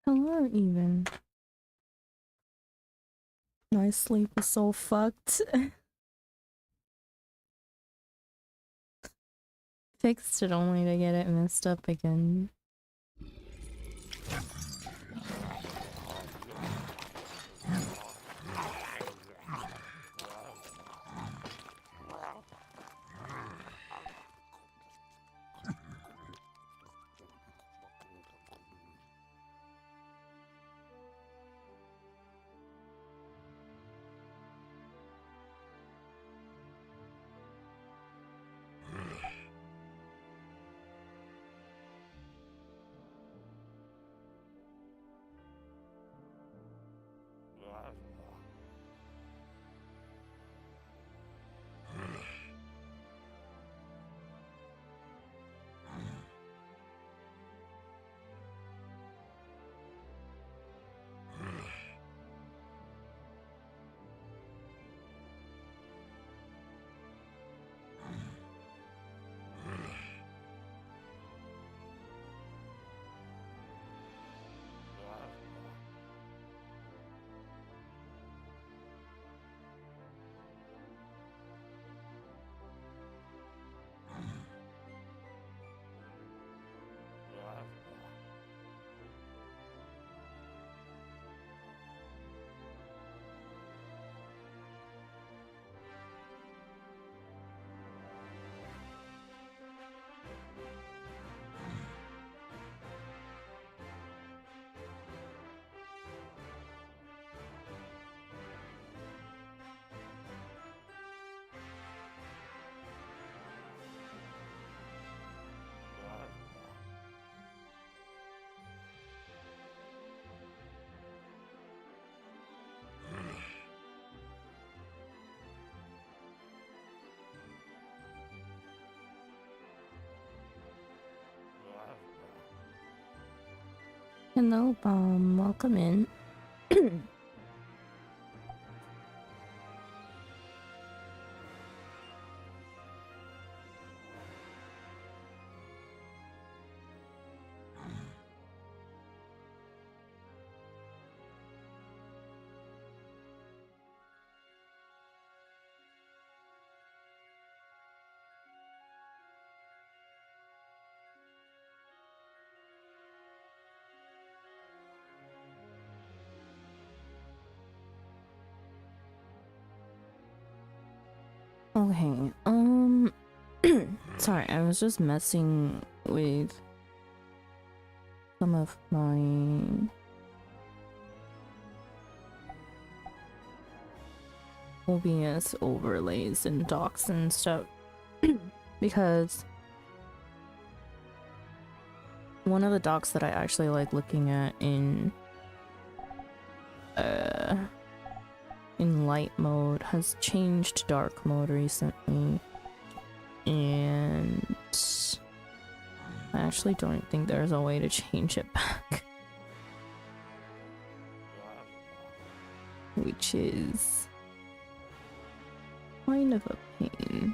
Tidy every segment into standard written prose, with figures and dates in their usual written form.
Hello, even. My sleep is so fucked. Fixed it only to get it messed up again. Hello, Bomb. Welcome in. Okay, sorry, I was just messing with some of my OBS overlays and docs and stuff because one of the docs that I actually like looking at in light mode has changed to dark mode recently, and I actually don't think there's a way to change it back, which is kind of a pain,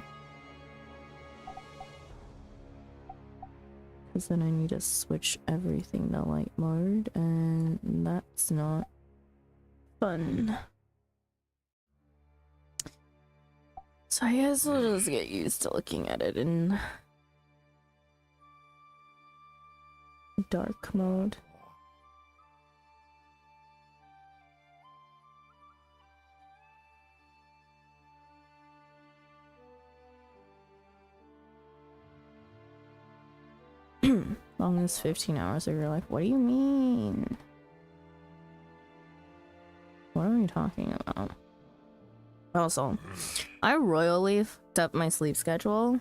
because then I need to switch everything to light mode, and that's not fun. So I guess we'll just get used to looking at it in dark mode. Long as 15 hours of your life. What do you mean? What are we talking about? Also, I royally fucked up my sleep schedule.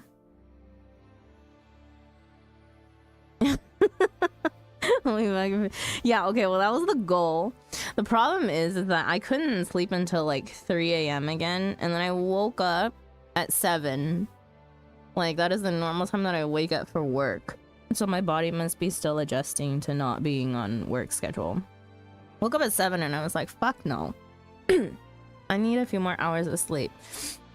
Yeah, okay, well that was the goal. The problem is that I couldn't sleep until like 3 a.m. again, and then I woke up at 7. Like, that is the normal time that I wake up for work. So my body must be still adjusting to not being on work schedule. Woke up at 7 and I was like, fuck no. I need a few more hours of sleep.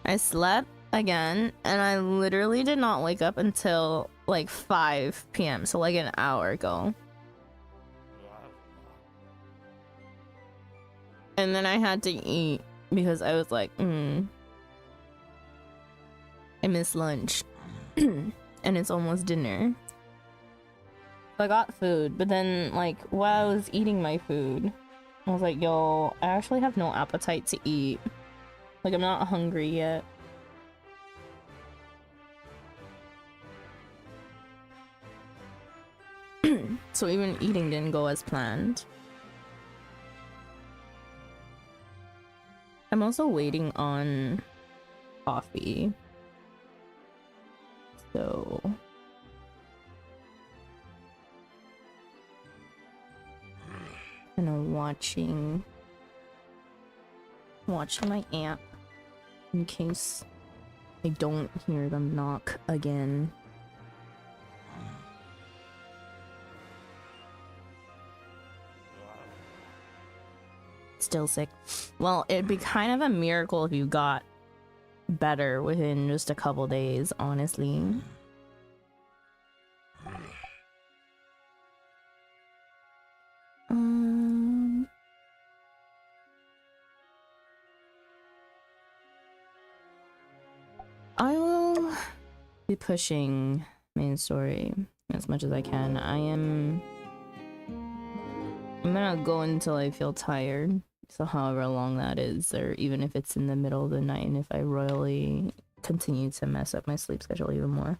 I slept again, and I literally did not wake up until like 5 p.m. So like an hour ago. And then I had to eat because I was like, I miss lunch. And it's almost dinner. So I got food, but then like while I was eating my food, I was like, yo, I actually have no appetite to eat. Like, I'm not hungry yet. So even eating didn't go as planned. I'm also waiting on coffee. So and I'm watching my app in case I don't hear them knock again. Still sick. Well, it'd be kind of a miracle if you got better within just a couple days, honestly. I will be pushing main story as much as I can. I'm gonna go until I feel tired. So however long that is, or even if it's in the middle of the night, and if I royally continue to mess up my sleep schedule even more.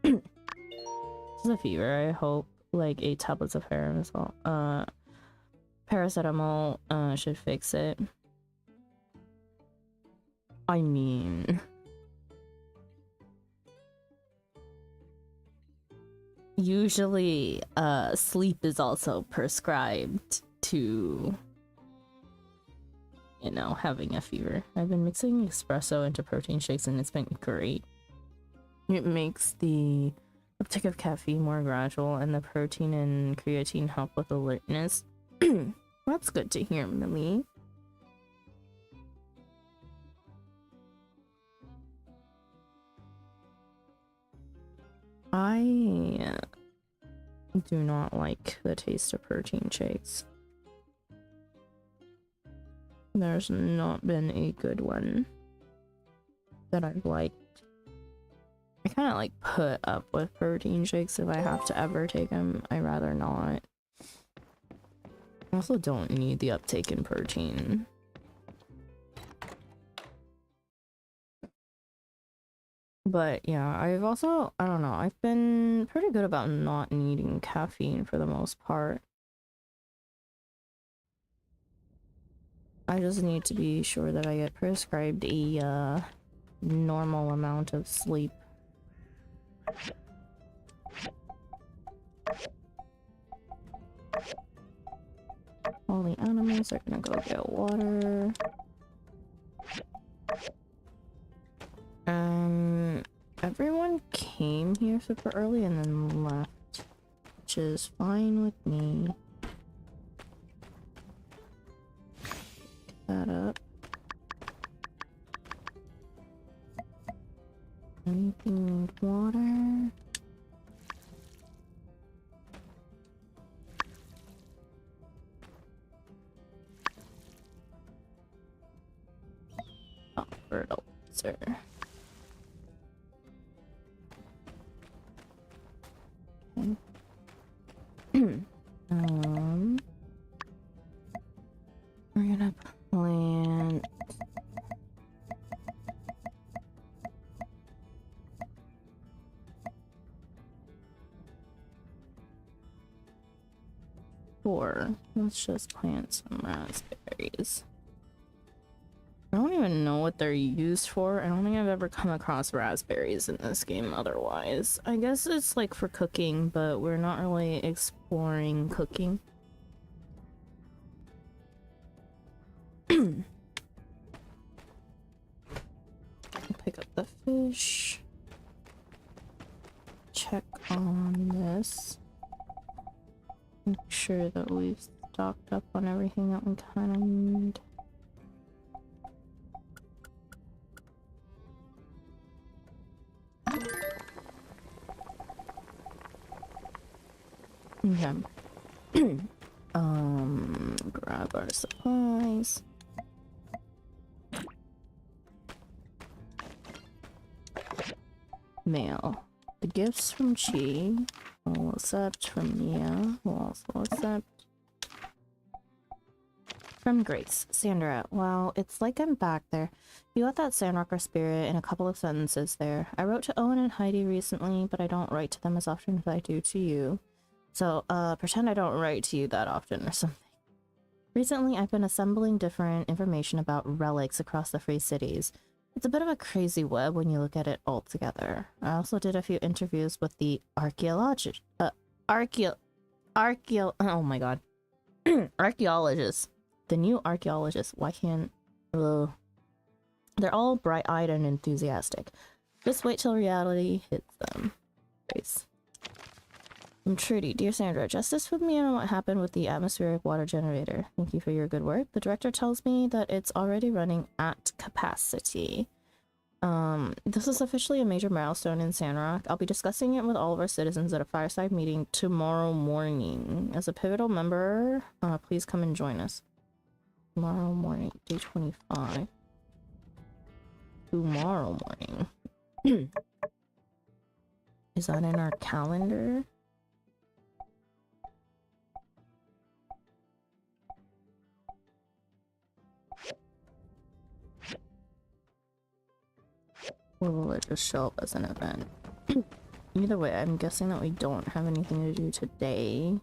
This is a fever, I hope. Like 8 tablets of paracetamol should fix it. I mean, usually sleep is also prescribed to, you know, having a fever. I've been mixing espresso into protein shakes and it's been great. It makes the uptake of caffeine more gradual and the protein and creatine help with alertness. That's good to hear, Millie. I do not like the taste of protein shakes. There's not been a good one that I've liked. I kind of like put up with protein shakes if I have to ever take them. I'd rather not. I also don't need the uptake in protein. But yeah, I've also, I don't know, I've been pretty good about not needing caffeine for the most part. I just need to be sure that I get prescribed a normal amount of sleep. All the animals are gonna go get water. Everyone came here super early and then left, which is fine with me. Pick that up. Anything need water? Oh, fertilizer. Okay. We're gonna plant four. Let's just plant some raspberries. I don't even know what they're used for. I don't think I've ever come across raspberries in this game otherwise. I guess it's like for cooking, but we're not really exploring cooking. Pick up the fish. Check on this. Make sure that we've stocked up on everything that we kind of need. Okay. Grab our supplies. Mail. The gifts from Chi. We'll accept from Mia. We'll also accept from Grace. Sandra. Wow, it's like I'm back there. You got that Sandrocker spirit in a couple of sentences there. I wrote to Owen and Heidi recently, but I don't write to them as often as I do to you. So, pretend I don't write to you that often or something. Recently, I've been assembling different information about relics across the Free Cities. It's a bit of a crazy web when you look at it all together. I also did a few interviews with the archaeologists. Oh my god. Archaeologists. The new archaeologists. Why can't... They're all bright-eyed and enthusiastic. Just wait till reality hits them. Grace. From Trudy. Dear Sandra, justice with me on what happened with the atmospheric water generator. Thank you for your good work. The director tells me that it's already running at capacity. This is officially a major milestone in Sandrock. I'll be discussing it with all of our citizens at a fireside meeting tomorrow morning. As a pivotal member, please come and join us. Tomorrow morning, day 25. Tomorrow morning. Is that in our calendar? Or will it just show up as an event? Either way, I'm guessing that we don't have anything to do today.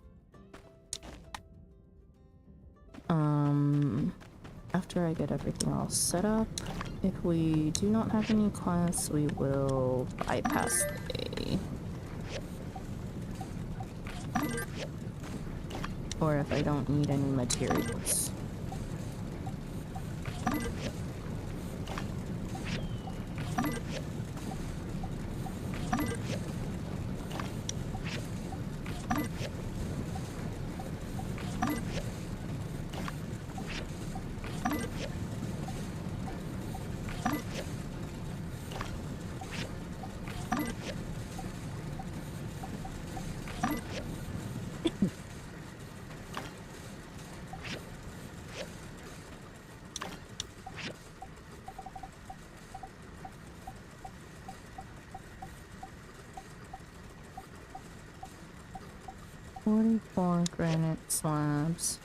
After I get everything all set up, if we do not have any class, we will bypass the day. Or if I don't need any materials. Granite slabs.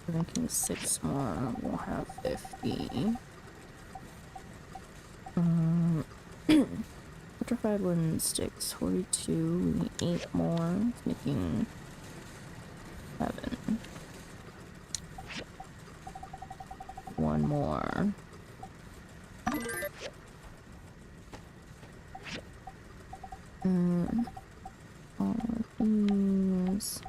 Making 6 more. We'll have 50. Petrified wooden sticks. 42. We need 8 more. It's making 7. 1 more. All of these.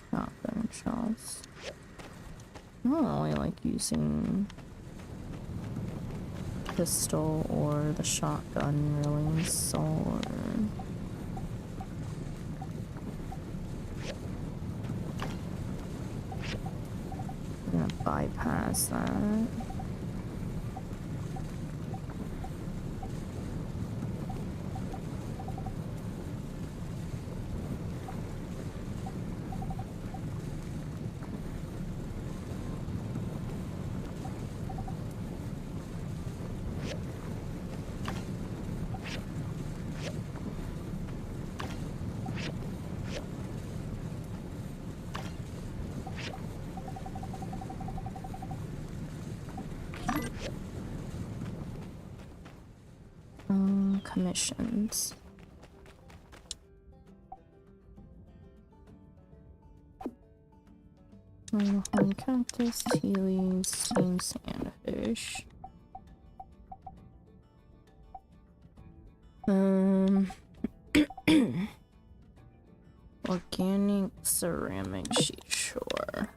Shotgun shells. I don't really like using pistol or the shotgun really, so I'm gonna bypass that. Commissions. Honey cactus, tea leaves, steamed sandfish. Organic ceramic sheet, sure.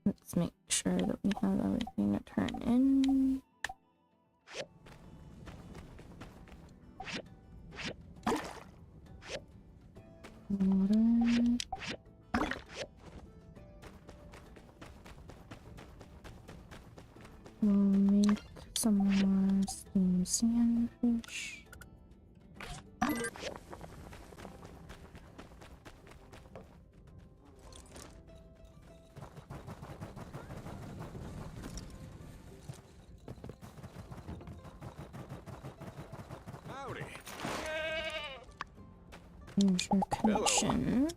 Let's make sure that we have everything to turn in. Water. We'll make some more steamed sandfish. Here's your connection.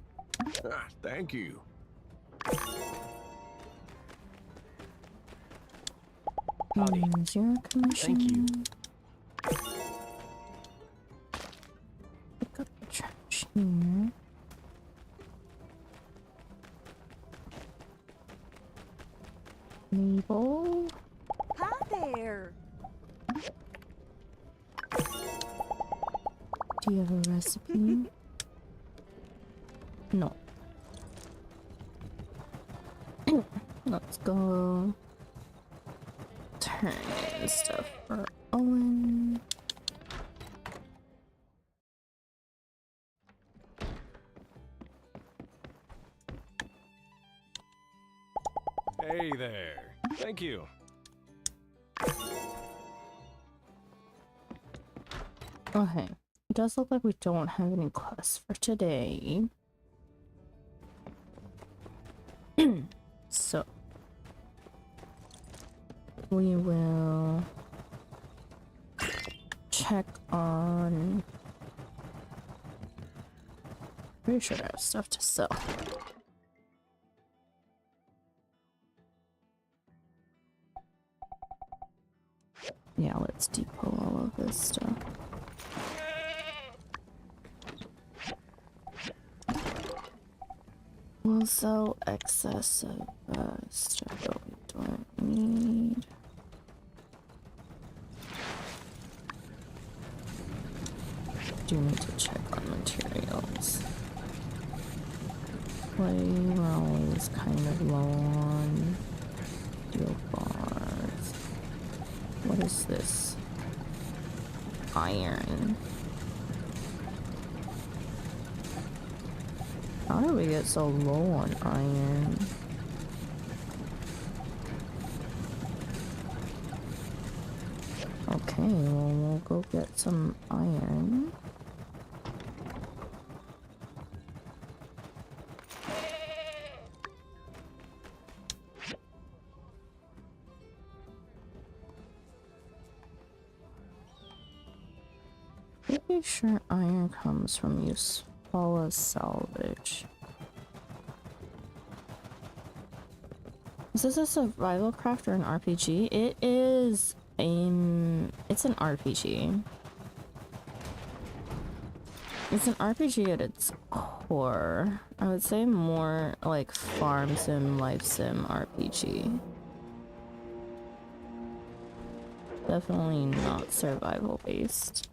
Ah, thank you. Here's your commission. Thank you. Pick up the trash here. Label. Hi there. Do you have a recipe? No. Let's go. Turn in stuff for Owen. Hey there. Thank you. Okay. It does look like we don't have any quests for today. So we will check on. Pretty sure I have stuff to sell. Yeah, let's depot all of this stuff. We'll sell excess of stuff that we don't need. Do need to check on materials. Clay, we're always kind of low on. Steel bars. What is this? Iron. How did we get so low on iron? Okay, well, we'll go get some iron. Pretty sure iron comes from Usfala salvage. Is this a survival craft or an RPG? It is it's an RPG. It's an RPG at its core. I would say more like farm sim, life sim RPG. Definitely not survival based.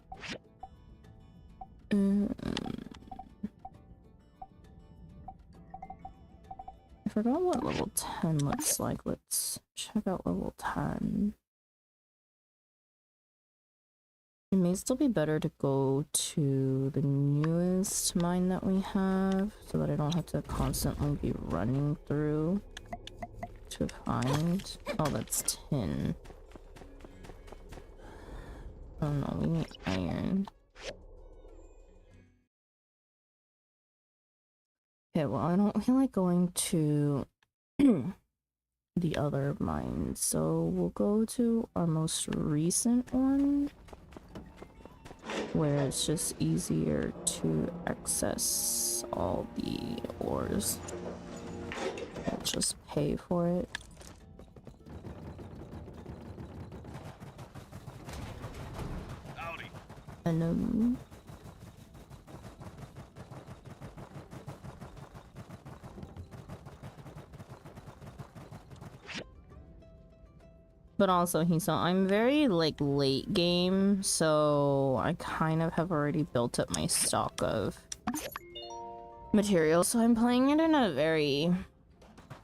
I forgot what level 10 looks like. Let's check out level 10. It may still be better to go to the newest mine that we have so that I don't have to constantly be running through to find. Oh, that's tin. Oh no, we need iron. Okay, well, I don't feel like going to the other mines, so we'll go to our most recent one, where it's just easier to access all the ores. We'll just pay for it. Howdy. And but also I'm very like late game, so I kind of have already built up my stock of materials, so I'm playing it in a very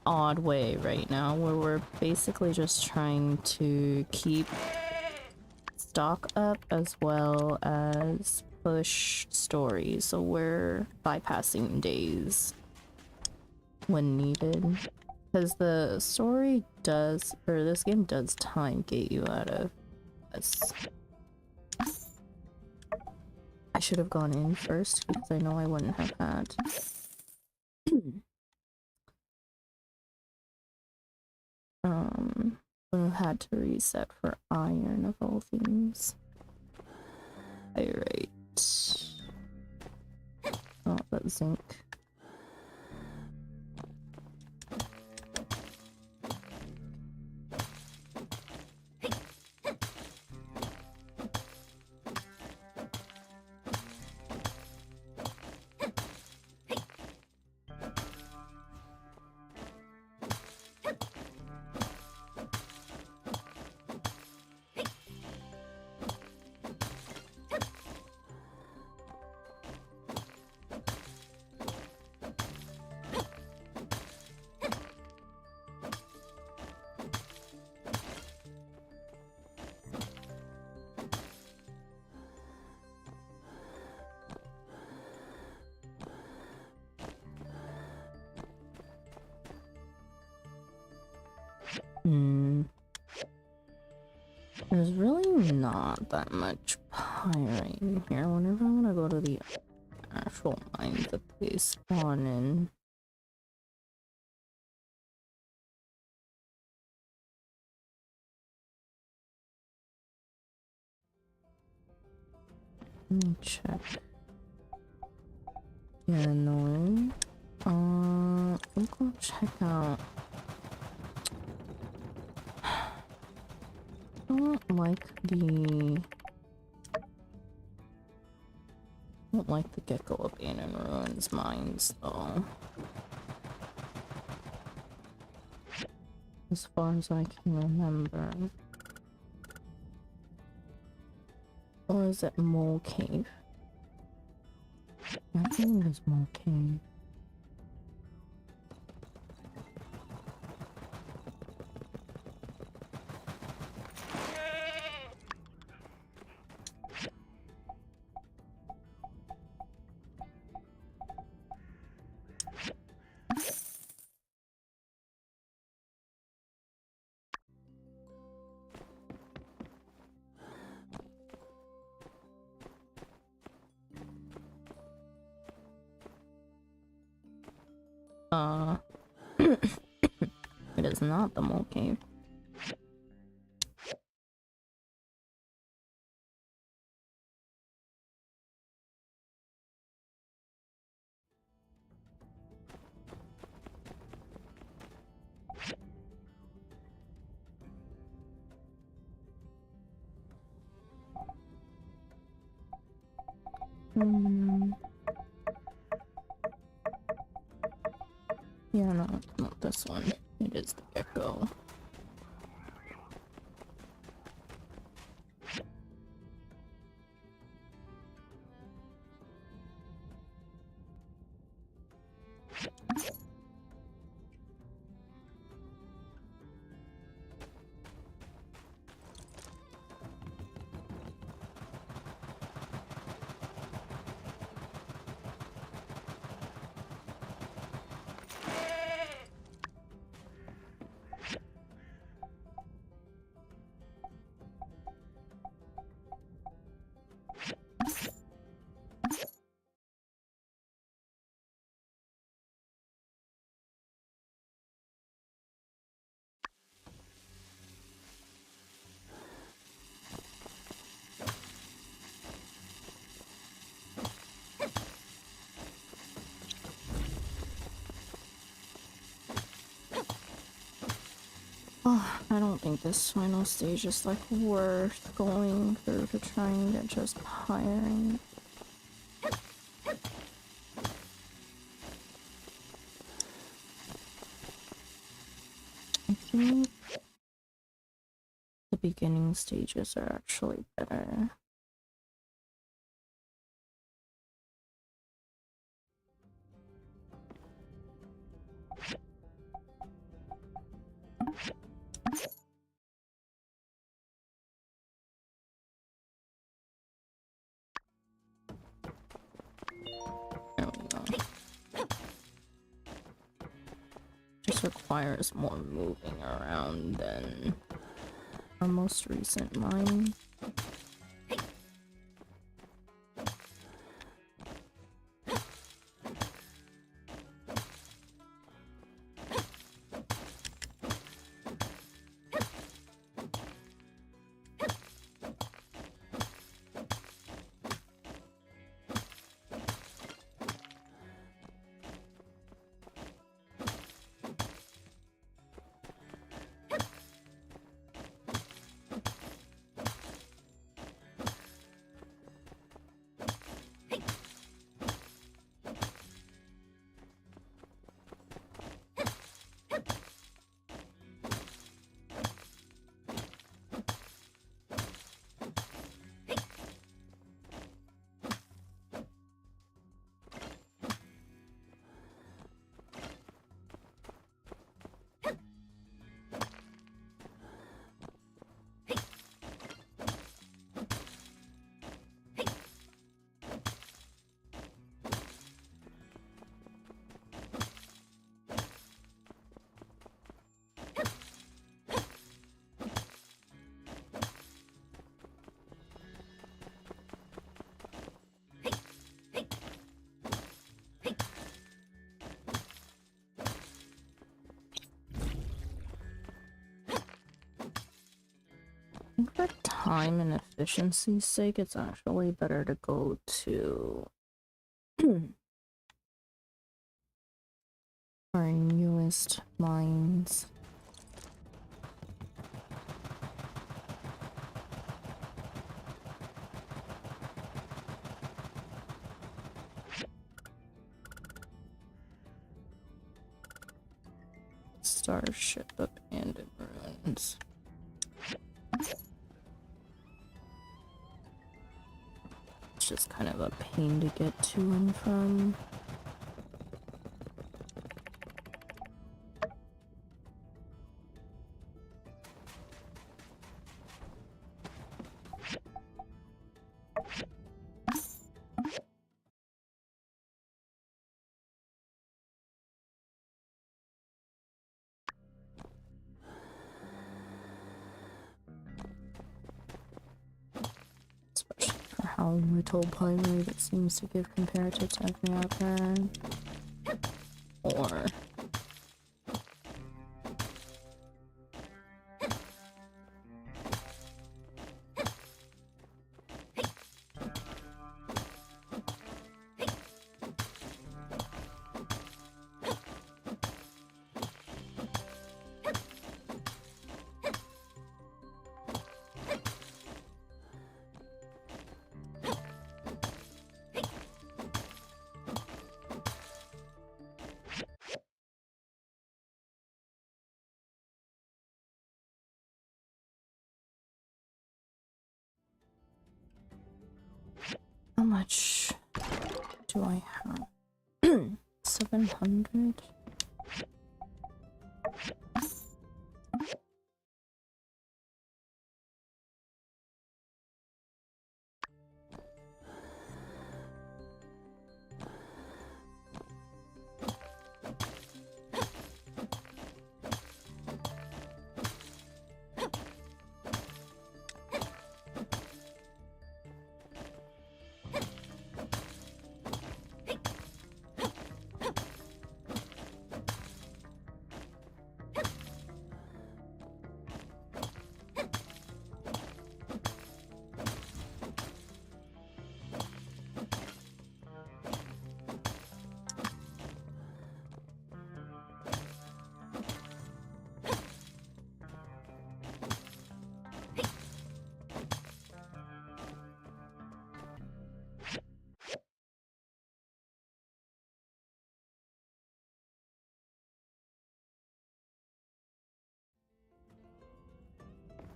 odd way right now, where we're basically just trying to keep stock up as well as push stories, so we're bypassing days when needed. Because the story does, or this game does time gate you out of this. I should have gone in first because I know I wouldn't have had. Would have had to reset for iron of all things. Alright. Oh, that zinc. There's really not that much pyrite here. Whenever I'm gonna go to the actual mines that they spawn in. Let me check. Yeah, no. We'll go check out. I don't like the. I don't like the Gecko Abandoned Ruins mines though. As far as I can remember. Or is it Mole Cave? I think it was Mole Cave. It is not the Mole Cave. Yeah, no, it's not this one. It is the Gecko. Oh, I don't think this final stage is like worth going through to try and get just pyrite. I think the beginning stages are actually better. There we go. Just requires more moving around than our most recent mine. time and efficiency's sake, it's actually better to go to our newest mines. Starship Abandoned Ruins. It's just kind of a pain to get to and from. Especially for how little pine rate it seems to give comparative to every other. Or how much do I have? 700?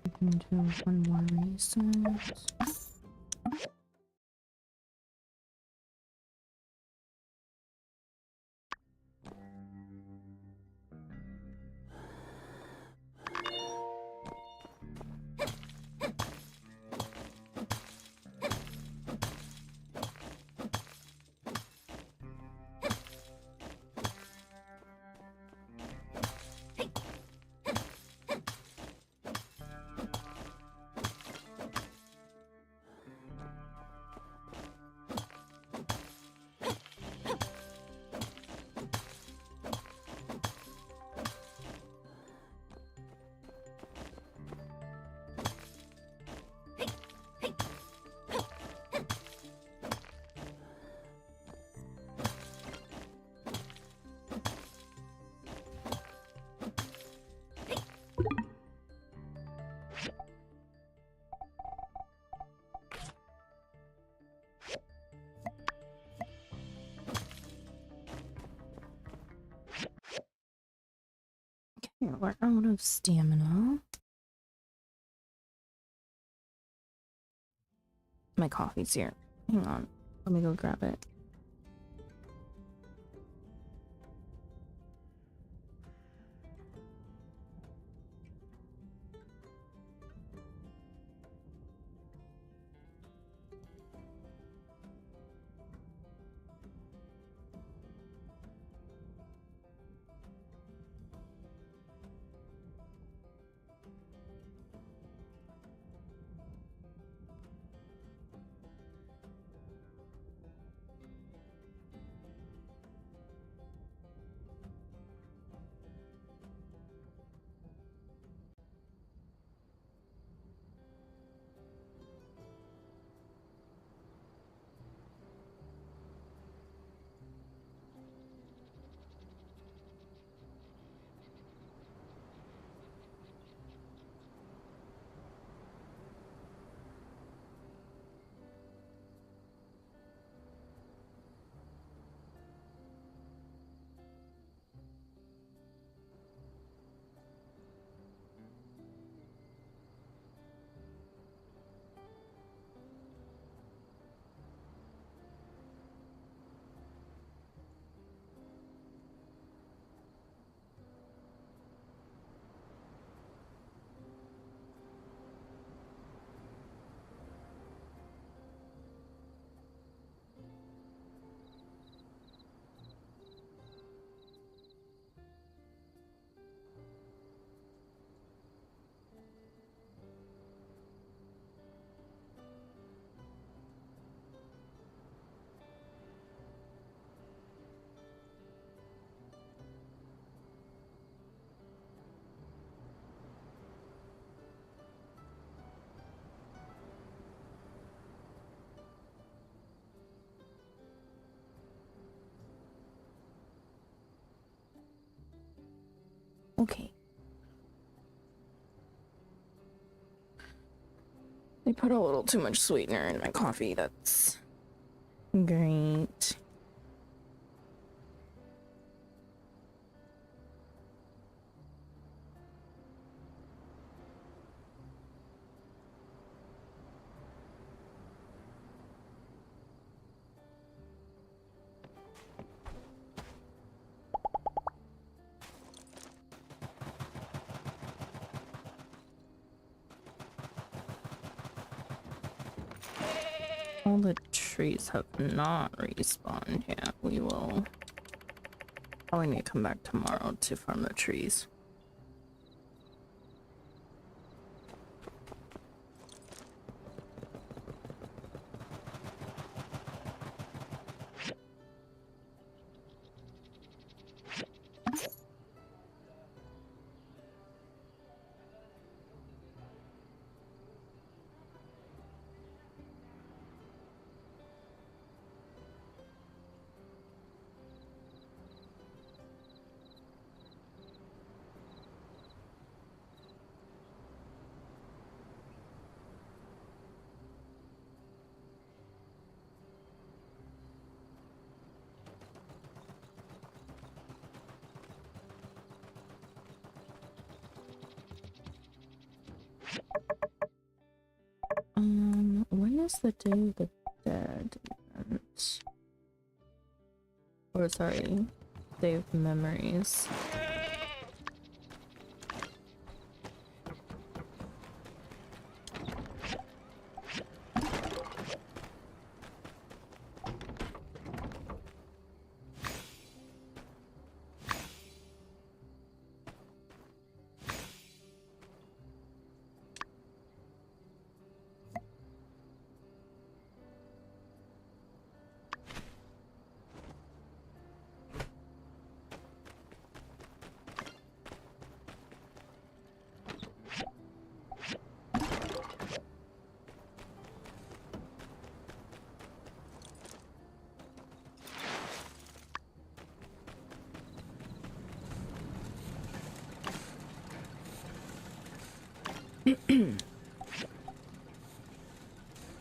I can do one more research. Okay, we're out of stamina. My coffee's here. Hang on. Let me go grab it. Okay. They put a little too much sweetener in my coffee. That's great. All the trees have not respawned yet. We will probably need to come back tomorrow to farm the trees. When is the Day of the Dead event? Or sorry, Day of Memories.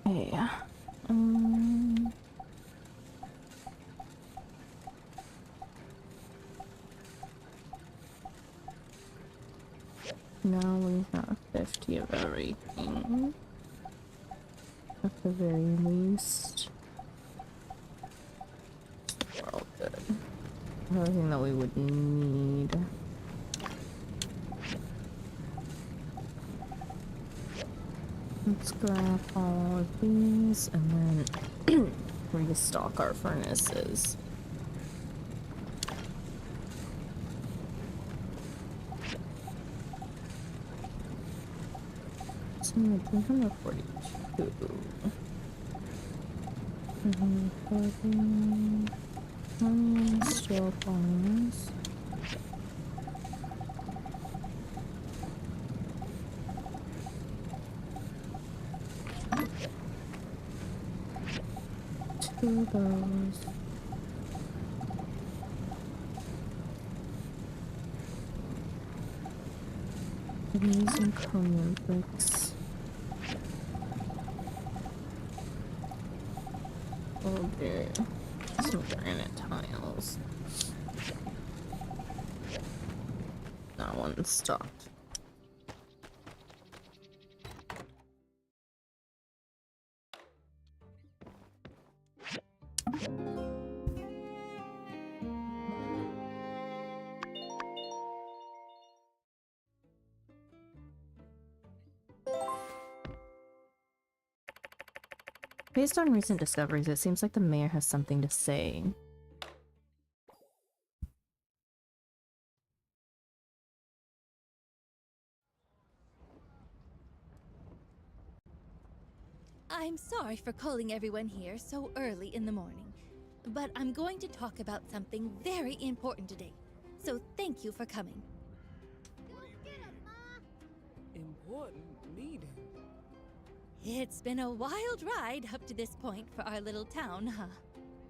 Yeah. Now we have 50 of everything. At the very least. We're all good. Everything that we would need. Let's grab all of these and then restock our furnaces. So 342. 340. Steel bars. Two of those. These and chromium bricks. Oh dear. Some granite tiles. That one's stocked. Based on recent discoveries, it seems like the mayor has something to say. I'm sorry for calling everyone here so early in the morning, but I'm going to talk about something very important today. So thank you for coming. Important meeting. It's been a wild ride up to this point for our little town, huh?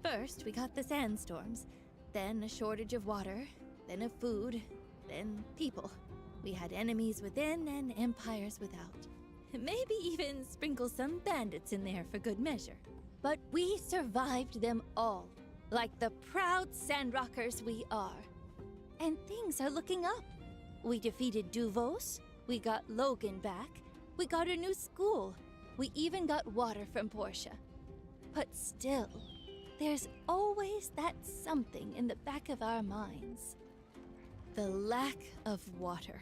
First, we got the sandstorms, then a shortage of water, then of food, then people. We had enemies within and empires without. Maybe even sprinkle some bandits in there for good measure. But we survived them all, like the proud Sandrockers we are. And things are looking up. We defeated Duvos, we got Logan back, we got a new school, we even got water from Portia. But still, there's always that something in the back of our minds. The lack of water.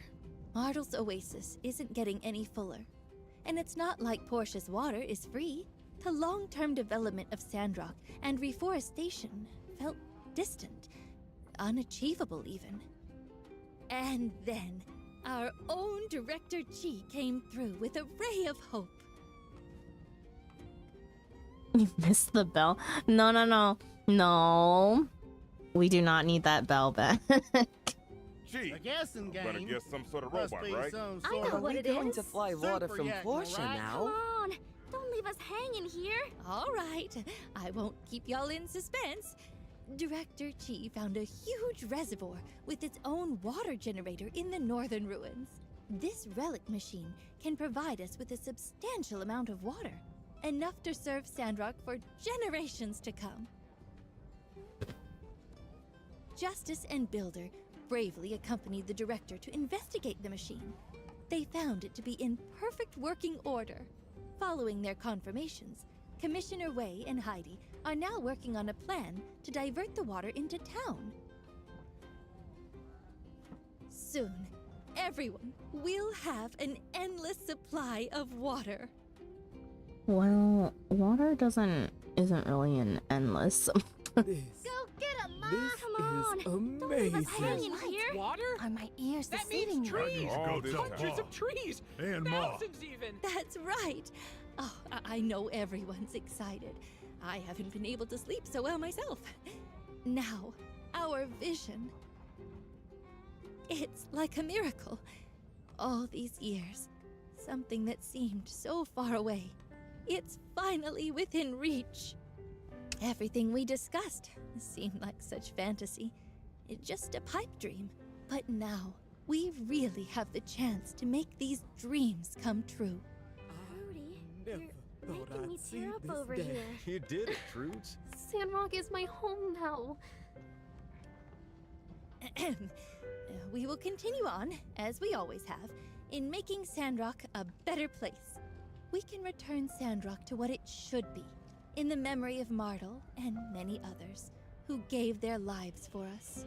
Martel's oasis isn't getting any fuller. And it's not like Portia's water is free. The long-term development of Sandrock and reforestation felt distant, unachievable even. And then, our own Director Chi came through with a ray of hope. You missed the bell. No. We do not need that bell back. Gee, A guessing game. better guess some sort of Must robot, be right? some I sort know of what We're it going is. to fly water super from yakking, Portia right? now. Come on, don't leave us hanging here. All right, I won't keep y'all in suspense. Director Chi found a huge reservoir with its own water generator in the northern ruins. This relic machine can provide us with a substantial amount of water, enough to serve Sandrock for generations to come. Justice and Builder bravely accompanied the director to investigate the machine. They found it to be in perfect working order. Following their confirmations, Commissioner Wei and Heidi are now working on a plan to divert the water into town. Soon, everyone will have an endless supply of water. Well, water isn't really an endless. This, Go get him, Ma. this Come on. is Don't leave us amazing. hanging here. Water? Are my ears That deceiving means me? trees! Oh, this Hundreds time. of trees! And Ma. Thousands even! That's right. Oh, I know everyone's excited. I haven't been able to sleep so well myself. Now, our vision. It's like a miracle. All these years, something that seemed so far away. It's finally within reach. Everything we discussed seemed like such fantasy. It's just a pipe dream. But now, we really have the chance to make these dreams come true. Rudy, Never you're thought making I'd me see tear up this over day. here. You did it, Trudes. Sandrock is my home now. We will continue on, as we always have, in making Sandrock a better place. We can return Sandrock to what it should be, in the memory of Martel and many others who gave their lives for us.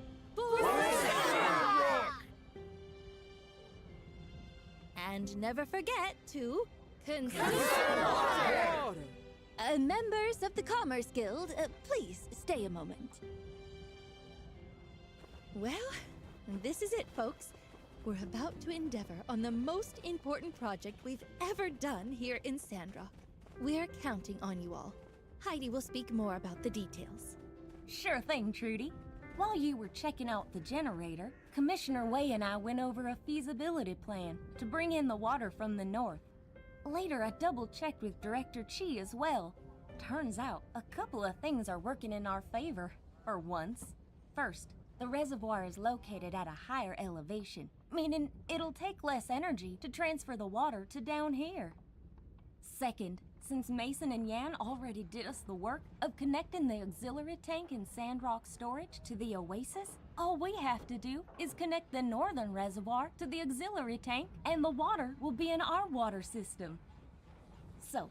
And never forget to conserve Water. Members of the Commerce Guild, please stay a moment. Well, this is it, folks. We're about to endeavor on the most important project we've ever done here in Sandrock. We're counting on you all. Heidi will speak more about the details. Sure thing, Trudy. While you were checking out the generator, Commissioner Wei and I went over a feasibility plan to bring in the water from the north. Later, I double-checked with Director Chi as well. Turns out, a couple of things are working in our favor, for once. First, the reservoir is located at a higher elevation, meaning it'll take less energy to transfer the water to down here. Second, since Mason and Yan already did us the work of connecting the auxiliary tank in Sandrock storage to the oasis, all we have to do is connect the northern reservoir to the auxiliary tank and the water will be in our water system. So,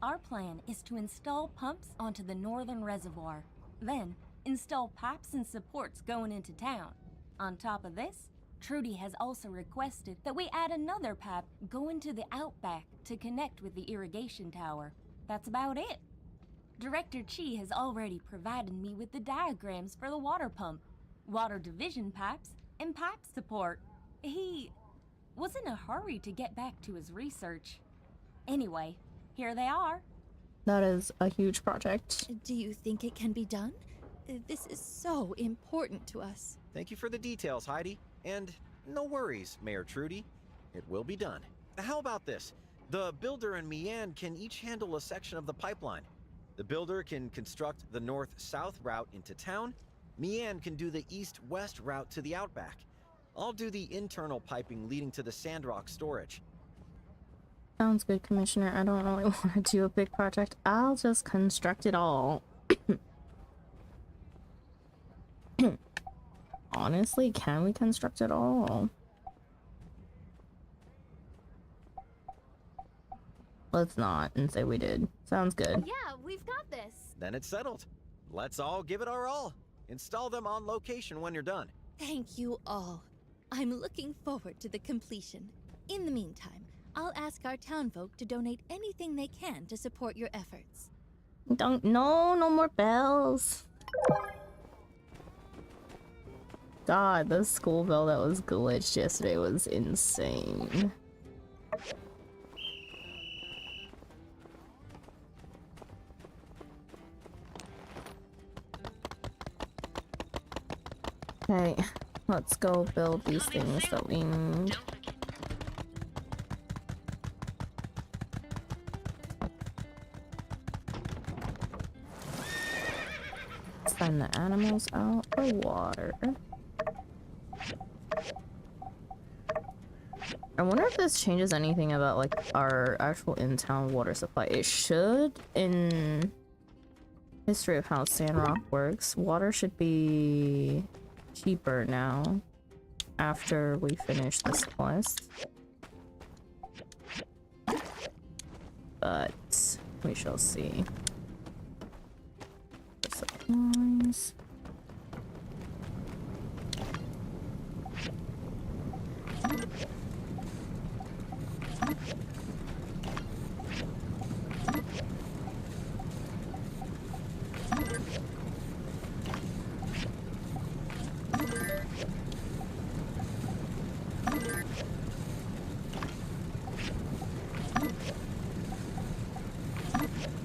our plan is to install pumps onto the northern reservoir, then install pipes and supports going into town. On top of this, Trudy has also requested that we add another pipe going to the outback to connect with the irrigation tower. That's about it. Director Chi has already provided me with the diagrams for the water pump, water division pipes, and pipe support. He was in a hurry to get back to his research. Anyway, here they are. That is a huge project. Do you think it can be done? This is so important to us. Thank you for the details, Heidi. And no worries, Mayor Trudy. It will be done. How about this? The Builder and Mian can each handle a section of the pipeline. The Builder can construct the north-south route into town. Mian can do the east-west route to the outback. I'll do the internal piping leading to the sandrock storage. Sounds good, Commissioner. I don't really want to do a big project. I'll just construct it all. Honestly, can we construct it all? Let's not and say we did. Sounds good. Yeah, we've got this. Then it's settled. Let's all give it our all. Install them on location when you're done. Thank you all. I'm looking forward to the completion. In the meantime, I'll ask our townfolk to donate anything they can to support your efforts. No more bells. God, the school bell that was glitched yesterday was insane. Okay, let's go build these things that we need. Send the animals out for water. I wonder if this changes anything about like our actual in-town water supply. It should. In history of how Sandrock works, water should be cheaper now after we finish this quest. But we shall see. Supplies.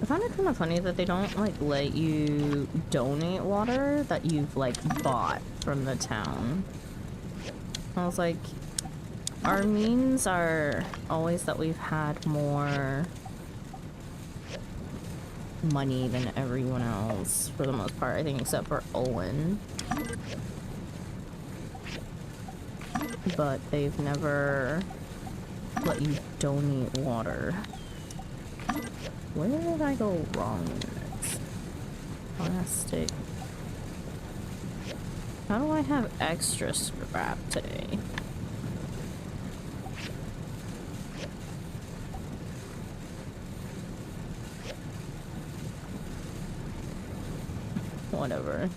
I find it kind of funny that they don't like let you donate water that you've like bought from the town. I was like, our means are always that we've had more money than everyone else for the most part, I think, except for Owen. But they've never let you donate water. Where did I go wrong in this? Plastic. How do I have extra scrap today? Whatever.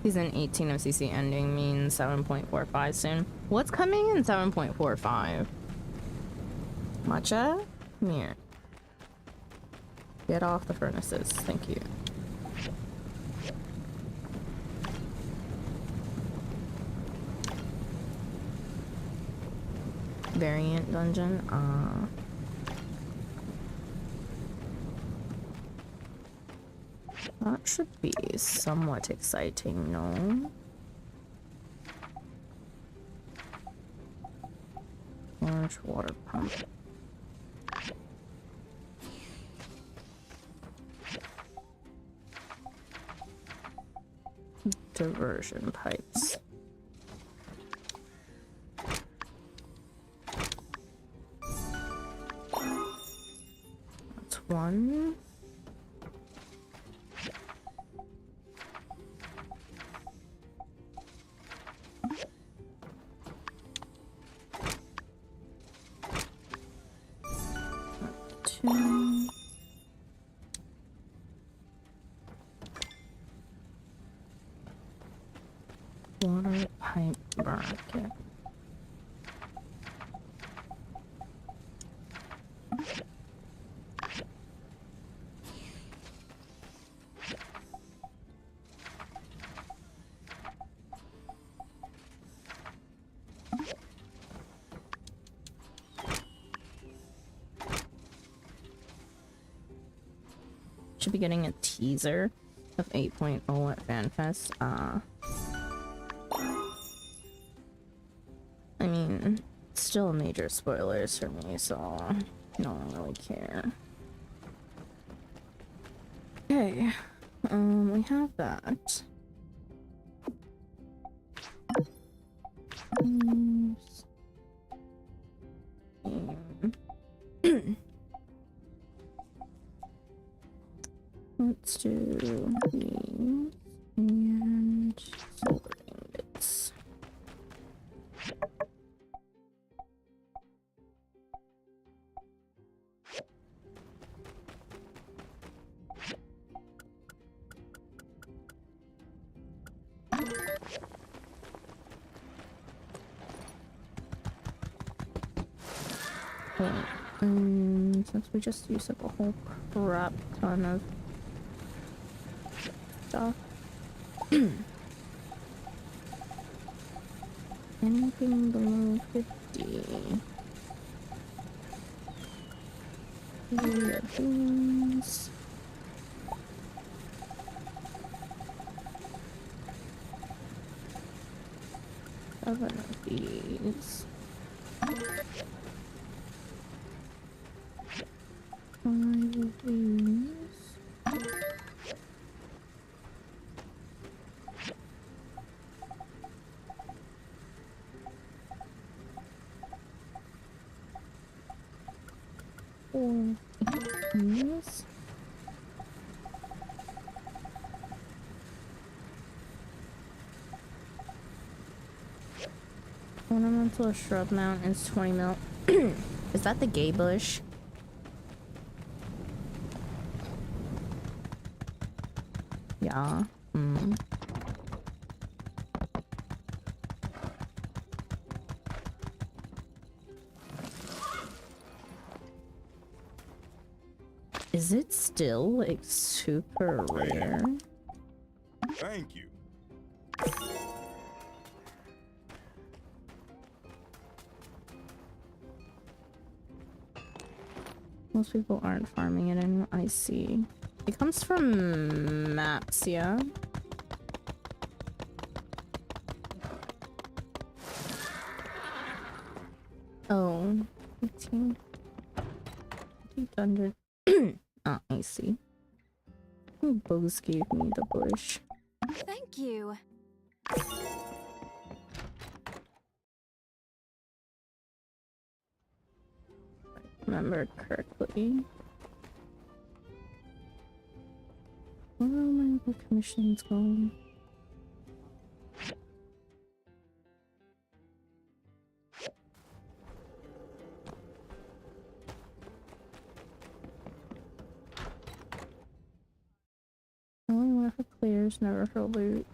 Season 18 of CC ending means 7.45 soon. What's coming in 7.45? Matcha? Come here. Get off the furnaces. Thank you. Variant dungeon? That should be somewhat exciting, no? Large water pump. Diversion pipes. That's one. Two. Water pipe bracket. Should be getting a teaser of 8.0 at FanFest. I mean, still major spoilers for me, so I don't really care. Okay. We have that. Let's do these and soldering bits. Since we just used up a whole crap ton of stuff. Anything below 50. Three of these. Seven of these. 5 of these. Four of these. Ornamental shrub mount is 20 mil. Is that the gay bush? Yeah. Is it still like super rare? Thank you. Most people aren't farming it anymore. I see. It comes from maps, yeah? Oh, 15. Dungeon. Ah, I see. Bogus gave me the bush. Thank you. Remember correctly. Where are my other commissions going? Only one for clears, never for loot.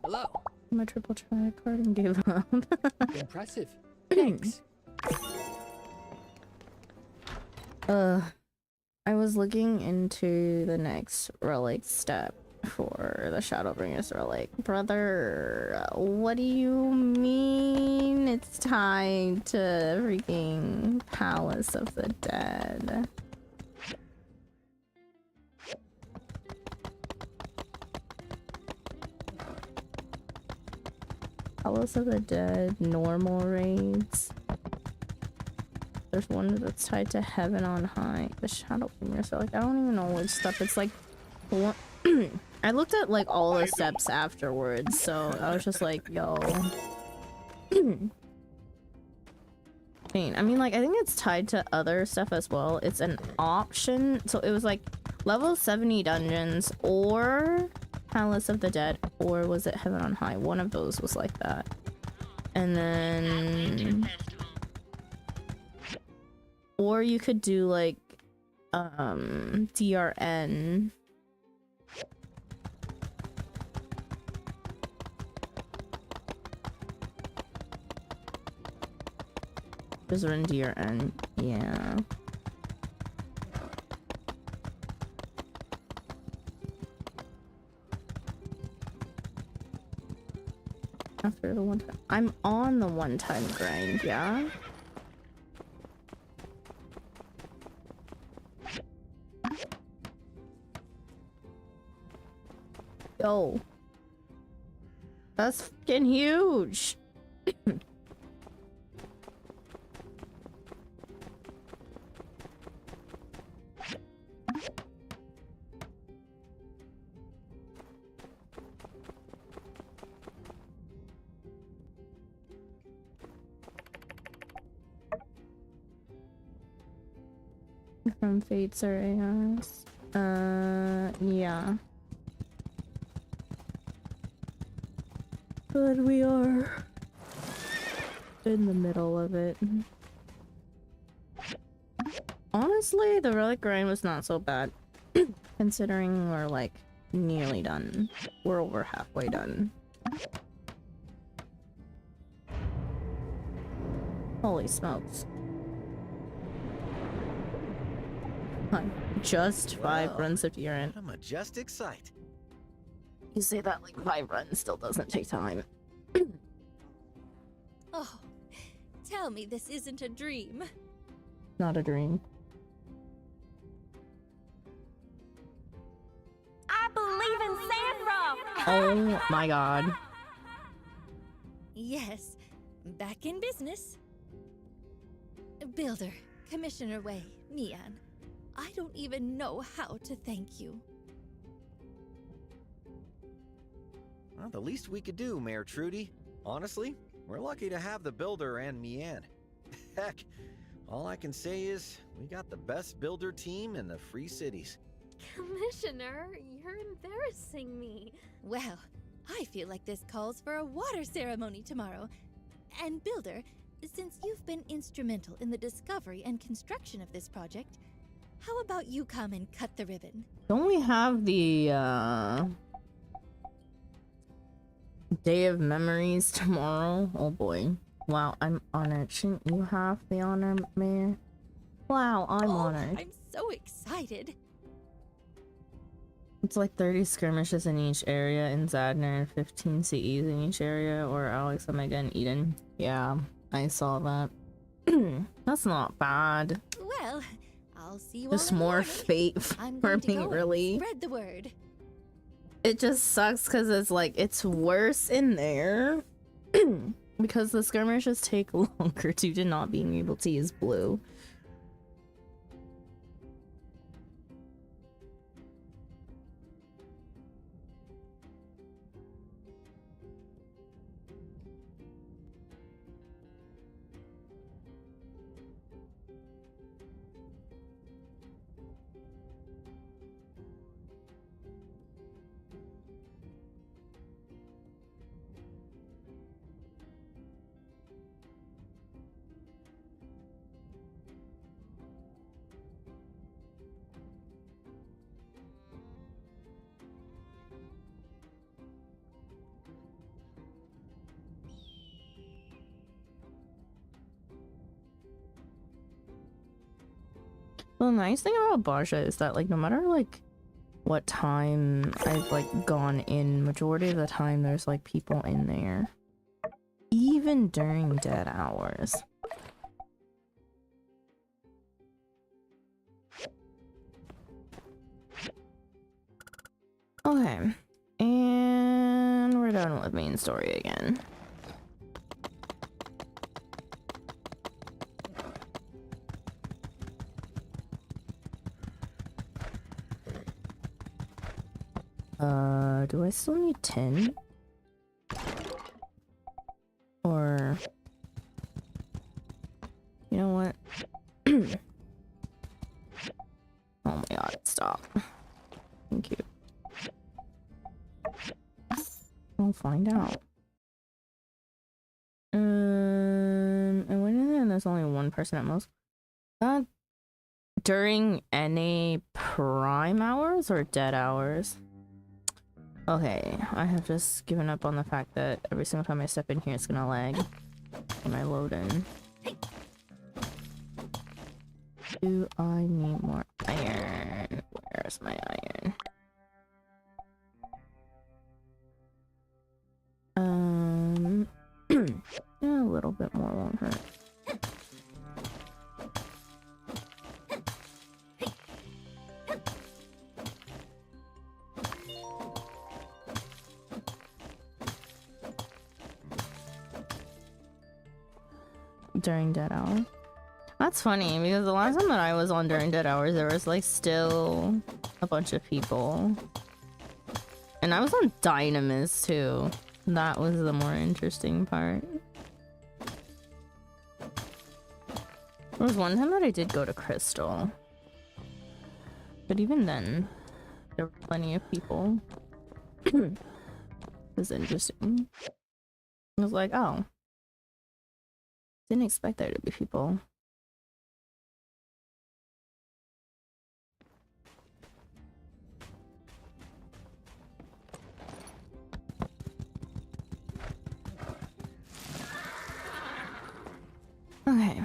Hello. My triple try card and gave up. Impressive. Thanks. I was looking into the next relic step for the Shadowbringers relic. Brother, what do you mean it's tied to freaking Palace of the Dead? Palace of the Dead, normal raids. There's one that's tied to Heaven on High. The Shadowbringers. So like, I don't even know which step. It's like, one I looked at like all the steps afterwards, so I was just like, yo. I mean, like, I think it's tied to other stuff as well. It's an option. So it was like level 70 dungeons or Palace of the Dead, or was it Heaven on High? One of those was like that. And then or you could do like DRN. Just run DRN, yeah. After the one time, I'm on the one-time grind, yeah. Yo, that's fucking huge. From Fates or AS. Yeah. But we are in the middle of it. Honestly, the relic grind was not so bad. Considering we're like nearly done. We're over halfway done. Holy smokes. Just 5 Wow, runs of urine. What a majestic sight. You say that like 5 runs still doesn't take time. Oh, tell me this isn't a dream. Not a dream. I believe in Sandra! Oh my god. Yes, back in business. Builder, Commissioner Wei, Mian, I don't even know how to thank you. Well, the least we could do, Mayor Trudy. Honestly, we're lucky to have the builder and Mian. Heck, all I can say is we got the best builder team in the Free Cities. Commissioner, you're embarrassing me. Well, I feel like this calls for a water ceremony tomorrow. And Builder, since you've been instrumental in the discovery and construction of this project, how about you come and cut the ribbon? Don't we have the Day of Memories tomorrow? Oh boy. Wow, I'm honored. Shouldn't you have the honor, Mayor? Wow, I'm honored. I'm so excited. It's like 30 skirmishes in each area in Zadner and 15 CEs in each area, or Alex Omega and Eden. Yeah, I saw that. That's not bad. Well, I'll see you Just all in the more morning. fate I'm for going to me, go and really. spread the word. It just sucks because it's like, it's worse in there. Because the skirmishes take longer due to not being able to use blue. The nice thing about Baja is that, like, no matter, like, what time I've, like, gone in, majority of the time there's, like, people in there. Even during dead hours. Okay. And we're done with main story again. Do I still need 10? Or... You know what? Oh my god, stop. Thank you. I'll find out. And when there's only one person at most. That during NA prime hours or dead hours? Okay, I have just given up on the fact that every single time I step in here it's gonna lag when I load in. Do I need more iron? Where's my iron? Yeah, a little bit more won't hurt. During dead hour. That's funny because the last time that I was on during dead hours there was like still a bunch of people. And I was on Dynamis too. That was the more interesting part. There was one time that I did go to Crystal. But even then, there were plenty of people. It was interesting. I was like, oh. Didn't expect there to be people. Okay,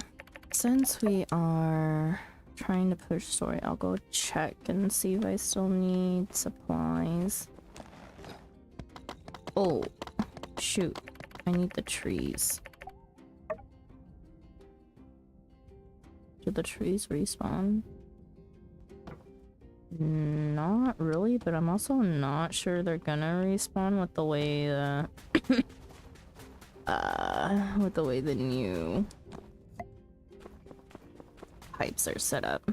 since we are trying to push story, I'll go check and see if I still need supplies. Oh, shoot. I need the trees. Do the trees respawn? Not really, but I'm also not sure they're gonna respawn with the way the new pipes are set up.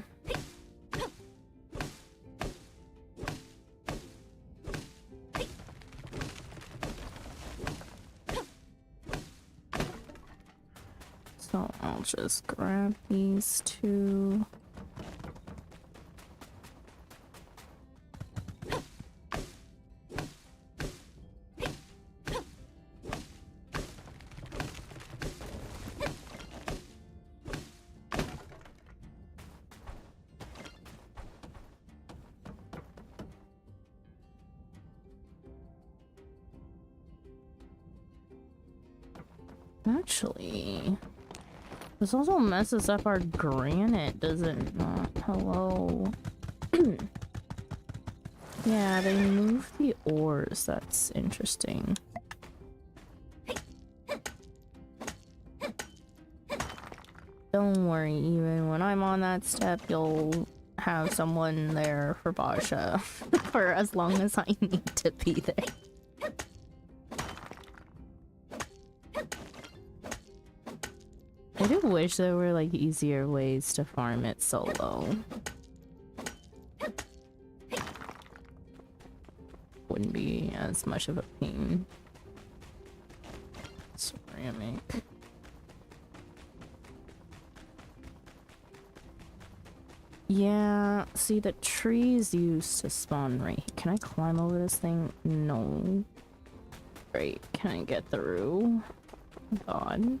So I'll just grab these two. Actually, this also messes up our granite, does it not? Hello. Yeah, they moved the ores. That's interesting. Don't worry, even when I'm on that step, you'll have someone there for Basha for as long as I need to be there. I do wish there were like easier ways to farm it solo. Wouldn't be as much of a pain. Ceramic. Yeah, see the trees used to spawn right. Can I climb over this thing? No. Great, can I get through? God.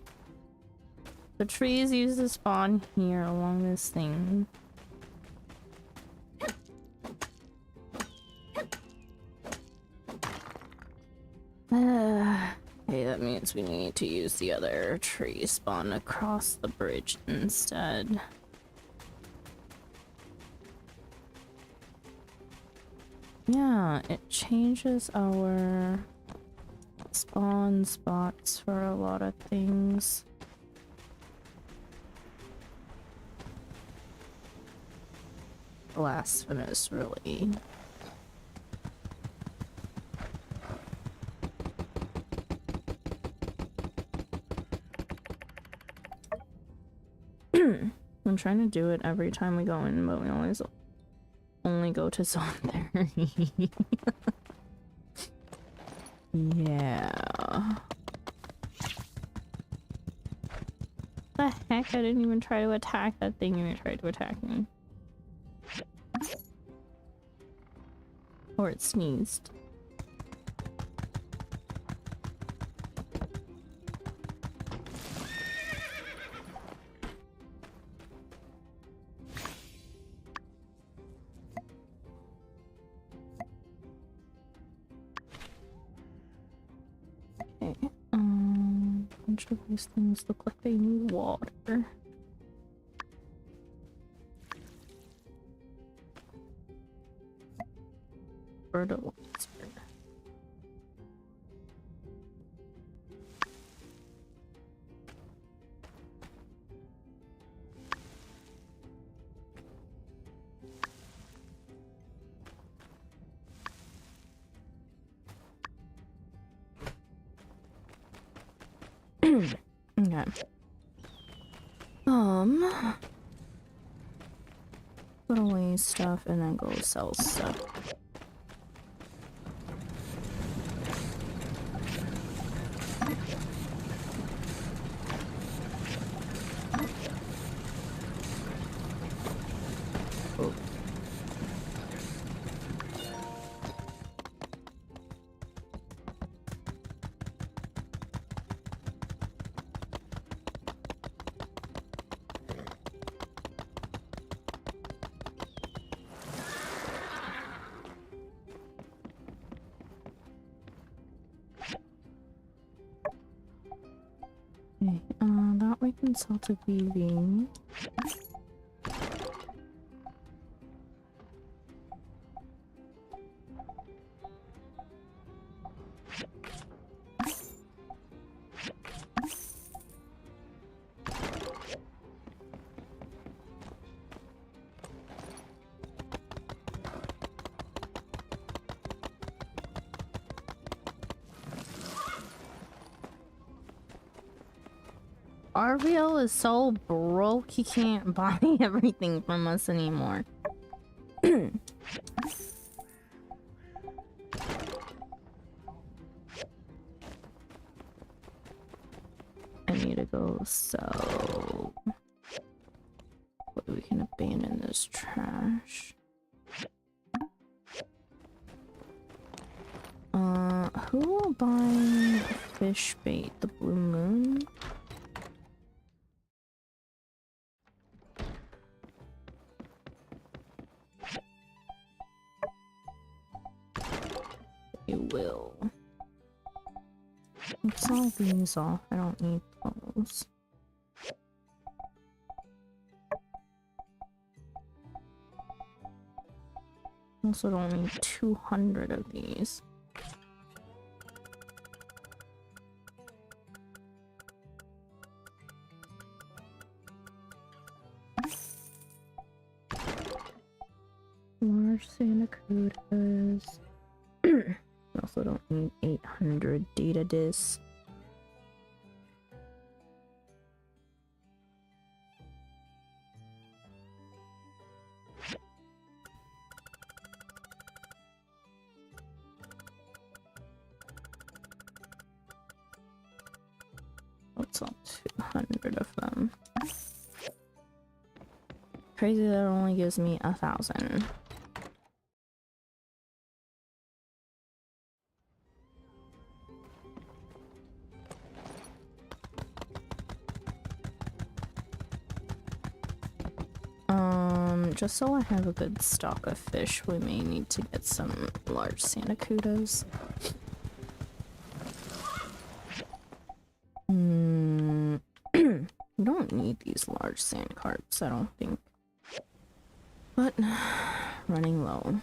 The trees used to spawn here along this thing. Okay, that means we need to use the other tree spawn across the bridge instead. Yeah, it changes our spawn spots for a lot of things. Blasphemous, really. I'm trying to do it every time we go in, but we always only go to zone 30. Yeah. The heck? I didn't even try to attack that thing and it tried to attack me. Or it sneezed. Okay, a bunch of these things look like they need water. Fertilizer. Okay. Put away stuff and then go sell stuff. salted BB. RBL is so broke he can't buy everything from us anymore. I need to go so we can abandon this trash. Who will buy fish bait? The Blue Moon? You will. Let's all these off. I don't need those. Also don't need 200 of these. More Sandakudas. Also don't need 800 data disks. What's all 200 of them? Crazy that it only gives me 1,000. Just so I have a good stock of fish, we may need to get some large Sandakudas. We don't need these large sand carps, I don't think. But running low.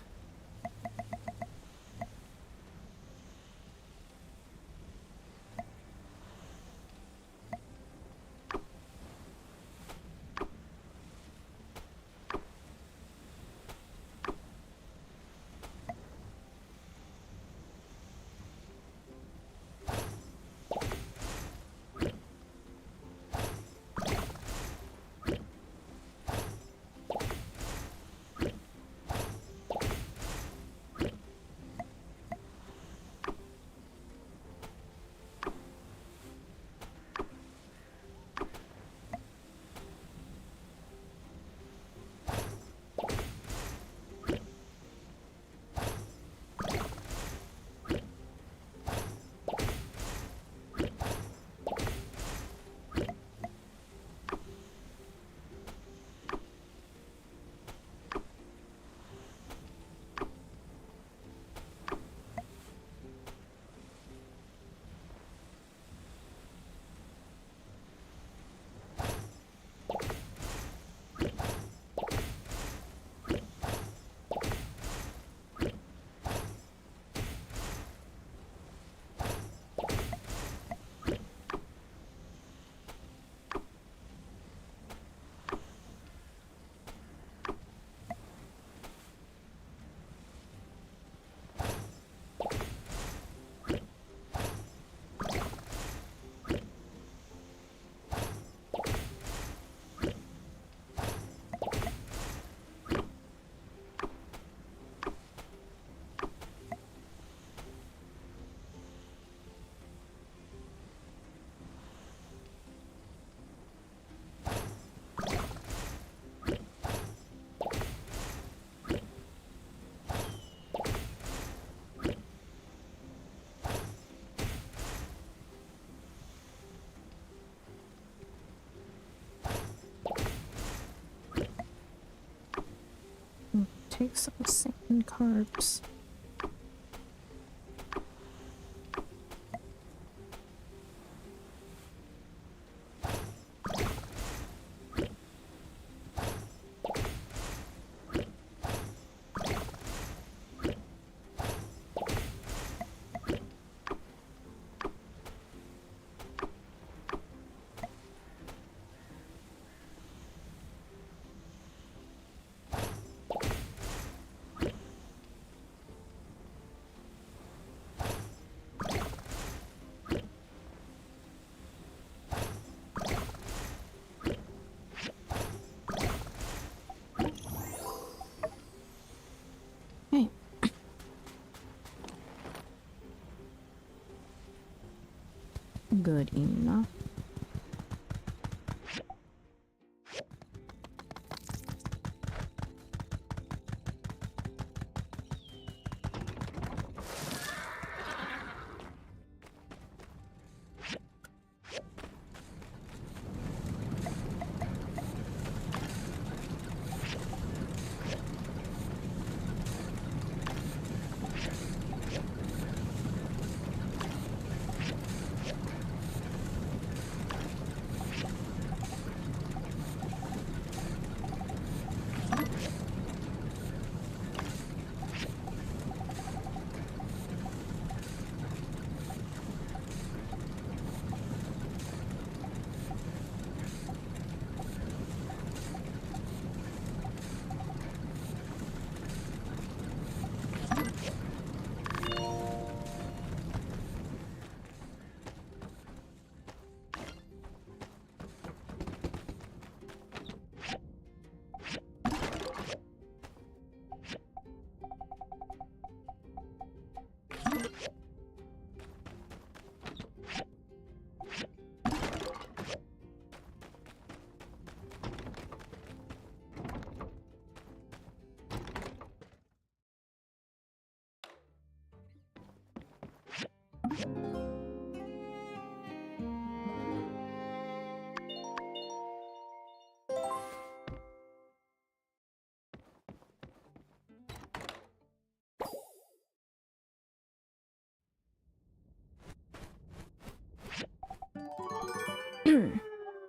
Take some sand carbs. good enough.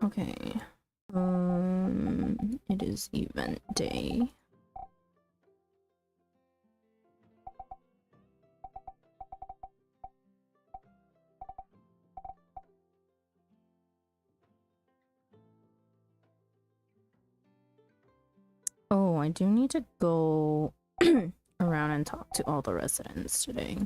Okay. It is event day. Oh, I do need to go around and talk to all the residents today.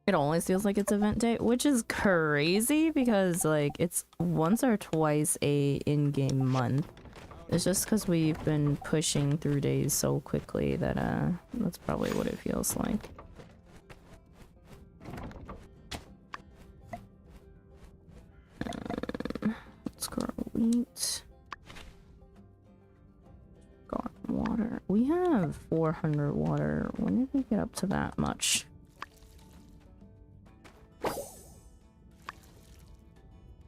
It always feels like it's event day, which is crazy because like it's once or twice a in-game month. It's just because we've been pushing through days so quickly that that's probably what it feels like. Let's grow wheat. Got water. We have 400 water. When did we get up to that much?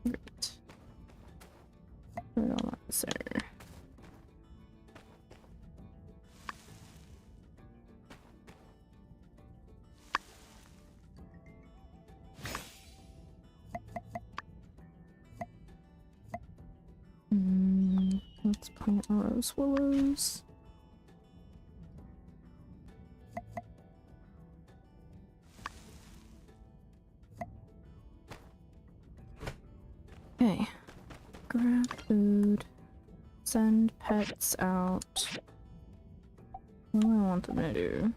Great. Fertilizer. Let's plant rose willows. Okay. Grab food. Send pets out. What do I want them to do?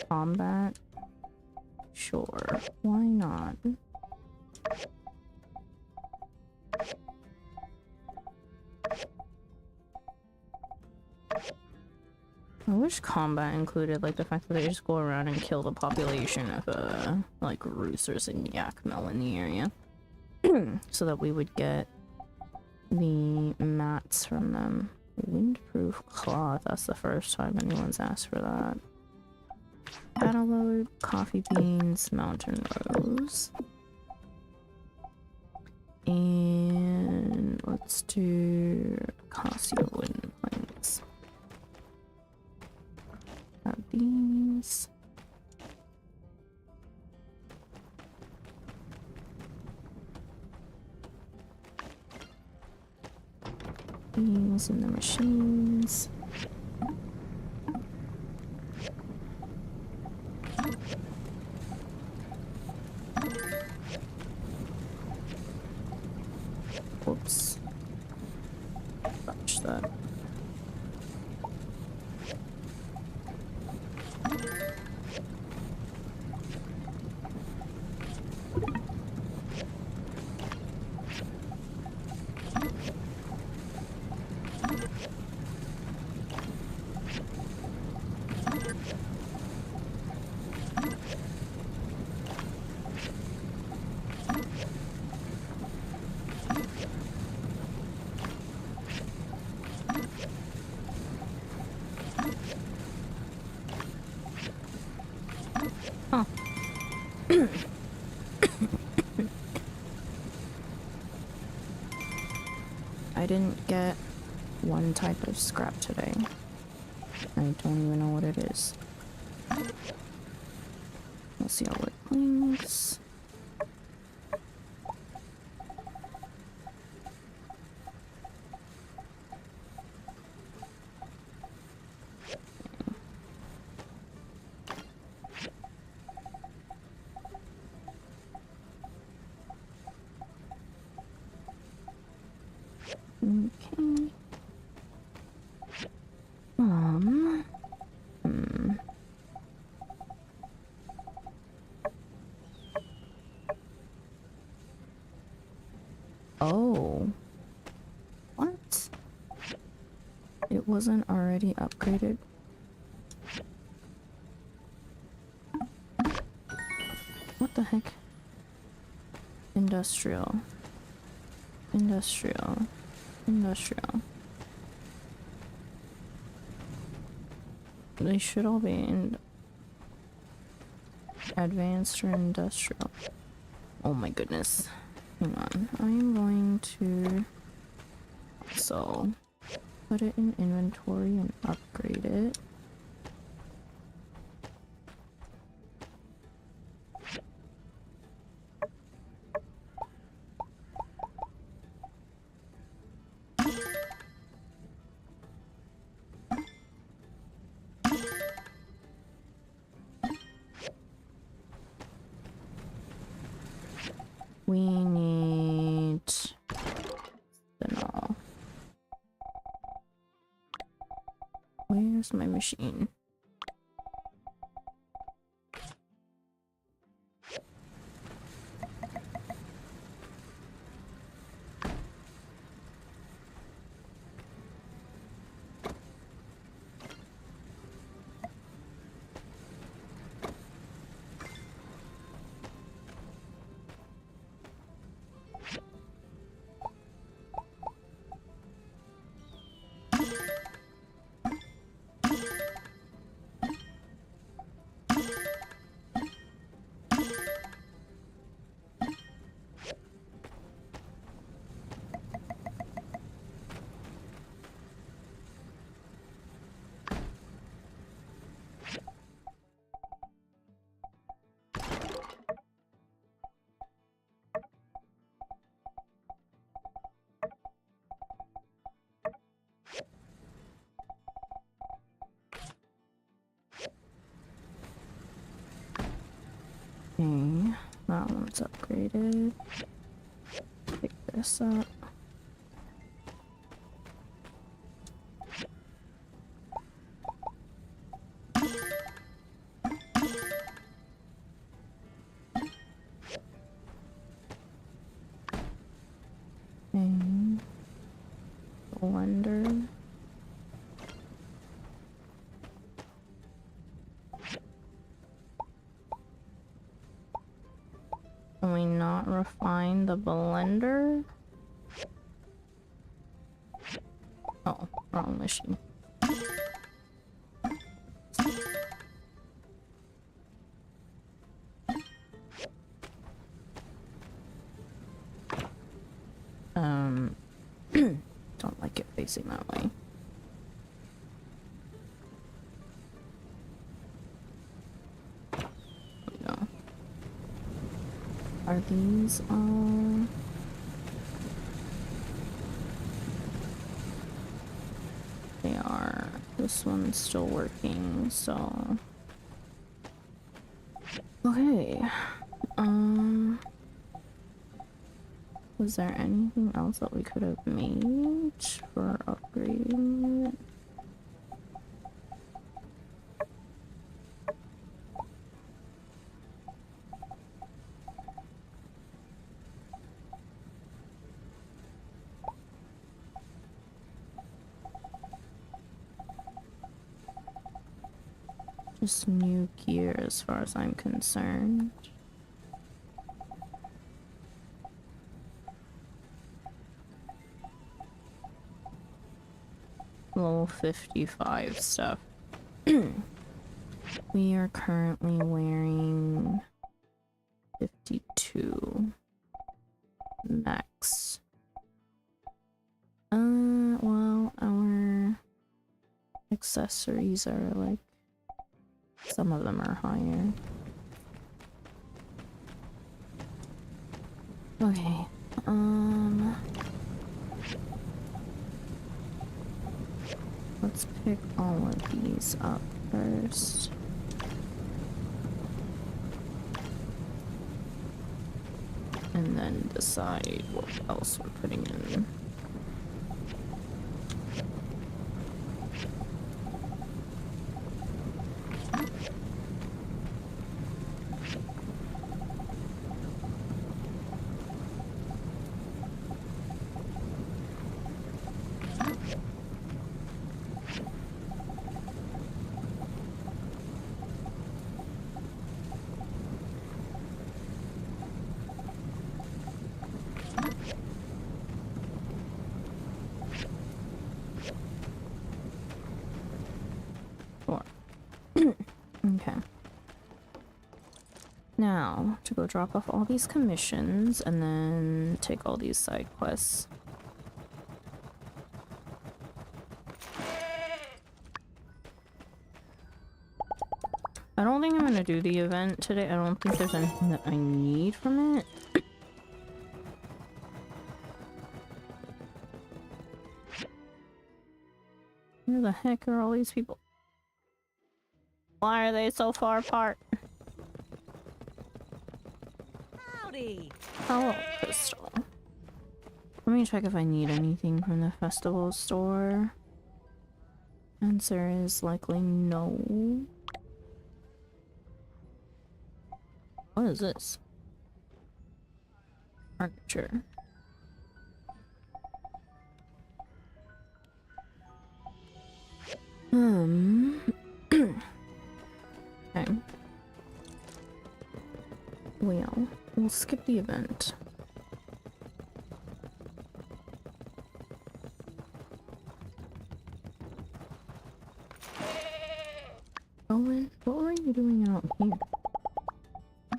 Combat? Sure. Why not? I wish combat included like the fact that they just go around and kill the population of like roosters and yakmel in the area. So that we would get the mats from them. Windproof cloth, that's the first time anyone's asked for that. Cantaloupe, coffee beans, mountain rose. And let's do acacia wooden planks. Have these. These in the machines. Whoops. Touch that. I didn't get one type of scrap today. I don't even know what it is. Let's see all it links. Okay. Hmm. Oh. What? It wasn't already upgraded? What the heck? Industrial. Industrial. Industrial. They should all be in advanced or industrial. Oh my goodness. Hang on. I'm going to also put it in inventory and upgrade it. We need phenol. Where's my machine? Okay, that one's upgraded. Pick this up. Okay. Blender. Can we not refine the blender? Oh, wrong machine. Don't like it facing that way. There we go. Are these all? They are. This one's still working, so. Okay. Was there anything else that we could have made for upgrading it? Just new gear as far as I'm concerned. Level 55 stuff. We are currently wearing 52 max. accessories are like, some of them are higher. Okay, let's pick all of these up first. And then decide what else we're putting in. Okay. Now, to go drop off all these commissions and then take all these side quests. I don't think I'm gonna do the event today. I don't think there's anything that I need from it. Where the heck are all these people? Why are they so far apart? Howdy! Hello, Crystal. Let me check if I need anything from the festival store. Answer is likely no. What is this? Furniture. Okay. Well, we'll skip the event. Owen, what were you doing out here?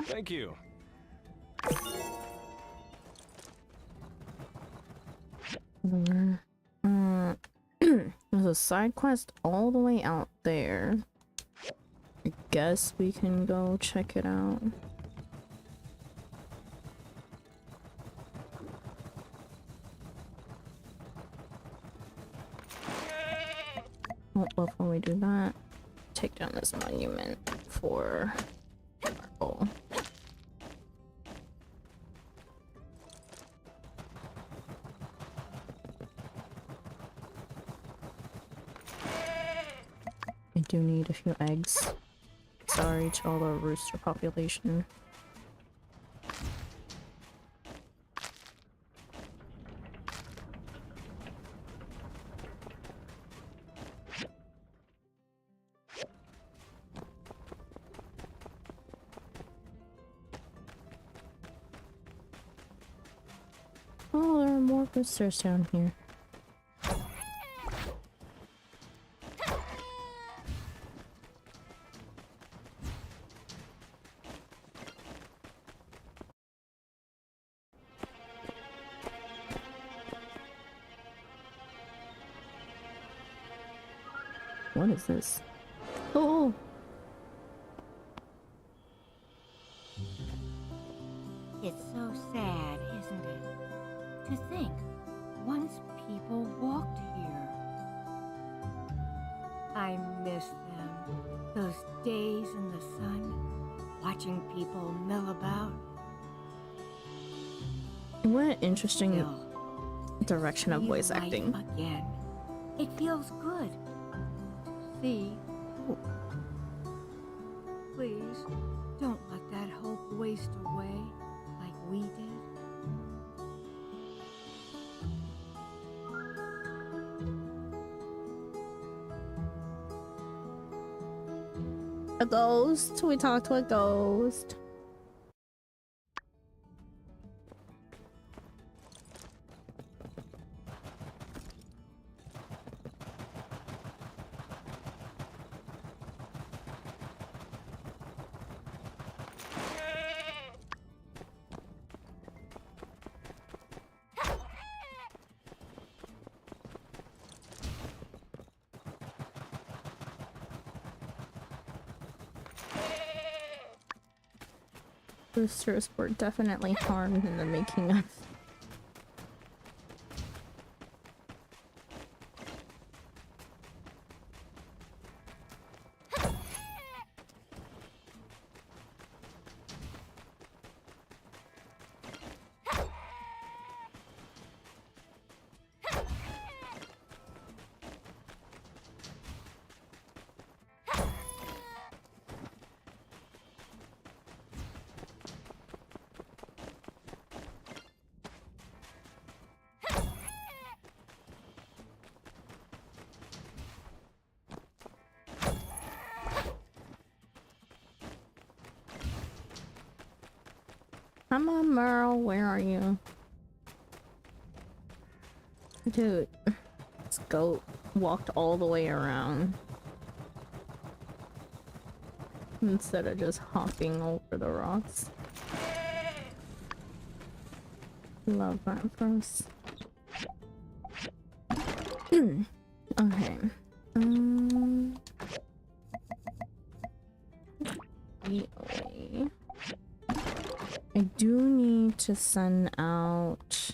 Thank you. There's a side quest all the way out there. I guess we can go check it out. Well, before we do that, take down this monument for our goal. I do need a few eggs. Sorry to all the rooster population. Oh, there are more roosters down here. What is this? Oh! It's so sad, isn't it? To think, once people walked here. I miss them. Those days in the sun, watching people mill about. What an interesting Still, direction of see voice light acting. Again. It feels good to see hope. Please, don't let that hope waste away like we did. A ghost? We talked to a ghost. Boosters were definitely harmed in the making of. Come on, Merle, where are you? Dude, this goat walked all the way around instead of just hopping over the rocks. Love that for us. Okay. Anyway. I do need to send out...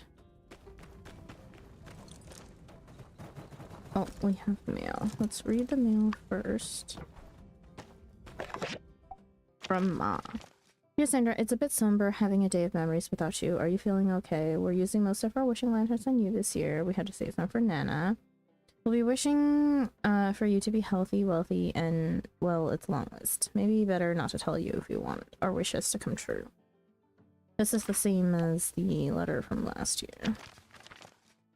Oh, we have mail. Let's read the mail first. From Ma. Dear Sandra, it's a bit somber having a day of memories without you. Are you feeling okay? We're using most of our wishing lanterns on you this year. We had to save some for Nana. We'll be wishing for you to be healthy, wealthy, and, well, it's a long list. Maybe better not to tell you if you want our wishes to come true. This is the same as the letter from last year.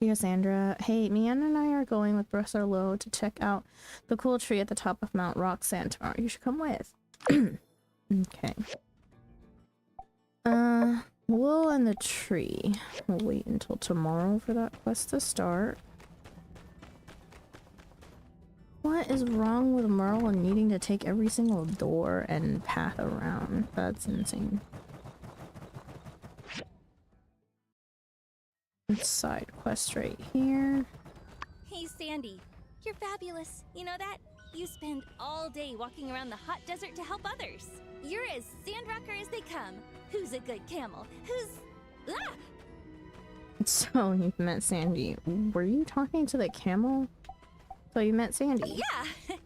Dear Sandra, hey, Mian and I are going with Professor Lowe to check out the cool tree at the top of Mount Roxanne tomorrow. You should come with. Okay. Will and the tree. We'll wait until tomorrow for that quest to start. What is wrong with Merle and needing to take every single door and path around? That's insane. Side quest right here. Hey, Sandy. You're fabulous. You know that? You spend all day walking around the hot desert to help others. You're as sandrocker as they come. Who's a good camel? Who's... Ah! So you've met Sandy. Were you talking to the camel? So you met Sandy? Yeah!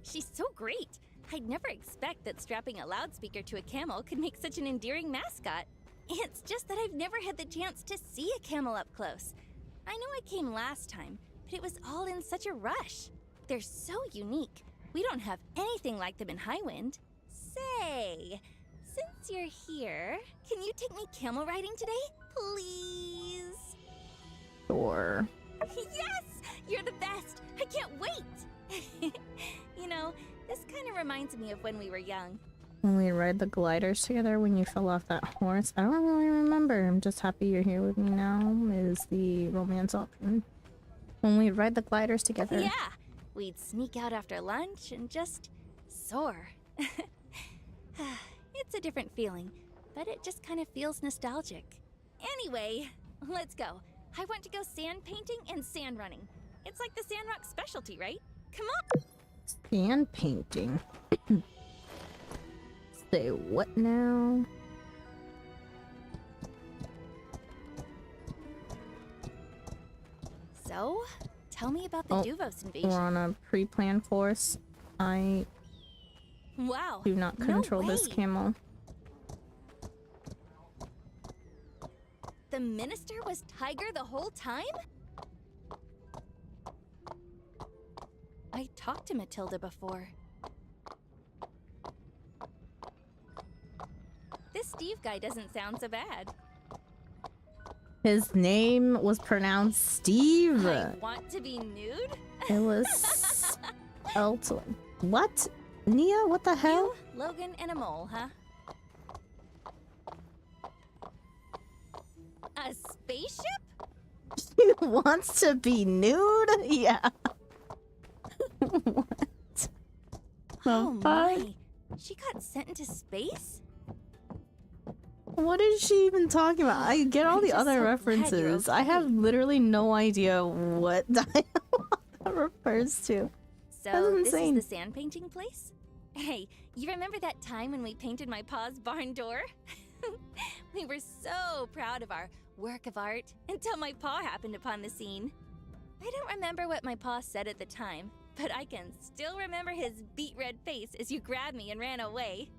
She's so great. I'd never expect that strapping a loudspeaker to a camel could make such an endearing mascot. It's just that I've never had the chance to see a camel up close. I know I came last time, but it was all in such a rush. They're so unique. We don't have anything like them in Highwind. Say, since you're here, can you take me camel riding today? Please? Sure. Yes! You're the best! I can't wait! You know, this kind of reminds me of when we were young. When we ride the gliders together when you fell off that horse. I don't really remember. I'm just happy you're here with me now is the romance option. When we ride the gliders together. Yeah! We'd sneak out after lunch and just soar. It's a different feeling, but it just kind of feels nostalgic. Anyway, let's go. I want to go sand painting and sand running. It's like the Sandrock specialty, right? Come on! Sand painting. Say what now? So, tell me about the Duvos invasion. We're on a pre-planned course. I Wow. do not control this camel. The minister was Tiger the whole time? I talked to Matilda before. This Steve guy doesn't sound so bad. His name was pronounced Steve. I want to be nude? It was Elton. What? Nia, what the hell? You, Logan, and a mole, huh? A spaceship? She wants to be nude? Yeah. What? Oh my. She got sent into space? What is she even talking about? I get all I'm the just other so glad you're references. I okay. have literally no idea what dialogue that refers to. So, That's this insane. is the sand painting place? Hey, you remember that time when we painted my pa's barn door? We were so proud of our work of art until my pa happened upon the scene. I don't remember what my pa said at the time, but I can still remember his beet red face as you grabbed me and ran away.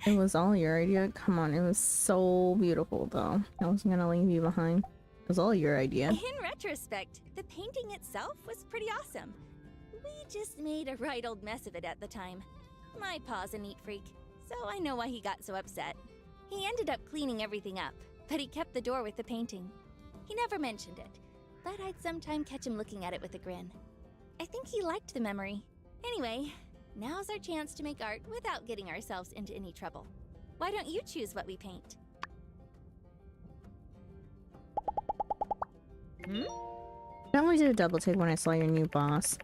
It was all your idea? Come on, it was so beautiful though. I wasn't gonna leave you behind. It was all your idea. In retrospect, the painting itself was pretty awesome. We just made a right old mess of it at the time. My pa's a neat freak, so I know why he got so upset. He ended up cleaning everything up, but he kept the door with the painting. He never mentioned it, but I'd sometime catch him looking at it with a grin. I think he liked the memory. Anyway, now's our chance to make art without getting ourselves into any trouble. Why don't you choose what we paint? I only did a double take when I saw your new boss.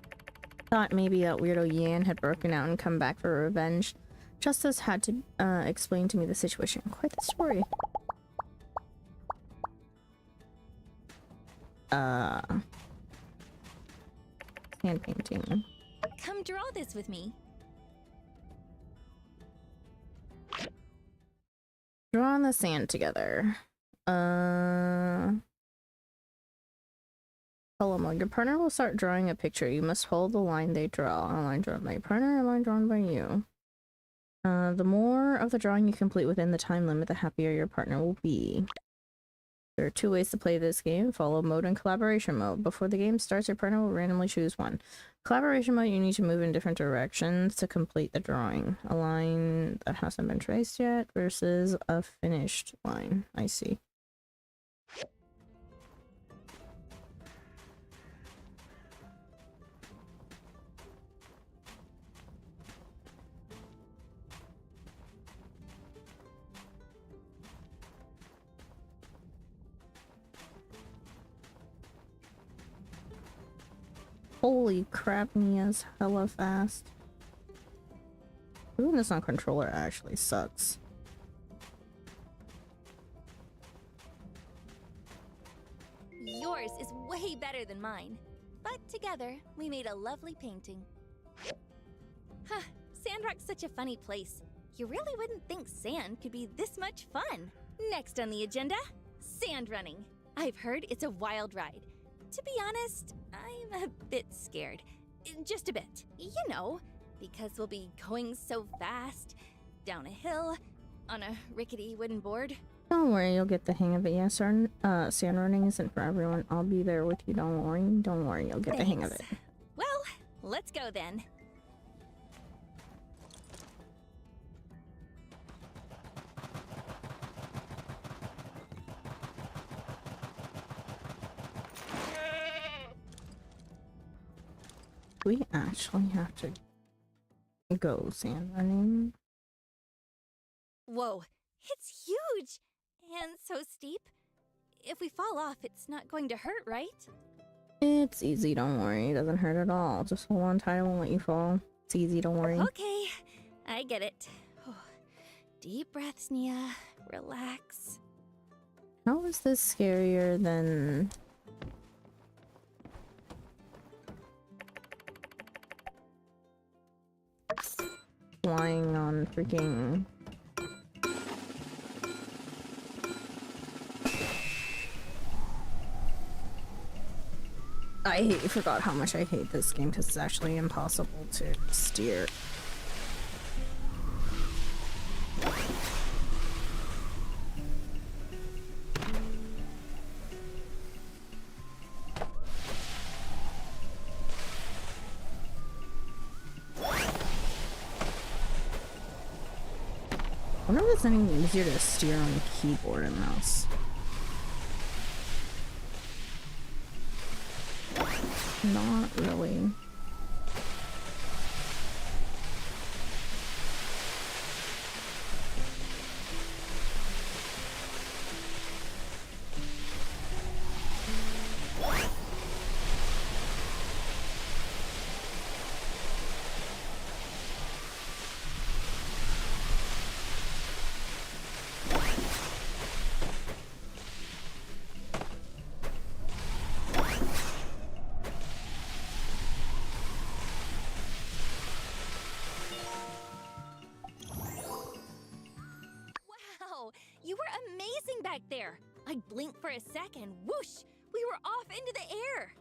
Thought maybe that weirdo Yan had broken out and come back for revenge. Justice had to explain to me the situation. Quite the story. Hand painting. Come draw this with me. Draw on the sand together. Color mode. Your partner will start drawing a picture. You must hold the line they draw. A line drawn by your partner, a line drawn by you. The more of the drawing you complete within the time limit, the happier your partner will be. There are 2 ways to play this game: follow mode and collaboration mode. Before the game starts, your partner will randomly choose one. Collaboration mode, you need to move in different directions to complete the drawing. A line that hasn't been traced yet versus a finished line. I see. Holy crap, Mia's hella fast. Doing this on controller actually sucks. Yours is way better than mine. But together, we made a lovely painting. Huh, Sandrock's such a funny place. You really wouldn't think sand could be this much fun. Next on the agenda, sand running. I've heard it's a wild ride. To be honest, I'm a bit scared. Just a bit. You know, because we'll be going so fast, down a hill, on a rickety wooden board. Don't worry, you'll get the hang of it. Yeah, sand running isn't for everyone. I'll be there with you, don't worry. Don't worry, you'll get the hang of it. Well, let's go then. We actually have to go sand running. Whoa, it's huge! And so steep. If we fall off, it's not going to hurt, right? It's easy, don't worry. It doesn't hurt at all. Just hold on tight, I won't let you fall. It's easy, don't worry. Okay, I get it. Oh, deep breaths, Nia. Relax. How is this scarier than... flying on freaking... I forgot how much I hate this game because it's actually impossible to steer. I wonder if it's any easier to steer on keyboard and mouse. Not really. I blinked for a second, whoosh! We were off into the air!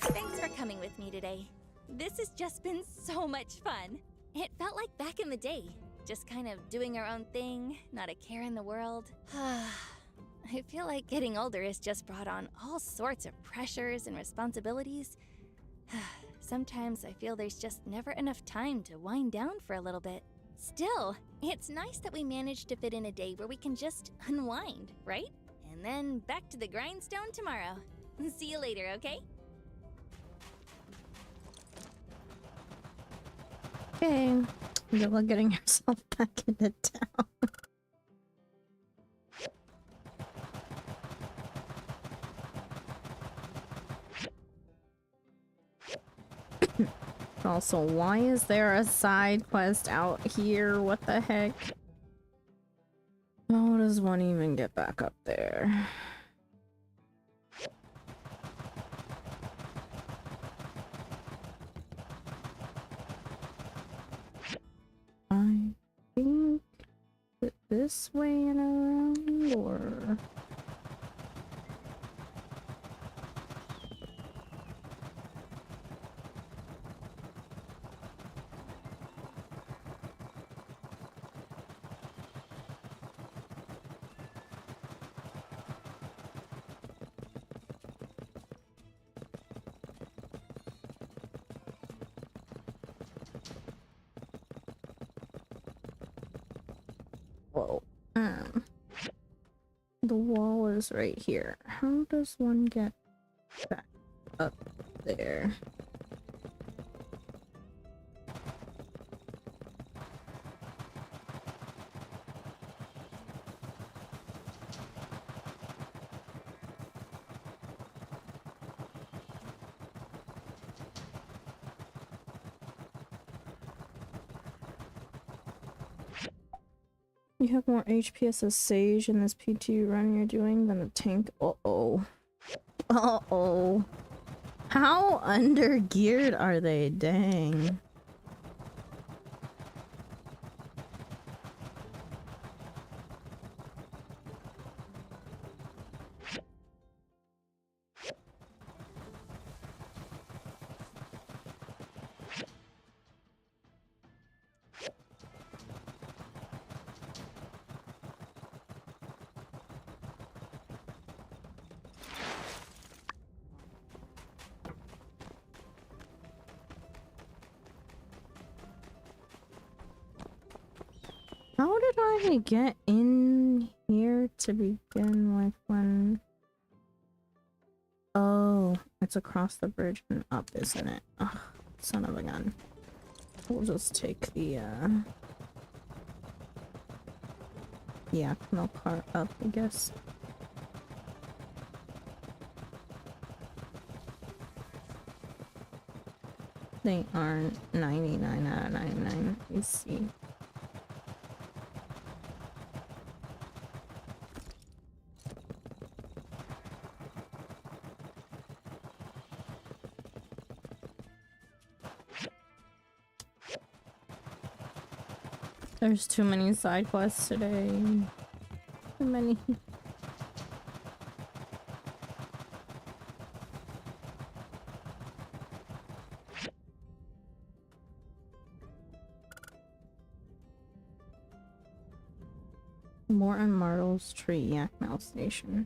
Thanks for coming with me today. This has just been so much fun. It felt like back in the day, just kind of doing our own thing, not a care in the world. I feel like getting older has just brought on all sorts of pressures and responsibilities. Sometimes I feel there's just never enough time to wind down for a little bit. Still, it's nice that we managed to fit in a day where we can just unwind, right? And then back to the grindstone tomorrow. See you later, okay? Okay. Good luck getting yourself back into town. Also, why is there a side quest out here? What the heck? How does one even get back up there? I think that this way and around, or... Whoa. The wall is right here. How does one get back up there? You have more HP as a sage in this PT run you're doing than a tank. Uh-oh. Uh-oh. How under-geared are they? Dang. How did I get in here to begin with when... Oh, it's across the bridge and up, isn't it? Ugh, son of a gun. We'll just take the, no car up, I guess. They are 99 out of 99, you see. There's too many side quests today. Too many. Morton Martle's Tree Yakmel Station.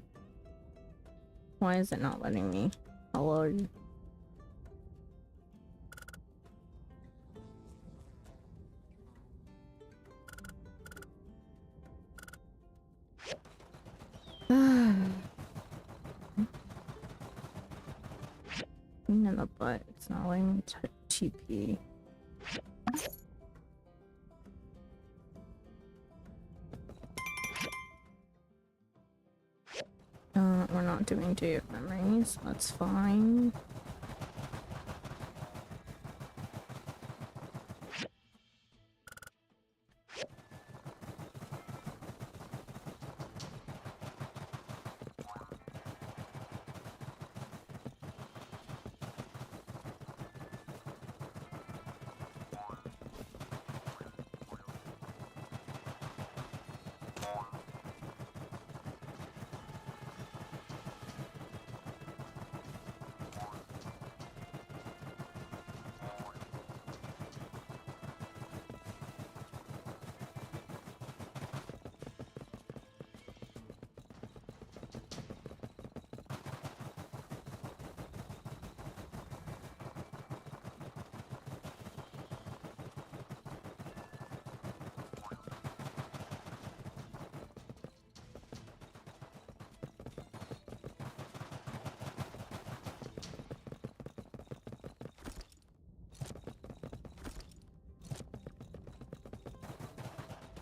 Why is it not letting me? Hello. In the butt, it's not letting me TP. We're not doing day of memories, that's fine.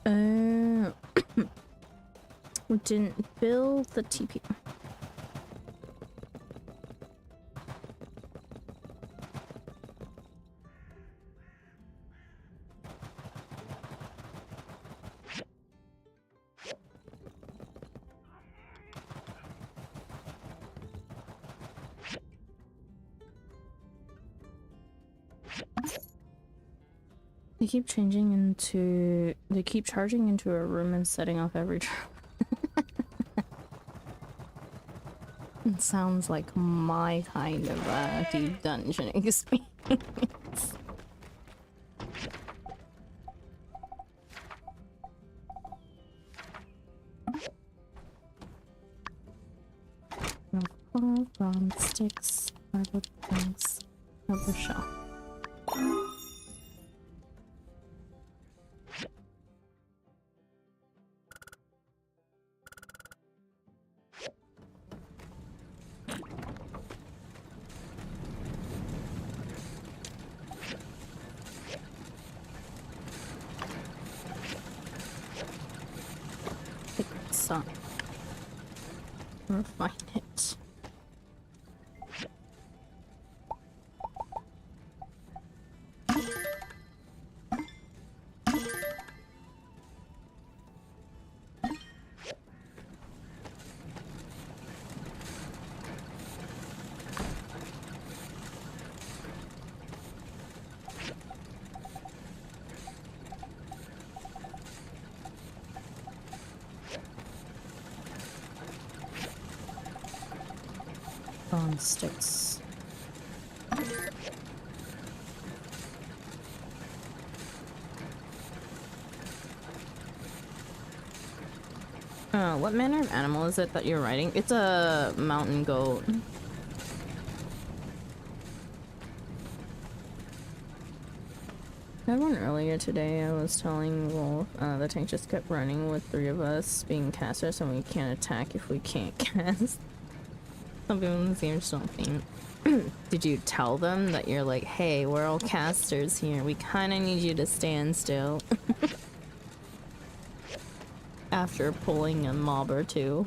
We didn't build the TP. They keep charging into a room and setting off every trap. It sounds like my kind of deep dungeon experience. From sticks, fiber planks, rubber shell. Refine it. On sticks. What manner of animal is it that you're riding? It's a mountain goat. I had one earlier today. I was telling Wolf the tank just kept running with 3 of us being casters and we can't attack if we can't cast. Some people in the game just don't think. Did you tell them that you're like, hey, we're all casters here. We kind of need you to stand still. After pulling a mob or 2.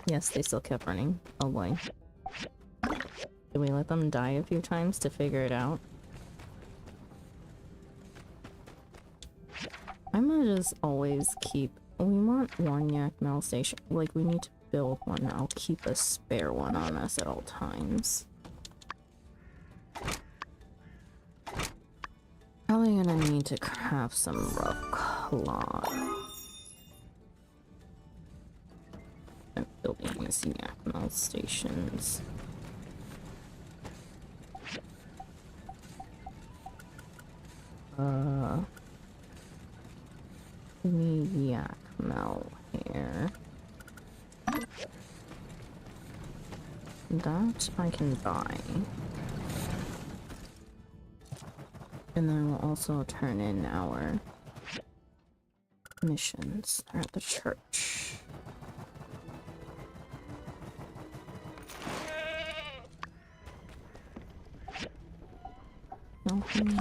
Yes, they still kept running. Oh boy. Did we let them die a few times to figure it out? I'm gonna just always keep... We want one yak mail station. Like, we need to build one. I'll keep a spare one on us at all times. Probably gonna need to craft some rough cloth. I'm building these yak mail stations. Yak mail here. That I can buy. And then we'll also turn in our missions at the church. Nothing.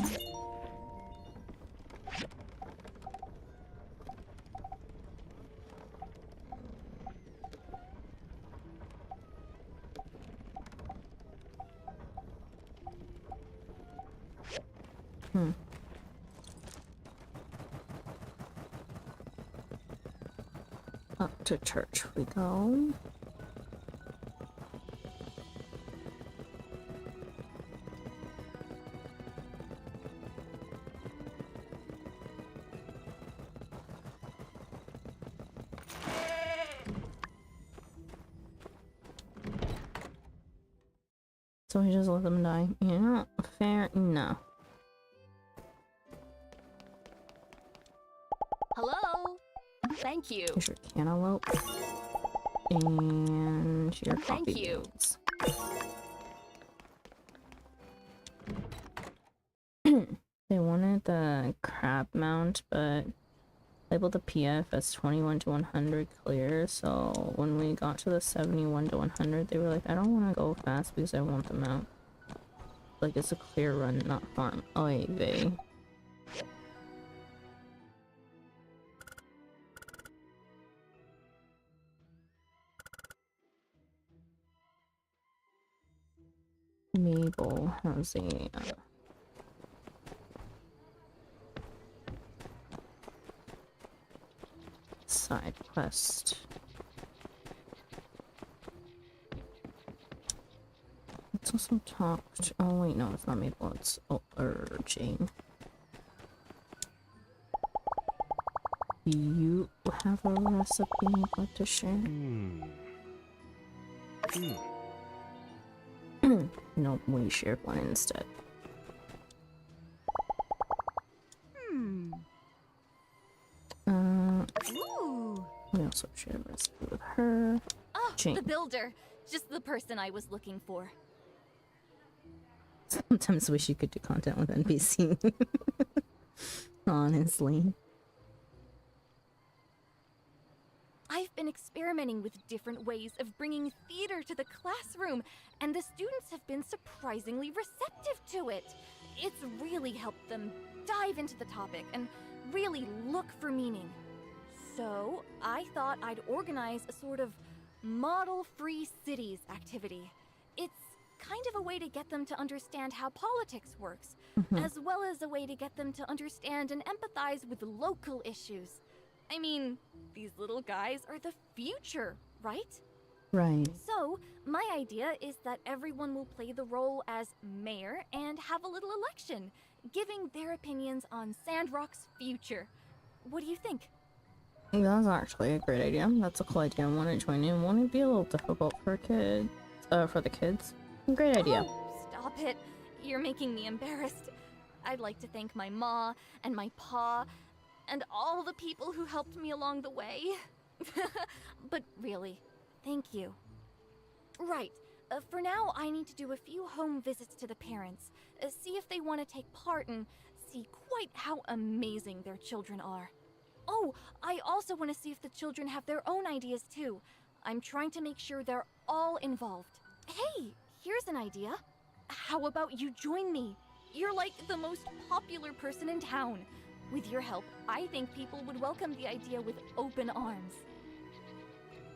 Up to church we go. So we just let them die. You know, fair enough. Hello? Thank you. Here's your cantaloupe. And your coffee Thank you. beans. They wanted the crab mount, but labeled the PF as 21 to 100 clear, so when we got to the 71 to 100, they were like, I don't want to go fast because I want the mount. Like, it's a clear run, not farm. Oh, wait, they... Mabel has a side quest. Let's also talk to, oh wait, no, it's not Mabel, it's Jane. Do you have a recipe you'd like to share? Nope, we shared one instead. Ooh. We also shared a recipe with her. Oh, Jane. the builder. Just the person I was looking for. Sometimes wish you could do content with NPC. Honestly. I've been experimenting with different ways of bringing theater to the classroom, and the students have been surprisingly receptive to it. It's really helped them dive into the topic and really look for meaning. So, I thought I'd organize a sort of model-free cities activity. It's kind of a way to get them to understand how politics works, as well as a way to get them to understand and empathize with local issues. I mean, these little guys are the future, right? Right. So, my idea is that everyone will play the role as mayor and have a little election, giving their opinions on Sandrock's future. What do you think? That's actually a great idea. That's a cool idea. I want to join in. Won't it be a little difficult for kids? For the kids? Great idea. Oh, stop it. You're making me embarrassed. I'd like to thank my ma and my pa and all the people who helped me along the way. But really, thank you. Right. For now, I need to do a few home visits to the parents, see if they want to take part and see quite how amazing their children are. Oh, I also want to see if the children have their own ideas too. I'm trying to make sure they're all involved. Hey, here's an idea. How about you join me? You're like the most popular person in town. With your help, I think people would welcome the idea with open arms.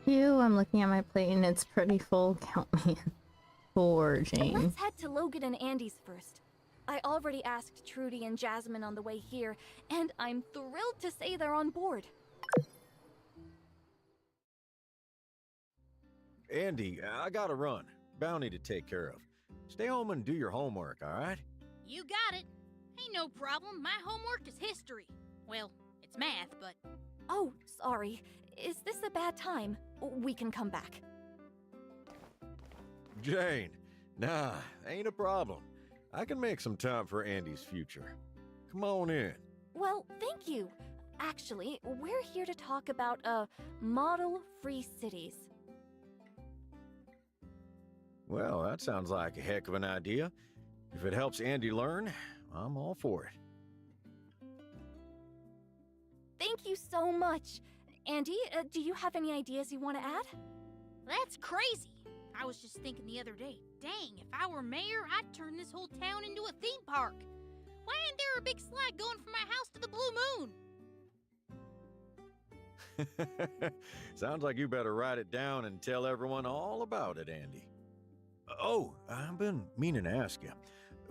I'm looking at my plate and it's pretty full. Count me in. Poor Jane. Let's head to Logan and Andy's first. I already asked Trudy and Jasmine on the way here, and I'm thrilled to say they're on board. Andy, I gotta run. Bounty to take care of. Stay home and do your homework, alright? You got it. Ain't no problem. My homework is history. Well, it's math, but... Oh, sorry. Is this a bad time? We can come back. Jane, nah, ain't a problem. I can make some time for Andy's future. Come on in. Well, thank you. Actually, we're here to talk about, model-free cities. Well, that sounds like a heck of an idea. If it helps Andy learn, I'm all for it. Thank you so much. Andy, do you have any ideas you want to add? That's crazy. I was just thinking the other day, dang, if I were mayor, I'd turn this whole town into a theme park. Why ain't there a big slide going from my house to the Blue Moon? Sounds like you better write it down and tell everyone all about it, Andy. Oh, I've been meaning to ask you.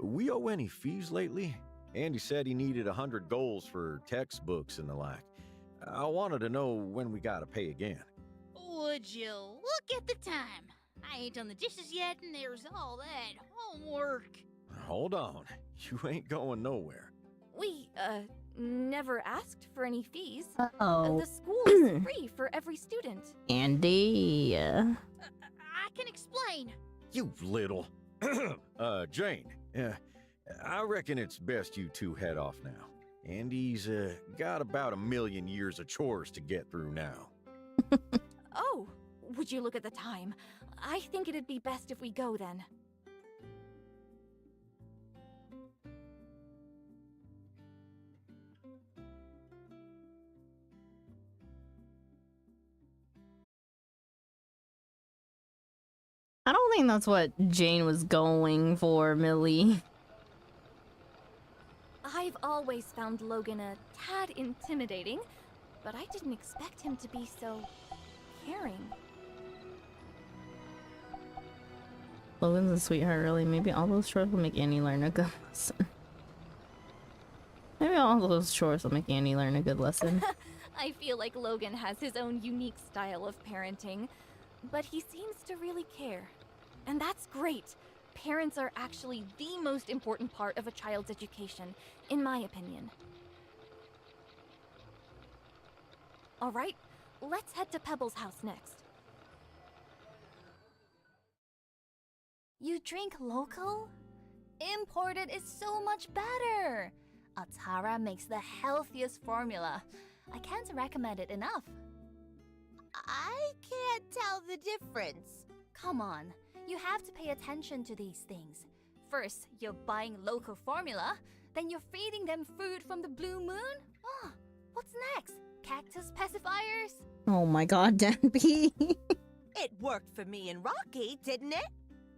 We owe any fees lately? Andy said he needed 100 goals for textbooks and the like. I wanted to know when we gotta pay again. Would you look at the time? I ain't done the dishes yet, and there's all that homework. Hold on. You ain't going nowhere. We, never asked for any fees. Uh-oh. The school is free for every student. Andy. I can explain. You little... Jane, I reckon it's best you two head off now. Andy's, got about 1 million years of chores to get through now. Oh, would you look at the time? I think it'd be best if we go then. I don't think that's what Jane was going for, Millie. I've always found Logan a tad intimidating, but I didn't expect him to be so caring. Logan's a sweetheart, really. Maybe all those chores will make Annie learn a good lesson. Maybe all those chores will make Annie learn a good lesson. I feel like Logan has his own unique style of parenting, but he seems to really care. And that's great. Parents are actually the most important part of a child's education, in my opinion. All right, let's head to Pebble's house next. You drink local? Imported is so much better. Atara makes the healthiest formula. I can't recommend it enough. I can't tell the difference. Come on, you have to pay attention to these things. First, you're buying local formula, then you're feeding them food from the blue moon? Oh, what's next? Cactus pacifiers? Oh my god, Danby. It worked for me and Rocky, didn't it?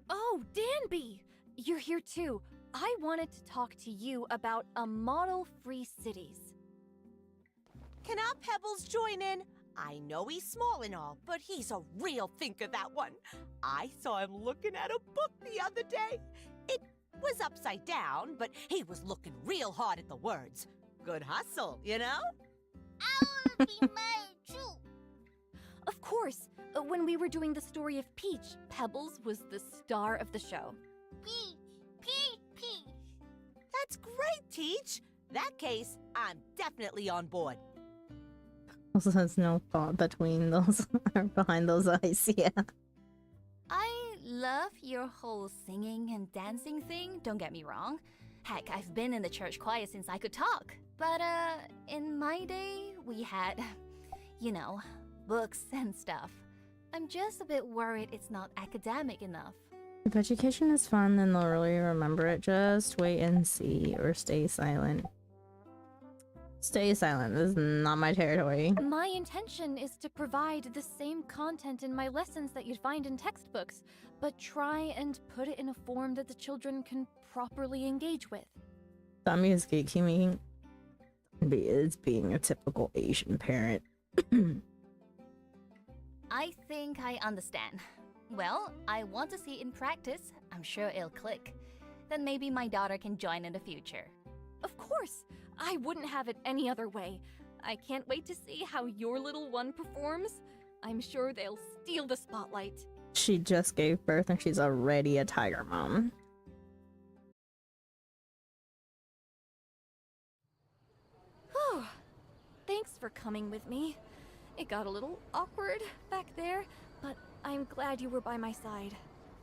Oh, Danby! You're here too. I wanted to talk to you about a model-free cities. Can our Pebbles join in? I know he's small and all, but he's a real thinker, that one. I saw him looking at a book the other day. It was upside down, but he was looking real hard at the words. Good hustle, you know? I wanna be married too. Of course, when we were doing the story of Peach, Pebbles was the star of the show. Peach, Peach, Peach. That's great, Teach. That case, I'm definitely on board. Also, there's no thought between those or behind those eyes, yeah. I love your whole singing and dancing thing, don't get me wrong. Heck, I've been in the church choir since I could talk. But, in my day, we had, you know, books and stuff. I'm just a bit worried it's not academic enough. If education is fun, then they'll really remember it. Just wait and see, or stay silent. Stay silent. This is not my territory. My intention is to provide the same content in my lessons that you'd find in textbooks, but try and put it in a form that the children can properly engage with. Tommy is gatekeeping is being a typical Asian parent. I think I understand. Well, I want to see it in practice. I'm sure it'll click. Then maybe my daughter can join in the future. Of course! I wouldn't have it any other way. I can't wait to see how your little one performs. I'm sure they'll steal the spotlight. She just gave birth and she's already a tiger mom. Whew. Thanks for coming with me. It got a little awkward back there, but I'm glad you were by my side.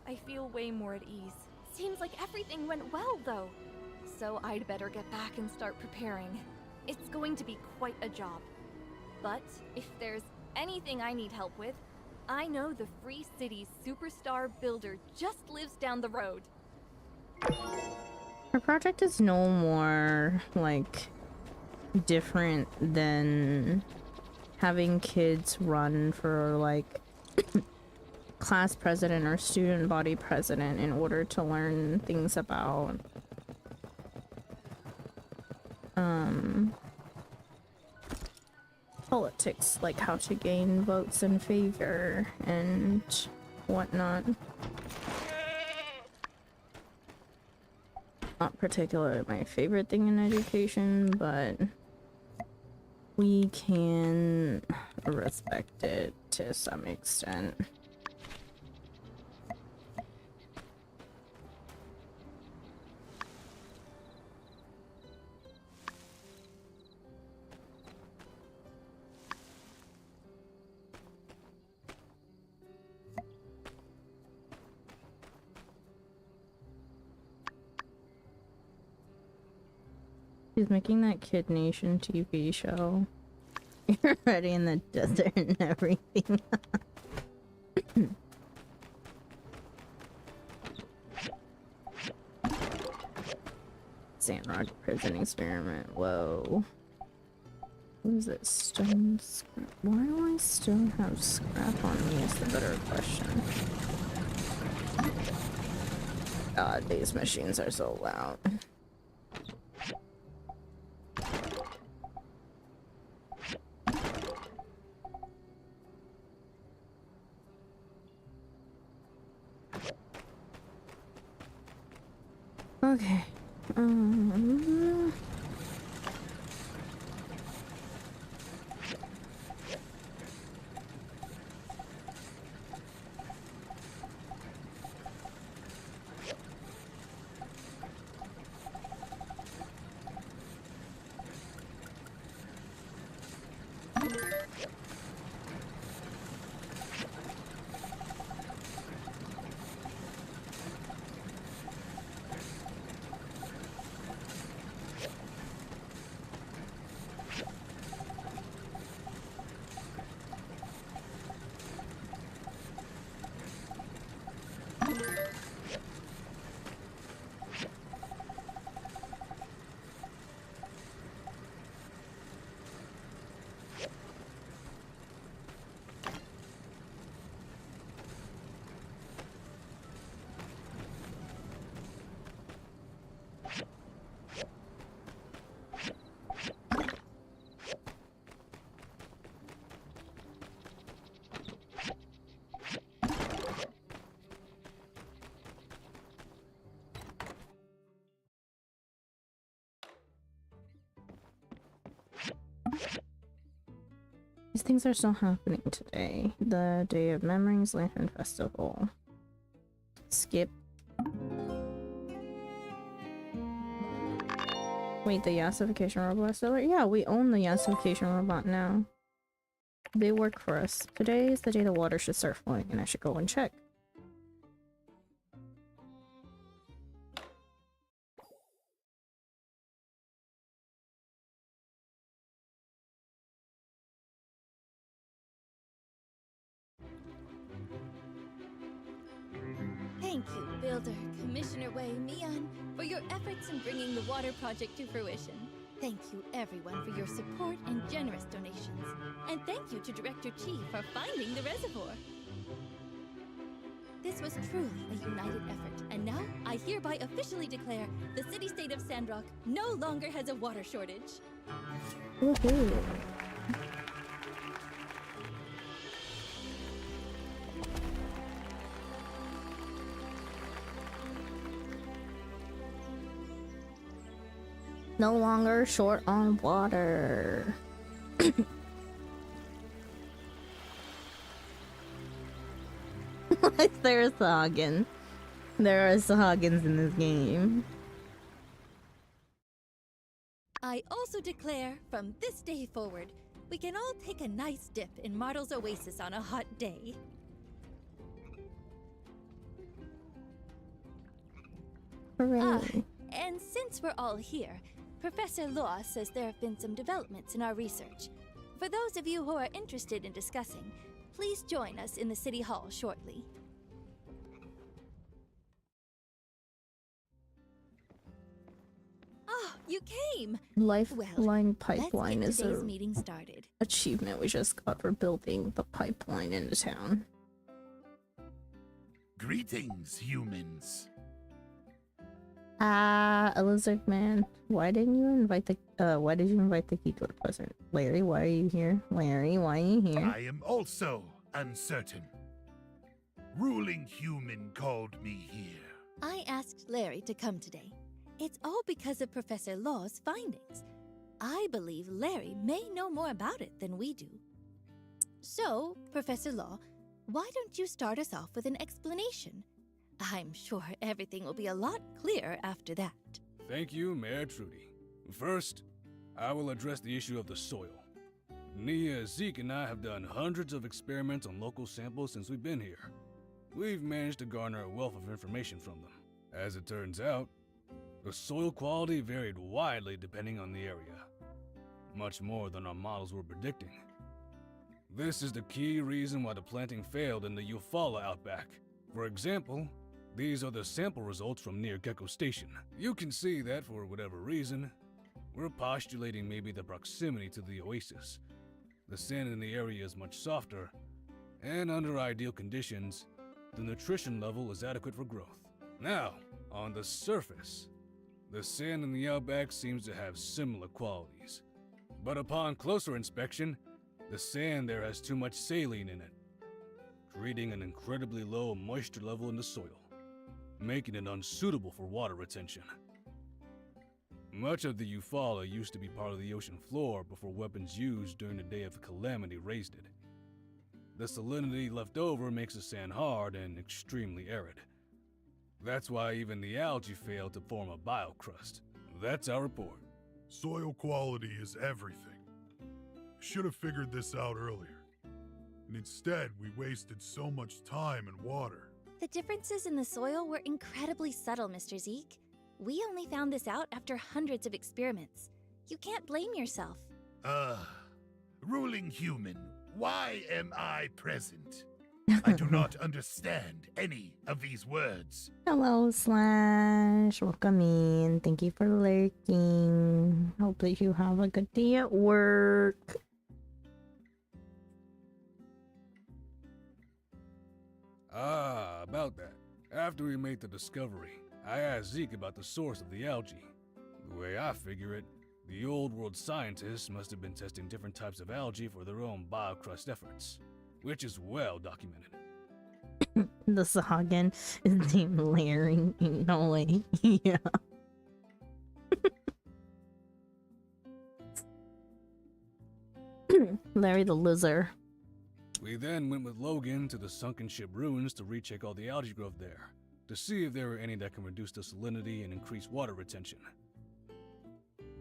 I feel way more at ease. Seems like everything went well, though. So I'd better get back and start preparing. It's going to be quite a job. But if there's anything I need help with, I know the Free Cities superstar builder just lives down the road. Her project is no more, like, different than having kids run for, like, class president or student body president in order to learn things about politics, like how to gain votes and favor and whatnot. Not particularly my favorite thing in education, but we can respect it to some extent. She's making that Kid Nation TV show. You're already in the desert and everything. Sandrock prison experiment. Whoa. What is it? Stone scrap? Why do I still have scrap on me is the better question. God, these machines are so loud. Okay. These things are still happening today. The Day of Memories Lantern Festival. Skip. Wait, the yassification robot is still there? Yeah, we own the yassification robot now. They work for us. Today is the day the water should start flowing, and I should go and check. Thank you, Builder, Commissioner Wei, Mian, for your efforts in bringing the water project to fruition. Thank you, everyone, for your support and generous donations. And thank you to Director Chi for finding the reservoir. This was truly a united effort, and now I hereby officially declare the city-state of Sandrock no longer has a water shortage. Woohoo! No longer short on water. There's Sahagin. There are Sahagins in this game. I also declare, from this day forward, we can all take a nice dip in Martel's Oasis on a hot day. Hooray. And since we're all here, Professor Law says there have been some developments in our research. For those of you who are interested in discussing, please join us in the City Hall shortly. Oh, you came! Lifeline pipeline let's is get today's a meeting started. achievement we just got for building the pipeline into town. Greetings, humans. Elizabeth man, why did you invite the keyboard president? Larry, why are you here? Larry, why are you here? I am also uncertain. Ruling human called me here. I asked Larry to come today. It's all because of Professor Law's findings. I believe Larry may know more about it than we do. So, Professor Law, why don't you start us off with an explanation? I'm sure everything will be a lot clearer after that. Thank you, Mayor Trudy. First, I will address the issue of the soil. Nia, Zeke, and I have done hundreds of experiments on local samples since we've been here. We've managed to garner a wealth of information from them. As it turns out, the soil quality varied widely depending on the area, much more than our models were predicting. This is the key reason why the planting failed in the Eufaula outback. For example, these are the sample results from near Gecko Station. You can see that for whatever reason, we're postulating maybe the proximity to the oasis. The sand in the area is much softer, and under ideal conditions, the nutrition level is adequate for growth. Now, on the surface, the sand in the outback seems to have similar qualities. But upon closer inspection, the sand there has too much saline in it, creating an incredibly low moisture level in the soil. making it unsuitable for water retention. Much of the Eufaula used to be part of the ocean floor before weapons used during the Day of Calamity raised it. The salinity left over makes the sand hard and extremely arid. That's why even the algae failed to form a biocrust. That's our report. Soil quality is everything. Should have figured this out earlier. And instead, we wasted so much time and water. The differences in the soil were incredibly subtle, Mr. Zeke. We only found this out after hundreds of experiments. You can't blame yourself. Ruling human, why am I present? I do not understand any of these words. Hello, Slash. Welcome in. Thank you for lurking. Hope that you have a good day at work. About that. After we made the discovery, I asked Zeke about the source of the algae. The way I figure it, the old world scientists must have been testing different types of algae for their own biocrust efforts, which is well documented. The Sahagin is named Larry. No way. Yeah. Larry the Lizard. We then went with Logan to the sunken ship ruins to recheck all the algae growth there, to see if there were any that can reduce the salinity and increase water retention.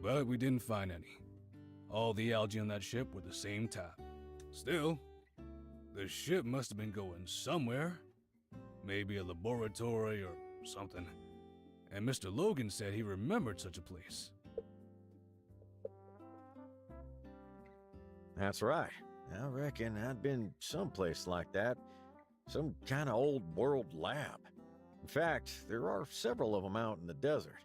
But we didn't find any. All the algae on that ship were the same type. Still, the ship must have been going somewhere. Maybe a laboratory or something. And Mr. Logan said he remembered such a place. That's right. I reckon I'd been someplace like that. Some kind of old world lab. In fact, there are several of them out in the desert.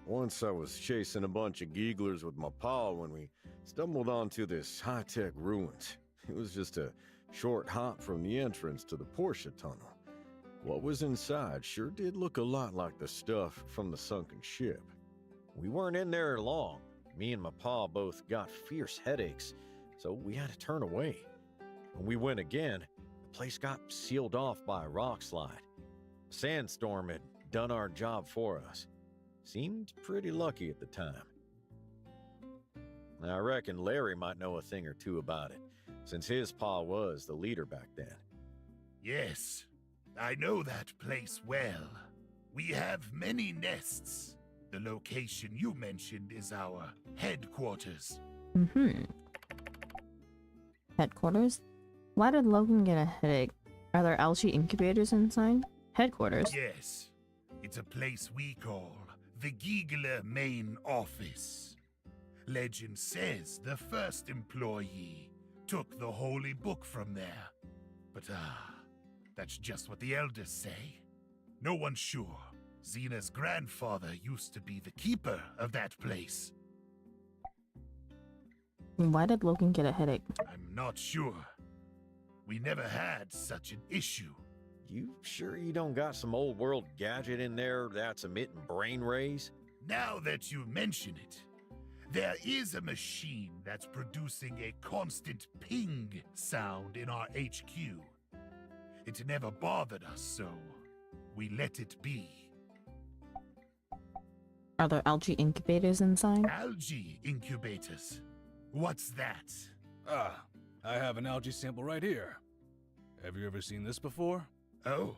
Once I was chasing a bunch of geeglers with my paw when we stumbled onto this high-tech ruins. It was just a short hop from the entrance to the Portia tunnel. What was inside sure did look a lot like the stuff from the sunken ship. We weren't in there long. Me and my pa both got fierce headaches, so we had to turn away. When we went again, the place got sealed off by a rock slide. A sandstorm had done our job for us. Seemed pretty lucky at the time. I reckon Larry might know a thing or two about it, since his pa was the leader back then. Yes, I know that place well. We have many nests. The location you mentioned is our headquarters. Headquarters? Why did Logan get a headache? Are there algae incubators inside? Headquarters? Yes. It's a place we call the Giegler Main Office. Legend says the first employee took the holy book from there. But that's just what the elders say. No one's sure. Xena's grandfather used to be the keeper of that place. Why did Logan get a headache? I'm not sure. We never had such an issue. You sure you don't got some old world gadget in there that's emitting brain rays? Now that you mention it, there is a machine that's producing a constant ping sound in our HQ. It never bothered us, so we let it be. Are there algae incubators inside? Algae incubators? What's that? I have an algae sample right here. Have you ever seen this before? Oh,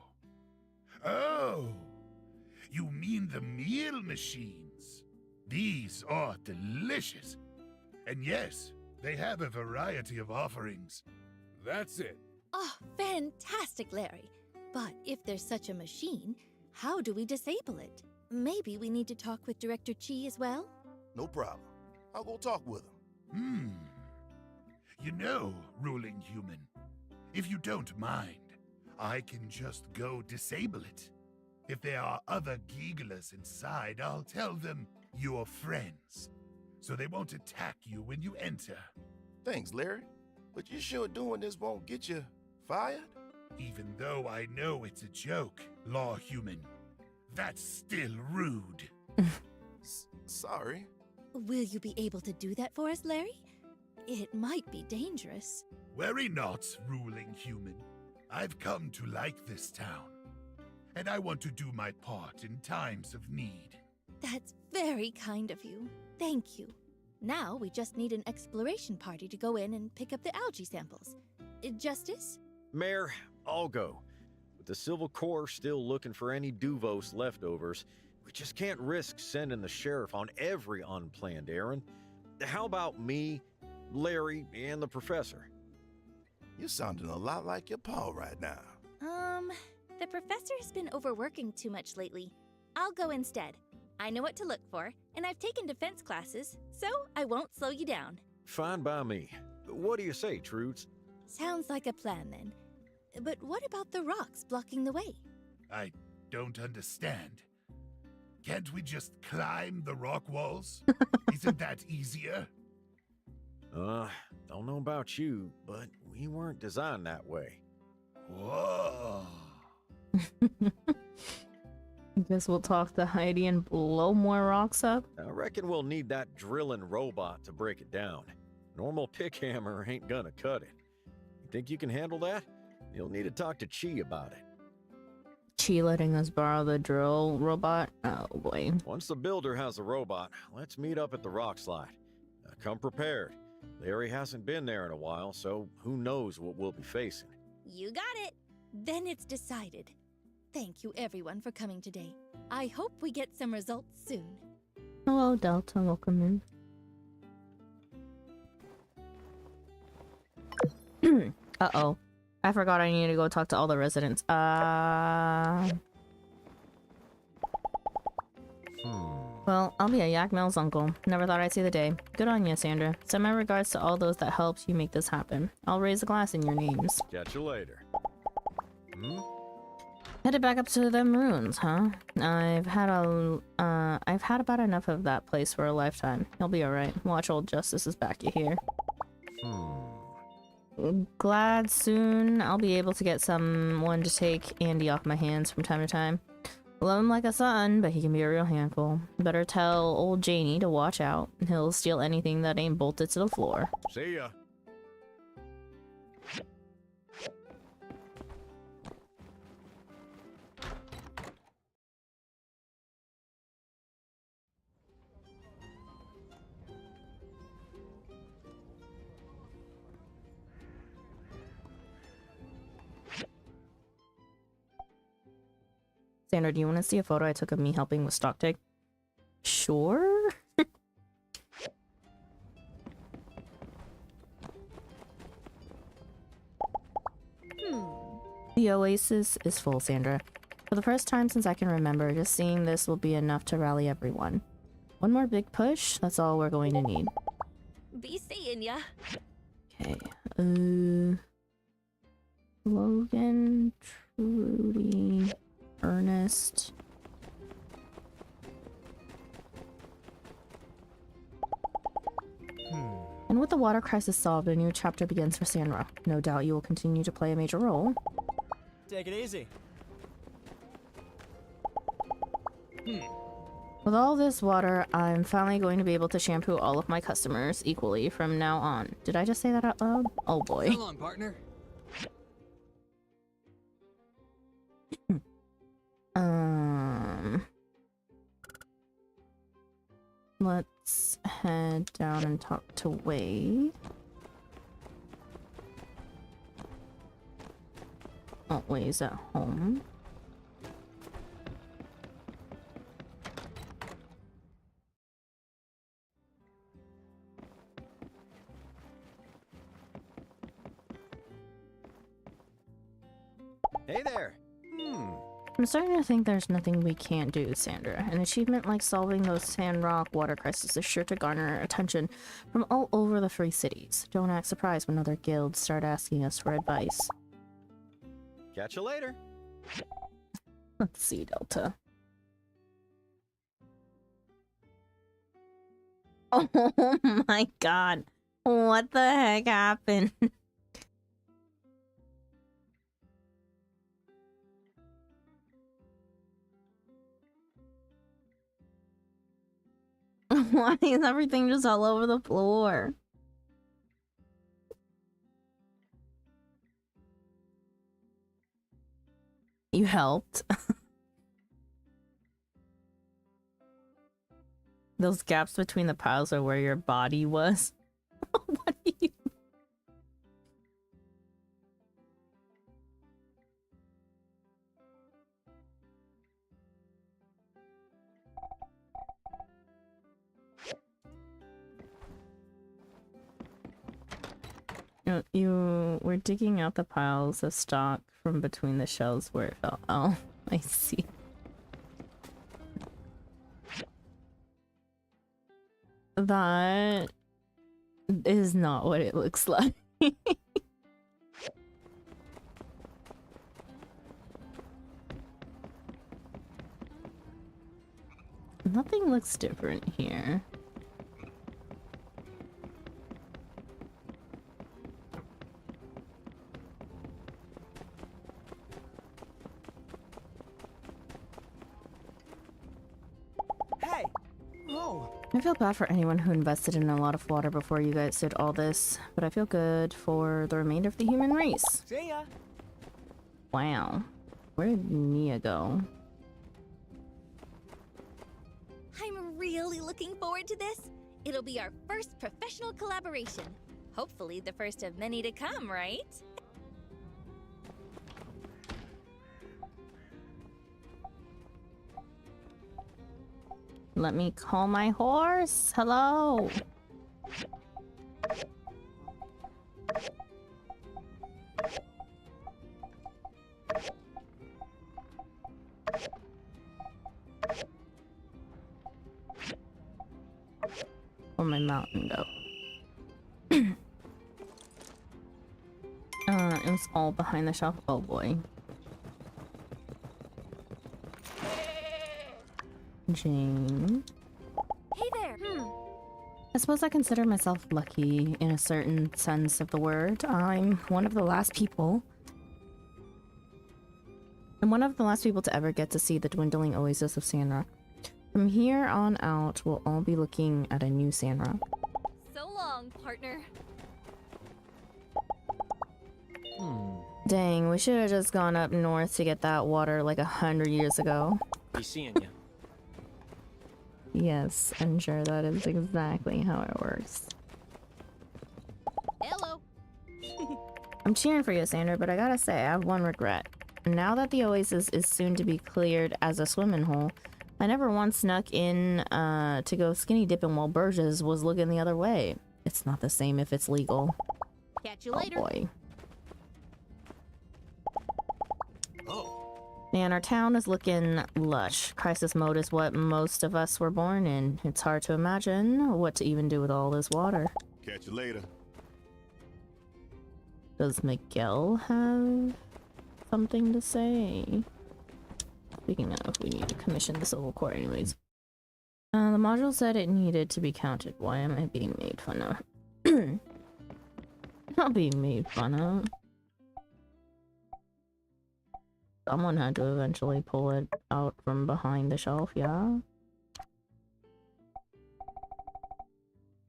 you mean the meal machines? These are delicious. And yes, they have a variety of offerings. That's it. Oh, fantastic, Larry. But if there's such a machine, how do we disable it? Maybe we need to talk with Director Chi as well? No problem. I'll go talk with him. You know, ruling human, if you don't mind, I can just go disable it. If there are other Geeglers inside, I'll tell them you're friends, so they won't attack you when you enter. Thanks, Larry. But you sure doing this won't get you fired? Even though I know it's a joke, law human, that's still rude. Sorry. Will you be able to do that for us, Larry? It might be dangerous. Worry not, ruling human. I've come to like this town, and I want to do my part in times of need. That's very kind of you. Thank you. Now we just need an exploration party to go in and pick up the algae samples. Justice? Mayor, I'll go. With the Civil Corps still looking for any Duvos leftovers, we just can't risk sending the sheriff on every unplanned errand. How about me, Larry, and the professor? You're sounding a lot like your pa right now. The professor's been overworking too much lately. I'll go instead. I know what to look for, and I've taken defense classes, so I won't slow you down. Fine by me. What do you say, Trudes? Sounds like a plan, then. But what about the rocks blocking the way? I don't understand. Can't we just climb the rock walls? Isn't that easier? Don't know about you, but we weren't designed that way. Whoa. Guess we'll talk to Heidi and blow more rocks up. I reckon we'll need that drilling robot to break it down. Normal pick hammer ain't gonna cut it. You think you can handle that? You'll need to talk to Chi about it. Chi letting us borrow the drill robot? Oh boy. Once the builder has the robot, let's meet up at the rock slide. Come prepared. Larry hasn't been there in a while, so who knows what we'll be facing. You got it. Then it's decided. Thank you everyone for coming today. I hope we get some results soon. Hello, Delta. Welcome in. Uh-oh. I forgot I need to go talk to all the residents. Well, I'll be a Yak Mills uncle. Never thought I'd see the day. Good on you, Sandra. Send my regards to all those that helped you make this happen. I'll raise a glass in your names. Catch you later. Headed back up to them ruins, huh? I've had about enough of that place for a lifetime. You'll be alright. Watch old Justice's back you here. Glad soon I'll be able to get someone to take Andy off my hands from time to time. Love him like a son, but he can be a real handful. Better tell old Janie to watch out. He'll steal anything that ain't bolted to the floor. See ya. Sandra, do you want to see a photo I took of me helping with stock take? Sure. The oasis is full, Sandra. For the first time since I can remember, just seeing this will be enough to rally everyone. One more big push, that's all we're going to need. Be seeing ya. Okay, Logan, Trudy, Ernest. And with the water crisis solved, a new chapter begins for Sandra. No doubt you will continue to play a major role. Take it easy. With all this water, I'm finally going to be able to shampoo all of my customers equally from now on. Did I just say that out loud? Oh boy. So long, partner. Let's head down and talk to Wei. Oh, Wei's at home. Hey there. I'm starting to think there's nothing we can't do, Sandra. An achievement like solving those Sandrock water crisis is sure to garner attention from all over the Free Cities. Don't act surprised when other guilds start asking us for advice. Catch you later. Let's see, Delta. Oh my god. What the heck happened? Why is everything just all over the floor? You helped. Those gaps between the piles are where your body was. What are you? You were digging out the piles of stock from between the shells where it fell. Oh, I see. That is not what it looks like. Nothing looks different here. Hey! Oh! I feel bad for anyone who invested in a lot of water before you guys did all this, but I feel good for the remainder of the human race. See ya! Wow. Where did Nia go? I'm really looking forward to this. It'll be our first professional collaboration. Hopefully the first of many to come, right? Let me call my horse. Hello. Where'd my mountain go? It was all behind the shelf. Oh boy. Jane. Hey there. I suppose I consider myself lucky in a certain sense of the word. I'm one of the last people. I'm one of the last people to ever get to see the dwindling oasis of Sandrock. From here on out, we'll all be looking at a new Sandrock. So long, partner. Dang, we should have just gone up north to get that water like 100 years ago. Be seeing you. Yes, I'm sure that is exactly how it works. Hello. I'm cheering for you, Sandra, but I gotta say, I have one regret. Now that the oasis is soon to be cleared as a swimming hole, I never once snuck in to go skinny dipping while Burgess was looking the other way. It's not the same if it's legal. Catch you later. Oh boy. Oh. Man, our town is looking lush. Crisis mode is what most of us were born in. It's hard to imagine what to even do with all this water. Catch you later. Does Miguel have something to say? Speaking of, we need to commission the civil court anyways. The module said it needed to be counted. Why am I being made fun of? Not being made fun of. Someone had to eventually pull it out from behind the shelf, yeah?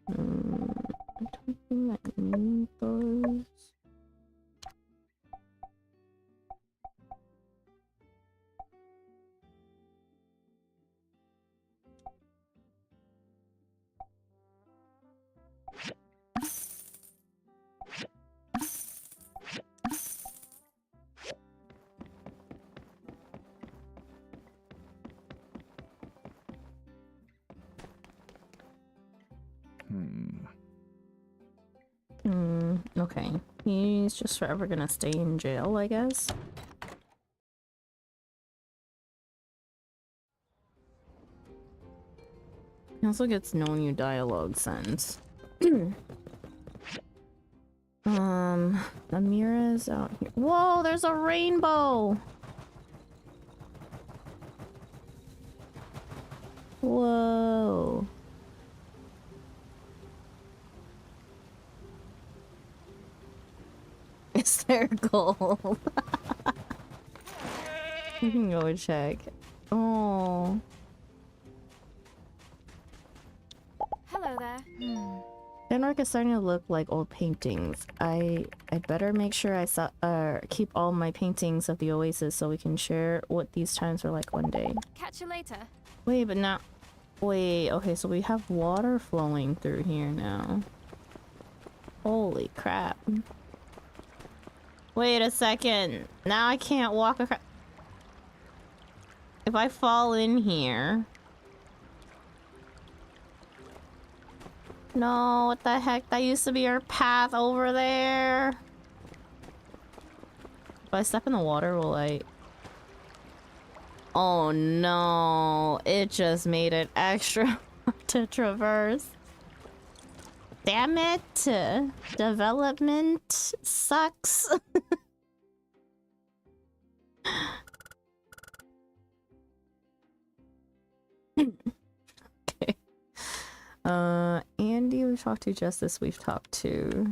Typing that need those. Okay. He's just forever gonna stay in jail, I guess. He also gets no new dialogue sense. Amira's out here. Whoa, there's a rainbow! Whoa. Is there gold? We can go check. Oh. Hello there. Denmark is starting to look like old paintings. I'd better make sure I keep all my paintings of the oasis so we can share what these times were like one day. Catch you later. Wait, but not... Wait, okay, so we have water flowing through here now. Holy crap. Wait a second. Now I can't walk across... If I fall in here... No, what the heck? That used to be our path over there. If I step in the water, will I... Oh no, it just made it extra to traverse. Damn it! Development sucks. Okay. Andy we've talked to, Justice we've talked to.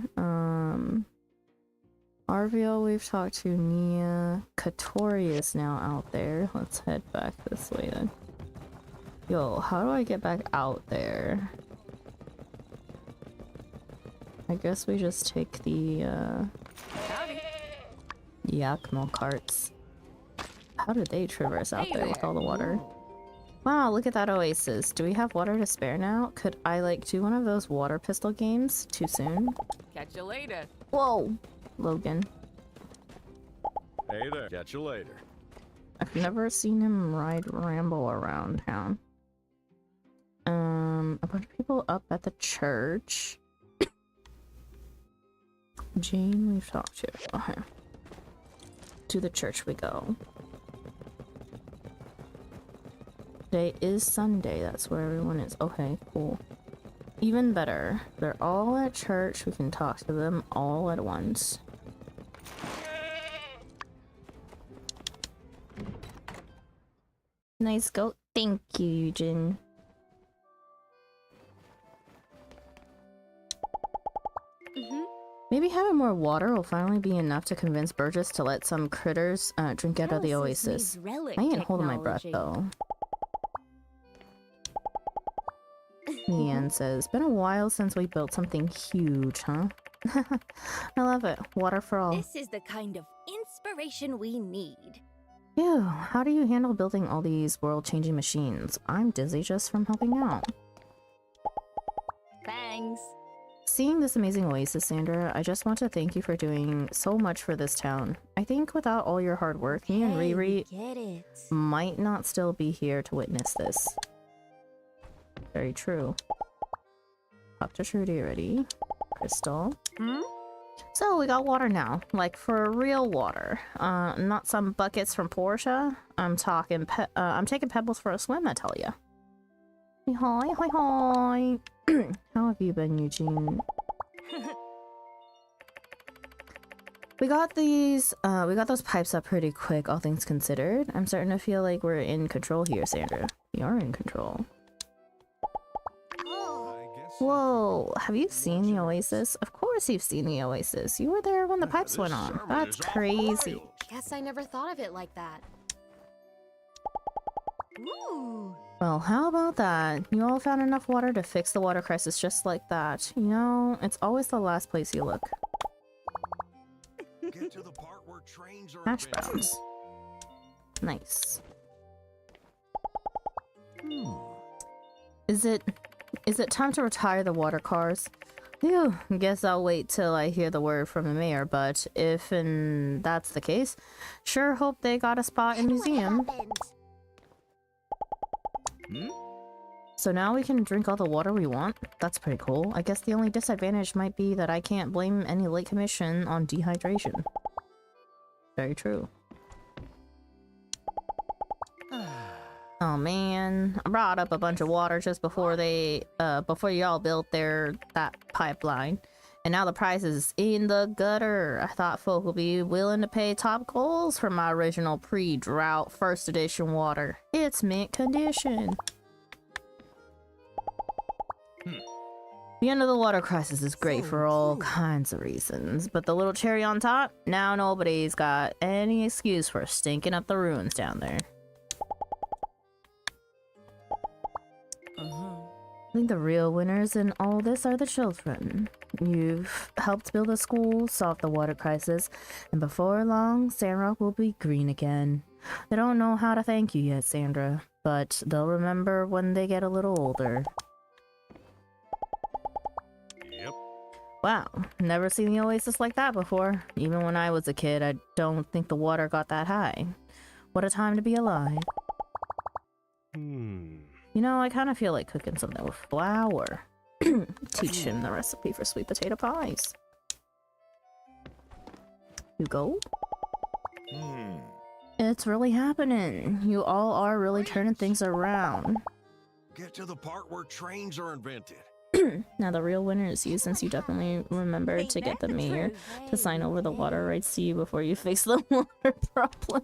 Arviel we've talked to, Nia. Katori is now out there. Let's head back this way then. Yo, how do I get back out there? I guess we just take the Yakmo carts. How did they traverse out there with all the water? Wow, look at that oasis. Do we have water to spare now? Could I like do one of those water pistol games too soon? Catch you later. Whoa, Logan. Hey there. Catch you later. I've never seen him ramble around town. A bunch of people up at the church. Jane we've talked to. Okay. To the church we go. Today is Sunday, that's where everyone is. Okay, cool. Even better. They're all at church, we can talk to them all at once. Nice goat. Thank you, Eugene. Maybe having more water will finally be enough to convince Burgess to let some critters drink out of the oasis. I ain't holding my breath though. Leanne says, been a while since we built something huge, huh? I love it. Water for all. This is the kind of inspiration we need. Ew, how do you handle building all these world-changing machines? I'm dizzy just from helping out. Thanks. Seeing this amazing oasis, Sandra, I just want to thank you for doing so much for this town. I think without all your hard work, me and Riri might not still be here to witness this. Very true. Talk to Trudy already. Crystal. So we got water now, like for real water. Not some buckets from Portia. I'm taking pebbles for a swim, I tell ya. Hi, hi, hi. How have you been, Eugene? We got those pipes up pretty quick, all things considered. I'm starting to feel like we're in control here, Sandra. We are in control. Whoa, have you seen the oasis? Of course you've seen the oasis. You were there when the pipes went on. That's crazy. Guess I never thought of it like that. Ooh. Well, how about that? You all found enough water to fix the water crisis just like that. You know, it's always the last place you look. Get to the part where trains are Hash browns. Nice. Is it time to retire the water cars? Phew, guess I'll wait till I hear the word from the mayor, but if that's the case, sure hope they got a spot in the museum. So now we can drink all the water we want? That's pretty cool. I guess the only disadvantage might be that I can't blame any late commission on dehydration. Very true. Oh man, I brought up a bunch of water just before before y'all built that pipeline. And now the price is in the gutter. I thought folk would be willing to pay top goals for my original pre-drought first edition water. It's mint condition. The end of the water crisis is great for all kinds of reasons, but the little cherry on top, now nobody's got any excuse for stinking up the ruins down there. think the real winners in all this are the children. You've helped build a school, solve the water crisis, and before long, Sandrock will be green again. They don't know how to thank you yet, Sandra, but they'll remember when they get a little older. Yep. Wow, never seen the oasis like that before. Even when I was a kid, I don't think the water got that high. What a time to be alive. You know, I kind of feel like cooking something with flour. Teach him the recipe for sweet potato pies. You go? It's really happening. You all are really turning things around. Get to the part where trains are invented. Now the real winner is you, since you definitely remembered to get the mayor to sign over the water rights to you before you face the water problem.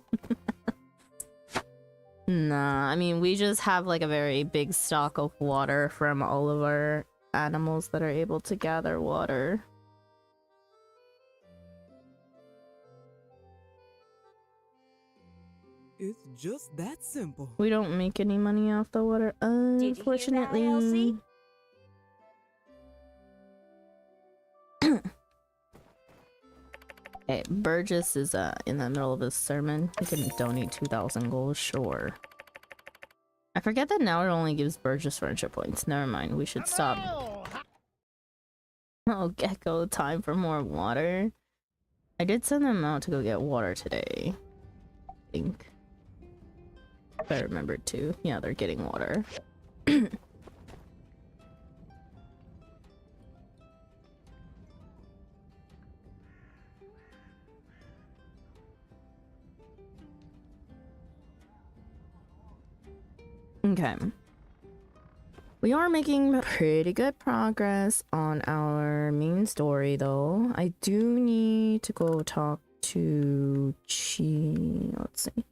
Nah, I mean, we just have like a very big stock of water from all of our animals that are able to gather water. It's just that simple. We don't make any money off the water, unfortunately. Hey, Burgess is in the middle of his sermon. He can donate 2,000 gold, sure. I forget that now it only gives Burgess friendship points. Never mind, we should stop. Oh, Gecko, time for more water. I did send them out to go get water today. I think. If I remembered to. Yeah, they're getting water. Okay. We are making pretty good progress on our main story, though. I do need to go talk to let's see.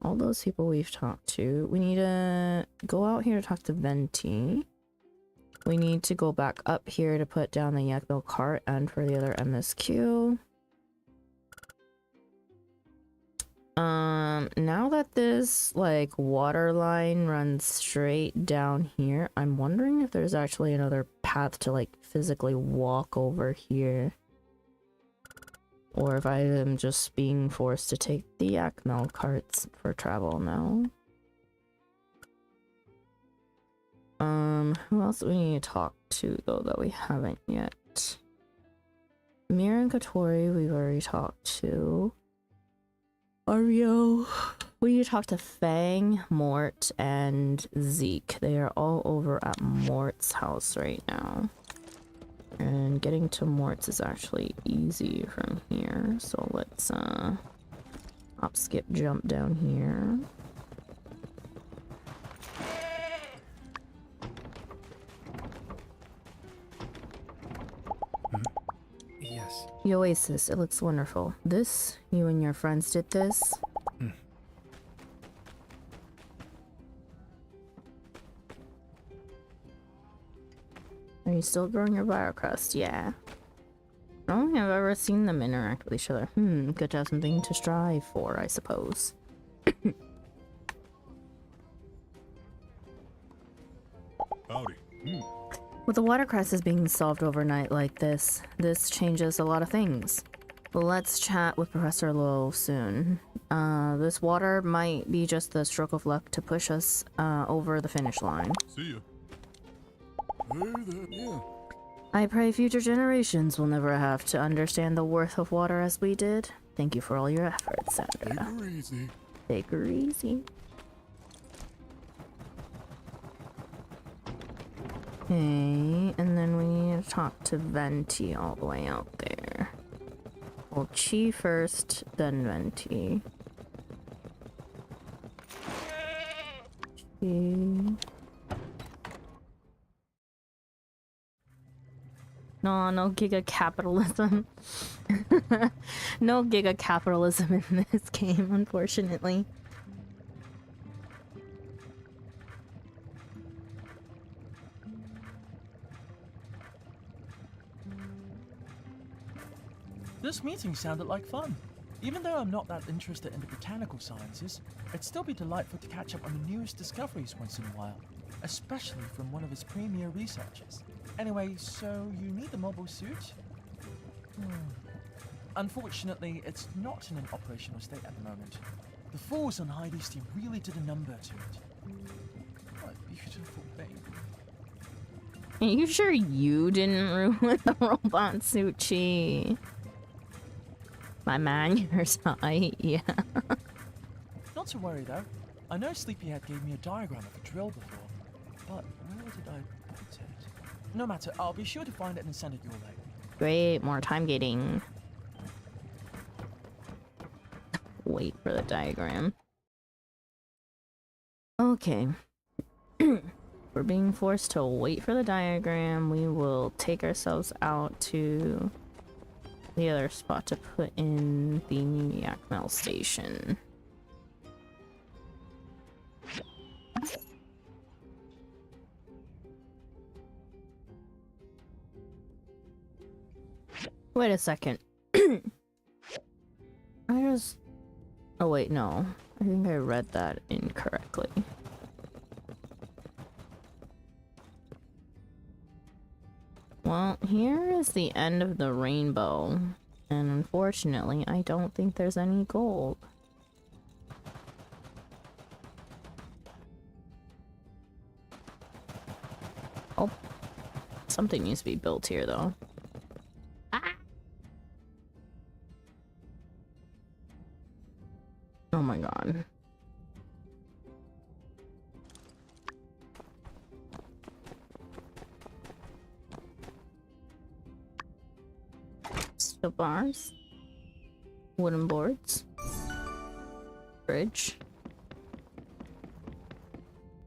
All those people we've talked to. We need to go out here to talk to Venti. We need to go back up here to put down the yak milk cart and for the other MSQ. Now that this like water line runs straight down here, I'm wondering if there's actually another path to like physically walk over here, or if I am just being forced to take the yak milk carts for travel now. Who else do we need to talk to though that we haven't yet? Mir and Katori we've already talked to. Ario. We need to talk to Fang, Mort, and Zeke. They are all over at Mort's house right now. And getting to Mort's is actually easy from here. So let's hop, skip, jump down here. Yes. The Oasis, it looks wonderful. This, you and your friends did this? Are you still growing your Biocrust? Yeah. I don't think I've ever seen them interact with each other. Good to have something to strive for, I suppose. Howdy. With the water crisis being solved overnight like this changes a lot of things. Let's chat with Professor Lowe soon. This water might be just the stroke of luck to push us over the finish line. See ya. Hey there, yeah. I pray future generations will never have to understand the worth of water as we did. Thank you for all your efforts, Sandra. Take her easy. Take her easy. Okay, and then we need to talk to Venti all the way out there. Well, Chi first, then Venti. Chi. No giga capitalism. No giga capitalism in this game, unfortunately. This meeting sounded like fun. Even though I'm not that interested in the botanical sciences, it'd still be delightful to catch up on the newest discoveries once in a while. especially from one of his premier researchers. Anyway, so you need the mobile suit? Unfortunately, it's not in an operational state at the moment. The force on Heidi's team really did a number to it. What a beautiful baby. Are you sure you didn't ruin the robot suit, Chi? My man, you're right, yeah. Not to worry though. I know Sleepyhead gave me a diagram of a drill before, but where did I put it? No matter, I'll be sure to find it and send it your way. Great, more time gating. Wait for the diagram. Okay. We're being forced to wait for the diagram. We will take ourselves out to the other spot to put in the new Yakmel station. Wait a second. Oh wait, no. I think I read that incorrectly. Well, here is the end of the rainbow. And unfortunately, I don't think there's any gold. Oh. Something needs to be built here, though. Oh my god. Steel bars. Wooden boards. Bridge.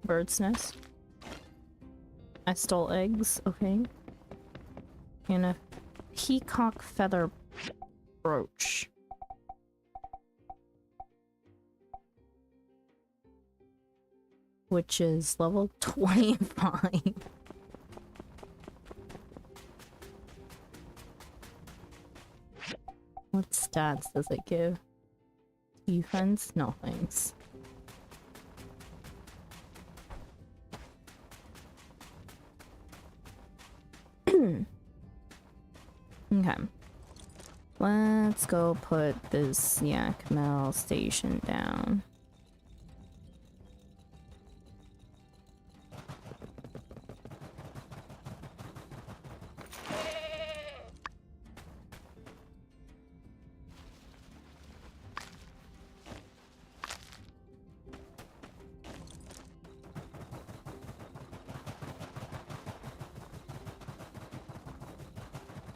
Bird's nest. I stole eggs, okay. And a peacock feather brooch. Which is level 25. What stats does it give? Defense? No thanks. Okay. Let's go put this Yakmel station down.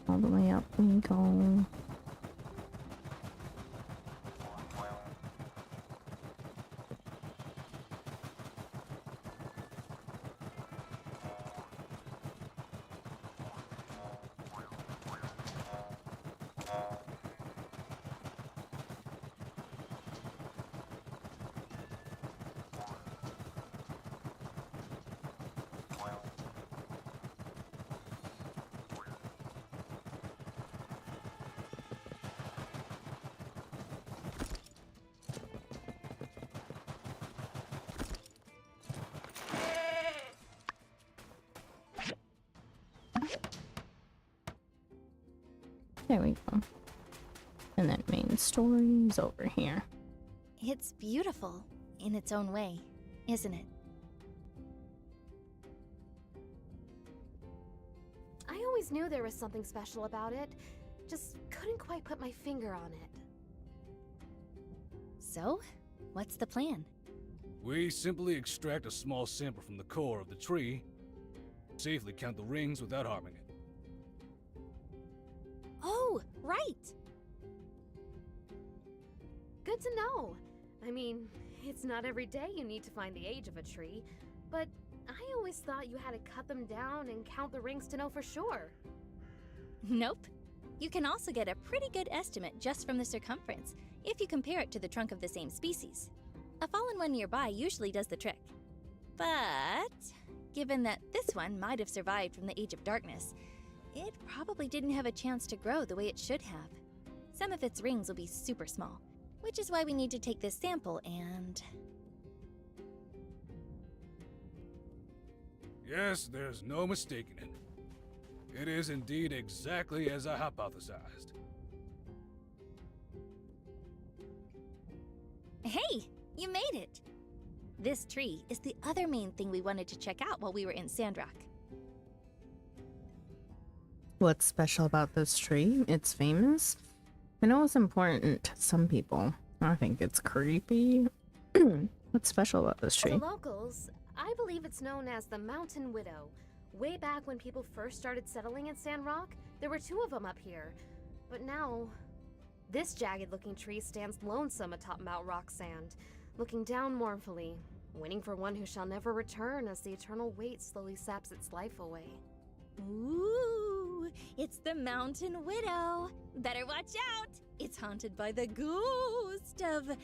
All the way up we go. There we go. And then main story's over here. It's beautiful in its own way, isn't it? I always knew there was something special about it. Just couldn't quite put my finger on it. So, what's the plan? We simply extract a small sample from the core of the tree, safely count the rings without harming it. Oh, right! Good to know. I mean, it's not every day you need to find the age of a tree, but I always thought you had to cut them down and count the rings to know for sure. Nope. You can also get a pretty good estimate just from the circumference, if you compare it to the trunk of the same species. A fallen one nearby usually does the trick. But, given that this one might have survived from the Age of Darkness, it probably didn't have a chance to grow the way it should have. Some of its rings will be super small, which is why we need to take this sample and... Yes, there's no mistaking it. It is indeed exactly as I hypothesized. Hey, you made it! This tree is the other main thing we wanted to check out while we were in Sandrock. What's special about this tree? It's famous. I know it's important to some people. I think it's creepy. What's special about this For tree? the locals, I believe it's known as the Mountain Widow. Way back when people first started settling in Sandrock, there were 2 of them up here. But now, this jagged-looking tree stands lonesome atop Mount Rock Sand, looking down mournfully, waiting for one who shall never return as the eternal weight slowly saps its life away. Ooh, it's the Mountain Widow. Better watch out. It's haunted by the ghost of,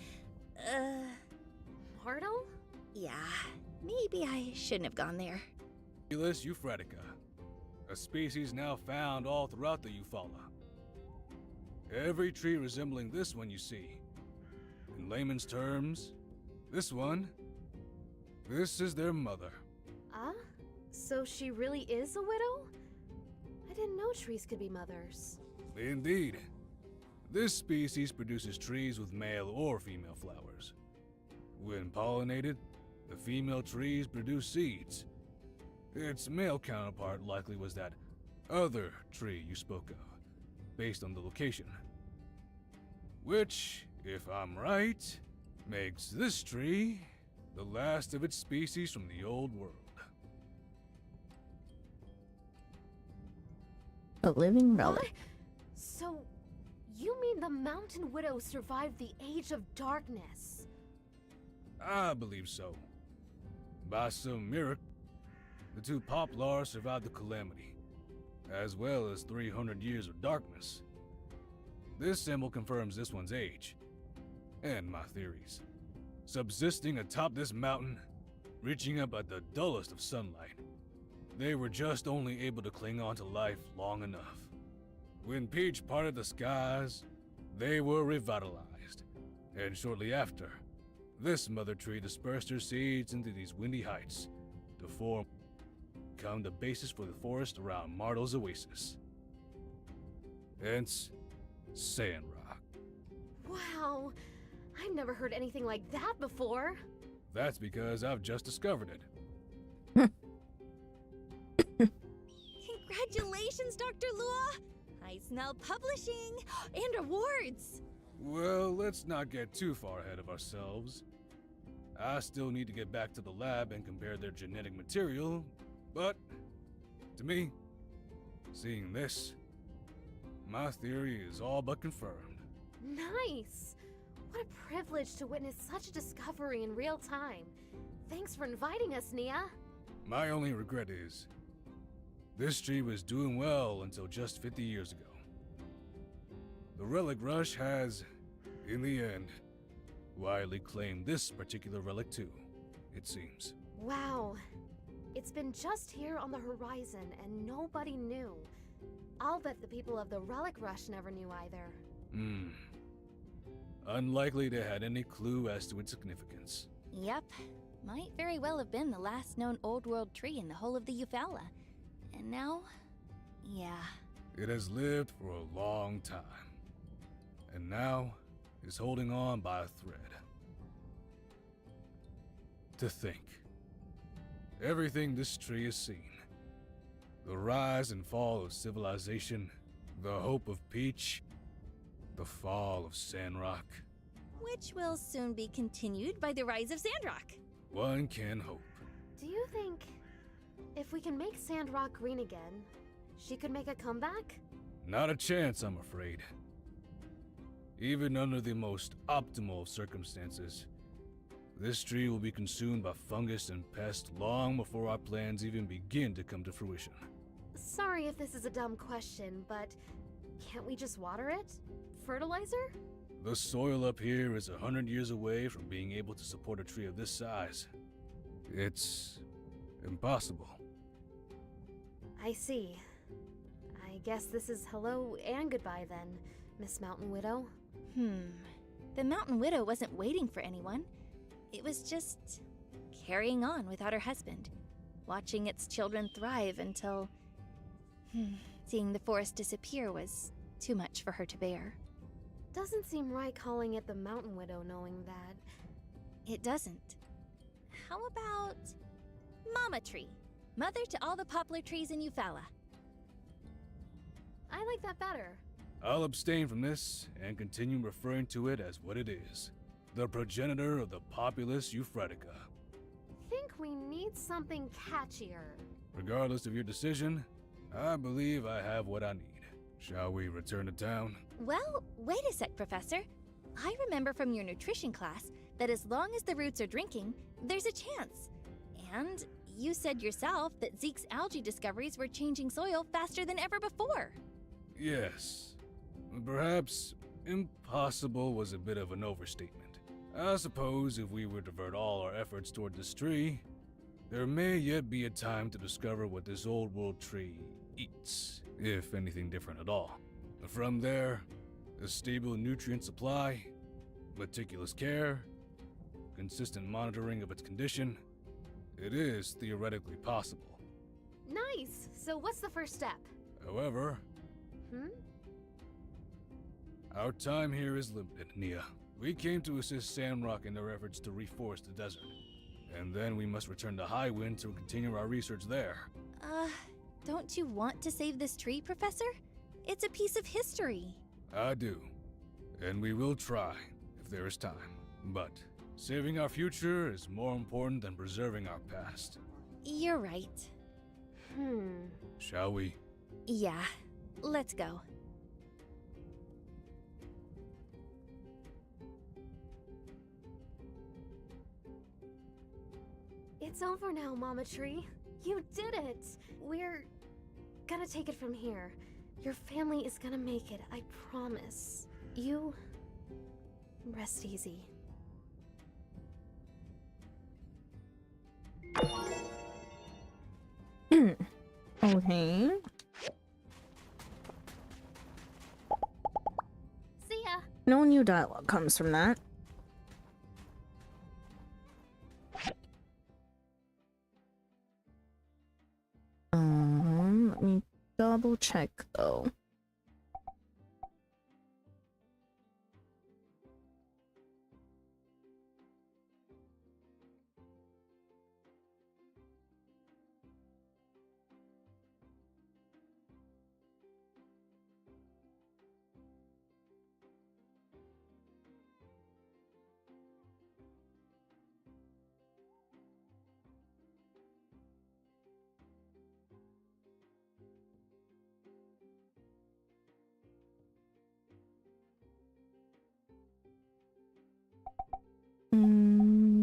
Myrtle? Yeah, maybe I shouldn't have gone there. Eulus euphratica, a species now found all throughout the Eufaula. Every tree resembling this one you see. In layman's terms, this is their mother. So she really is a widow? I didn't know trees could be mothers. Indeed. This species produces trees with male or female flowers. When pollinated, the female trees produce seeds. Its male counterpart likely was that other tree you spoke of, based on the location. Which, if I'm right, makes this tree the last of its species from the old world. A living relic. What? So, you mean the Mountain Widow survived the Age of Darkness? I believe so. By some miracle, the 2 poplars survived the calamity, as well as 300 years of darkness. This symbol confirms this one's age, and my theories. Subsisting atop this mountain, reaching up at the dullest of sunlight, they were just only able to cling on to life long enough. When Peach parted the skies, they were revitalized, and shortly after, this mother tree dispersed her seeds into these windy heights to become the basis for the forest around Martel's oasis. Hence, Sandrock. Wow, I've never heard anything like that before. That's because I've just discovered it. Congratulations, Dr. Lua! I smell publishing and awards! Well, let's not get too far ahead of ourselves. I still need to get back to the lab and compare their genetic material, but to me, seeing this, my theory is all but confirmed. Nice! What a privilege to witness such a discovery in real time. Thanks for inviting us, Nia. My only regret is, this tree was doing well until just 50 years ago. The relic rush has, in the end, widely claimed this particular relic too, it seems. Wow. It's been just here on the horizon and nobody knew. I'll bet the people of the relic rush never knew either. Unlikely they had any clue as to its significance. Yep. Might very well have been the last known old world tree in the whole of the Eufaula. And now, yeah. It has lived for a long time, and now is holding on by a thread. To think, everything this tree has seen, the rise and fall of civilization, the hope of Peach, the fall of Sandrock. Which will soon be continued by the rise of Sandrock. One can hope. Do you think if we can make Sandrock green again, she could make a comeback? Not a chance, I'm afraid. Even under the most optimal of circumstances, this tree will be consumed by fungus and pests long before our plans even begin to come to fruition. Sorry if this is a dumb question, but can't we just water it? Fertilizer? The soil up here is 100 years away from being able to support a tree of this size. It's impossible. I see. I guess this is hello and goodbye then, Miss Mountain Widow. The Mountain Widow wasn't waiting for anyone. It was just carrying on without her husband. watching its children thrive until seeing the forest disappear was too much for her to bear. Doesn't seem right calling it the Mountain Widow knowing that. It doesn't. How about Mama Tree, mother to all the poplar trees in Eufaula? I like that better. I'll abstain from this and continue referring to it as what it is. The progenitor of the populous Euphretica. Think we need something catchier. Regardless of your decision, I believe I have what I need. Shall we return to town? Well, wait a sec, Professor. I remember from your nutrition class that as long as the roots are drinking, there's a chance. And you said yourself that Zeke's algae discoveries were changing soil faster than ever before. Yes. Perhaps impossible was a bit of an overstatement. I suppose if we were to divert all our efforts toward this tree, there may yet be a time to discover what this old world tree eats, if anything different at all. From there, a stable nutrient supply, meticulous care, consistent monitoring of its condition, it is theoretically possible. Nice! So what's the first step? However, our time here is limited, Nia. We came to assist Sandrock in their efforts to reforest the desert. And then we must return to Highwind to continue our research there. Don't you want to save this tree, Professor? It's a piece of history. I do. And we will try, if there is time. But saving our future is more important than preserving our past. You're right. Shall we? Yeah, let's go. It's over now, Mama Tree. You did it! We're gonna take it from here. Your family is gonna make it, I promise. You rest easy. Okay. See ya! No new dialogue comes from that. Let me double check though.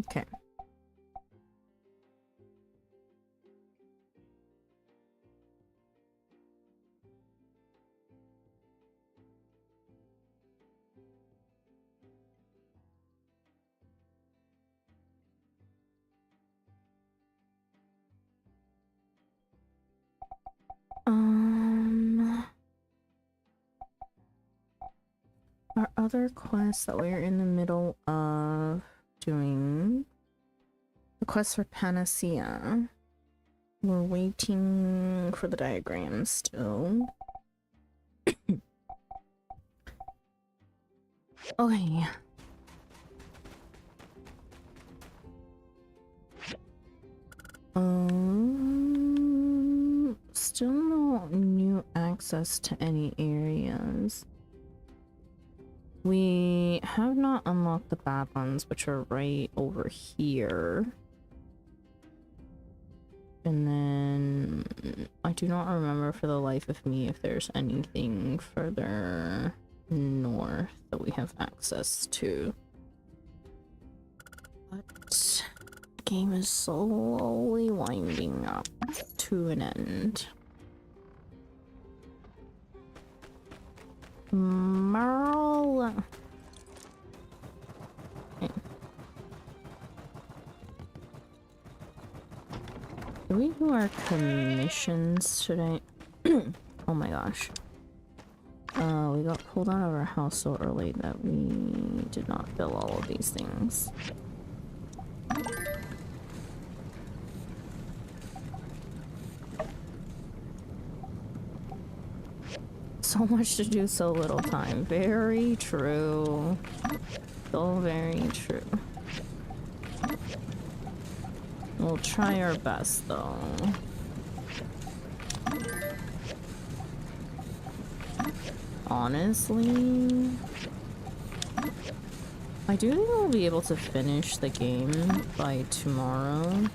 Okay. Our other quests that we're in the middle of doing, the quest for Panacea. We're waiting for the diagram still. Okay. Still no new access to any areas. We have not unlocked the bad ones, which are right over here. And then I do not remember for the life of me if there's anything further north that we have access to. But the game is slowly winding up to an end. Merle. Okay. Do we do our commissions today? Oh my gosh. We got pulled out of our house so early that we did not fill all of these things. so much to do, so little time. Very true. So very true. We'll try our best, though. Honestly, I do think we'll be able to finish the game by tomorrow.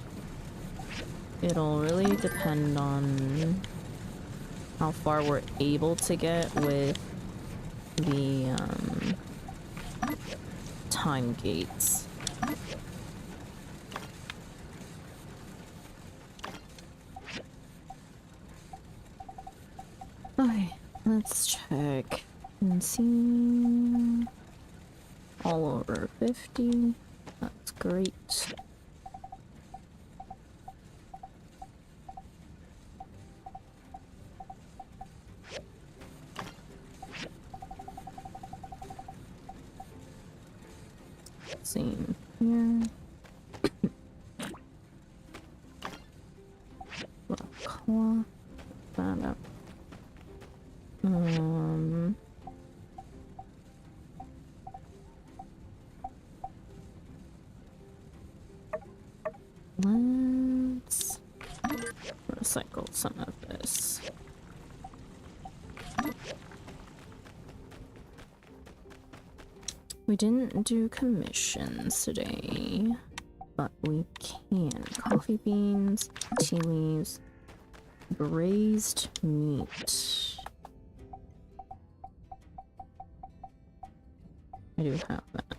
It'll really depend on how far we're able to get with the time gates. Okay, let's check and see. All over 50. That's great. Same here. Claw that up. Let's recycle some of this. We didn't do commissions today, but we can. Coffee beans, tea leaves, braised meat. I do have that.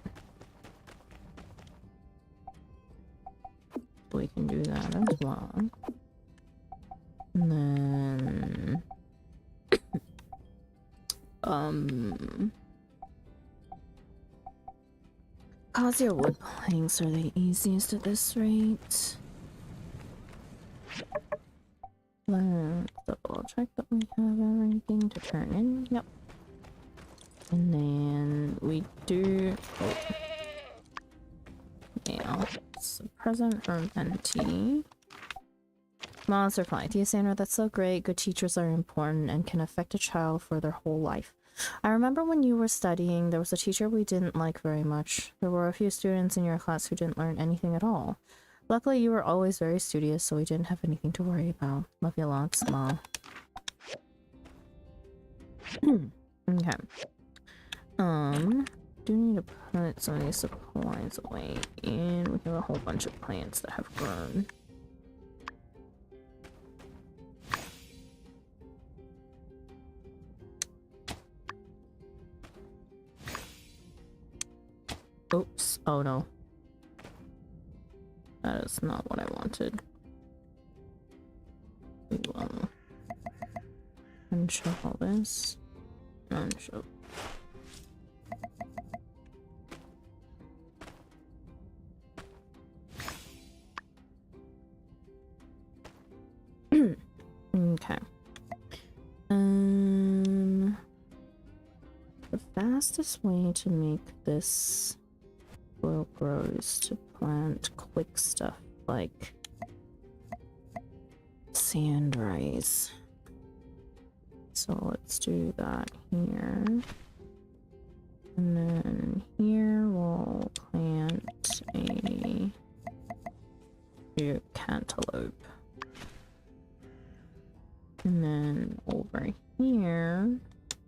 We can do that as well. And then Osier wood planks are the easiest at this rate. Let's double check that we have everything to turn in. Yep. And then we do yeah, it's a present from NT. Monster reply, dear Sandra, that's so great. Good teachers are important and can affect a child for their whole life. I remember when you were studying, there was a teacher we didn't like very much. There were a few students in your class who didn't learn anything at all. Luckily, you were always very studious, so we didn't have anything to worry about. Love you lots, Mom. Okay. Do need to put some of these supplies away, and we have a whole bunch of plants that have grown. Oops. Oh no. That is not what I wanted. We will unshuffle this. Unshuffle. Okay. The fastest way to make this will grow is to plant quick stuff like sand rice. So let's do that here. And then here we'll plant a cantaloupe. And then over here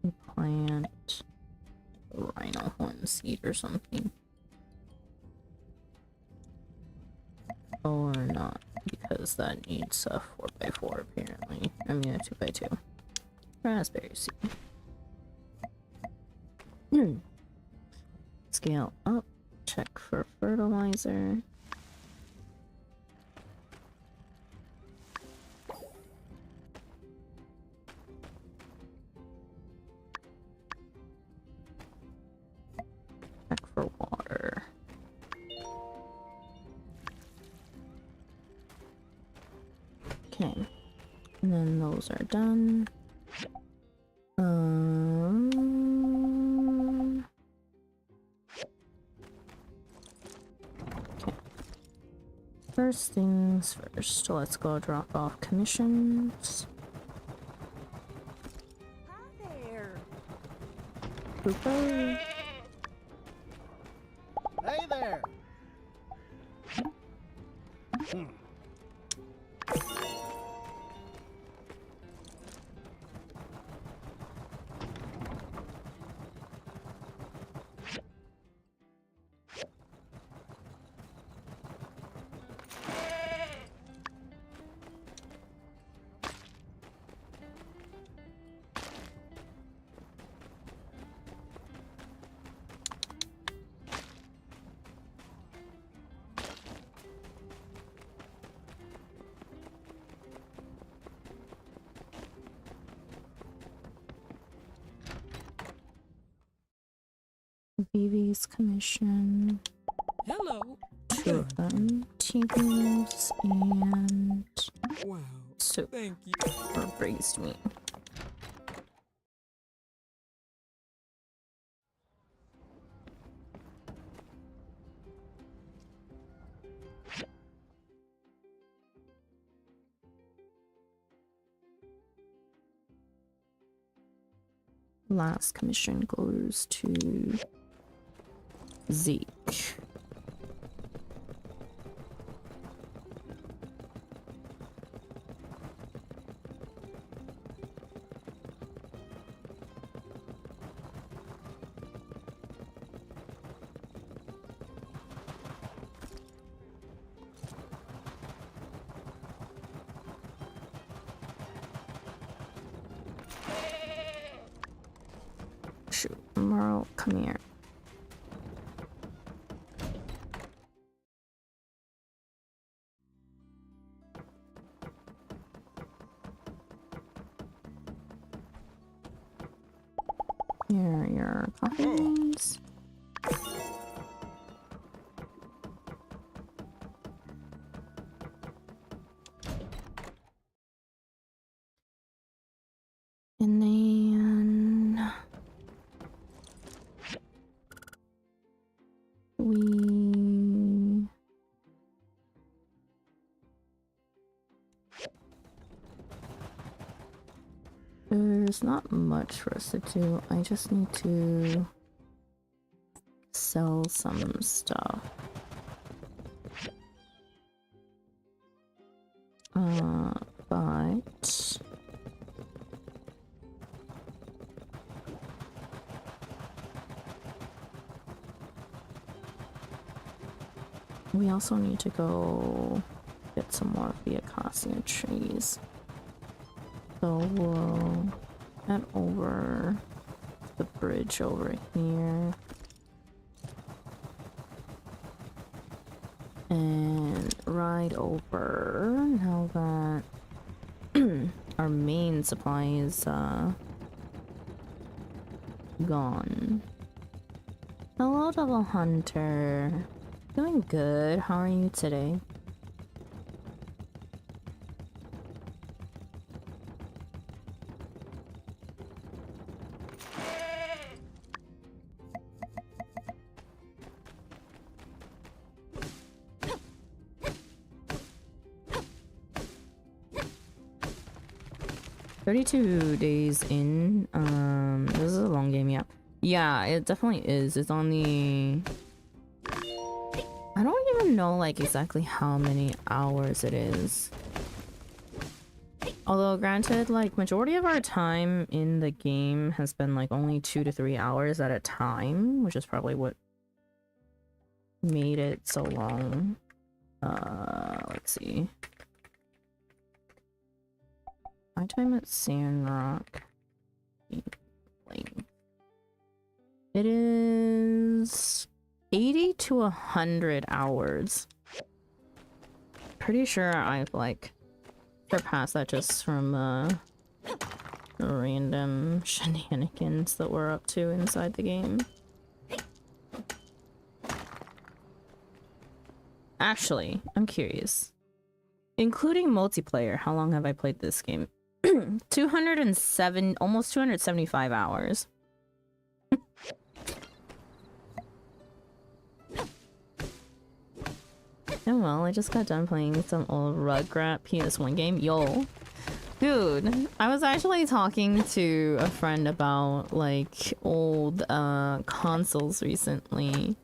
we plant a rhino horn seed or something. Or not, because that needs a 4x4 apparently. I mean a 2x2. Raspberry seed. Scale up, check for fertilizer. Check for water. Okay, and then those are done. Okay. First things first, let's go drop off commissions. Hi there. Boo-boo. Hey there! BB's commission. Hello. Two of them. Tigers and Wow. soup. Thank you. Or braised meat. Last commission goes to Zeke. Shoot, Merle, come here. Here are your coffee beans. And then we there's not much for us to do. I just need to sell some stuff. But we also need to go get some more Viacacia trees. So we'll head over the bridge over here. And ride over now that our main supply is gone. Hello, Double Hunter. Doing good. How are you today? $32 in. This is a long game, yeah. Yeah, it definitely is. It's on the... I don't even know like exactly how many hours it is. Although granted, like majority of our time in the game has been like only 2 to 3 hours at a time, which is probably what made it so long. Let's see. My time at Sandrock. It is 80 to 100 hours. Pretty sure I've like surpassed that just from random shenanigans that we're up to inside the game. Actually, I'm curious. Including multiplayer, how long have I played this game? 207, almost 275 hours. Oh well, I just got done playing some old Rugrat PS1 game. Yo. Dude, I was actually talking to a friend about like old consoles recently,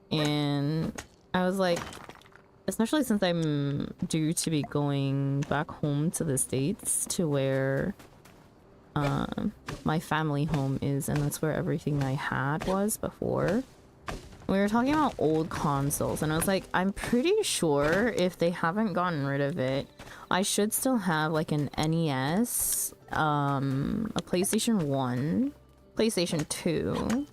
and I was like, especially since I'm due to be going back home to the States to where my family home is, and that's where everything I had was before. We were talking about old consoles, and I was like, I'm pretty sure if they haven't gotten rid of it, I should still have like an NES, a PlayStation 1, PlayStation 2.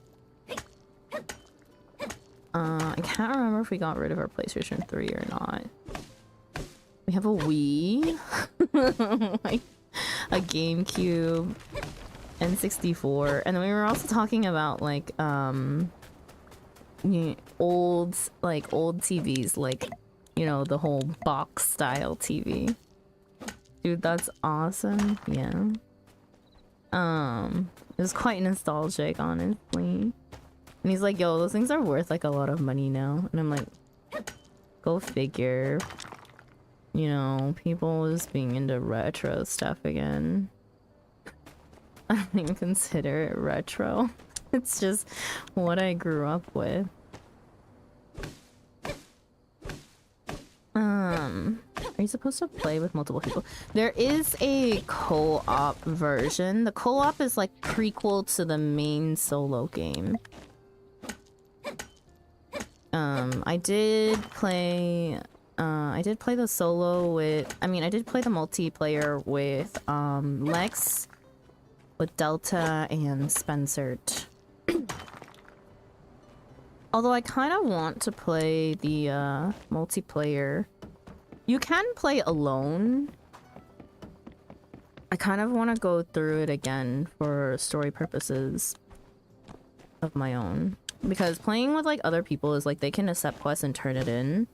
I can't remember if we got rid of our PlayStation 3 or not. We have a Wii, like a GameCube, N64, and then we were also talking about like old TVs, like, you know, the whole box style TV. Dude, that's awesome. Yeah. It was quite nostalgic, honestly. And he's like, yo, those things are worth like a lot of money now. And I'm like, go figure. You know, people just being into retro stuff again. I don't even consider it retro. It's just what I grew up with. Are you supposed to play with multiple people? There is a co-op version. The co-op is like prequel to the main solo game. I did play the solo with, I did play the multiplayer with Lex, with Delta and Spencer. Although I kind of want to play the multiplayer. You can play alone. I kind of want to go through it again for story purposes of my own. Because playing with like other people is like they can accept quests and turn it in.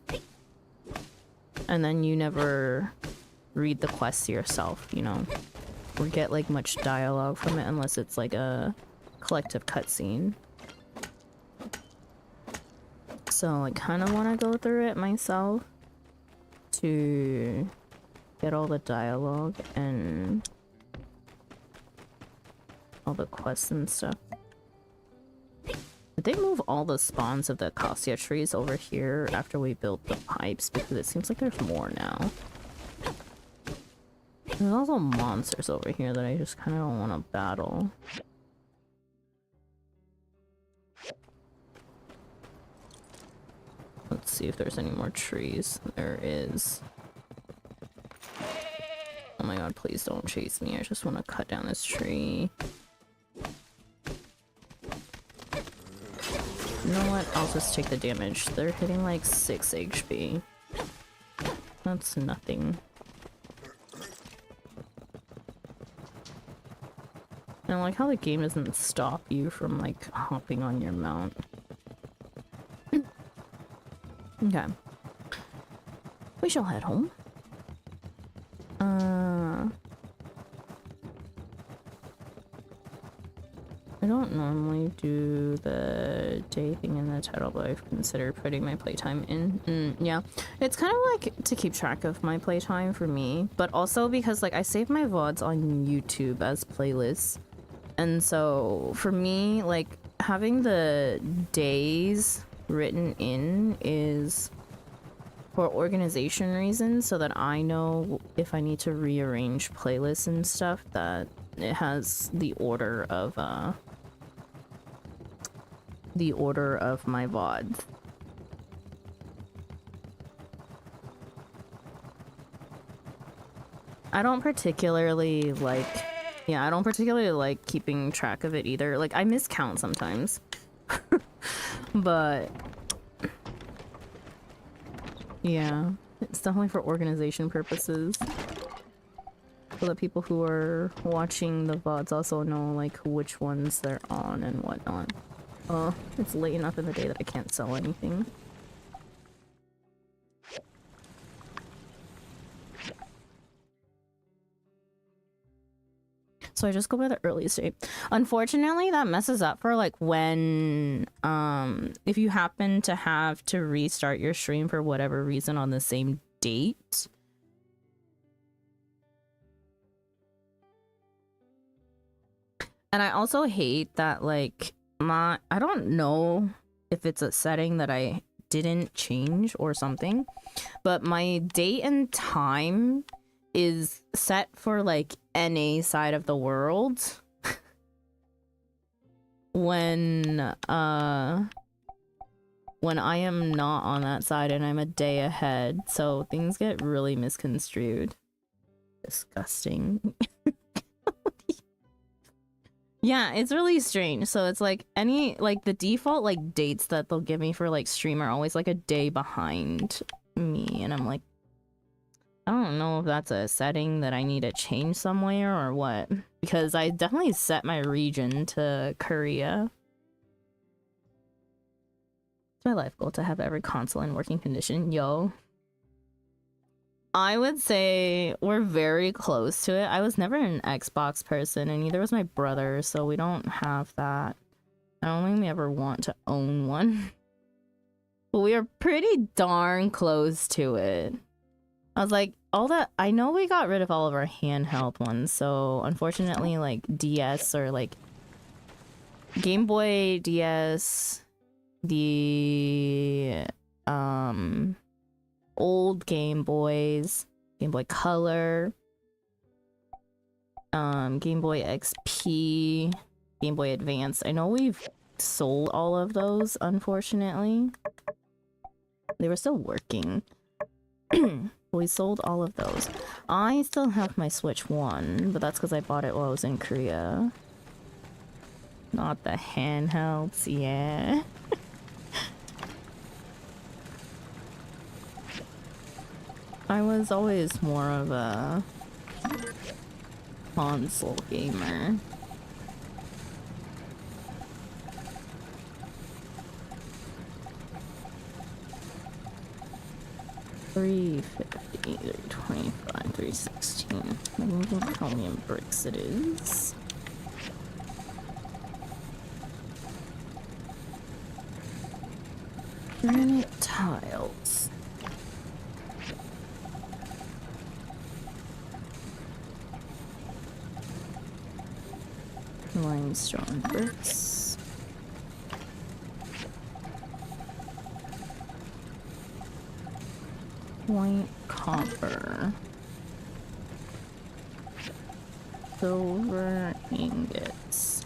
And then you never read the quests yourself, you know. Or get like much dialogue from it unless it's like a collective cutscene. So I kind of want to go through it myself to get all the dialogue and all the quests and stuff. Did they move all the spawns of the cassia trees over here after we built the pipes? Because it seems like there's more now. There's also monsters over here that I just kind of don't want to battle. Let's see if there's any more trees. There is. Oh my god, please don't chase me. I just want to cut down this tree. You know what? I'll just take the damage. They're hitting like 6 HP. That's nothing. And I like how the game doesn't stop you from like hopping on your mount. Okay. We shall head home. I don't normally do the day thing in the title, but I've considered putting my playtime in. Yeah, it's kind of like to keep track of my playtime for me, but also because like I save my VODs on YouTube as playlists. And so for me, like having the days written in is for organization reasons, so that I know if I need to rearrange playlists and stuff, that it has the order of my VODs. I don't particularly like keeping track of it either. Like I miscount sometimes. But yeah, it's definitely for organization purposes. So that people who are watching the VODs also know like which ones they're on and whatnot. It's late enough in the day that I can't sell anything. So I just go by the earliest date. Unfortunately, that messes up for like when if you happen to have to restart your stream for whatever reason on the same date. And I also hate that, like, I don't know if it's a setting that I didn't change or something, but my date and time is set for, like, NA side of the world. when I am not on that side and I'm a day ahead, so things get really misconstrued. Disgusting. Yeah, it's really strange. So it's like the default like dates that they'll give me for like stream are always like a day behind me, and I'm like, I don't know if that's a setting that I need to change somewhere or what, because I definitely set my region to Korea. It's my life goal to have every console in working condition, yo. I would say we're very close to it. I was never an Xbox person, and neither was my brother, so we don't have that. I don't think we ever want to own one. But we are pretty darn close to it. I was like, I know we got rid of all of our handheld ones, so unfortunately, like, DS or, like, Game Boy DS, the, old Game Boys, Game Boy Color, Game Boy XP, Game Boy Advance. I know we've sold all of those, unfortunately. They were still working. We sold all of those. I still have my Switch 1, but that's because I bought it while I was in Korea. Not the handhelds, yeah. I was always more of a console gamer. $350, $325, $316. I don't think how many bricks it is. Granite tiles. Limestone bricks. White copper. Silver ingots.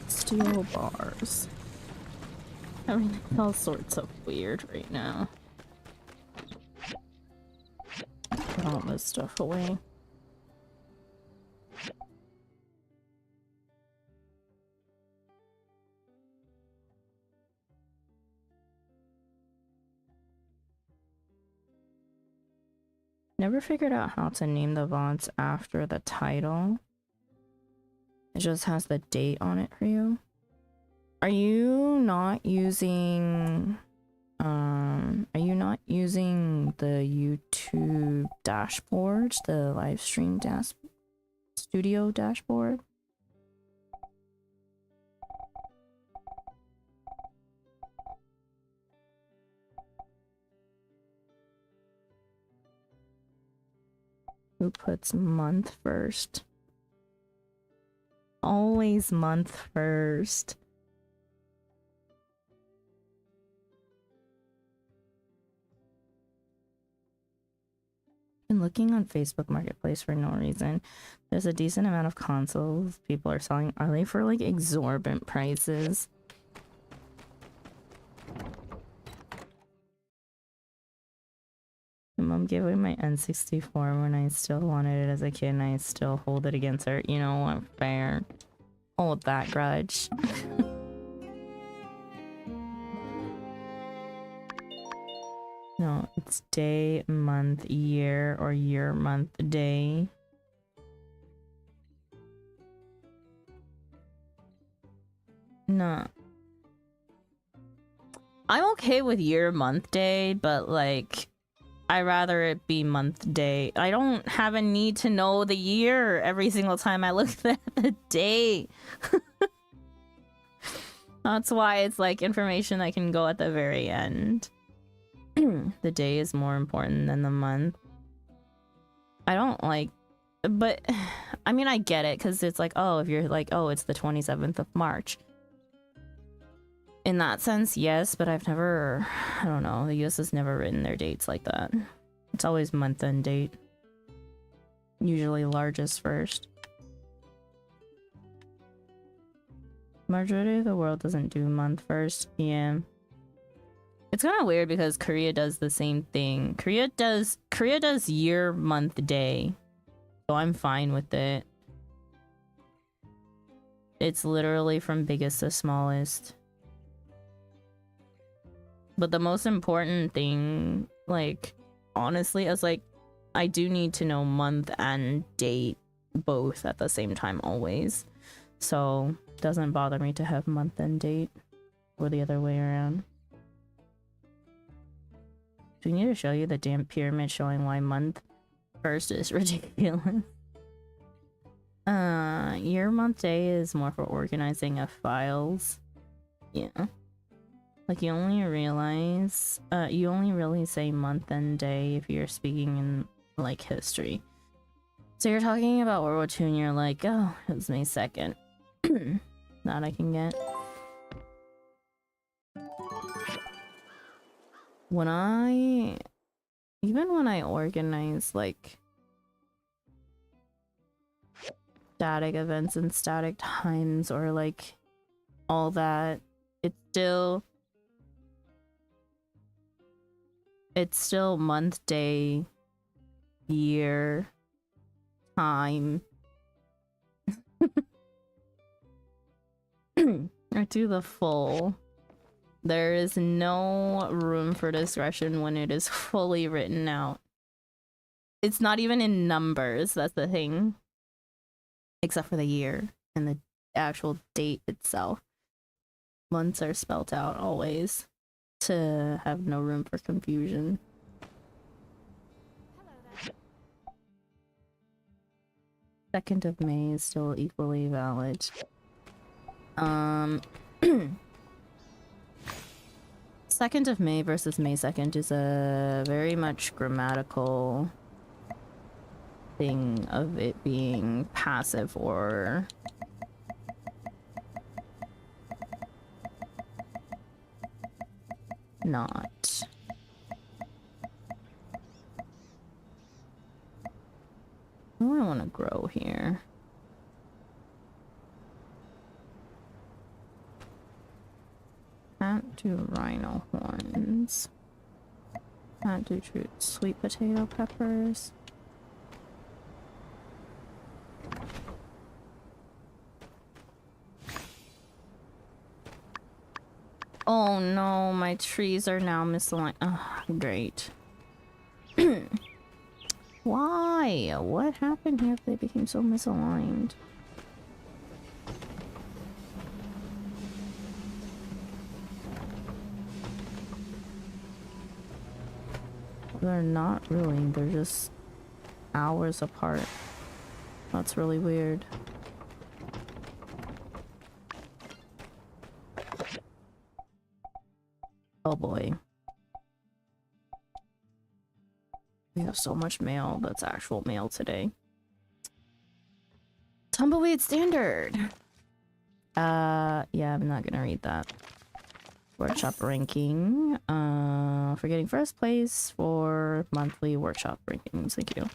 Steel bars. Everything's all sorts of weird right now. Put all this stuff away. Never figured out how to name the VODs after the title. It just has the date on it for you. Are you not using the YouTube dashboard, the live stream studio dashboard? Who puts month first? Always month first. Been looking on Facebook Marketplace for no reason. There's a decent amount of consoles people are selling. Are they for like exorbitant prices? My mom gave away my N64 when I still wanted it as a kid, and I still hold it against her. You know what? Fair. Hold that grudge. No, it's day, month, year, or year, month, day. No. I'm okay with year, month, day, but like, I'd rather it be month, day. I don't have a need to know the year every single time I look at the day. That's why it's like information that can go at the very end. The day is more important than the month. I don't like, but I mean, I get it because it's like, oh, if you're like, oh, it's the 27th of March. In that sense, yes, but I've never, I don't know, the US has never written their dates like that. It's always month and date. Usually largest first. Majority of the world doesn't do month first. Yeah. It's kind of weird because Korea does the same thing. Korea does year, month, day. So I'm fine with it. It's literally from biggest to smallest. But the most important thing, like, honestly, is like, I do need to know month and date both at the same time always. So it doesn't bother me to have month and date or the other way around. Do we need to show you the damn pyramid showing why month first is ridiculous? Year, month, day is more for organizing of files. Yeah. Like you only realize, you only really say month and day if you're speaking in like history. So you're talking about World War II and you're like, oh, it was May 2nd. That I can get. Even when I organize like static events and static times or like all that, it's still month, day, year, time. I do the full. There is no room for discretion when it is fully written out. It's not even in numbers, that's the thing. Except for the year and the actual date itself. Months are spelt out always to have no room for confusion. 2nd of May is still equally valid. 2nd of May versus May 2nd is a very much grammatical thing of it being passive or not. What do I want to grow here? Can't do rhino horns. Can't do sweet potato peppers. Oh no, my trees are now misaligned. Oh, great. Why? What happened here if they became so misaligned? They're not really, they're just hours apart. That's really weird. Oh boy. We have so much mail that's actual mail today. Tumbleweed Standard! Yeah, I'm not gonna read that. Workshop ranking. For getting first place for monthly workshop rankings. Thank you.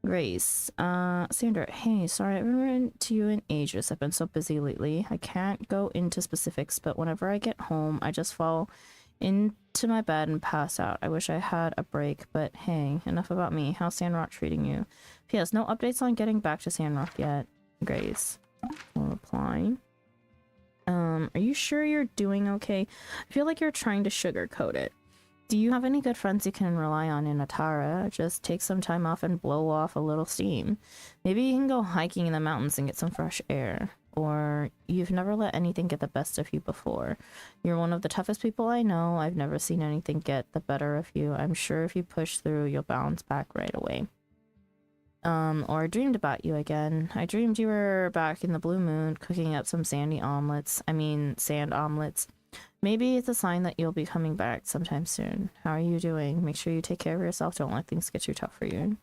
Grace. Sandra, hey, sorry I haven't written to you in ages. I've been so busy lately. I can't go into specifics, but whenever I get home, I just fall into my bed and pass out. I wish I had a break, but hey, enough about me. How's Sandrock treating you? P.S. No updates on getting back to Sandrock yet. Grace. No reply. Are you sure you're doing okay? I feel like you're trying to sugarcoat it. Do you have any good friends you can rely on in Atara? Just take some time off and blow off a little steam. Maybe you can go hiking in the mountains and get some fresh air. Or you've never let anything get the best of you before. You're one of the toughest people I know. I've never seen anything get the better of you. I'm sure if you push through, you'll bounce back right away. or I dreamed about you again. I dreamed you were back in the blue moon cooking up some sand omelets. Maybe it's a sign that you'll be coming back sometime soon. How are you doing? Make sure you take care of yourself. Don't let things get too tough for you.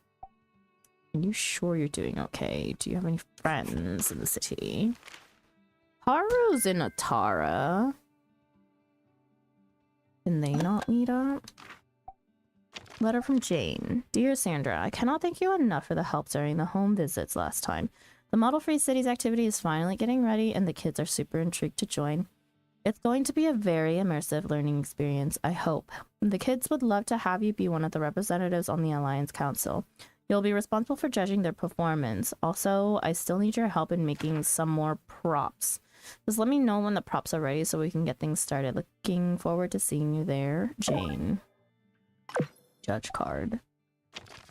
Are you sure you're doing okay? Do you have any friends in the city? Haru's in Atara. Can they not meet up? Letter from Jane. Dear Sandra, I cannot thank you enough for the help during the home visits last time. The Model Free Cities activity is finally getting ready and the kids are super intrigued to join. It's going to be a very immersive learning experience, I hope. The kids would love to have you be one of the representatives on the Alliance Council. You'll be responsible for judging their performance. Also, I still need your help in making some more props. Just let me know when the props are ready so we can get things started. Looking forward to seeing you there, Jane. Judge card.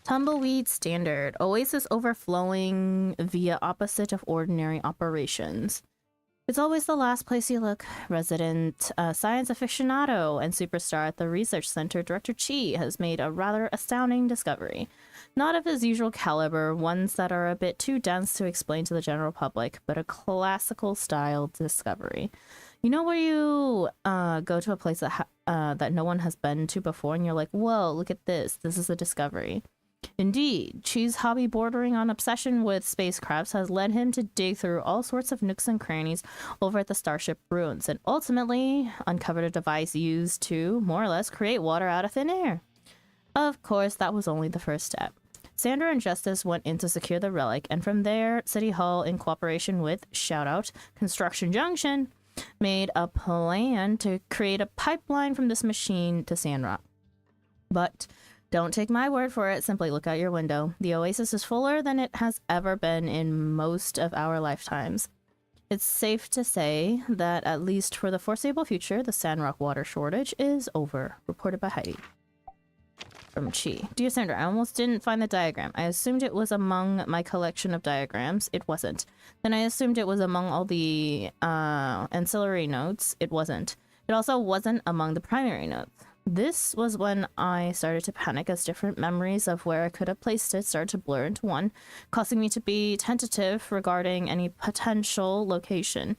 Tumbleweed Standard. Oasis overflowing via opposite of ordinary operations. It's always the last place you look. Resident science aficionado and superstar at the research center, Director Chi, has made a rather astounding discovery. Not of his usual caliber, ones that are a bit too dense to explain to the general public, but a classical style discovery. You know where you go to a place that that no one has been to before and you're like, whoa, look at this. This is a discovery. Indeed, Chi's hobby bordering on obsession with spacecrafts has led him to dig through all sorts of nooks and crannies over at the Starship ruins and ultimately uncovered a device used to, more or less, create water out of thin air. Of course, that was only the first step. Sandra and Justice went in to secure the relic, and from there, City Hall, in cooperation with, shoutout, Construction Junction, made a plan to create a pipeline from this machine to Sandrock. But don't take my word for it, simply look out your window. The Oasis is fuller than it has ever been in most of our lifetimes. It's safe to say that, at least for the foreseeable future, the Sandrock water shortage is over. Reported by Heidi. From Chi. Dear Sandra, I almost didn't find the diagram. I assumed it was among my collection of diagrams. It wasn't. Then I assumed it was among all the ancillary notes. It wasn't. It also wasn't among the primary notes. This was when I started to panic as different memories of where I could have placed it started to blur into one, causing me to be tentative regarding any potential location.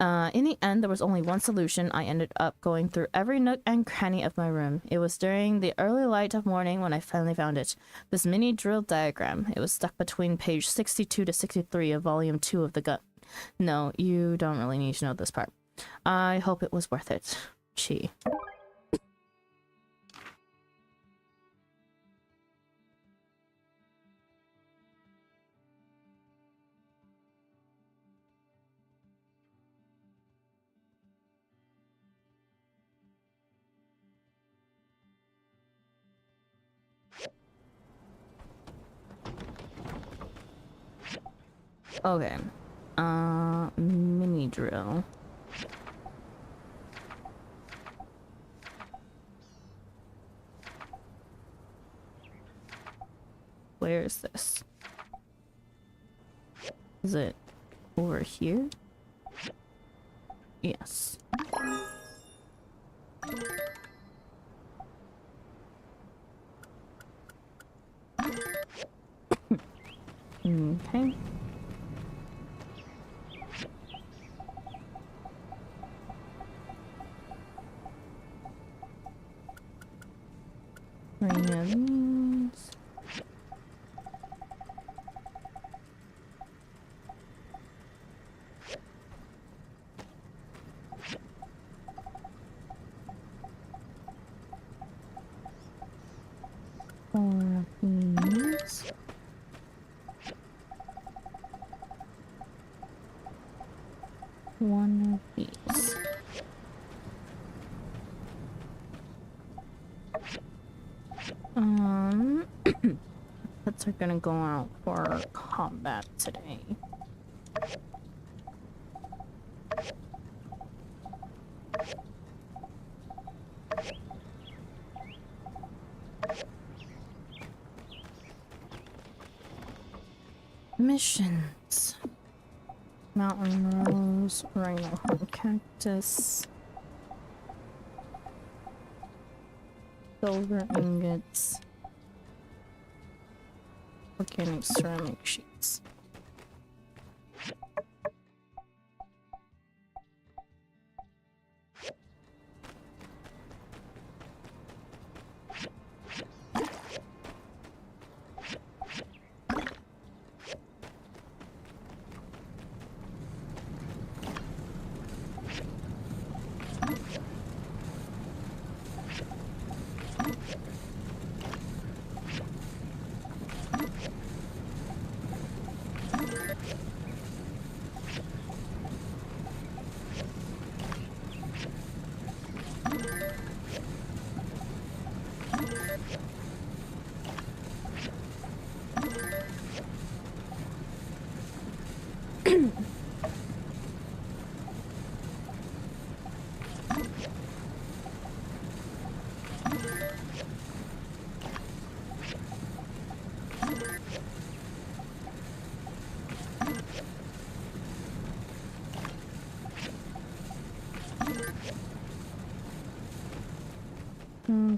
In the end, there was only one solution. I ended up going through every nook and cranny of my room. It was during the early light of morning when I finally found it. This mini drill diagram. It was stuck between page 62 to 63 of volume 2 of the gut. No, you don't really need to know this part. I hope it was worth it. Chi. Okay. Mini drill. Where is this? Is it over here? Yes. Okay. Three of these. Four of these. One of these. Pets are gonna go out for combat today. Missions. Mountain Rose, Rhino Horn Cactus. Silver ingots. Organic ceramic sheets.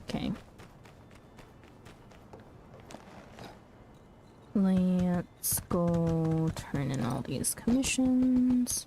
Okay. Let's go turn in all these commissions.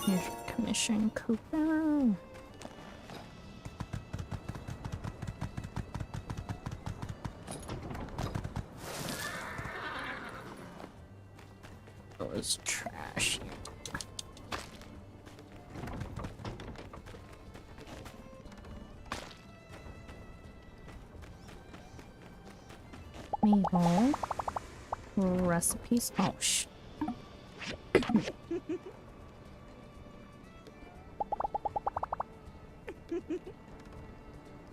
Here's your commission, Cooper. It was trash. Meatball. Recipes. Oh, sh.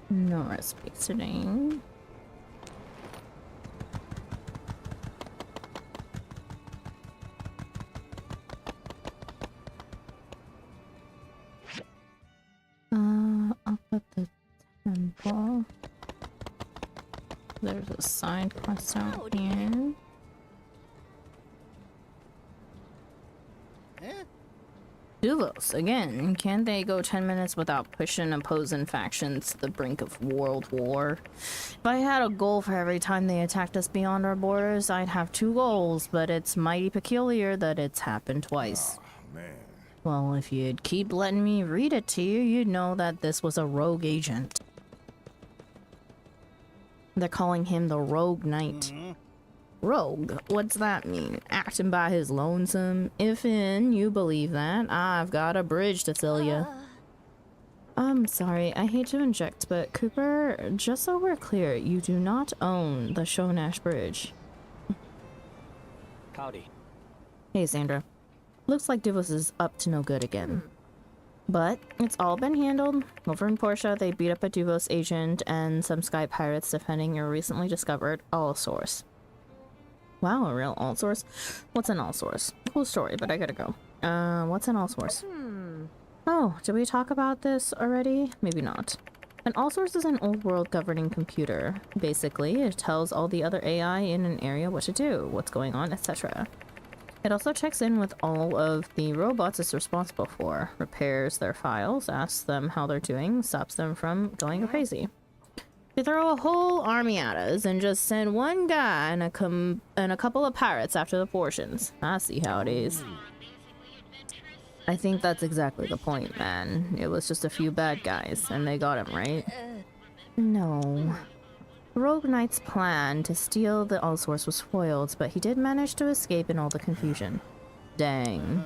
No recipes today. Up at the temple. There's a side quest out here. Duvos, again, can't they go 10 minutes without pushing opposing factions to the brink of world war? If I had a goal for every time they attacked us beyond our borders, I'd have 2 goals, but it's mighty peculiar that it's happened twice. Oh, man. Well, if you'd keep letting me read it to you, you'd know that this was a rogue agent. They're calling him the Rogue Knight. Rogue? What's that mean? Acting by his lonesome? If you believe that, I've got a bridge to sell you. I'm sorry, I hate to inject, but Cooper, just so we're clear, you do not own the Shonash Bridge. Howdy. Hey, Sandra. Looks like Duvos is up to no good again. But it's all been handled. Over in Portia, they beat up a Duvos agent and some sky pirates defending your recently discovered all-source. Wow, a real all-source? What's an all-source? Cool story, but I gotta go. What's an all-source? Oh, did we talk about this already? Maybe not. An all-source is an old-world governing computer. Basically, it tells all the other AI in an area what to do, what's going on, etc. It also checks in with all of the robots it's responsible for, repairs their files, asks them how they're doing, stops them from going crazy. They throw a whole army at us and just send one guy and a couple of pirates after the portions. I see how it is. I think that's exactly the point, man. It was just a few bad guys, and they got him, right? No. Rogue Knight's plan to steal the all-source was foiled, but he did manage to escape in all the confusion. Dang.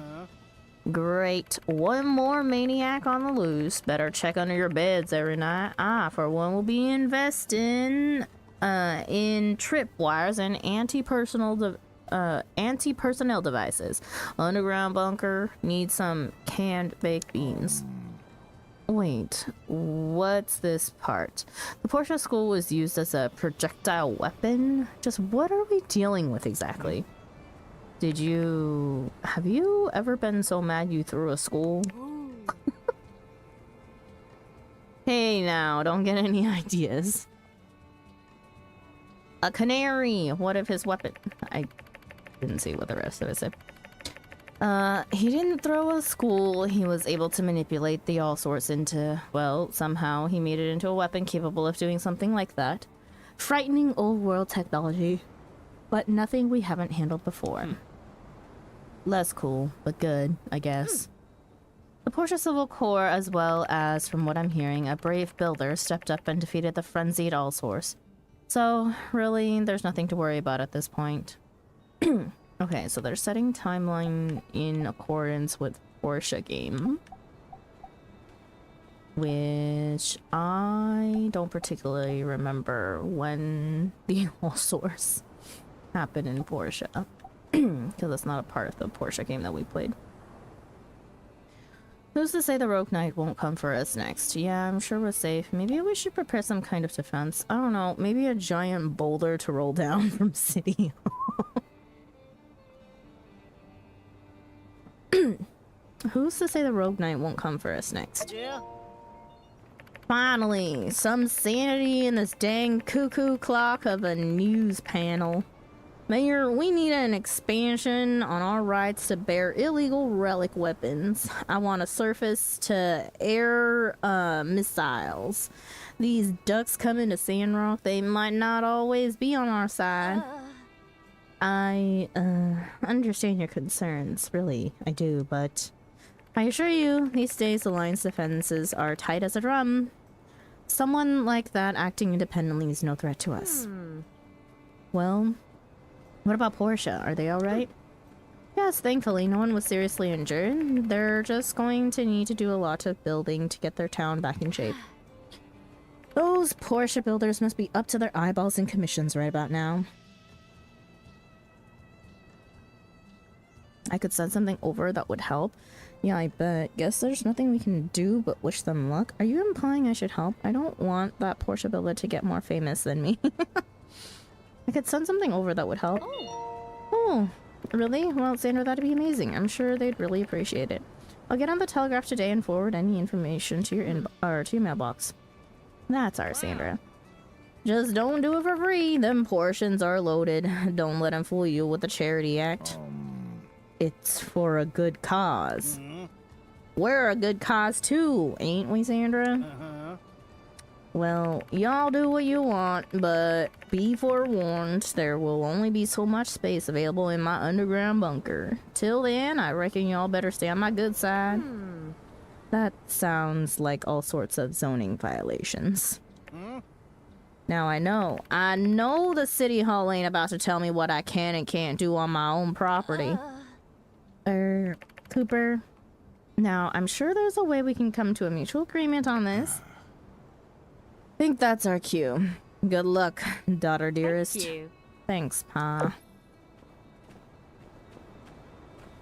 Great. One more maniac on the loose. Better check under your beds every night. I, for one, will be investing in tripwires and anti-personnel devices. Underground bunker needs some canned baked beans. Wait, what's this part? The Portia school was used as a projectile weapon? Just what are we dealing with exactly? Have you ever been so mad you threw a school? Hey now, don't get any ideas. A canary! What if his weapon... I didn't see what the rest of it said. He didn't throw a school. He was able to manipulate the all sorts into... Well, somehow he made it into a weapon capable of doing something like that. Frightening old world technology. But nothing we haven't handled before. Less cool, but good, I guess. The Portia Civil Corps, as well as, from what I'm hearing, a brave builder stepped up and defeated the frenzied Allsource. So, really, there's nothing to worry about at this point. Okay, so they're setting timeline in accordance with Portia game. Which I don't particularly remember when the Allsource happened in Portia. Because it's not a part of the Portia game that we played. Who's to say the Rogue Knight won't come for us next? Yeah, I'm sure we're safe. Maybe we should prepare some kind of defense. I don't know, maybe a giant boulder to roll down from City Hall. Who's to say the Rogue Knight won't come for us next? Yeah. Finally, some sanity in this dang cuckoo clock of a news panel. Mayor, we need an expansion on our rights to bear illegal relic weapons. I want a surface-to-air missiles. These ducks coming to Sandrock, they might not always be on our side. I understand your concerns, really, I do, but I assure you, these days Alliance defenses are tight as a drum. Someone like that acting independently is no threat to us. Well... What about Portia? Are they alright? Yes, thankfully, no one was seriously injured. They're just going to need to do a lot of building to get their town back in shape. Those Portia builders must be up to their eyeballs in commissions right about now. I could send something over that would help. Yeah, I bet. Guess there's nothing we can do but wish them luck. Are you implying I should help? I don't want that Portia builder to get more famous than me. I could send something over that would help. Oh, really? Well, Sandra, that'd be amazing. I'm sure they'd really appreciate it. I'll get on the Telegraph today and forward any information to your mailbox. That's our Sandra. Just don't do it for free. Them portions are loaded. Don't let them fool you with the charity act. It's for a good cause. We're a good cause too, ain't we, Sandra? Well, y'all do what you want, but be forewarned, there will only be so much space available in my underground bunker. Till then, I reckon y'all better stay on my good side. That sounds like all sorts of zoning violations. Now I know the city hall ain't about to tell me what I can and can't do on my own property. Cooper, now I'm sure there's a way we can come to a mutual agreement on this. Think that's our cue. Good luck, daughter dearest. Thank you. Thanks, Pa.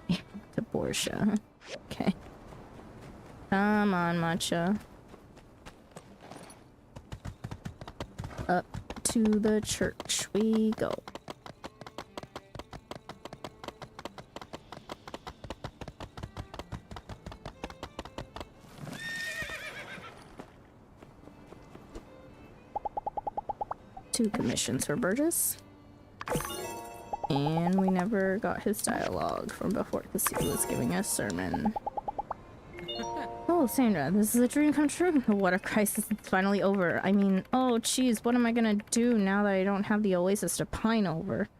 To Portia. Okay. Come on, Matcha. Up to the church we go. Two commissions for Burgess. And we never got his dialogue from before because he was giving a sermon. Oh, Sandra, this is a dream come true. The water crisis is finally over. I mean, oh geez, what am I gonna do now that I don't have the oasis to pine over?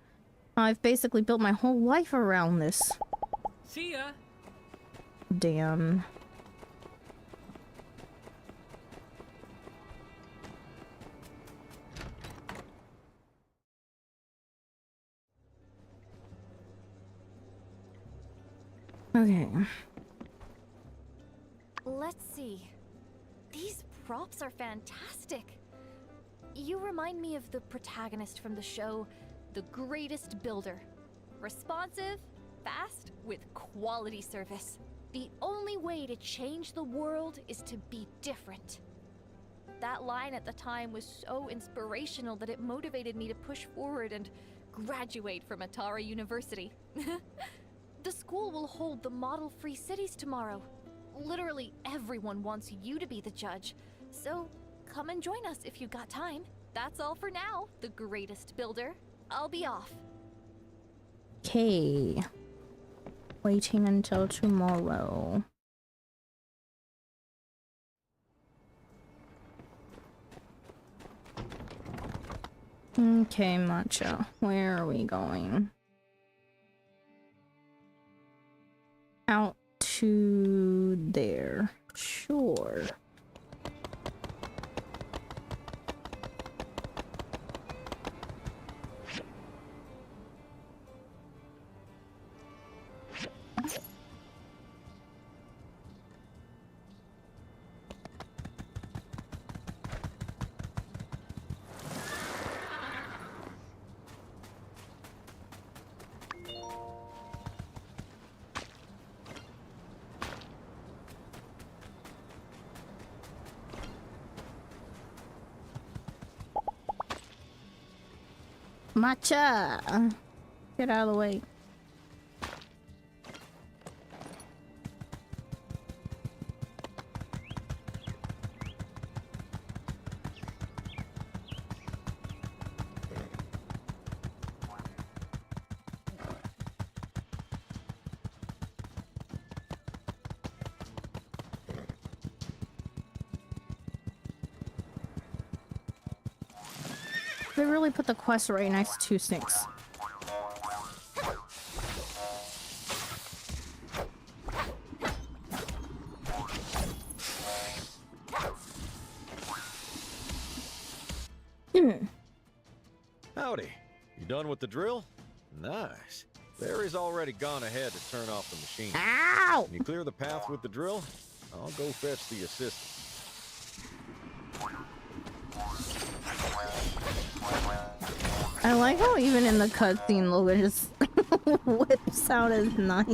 I've basically built my whole life around this. See ya. Damn. Okay. Let's see. These props are fantastic. You remind me of the protagonist from the show, The Greatest Builder. Responsive, fast, with quality service. The only way to change the world is to be different. That line at the time was so inspirational that it motivated me to push forward and graduate from Atara University. The school will hold the Model Free Cities tomorrow. Literally everyone wants you to be the judge, so come and join us if you got time. That's all for now, The Greatest Builder. I'll be off. Okay. Waiting until tomorrow. Okay, Matcha. Where are we going? Out to there. Sure. Matcha! Get out of the way. They really put the quest right next to Snakes. Howdy. You done with the drill? Nice. Larry's already gone ahead to turn off the machine. Ow! Can you clear the path with the drill? I'll go fetch the assistant. I like how even in the cutscene Logan just whips out his knife.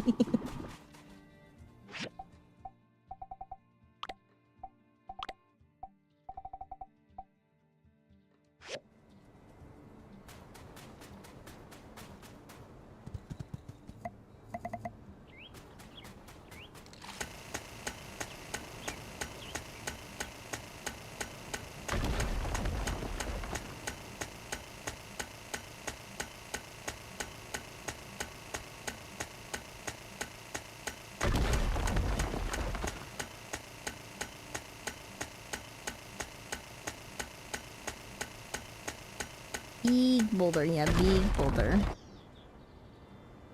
Big boulder, yeah, big boulder.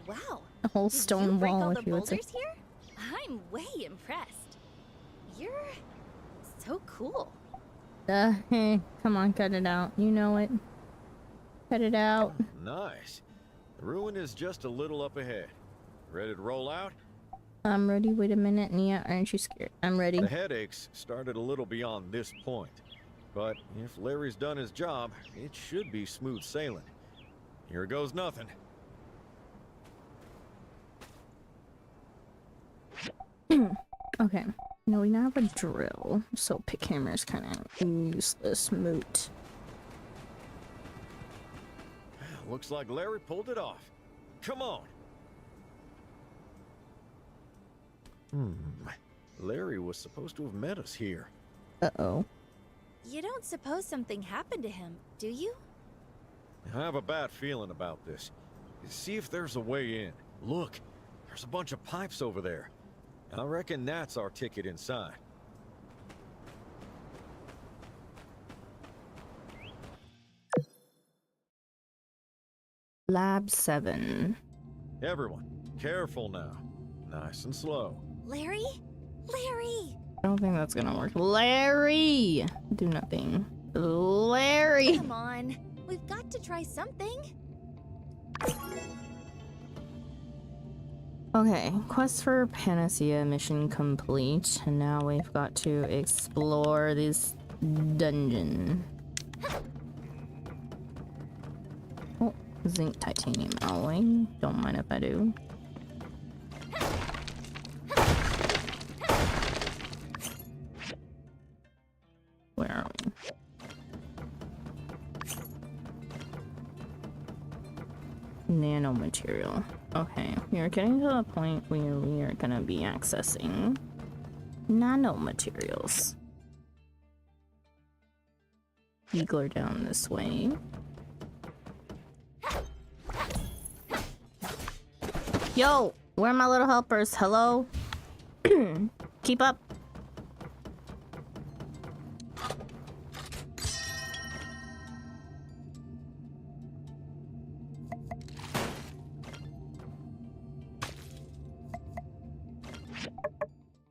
Wow. A whole Did stone you break wall, all if the you would say. boulders here? I'm way impressed. You're so cool. Hey, come on, cut it out. You know it. Cut it out. Nice. The ruin is just a little up ahead. Ready to roll out? I'm ready. Wait a minute, Nia. Aren't you scared? I'm ready. The headaches started a little beyond this point. But if Larry's done his job, it should be smooth sailing. Here goes nothing. Okay. No, we now have a drill, so pick hammer is kind of useless moot. Looks like Larry pulled it off. Come on. Larry was supposed to have met us here. Uh-oh. You don't suppose something happened to him, do you? I have a bad feeling about this. See if there's a way in. Look, there's a bunch of pipes over there. I reckon that's our ticket inside. Lab 7. Everyone, careful now. Nice and slow. Larry? Larry! I don't think that's gonna work. Larry! Do nothing. Larry! Come on. We've got to try something. Okay, quest for Panacea mission complete, and now we've got to explore this dungeon. Oh, zinc titanium alloy. Don't mind if I do. Where are we? Nanomaterial. Okay, we are getting to the point where we are gonna be accessing nanomaterials. Eagler down this way. Yo, where are my little helpers? Hello? Keep up.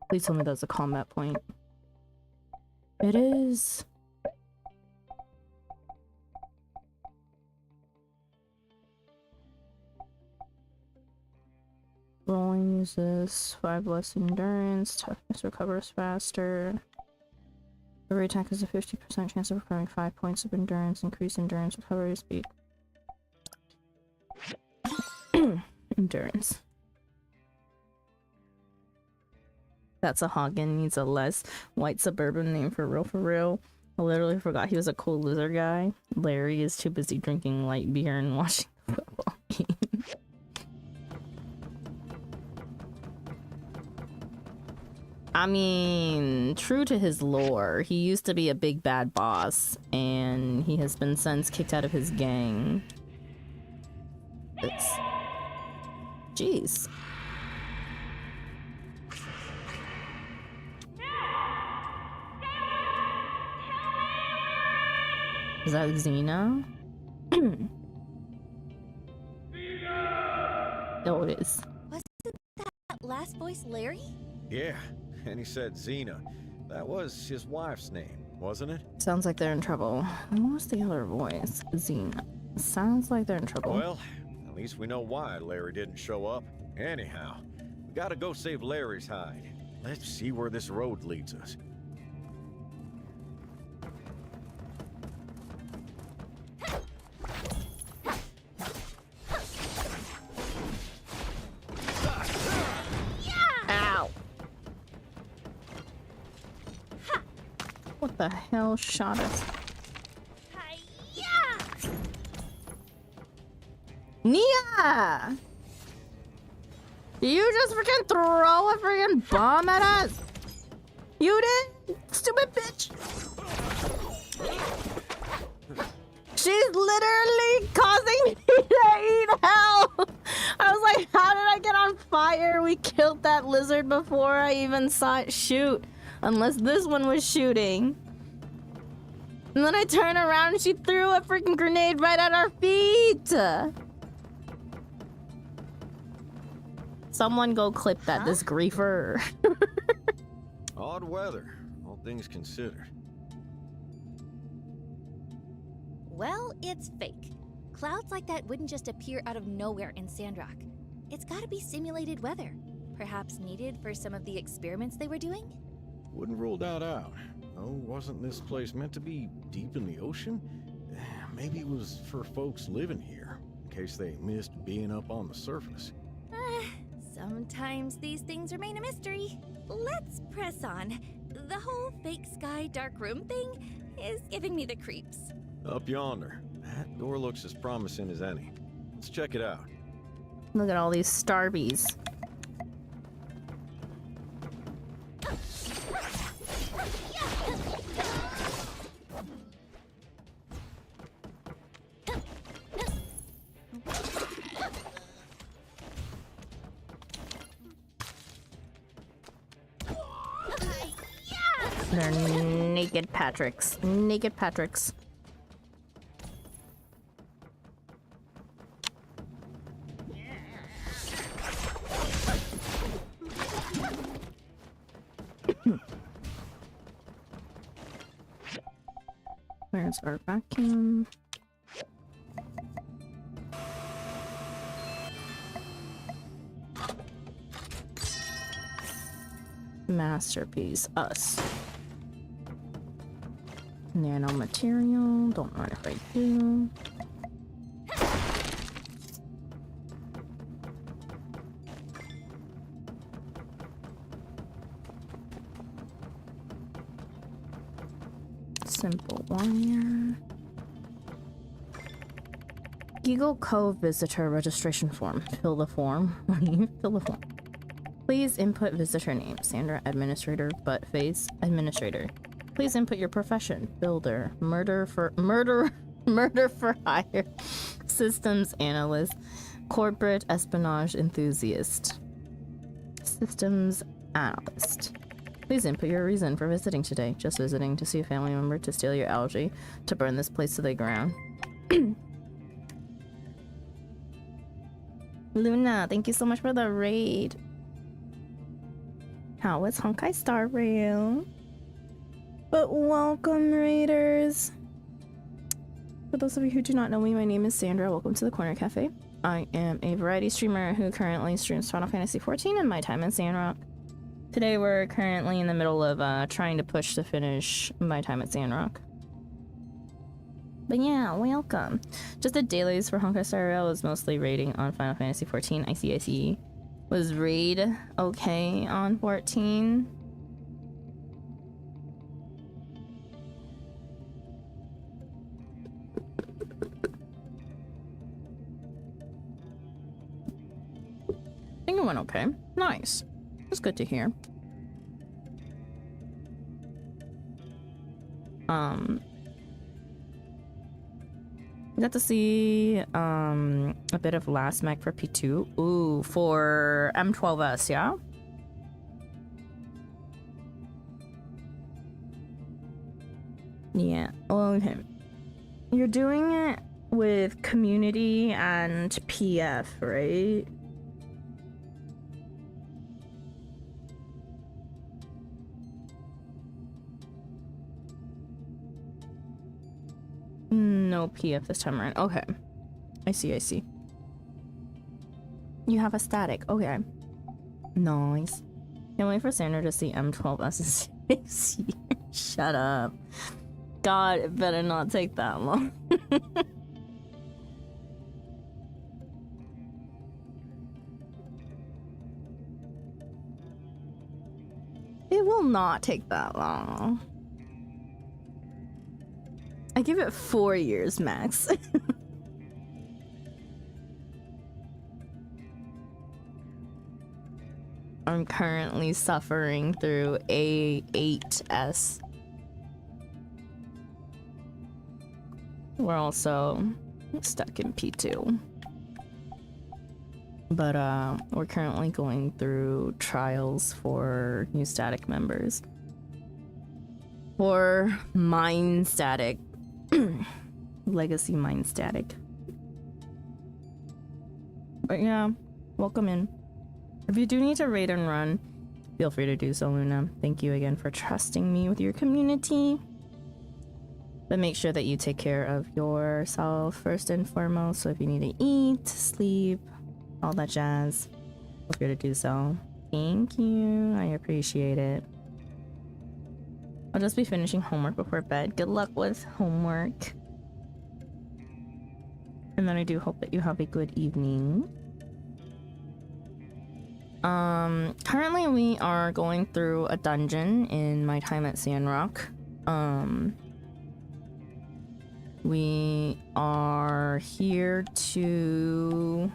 Please tell me that's a combat point. It is. Rolling uses 5 less endurance, toughness recovers faster. Every attack has a 50% chance of recovering 5 points of endurance, increased endurance recovery speed. Endurance. That's a Hagen, needs a less white suburban name for real. I literally forgot he was a cool lizard guy. Larry is too busy drinking light beer and watching the football game. I mean, true to his lore, he used to be a big bad boss, and he has been since kicked out of his gang. It's... Jeez. Is that Xena? Oh, it is. Was it that last voice Larry? Yeah, and he said Xena. That was his wife's name, wasn't it? Sounds like they're in trouble. What was the other voice? Xena. Sounds like they're in trouble. Well, at least we know why Larry didn't show up. Anyhow, we gotta go save Larry's hide. Let's see where this road leads us. Ow! What the hell shot us? Nia! Did you just freaking throw a freaking bomb at us? You did? Stupid bitch! She's literally causing me to eat hell! I was like, how did I get on fire? We killed that lizard before I even saw it shoot. Unless this one was shooting. And then I turn around and she threw a freaking grenade right at our feet! Someone go clip that, this griefer. Odd weather, all things considered. Well, it's fake. Clouds like that wouldn't just appear out of nowhere in Sandrock. It's gotta be simulated weather. Perhaps needed for some of the experiments they were doing? Wouldn't rule that out. Oh, wasn't this place meant to be deep in the ocean? Maybe it was for folks living here, in case they missed being up on the surface. Sometimes these things remain a mystery. Let's press on. The whole fake sky dark room thing is giving me the creeps. Up yonder. That door looks as promising as any. Let's check it out. Look at all these starbies. They're naked Patricks. Naked Patricks. Where's our vacuum? Masterpiece. Us. Nanomaterial. Don't mind if I do. Simple wire. Eagle Cove visitor registration form. Fill the form. Fill the form. Please input visitor name. Sandra, administrator, butt face, administrator. Please input your profession. Builder, murder for hire, systems analyst, corporate espionage enthusiast, systems analyst. Please input your reason for visiting today. Just visiting to see a family member, to steal your algae, to burn this place to the ground. Luna, thank you so much for the raid. How was Honkai Star Rail? But welcome, raiders. For those of you who do not know me, my name is Sandra. Welcome to the Corner Cafe. I am a variety streamer who currently streams Final Fantasy XIV in my time in Sandrock. Today we're currently in the middle of trying to push to finish my time at Sandrock. But yeah, welcome. Just the dailies for Honkai Star Rail was mostly raiding on Final Fantasy XIV. ICIC was raid okay on 14. I think it went okay. Nice. That's good to hear. Got to see a bit of last mech for P2. Ooh, for M12S, yeah? Yeah, well, okay. You're doing it with community and PF, right? No PF this time around. Okay. I see. You have a static. Okay. Nice. Can't wait for Sandra to see M12S in 6 years. Shut up. God, it better not take that long. It will not take that long. I give it 4 years max. I'm currently suffering through A8S. We're also stuck in P2. But we're currently going through trials for new static members. For mine static. Legacy mine static. But yeah, welcome in. If you do need to raid and run, feel free to do so, Luna. Thank you again for trusting me with your community. But make sure that you take care of yourself first and foremost. So if you need to eat, sleep, all that jazz, feel free to do so. Thank you. I appreciate it. I'll just be finishing homework before bed. Good luck with homework. And then I do hope that you have a good evening. Currently we are going through a dungeon in my time at Sandrock. We are here to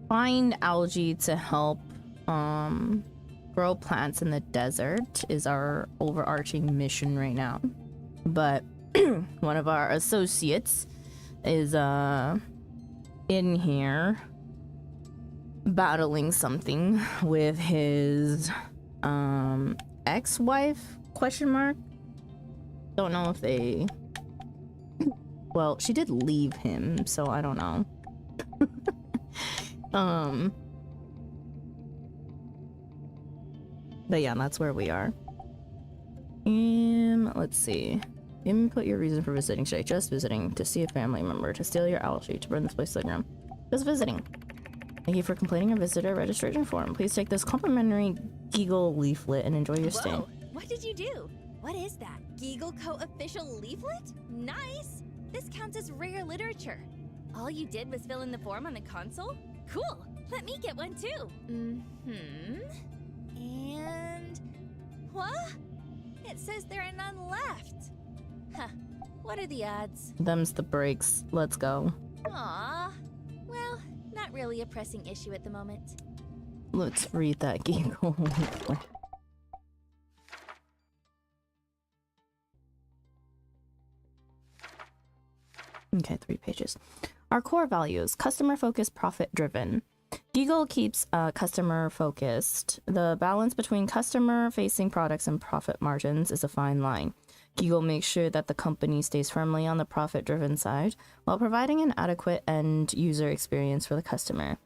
find algae to help grow plants in the desert is our overarching mission right now. But one of our associates is in here battling something with his ex-wife, question mark. Don't know if they, well, she did leave him, so I don't know. But yeah, that's where we are. Let's see. Input your reason for visiting today. Just visiting to see a family member, to steal your algae, to burn this place to the ground. Just visiting. Thank you for completing a visitor registration form. Please take this complimentary Geagle leaflet and enjoy your stay. Whoa, what did you do? What is that? Geagle Co. official leaflet? Nice! This counts as rare literature. All you did was fill in the form on the console? Cool! Let me get one too! And... what? It says there are none left! Huh. What are the odds? Them's the breaks. Let's go. Aww. Well, not really a pressing issue at the moment. Let's read that Geagle leaflet. Okay, 3 pages. Our core values: customer focused, profit driven. Geagle keeps customer focused. The balance between customer facing products and profit margins is a fine line. Geagle makes sure that the company stays firmly on the profit driven side while providing an adequate end user experience for the customer.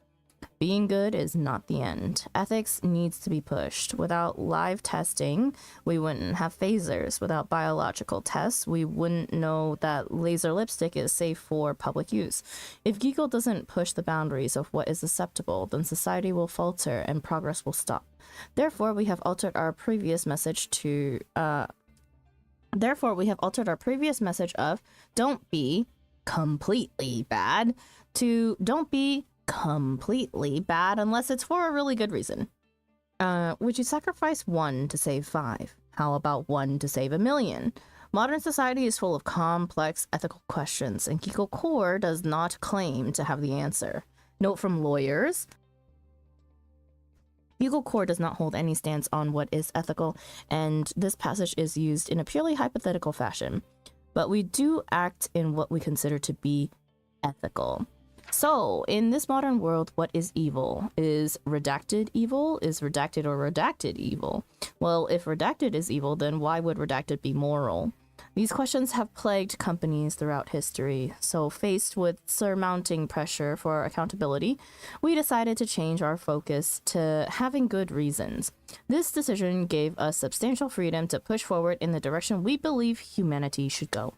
Being good is not the end. Ethics needs to be pushed. Without live testing, we wouldn't have phasers. Without biological tests, we wouldn't know that laser lipstick is safe for public use. If Geagle doesn't push the boundaries of what is acceptable, then society will falter and progress will stop. Therefore, we have altered our previous message of don't be completely bad to don't be completely bad unless it's for a really good reason. Would you sacrifice 1 to save 5? How about 1 to save 1,000,000? Modern society is full of complex ethical questions, and Geagle Core does not claim to have the answer. Note from lawyers: Geagle Core does not hold any stance on what is ethical, and this passage is used in a purely hypothetical fashion. But we do act in what we consider to be ethical. So, in this modern world, what is evil? Is redacted evil? Is redacted or redacted evil? Well, if redacted is evil, then why would redacted be moral? These questions have plagued companies throughout history, so faced with surmounting pressure for accountability, we decided to change our focus to having good reasons. This decision gave us substantial freedom to push forward in the direction we believe humanity should go.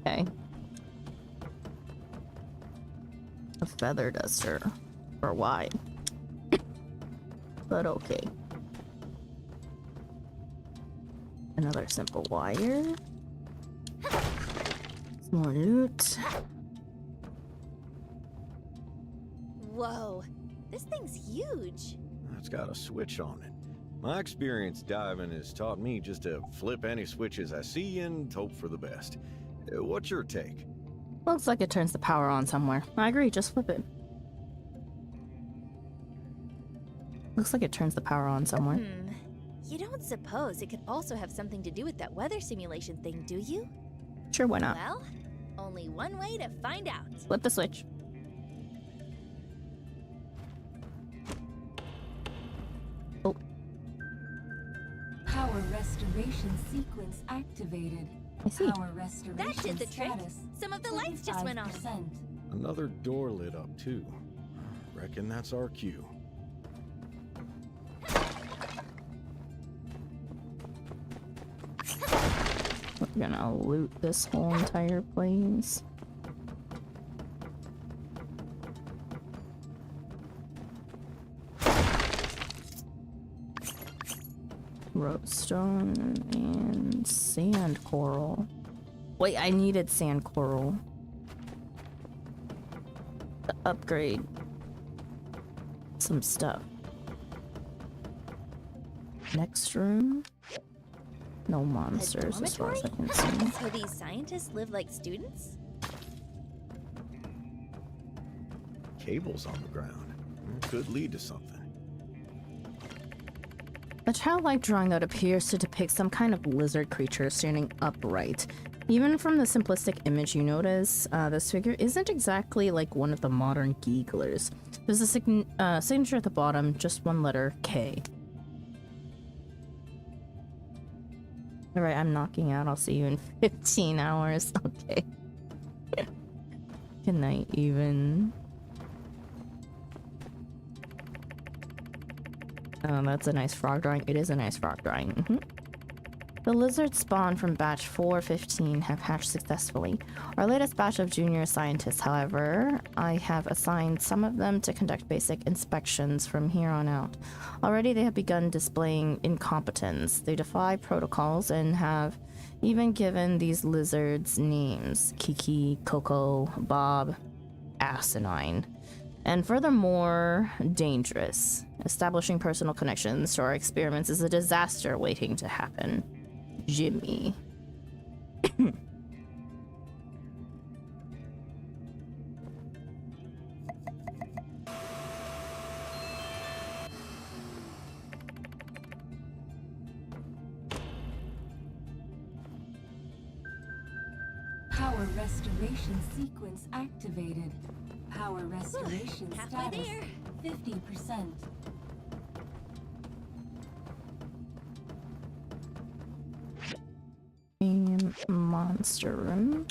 Okay. A feather duster. For why? But okay. Another simple wire. Some more loot. Whoa, this thing's huge. It's got a switch on it. My experience diving has taught me just to flip any switches I see and hope for the best. What's your take? Looks like it turns the power on somewhere. I agree, just flip it. Looks like it turns the power on somewhere. You don't suppose it could also have something to do with that weather simulation thing, do you? Sure, why not? Well, only one way to find out. Flip the switch. Oh. Power restoration sequence activated. I see. Power restoration That did the trick. status, Some of the lights just went on. 25%. Another door lit up too. Reckon that's our cue. We're gonna loot this whole entire place. Roadstone and sand coral. Wait, I needed sand coral to upgrade some stuff. Next room. No monsters as far as I can see. So these scientists live like students? Cables on the ground. Could lead to something. A childlike drawing that appears to depict some kind of lizard creature standing upright. Even from the simplistic image you notice, this figure isn't exactly like one of the modern Geaglers. There's a signature at the bottom, just one letter, K. Alright, I'm knocking out. I'll see you in 15 hours. Okay. Good night, even. Oh, that's a nice frog drawing. It is a nice frog drawing. The lizards spawned from batch 415 have hatched successfully. Our latest batch of junior scientists, however, I have assigned some of them to conduct basic inspections from here on out. Already they have begun displaying incompetence. They defy protocols and have even given these lizards names: Kiki, Coco, Bob, Asinine. And furthermore, dangerous. Establishing personal connections to our experiments is a disaster waiting to happen. Jimmy. Power restoration sequence activated. Power restoration Halfway status there. 50%. Monster room.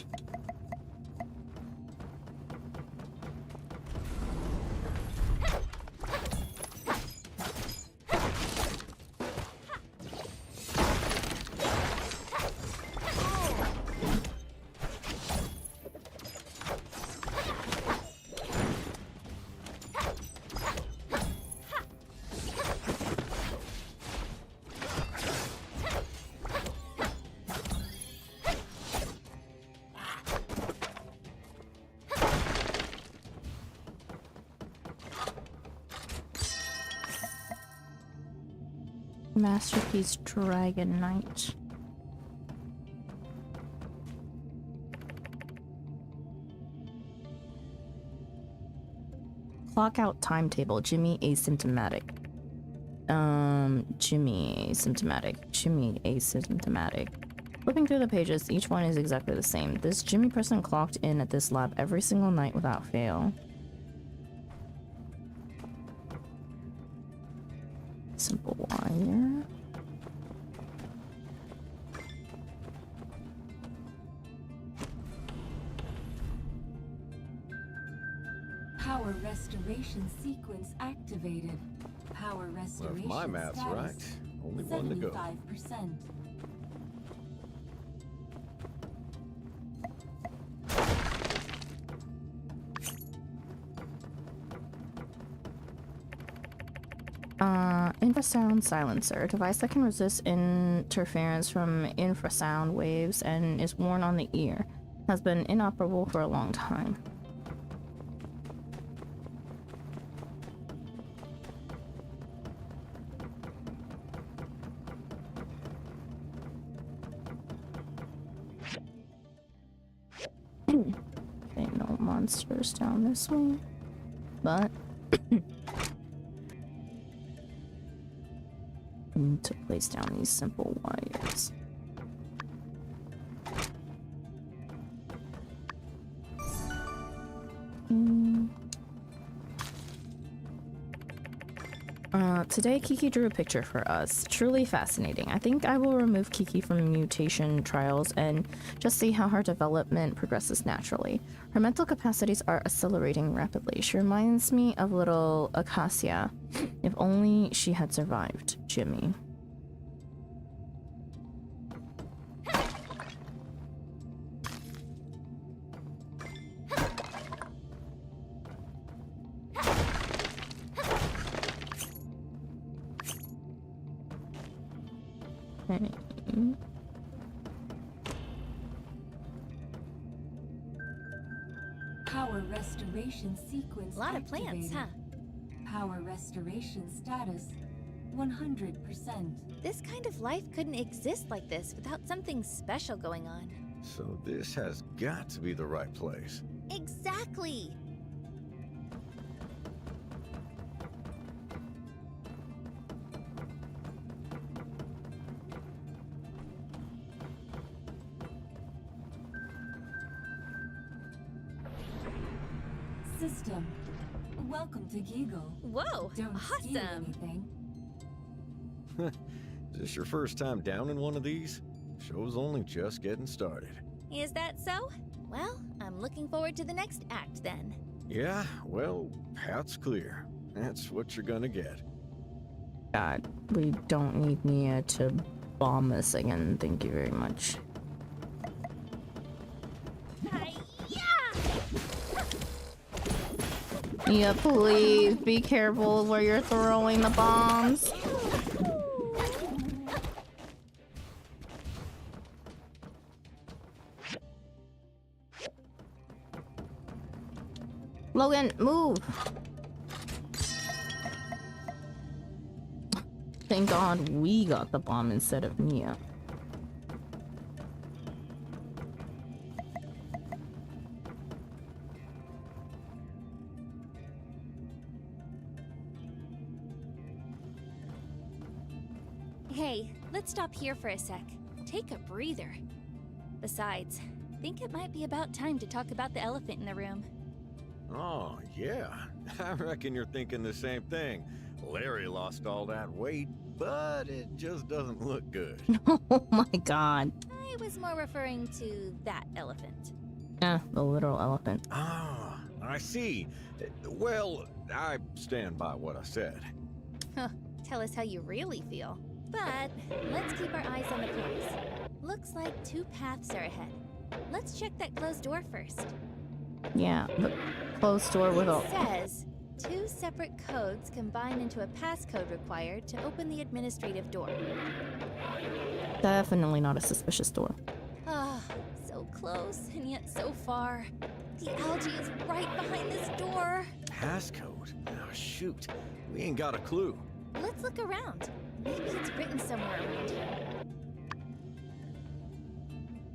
Masterpiece Dragon Knight. Clock out timetable. Jimmy asymptomatic. Jimmy asymptomatic. Flipping through the pages, each one is exactly the same. This Jimmy person clocked in at this lab every single night without fail. Simple wire. Power restoration sequence activated. Power restoration Well, if my math's status, right, only one to go. 75%. Infrasound silencer, a device that can resist interference from infrasound waves and is worn on the ear. Has been inoperable for a long time. Okay, no monsters down this way, but need to place down these simple wires. Today Kiki drew a picture for us. Truly fascinating. I think I will remove Kiki from mutation trials and just see how her development progresses naturally. Her mental capacities are accelerating rapidly. She reminds me of little Acacia. If only she had survived. Jimmy. Power restoration sequence. A lot of plants, huh? Power restoration status 100%. This kind of life couldn't exist like this without something special going on. So this has got to be the right place. Exactly! System. Welcome to Giggle. Whoa! Don't steal Awesome! anything. Is this your first time down in one of these? Show's only just getting started. Is that so? Well, I'm looking forward to the next act then. Yeah, well, path's clear. That's what you're gonna get. God, we don't need Nia to bomb this again. Thank you very much. Yeah, please be careful where you're throwing the bombs. Logan, move! Thank God we got the bomb instead of Nia. Hey, let's stop here for a sec. Take a breather. Besides, think it might be about time to talk about the elephant in the room. Oh, yeah. I reckon you're thinking the same thing. Larry lost all that weight, but it just doesn't look good. Oh my God. I was more referring to that elephant. The literal elephant. Ah, I see. Well, I stand by what I said. Huh, tell us how you really feel. But let's keep our eyes on the prize. Looks like 2 paths are ahead. Let's check that closed door first. Yeah, the closed door with It says 2 separate codes combine into a passcode required to open the administrative door. Definitely not a suspicious door. Ah, so close and yet so far. The algae is right behind this door. Passcode? Oh, shoot. We ain't got a clue. Let's look around. Maybe it's written somewhere around here.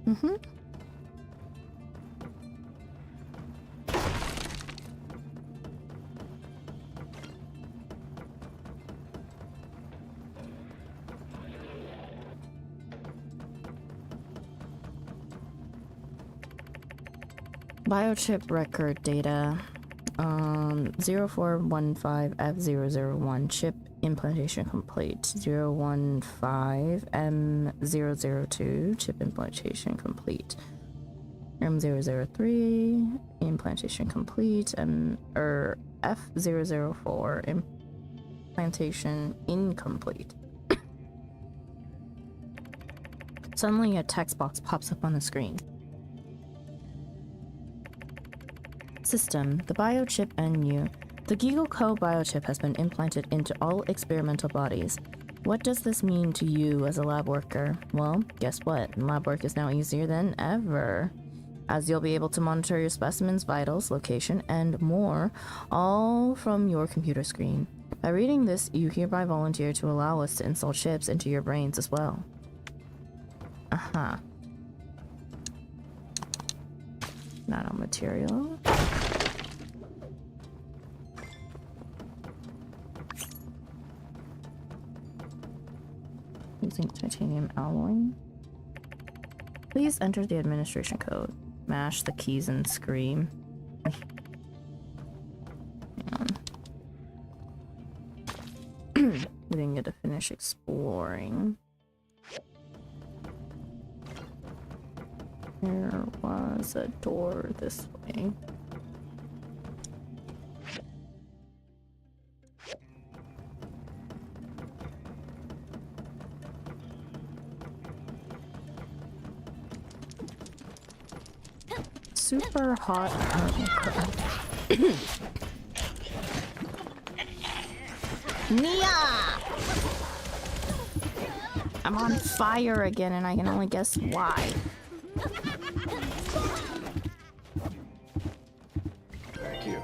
Mm-hmm. Biochip record data. 0415F001 chip implantation complete. 015M002 chip implantation complete. M003 implantation complete. F004 implantation incomplete. Suddenly a text box pops up on the screen. System, the biochip NU. The Giggle Co biochip has been implanted into all experimental bodies. What does this mean to you as a lab worker? Well, guess what? Lab work is now easier than ever, as you'll be able to monitor your specimens' vitals, location, and more, all from your computer screen. By reading this, you hereby volunteer to allow us to install chips into your brains as well. Nanomaterial. Using titanium alloy. Please enter the administration code. Mash the keys and scream. We didn't get to finish exploring. There was a door this way. Super hot. Nia! I'm on fire again and I can only guess why. Thank you.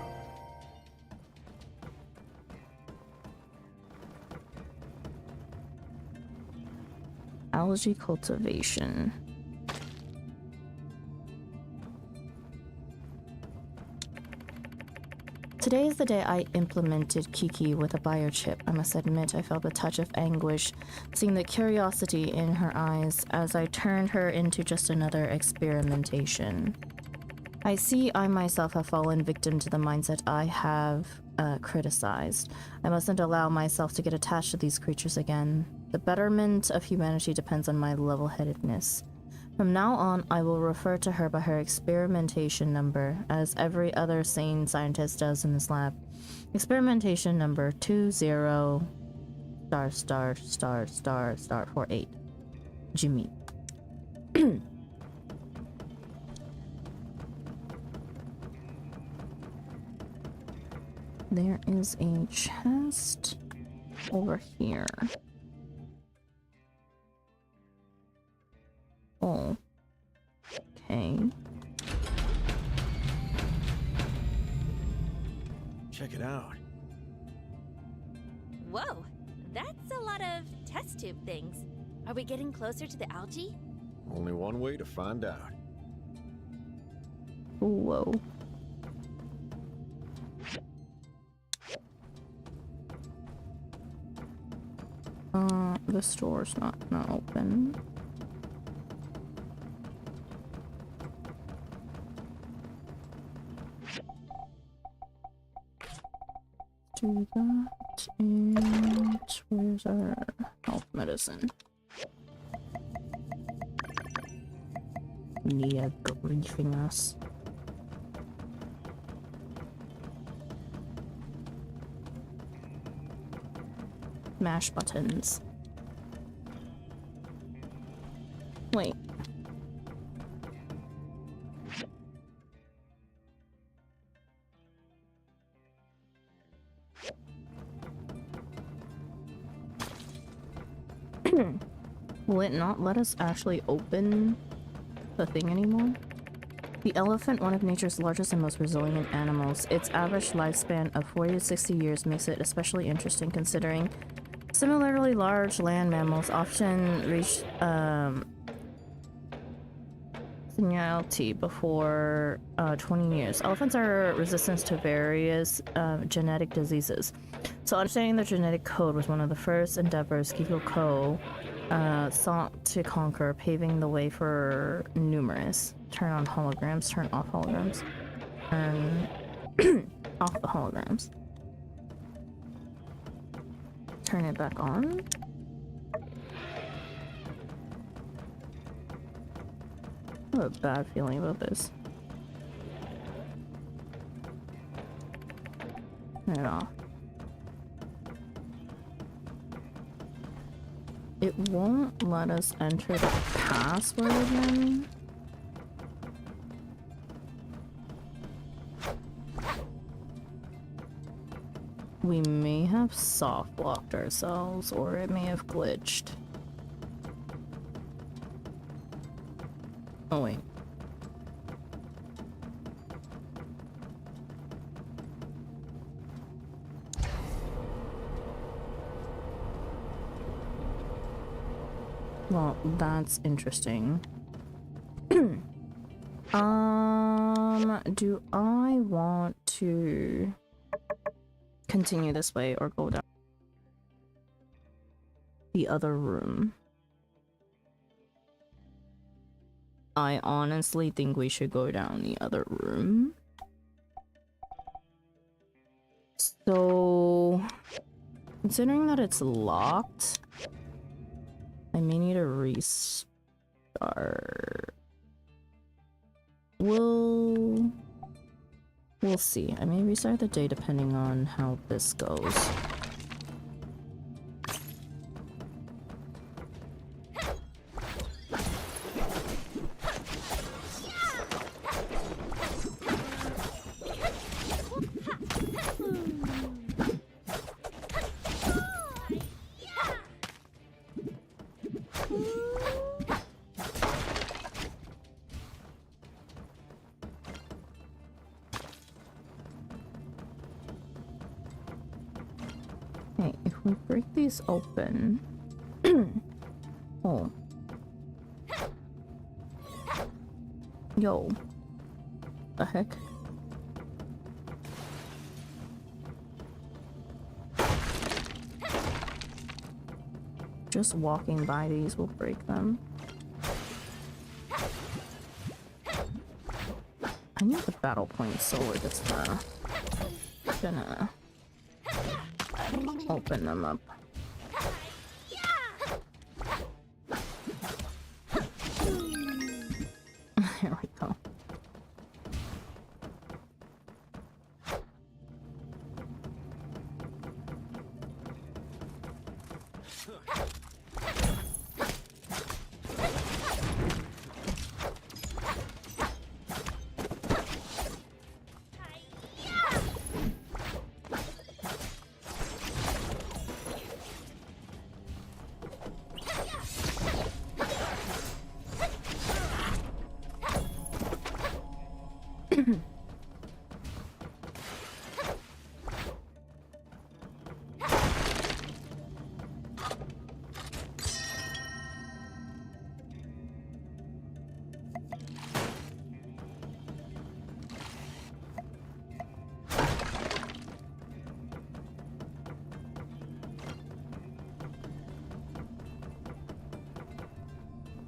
Algae cultivation. Today is the day I implemented Kiki with a biochip. I must admit I felt a touch of anguish, seeing the curiosity in her eyes as I turned her into just another experimentation. I see I myself have fallen victim to the mindset I have criticized. I mustn't allow myself to get attached to these creatures again. The betterment of humanity depends on my level-headedness. From now on, I will refer to her by her experimentation number, as every other sane scientist does in this lab. Experimentation number 20 *******48. Jimmy. There is a chest over here. Oh. Okay. Check it out. Whoa, that's a lot of test tube things. Are we getting closer to the algae? Only one way to find out. Whoa. The store's not open. Do that, and where's our health medicine? Nia briefing us. Mash buttons. Wait. Will it not let us actually open the thing anymore? The elephant, one of nature's largest and most resilient animals. Its average lifespan of 40 to 60 years makes it especially interesting considering similarly large land mammals often reach senility before 20 years. Elephants are resistant to various genetic diseases. So understanding the genetic code was one of the first endeavors Kiko Ko sought to conquer, paving the way for numerous. Turn on holograms, turn off holograms, turn off the holograms. Turn it back on. I have a bad feeling about this. Turn it off. It won't let us enter the password again. We may have soft locked ourselves, or it may have glitched. Oh wait. Well, that's interesting. Do I want to continue this way or go down the other room? I honestly think we should go down the other room. So, considering that it's locked, I may need to restart. We'll see. I may restart the day depending on how this goes. Okay, if we break these open... Oh. Yo. The heck? Just walking by these will break them. I need the battle points so we're just gonna open them up. There we go.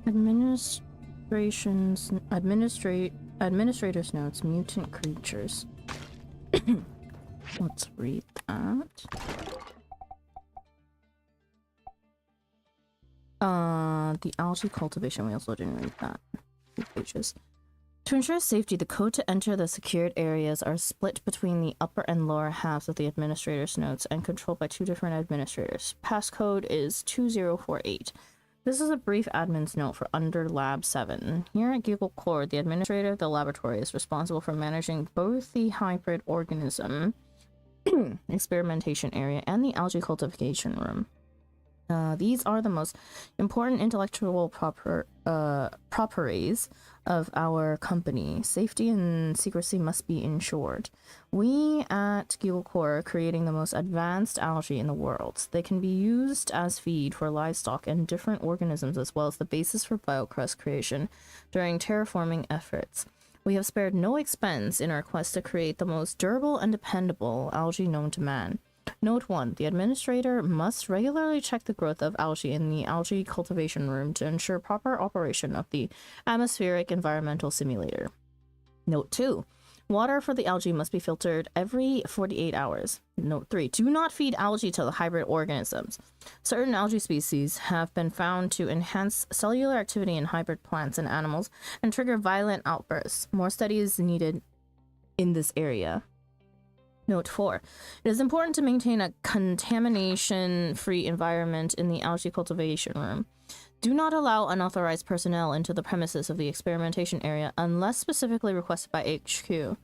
Administrator's notes, mutant creatures. Let's read that. The algae cultivation, we also didn't read that. 2 pages. To ensure safety, the code to enter the secured areas are split between the upper and lower halves of the administrator's notes and controlled by 2 different administrators. Passcode is 2048. This is a brief admin's note for under Lab 7. Here at Giggle Core, the administrator of the laboratory is responsible for managing both the hybrid organism experimentation area and the algae cultivation room. These are the most important intellectual properties of our company. Safety and secrecy must be ensured. We at Giggle Core are creating the most advanced algae in the world. They can be used as feed for livestock and different organisms, as well as the basis for biocrust creation during terraforming efforts. We have spared no expense in our quest to create the most durable and dependable algae known to man. Note 1. The administrator must regularly check the growth of algae in the algae cultivation room to ensure proper operation of the atmospheric environmental simulator. Note 2. Water for the algae must be filtered every 48 hours. Note 3. Do not feed algae to the hybrid organisms. Certain algae species have been found to enhance cellular activity in hybrid plants and animals and trigger violent outbursts. More studies needed in this area. Note 4. It is important to maintain a contamination-free environment in the algae cultivation room. Do not allow unauthorized personnel into the premises of the experimentation area unless specifically requested by HQ.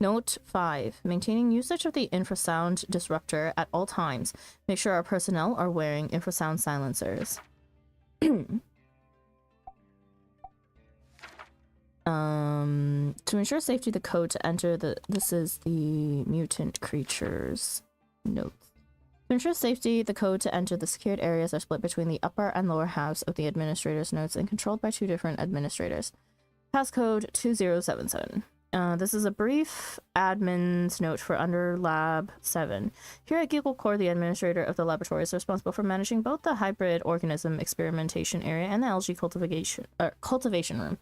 Note 5. Maintaining usage of the infrasound disruptor at all times. Make sure our personnel are wearing infrasound silencers. To ensure safety, the code to enter this is the mutant creatures notes. To ensure safety, the code to enter the secured areas are split between the upper and lower halves of the administrator's notes and controlled by 2 different administrators. Passcode 2077. This is a brief admin's note for under Lab 7. Here at Giggle Core, the administrator of the laboratory is responsible for managing both the hybrid organism experimentation area and the algae cultivation room.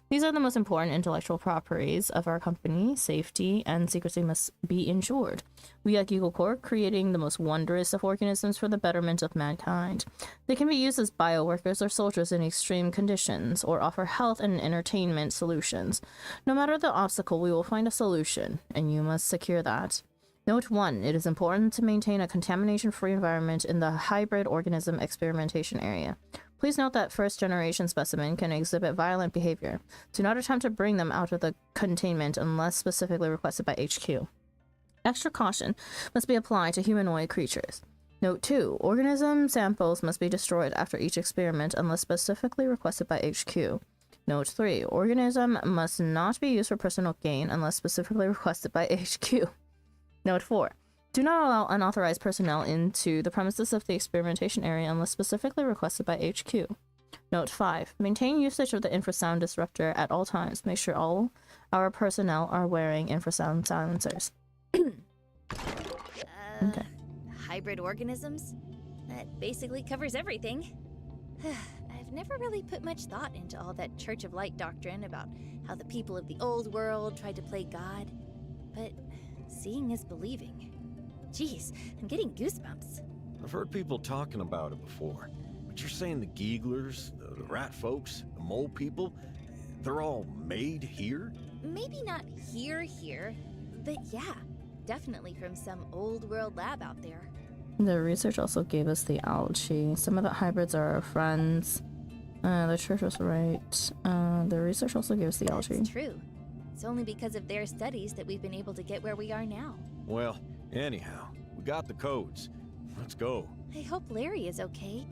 These are the most important intellectual properties of our company. Safety and secrecy must be ensured. We at Giggle Core are creating the most wondrous of organisms for the betterment of mankind. They can be used as bioworkers or soldiers in extreme conditions, or offer health and entertainment solutions. No matter the obstacle, we will find a solution, and you must secure that. Note 1. It is important to maintain a contamination-free environment in the hybrid organism experimentation area. Please note that first-generation specimen can exhibit violent behavior. Do not attempt to bring them out of the containment unless specifically requested by HQ. Extra caution must be applied to humanoid creatures. Note 2. Organism samples must be destroyed after each experiment unless specifically requested by HQ. Note 3. Organism must not be used for personal gain unless specifically requested by HQ. Note 4. Do not allow unauthorized personnel into the premises of the experimentation area unless specifically requested by HQ. Note 5. Maintain usage of the infrasound disruptor at all times. Make sure all our personnel are wearing infrasound silencers. Okay. Hybrid organisms? That basically covers everything. I've never really put much thought into all that Church of Light doctrine about how the people of the old world tried to play God. But seeing is believing. Jeez, I'm getting goosebumps. I've heard people talking about it before, but you're saying the Geeglers, the rat folks, the mole people, they're all made here? Maybe not here, but yeah, definitely from some old world lab out there. The research also gave us the algae. Some of the hybrids are our friends. The church was right. The research also gave us the algae. That's true. It's only because of their studies that we've been able to get where we are now. Well, anyhow, we got the codes. Let's go. I hope Larry is okay.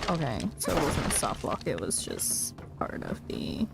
Okay, so it wasn't a soft lock, it was just part of the...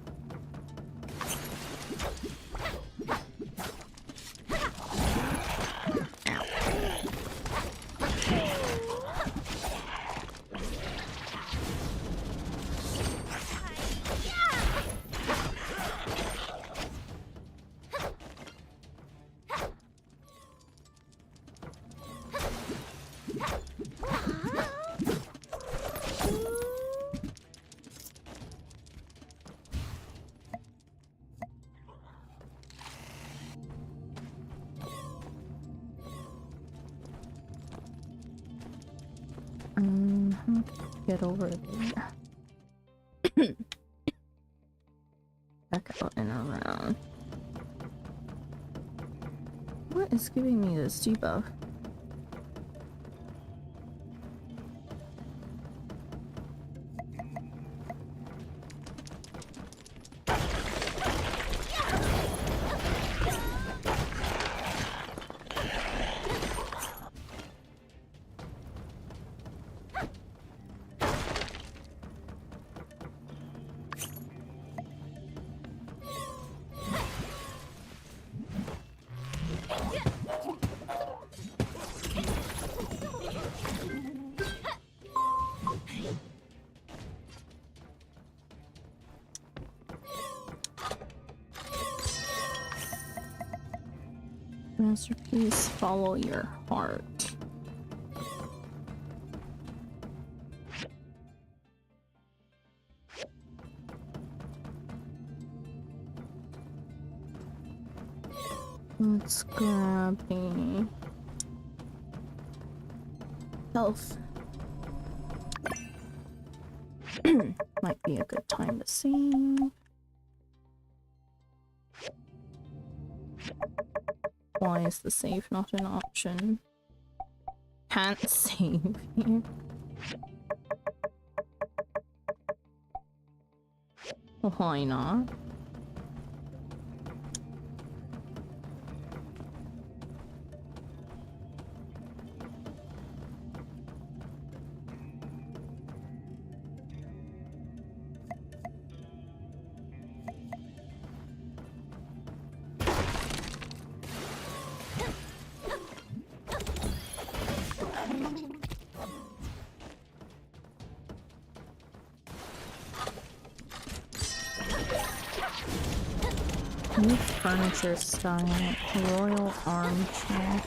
How can I get over there? Back out and around. What is giving me this debuff? Masterpiece, follow your heart. Let's grab a health. Might be a good time to save. Why is the save not an option? Can't save here. Why not? New furniture style, royal armchair.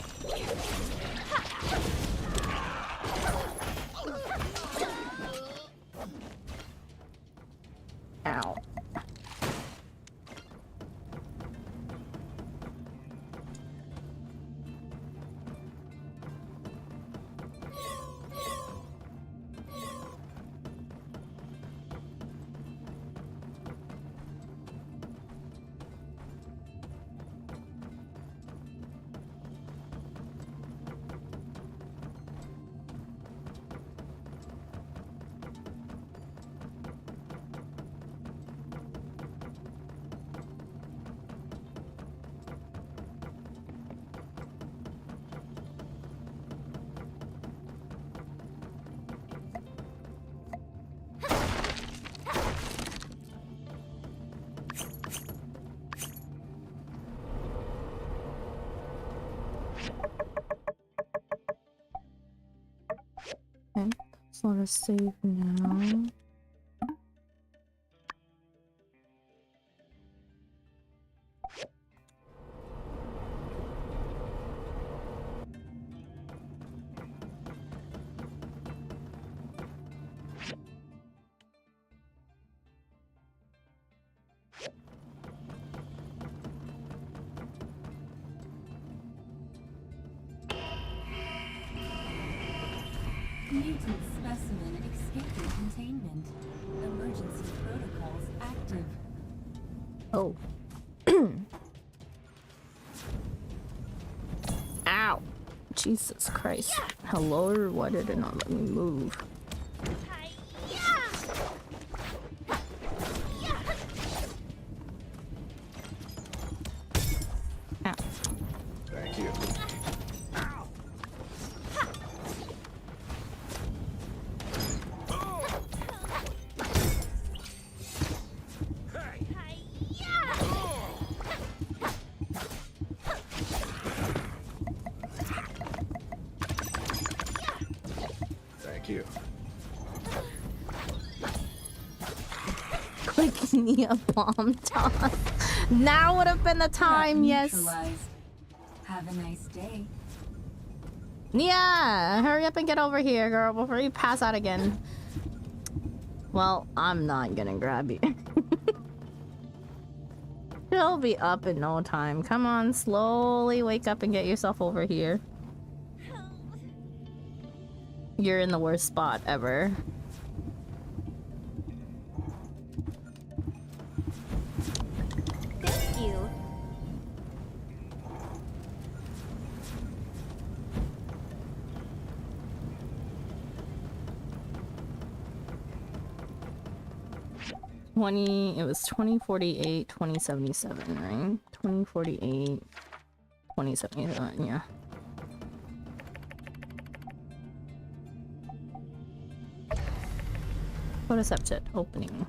Ow. Okay, so let us save now. Mutant specimen escaping containment. Emergency protocols active. Oh. Ow. Jesus Christ. Hello, why did it not let me move? Ow. Thank you. You. Click Nia bomb toss. Now would have been the time, yes. Have a nice day. Nia, hurry up and get over here, girl, before you pass out again. Well, I'm not gonna grab you. She'll be up in no time. Come on, slowly wake up and get yourself over here. You're in the worst spot ever. Thank you. It was 2048, 2077, right? 2048, 2077, yeah. Photocepted opening.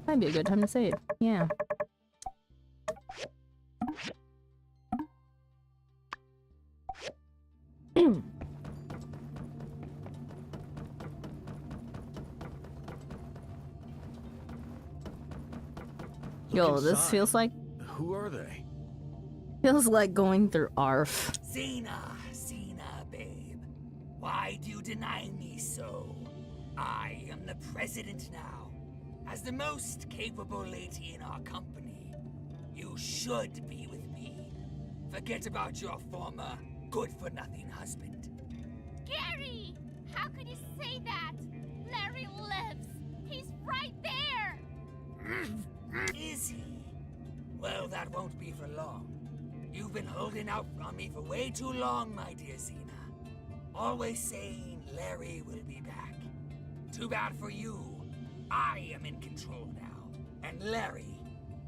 Might be a good time to save. Yeah. Yo, this feels like Who are they? feels like going through ARF. Xena, babe. Why do you deny me so? I am the president now. As the most capable lady in our company, you should be with me. Forget about your former good-for-nothing husband. Gary! How could you say that? Larry lives. He's right there! Is he? Well, that won't be for long. You've been holding out on me for way too long, my dear Xena. Always saying Larry will be back. Too bad for you. I am in control now. And Larry,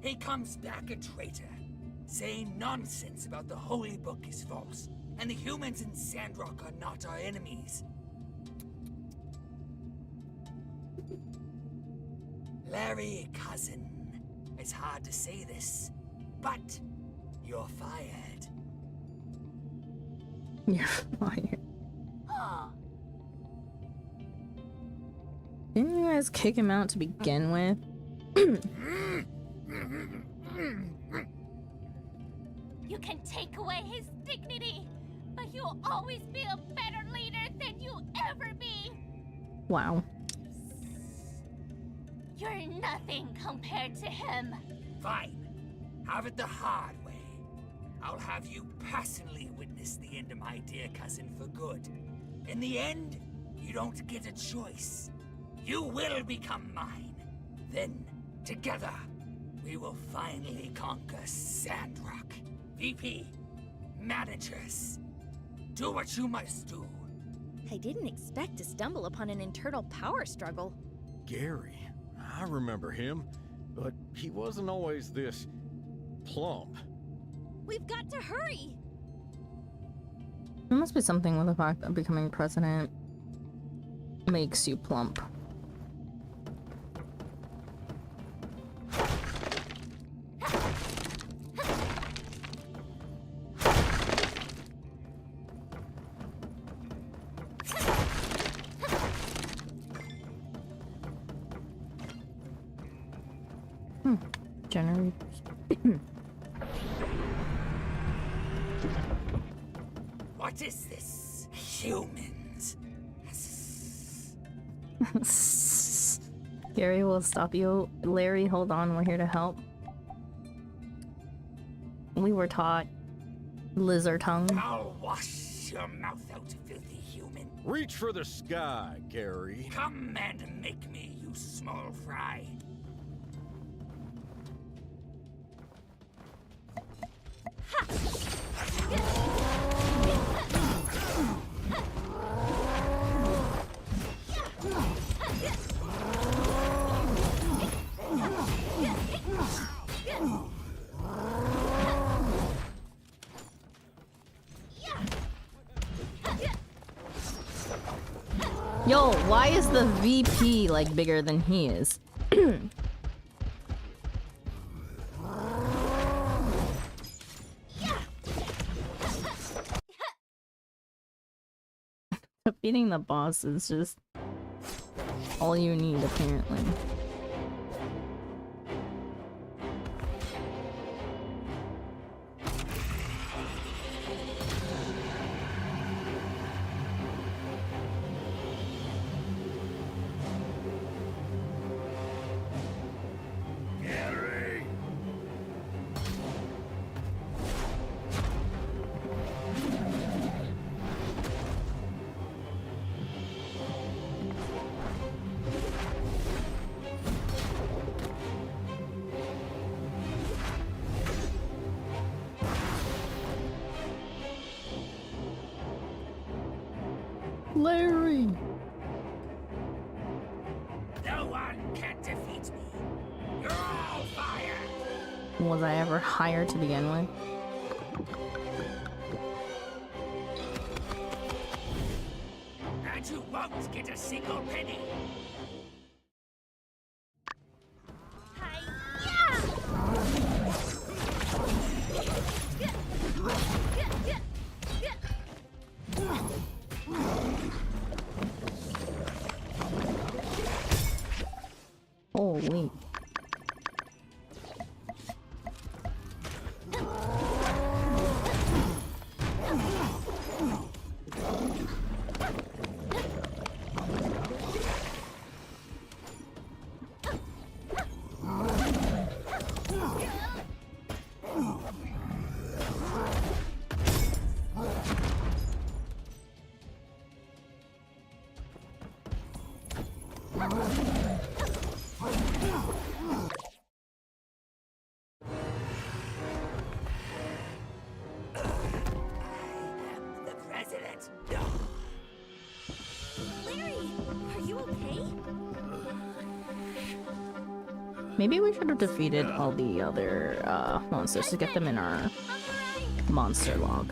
he comes back a traitor, saying nonsense about the Holy Book is false, and the humans in Sandrock are not our enemies. Larry, cousin, it's hard to say this, but you're fired. You're fired. Didn't you guys kick him out to begin with? You can take away his dignity, but he'll always be a better leader than you'll ever be. Wow. You're nothing compared to him. Fine. Have it the hard way. I'll have you personally witness the end of my dear cousin for good. In the end, you don't get a choice. You will become mine. Then, together, we will finally conquer Sandrock. VP, managers, do what you must do. I didn't expect to stumble upon an internal power struggle. Gary. I remember him, but he wasn't always this plump. We've got to hurry! There must be something with the fact that becoming president makes you plump. Generators. What is this? Humans. Gary will stop you. Larry, hold on, we're here to help. We were taught lizard tongue. I'll wash your mouth out, filthy human. Reach for the sky, Gary. Come and make me, you small fry. Yo, why is the VP like bigger than he is? Beating the boss is just all you need, apparently. Larry! No one can defeat me. You're all fired. Was I ever hired to begin with? And you won't get a single penny. Holy. The president. Larry, are you okay? Maybe we should have defeated all the other monsters to get them in our monster log.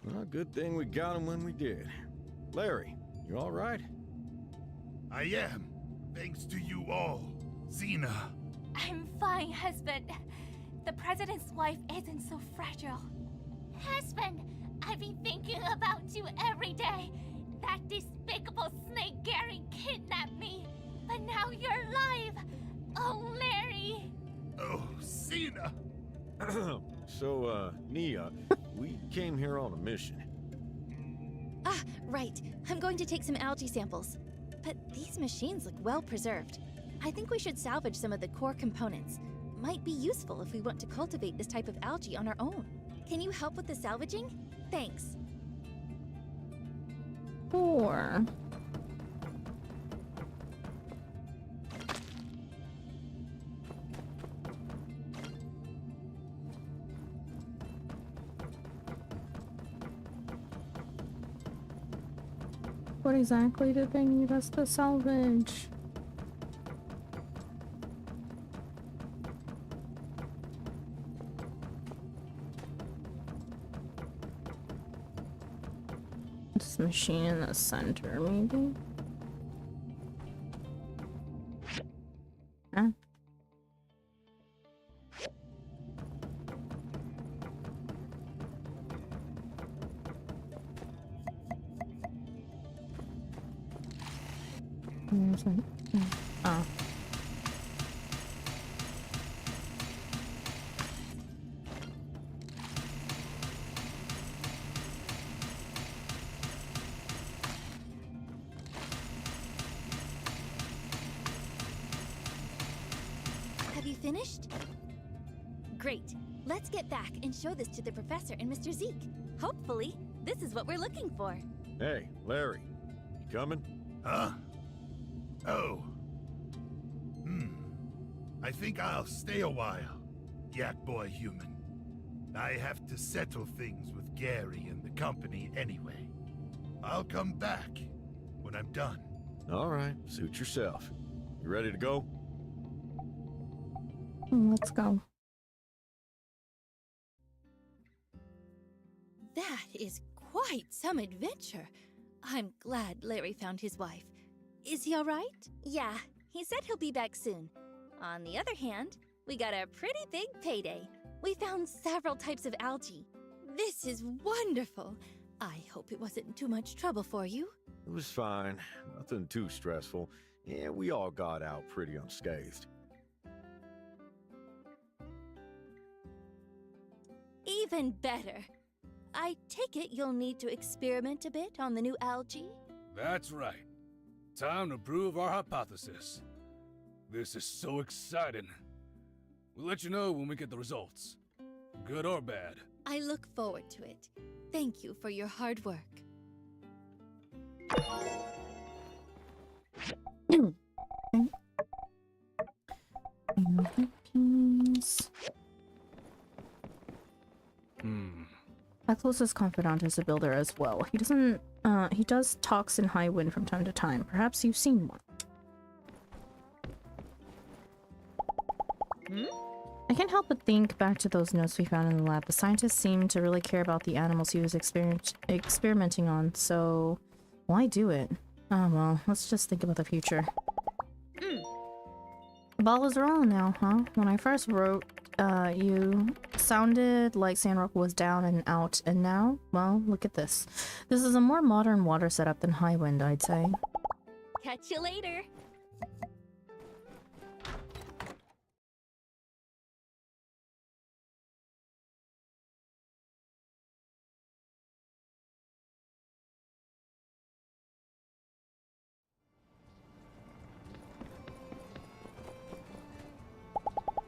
Well, good thing we got him when we did. Larry, you all right? I am, thanks to you all. Xena. I'm fine, husband. The president's wife isn't so fragile. Husband, I've been thinking about you every day. That despicable snake Gary kidnapped me. But now you're alive. Oh, Larry. Oh, Xena. So, Nia, we came here on a mission. Ah, right. I'm going to take some algae samples. But these machines look well preserved. I think we should salvage some of the core components. Might be useful if we want to cultivate this type of algae on our own. Can you help with the salvaging? Thanks. Or what exactly did they need us to salvage? This machine in the center, maybe? Huh? Where's it? Oh. Have you finished? Great. Let's get back and show this to the professor and Mr. Zeke. Hopefully, this is what we're looking for. Hey, Larry, you coming? Huh? Oh. I think I'll stay a while, Yak Boy Human. I have to settle things with Gary and the company anyway. I'll come back when I'm done. All right, suit yourself. You ready to go? Let's go. That is quite some adventure. I'm glad Larry found his wife. Is he all right? Yeah, he said he'll be back soon. On the other hand, we got a pretty big payday. We found several types of algae. This is wonderful. I hope it wasn't too much trouble for you. It was fine. Nothing too stressful. Yeah, we all got out pretty unscathed. Even better. I take it you'll need to experiment a bit on the new algae? That's right. Time to prove our hypothesis. This is so exciting. We'll let you know when we get the results. Good or bad. I look forward to it. Thank you for your hard work. closest confidant is a builder as well. He doesn't, he does talks in high wind from time to time. Perhaps you've seen one. I can't help but think back to those notes we found in the lab. The scientist seemed to really care about the animals he was experimenting on, so why do it? Oh well, let's just think about the future. The ball is rolling now, huh? When I first wrote, you sounded like Sandrock was down and out, and now, well, look at this. This is a more modern water setup than Highwind, I'd say. Catch you later.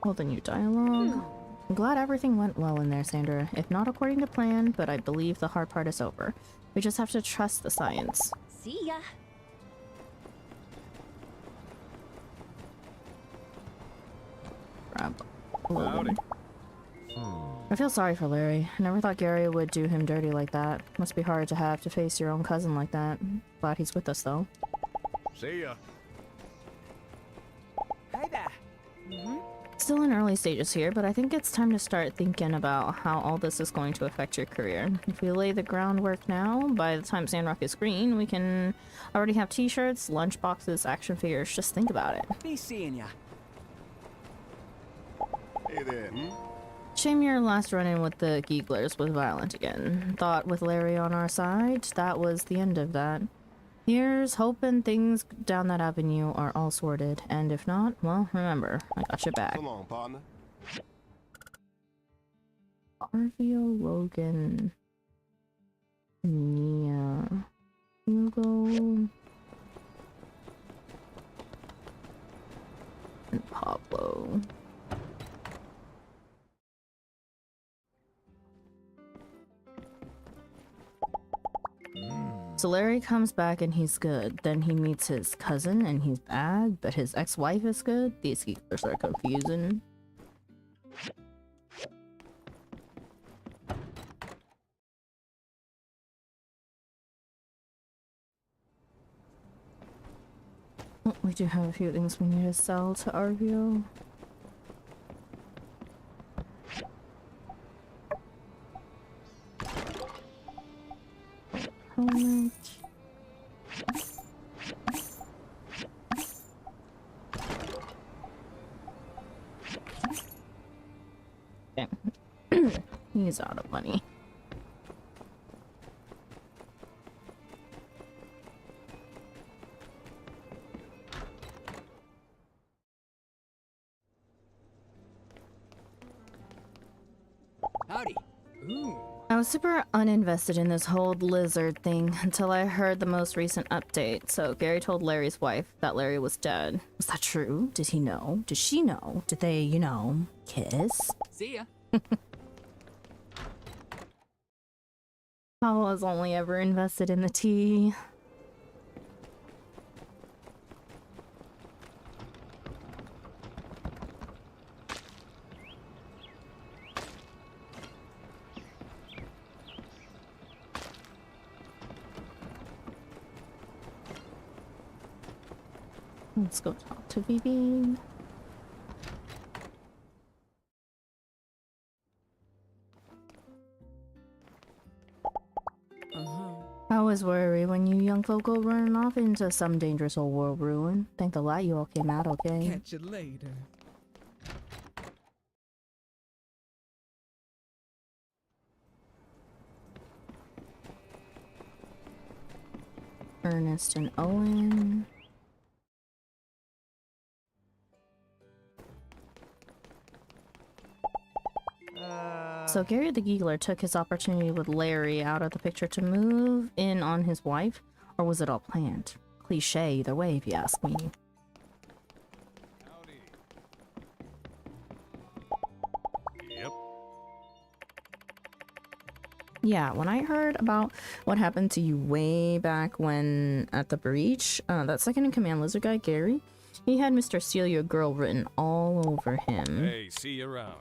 Hold the new dialogue. I'm glad everything went well in there, Sandra. If not according to plan, but I believe the hard part is over. We just have to trust the science. See ya. Grab Logan. I feel sorry for Larry. I never thought Gary would do him dirty like that. Must be hard to have to face your own cousin like that. Glad he's with us, though. See ya. Hey there. Still in early stages here, but I think it's time to start thinking about how all this is going to affect your career. If we lay the groundwork now, by the time Sandrock is green, we can already have t-shirts, lunch boxes, action figures. Just think about it. Be seeing ya. Hey there. Shame your last run-in with the Geeglers was violent again. Thought with Larry on our side, that was the end of that. Here's hoping things down that avenue are all sorted, and if not, well, remember, I got your back. Come on, partner. Arvio, Logan, Nia, Hugo, and Pablo. So Larry comes back and he's good. Then he meets his cousin and he's bad, but his ex-wife is good. These geekers are confusing. Oh, we do have a few things we need to sell to Arvio. Helmet. He's out of money. Howdy. Ooh. I was super uninvested in this whole lizard thing until I heard the most recent update. So Gary told Larry's wife that Larry was dead. Was that true? Did he know? Did she know? Did they, you know, kiss? See ya. I was only ever invested in the tea. Let's go talk to Vivi. I always worry when you young folk go running off into some dangerous old world ruin. Thank the light you all came out okay. Catch you later. Ernest and Owen. So Gary the Geegler took his opportunity with Larry out of the picture to move in on his wife, or was it all planned? Cliche either way if you ask me. Yep. Yeah, when I heard about what happened to you way back when at the breach, that second in command lizard guy, Gary, he had Mr. Steal Your Girl written all over him. Hey, see you around.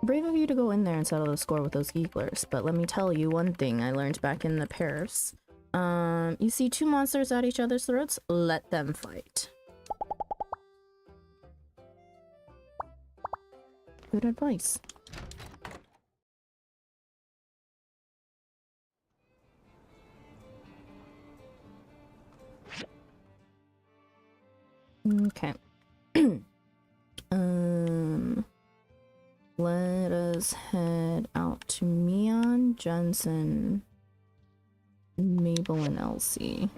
Brave of you to go in there and settle the score with those Geeglers, but let me tell you one thing I learned back in the Paris. You see two monsters at each other's throats? Let them fight. Good advice. Okay. Let us head out to Mian, Jensen, Mabel, and Elsie.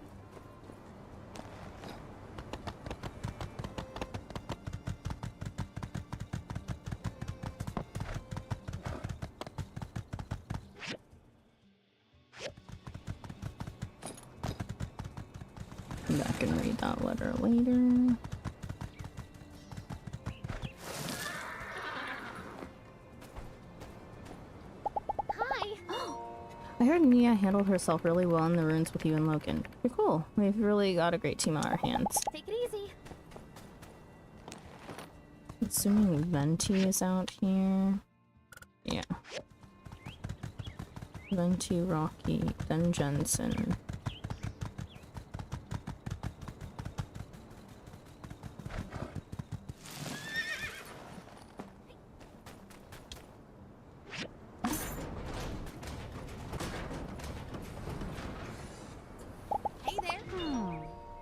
Come back and read that letter later. I heard Nia handled herself really well in the ruins with you and Logan. You're cool. We've really got a great team on our hands. Take it easy. Assuming Venti is out here. Yeah. Venti, Rocky, then Jensen.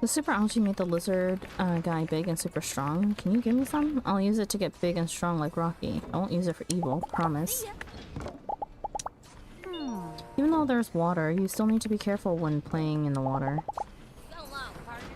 The super algae made the lizard guy big and super strong. Can you give me some? I'll use it to get big and strong like Rocky. I won't use it for evil, promise. Even though there's water, you still need to be careful when playing in the water. So long, partner.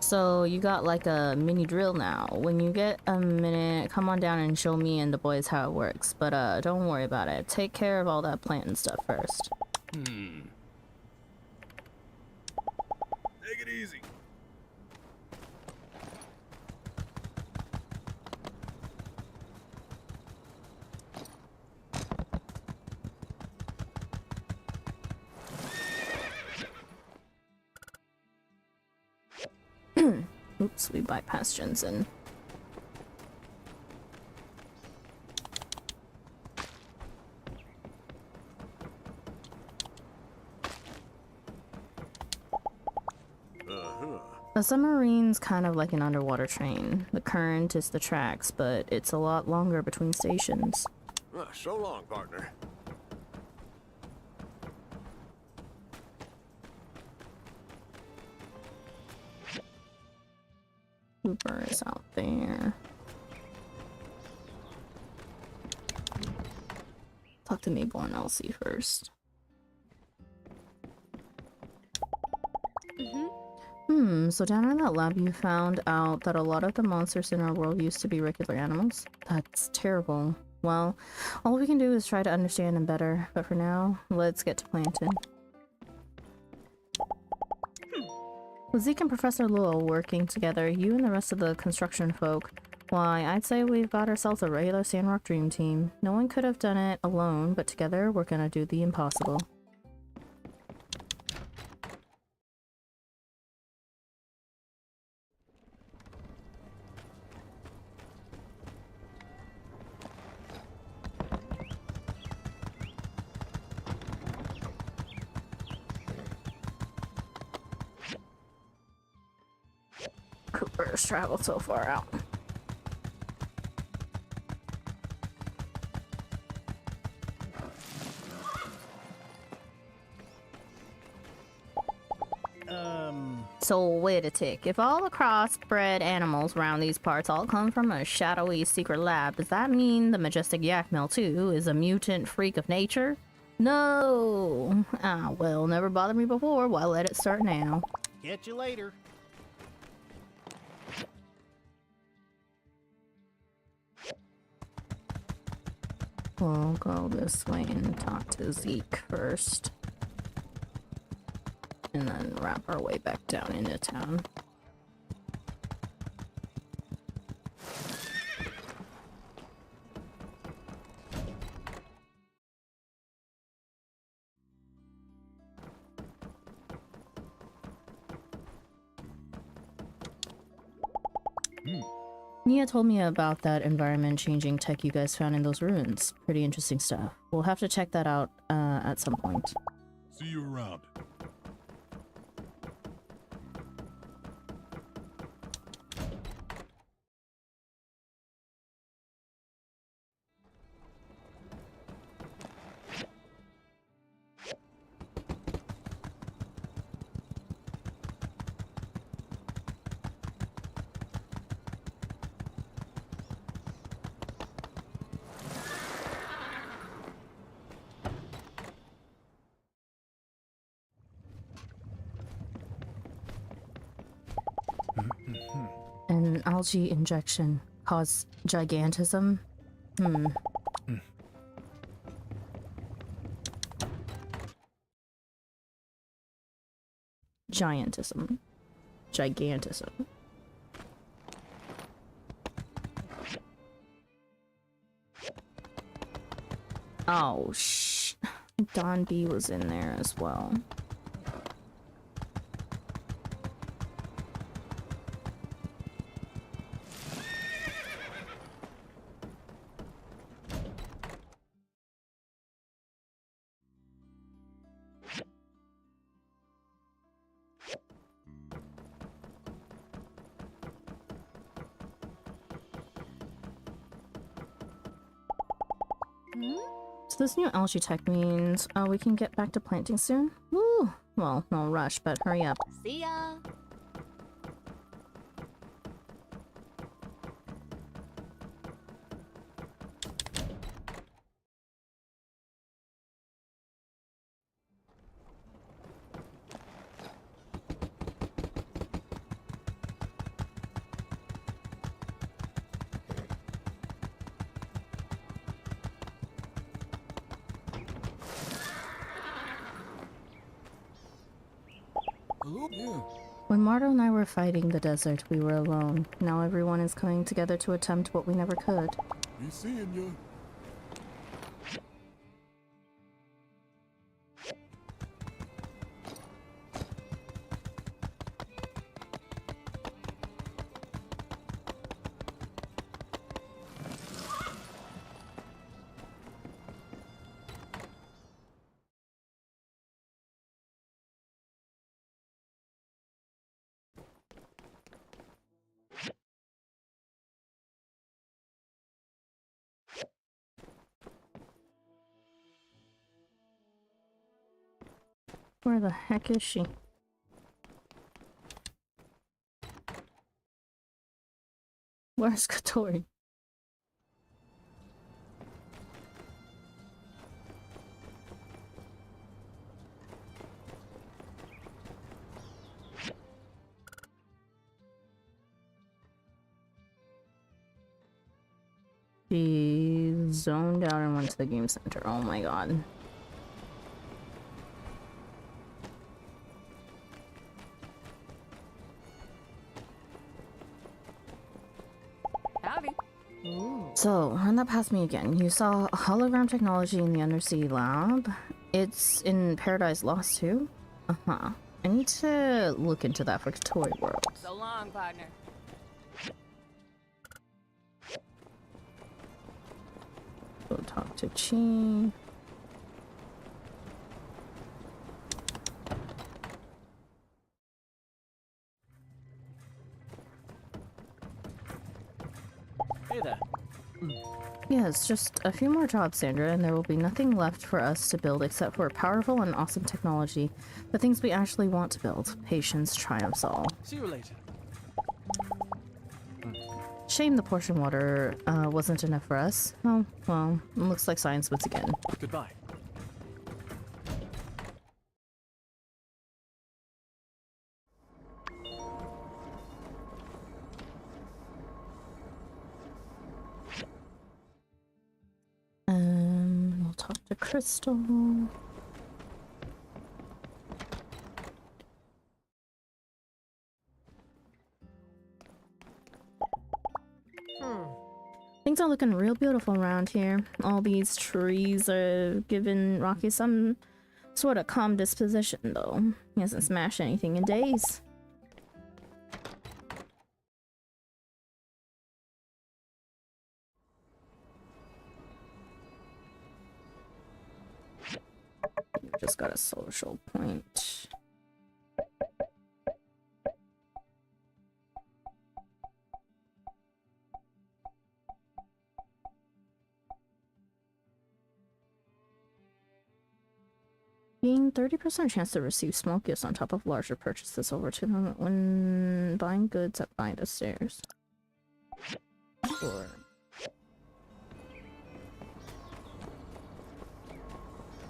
So you got like a mini drill now. When you get a minute, come on down and show me and the boys how it works. But don't worry about it. Take care of all that plant and stuff first. Take it easy. Oops, we bypassed Jensen. A submarine's kind of like an underwater train. The current is the tracks, but it's a lot longer between stations. So long, partner. Cooper is out there. Talk to Mabel and Elsie first. So down in that lab you found out that a lot of the monsters in our world used to be regular animals? That's terrible. Well, all we can do is try to understand them better, but for now, let's get to planting. With Zeke and Professor Lowell working together, you and the rest of the construction folk, why, I'd say we've got ourselves a regular Sandrock dream team. No one could have done it alone, but together we're gonna do the impossible. Cooper's traveled so far out. So wait a tick. If all the crossbred animals around these parts all come from a shadowy secret lab, does that mean the majestic Yakmel too is a mutant freak of nature? No! Ah, well, never bothered me before. Why let it start now? Catch you later. We'll go this way and talk to Zeke first. And then wrap our way back down into town. Nia told me about that environment-changing tech you guys found in those ruins. Pretty interesting stuff. We'll have to check that out at some point. See you around. An algae injection caused gigantism? Giantism. Gigantism. Oh, Don B was in there as well. So this new algae tech means we can get back to planting soon? Woo! Well, no rush, but hurry up. See ya! When Marto and I were fighting the desert, we were alone. Now everyone is coming together to attempt what we never could. Be seeing you. Where the heck is she? Where's Katori? She zoned out and went to the game center. Oh my god. Howdy. So, run that past me again. You saw hologram technology in the undersea lab. It's in Paradise Lost too? Uh-huh. I need to look into that for Toy World. So long, partner. Go talk to Chi. Hey there. Yes, just a few more jobs, Sandra, and there will be nothing left for us to build except for powerful and awesome technology. The things we actually want to build. Patience triumphs all. See you later. Shame the portion water wasn't enough for us. Oh, well, it looks like science wins again. Goodbye. We'll talk to Crystal. Things are looking real beautiful around here. All these trees are giving Rocky some sort of calm disposition, though. He hasn't smashed anything in days. just got a social point. Gain 30% chance to receive small gifts on top of larger purchases over 200 when buying goods at Buy the Stairs. Sure.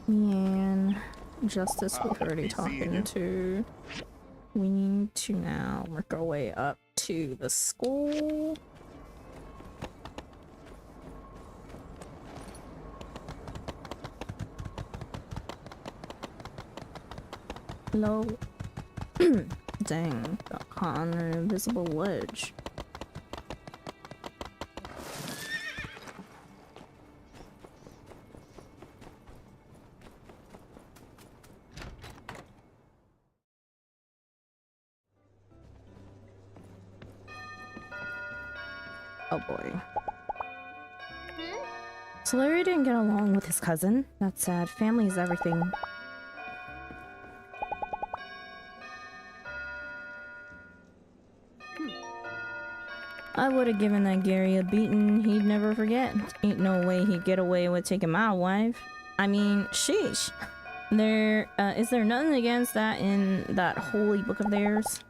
And justice we've already talked into. We need to now work our way up to the school. Hello. Dang, got caught on an invisible ledge. Oh boy. So Larry didn't get along with his cousin. That's sad. Family is everything. I would have given that Gary a beating he'd never forget. Ain't no way he'd get away with taking my wife. I mean, sheesh. Is there nothing against that in that holy book of theirs?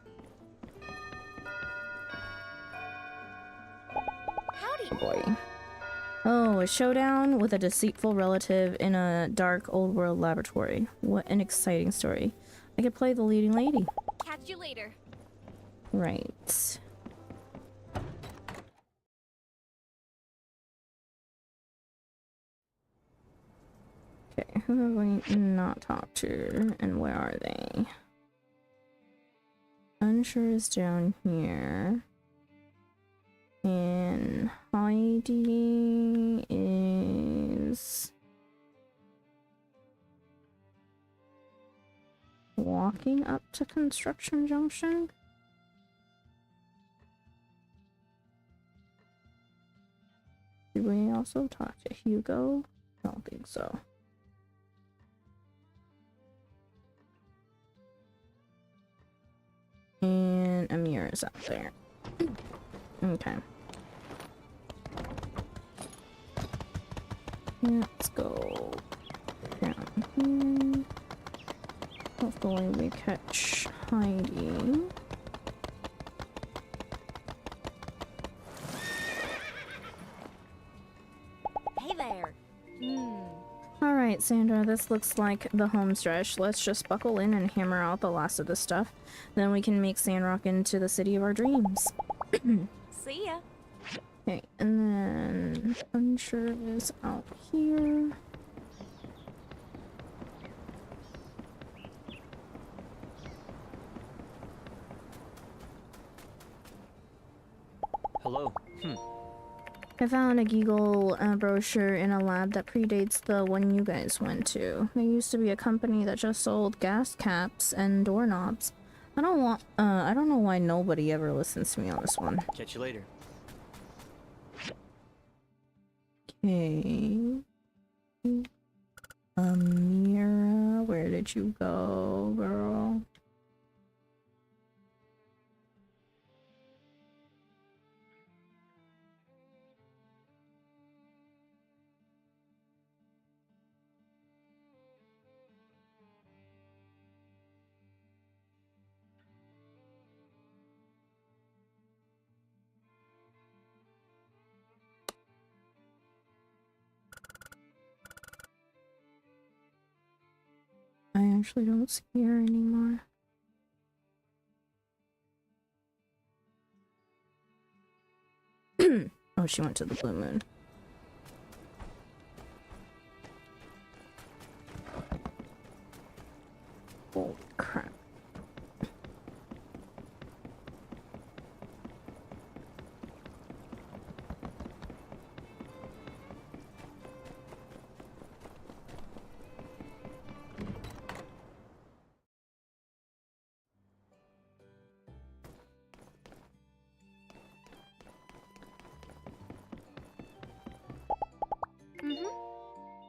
Howdy. Boy. Oh, a showdown with a deceitful relative in a dark old world laboratory. What an exciting story. I could play the leading lady. Catch you later. Right. Okay, who have we not talked to, and where are they? Unsure is down here. And Heidi is walking up to Construction Junction. Did we also talk to Hugo? I don't think so. And Amir is up there. Okay. Let's go down here. Hopefully we catch Heidi. Hey there. Alright, Sandra, this looks like the home stretch. Let's just buckle in and hammer out the last of this stuff. Then we can make Sandrock into the city of our dreams. See ya. Okay, and then Unsure is out here. Hello. I found a Geagle brochure in a lab that predates the one you guys went to. There used to be a company that just sold gas caps and doorknobs. I don't know why nobody ever listens to me on this one. Catch you later. Okay. Amira, where did you go, girl? I actually don't see her anymore. Oh, she went to the Blue Moon. Holy crap.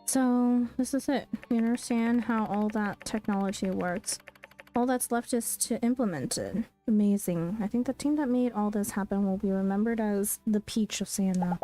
So this is it. We understand how all that technology works. All that's left is to implement it. Amazing. I think the team that made all this happen will be remembered as the Peach of Sandrock.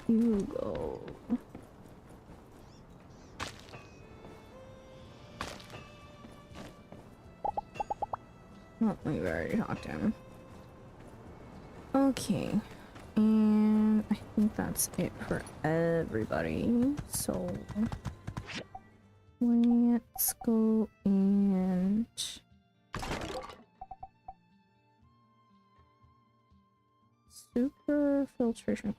You go. Oh, we already talked to him. Okay. And I think that's it for everybody. So let's go and super filtration.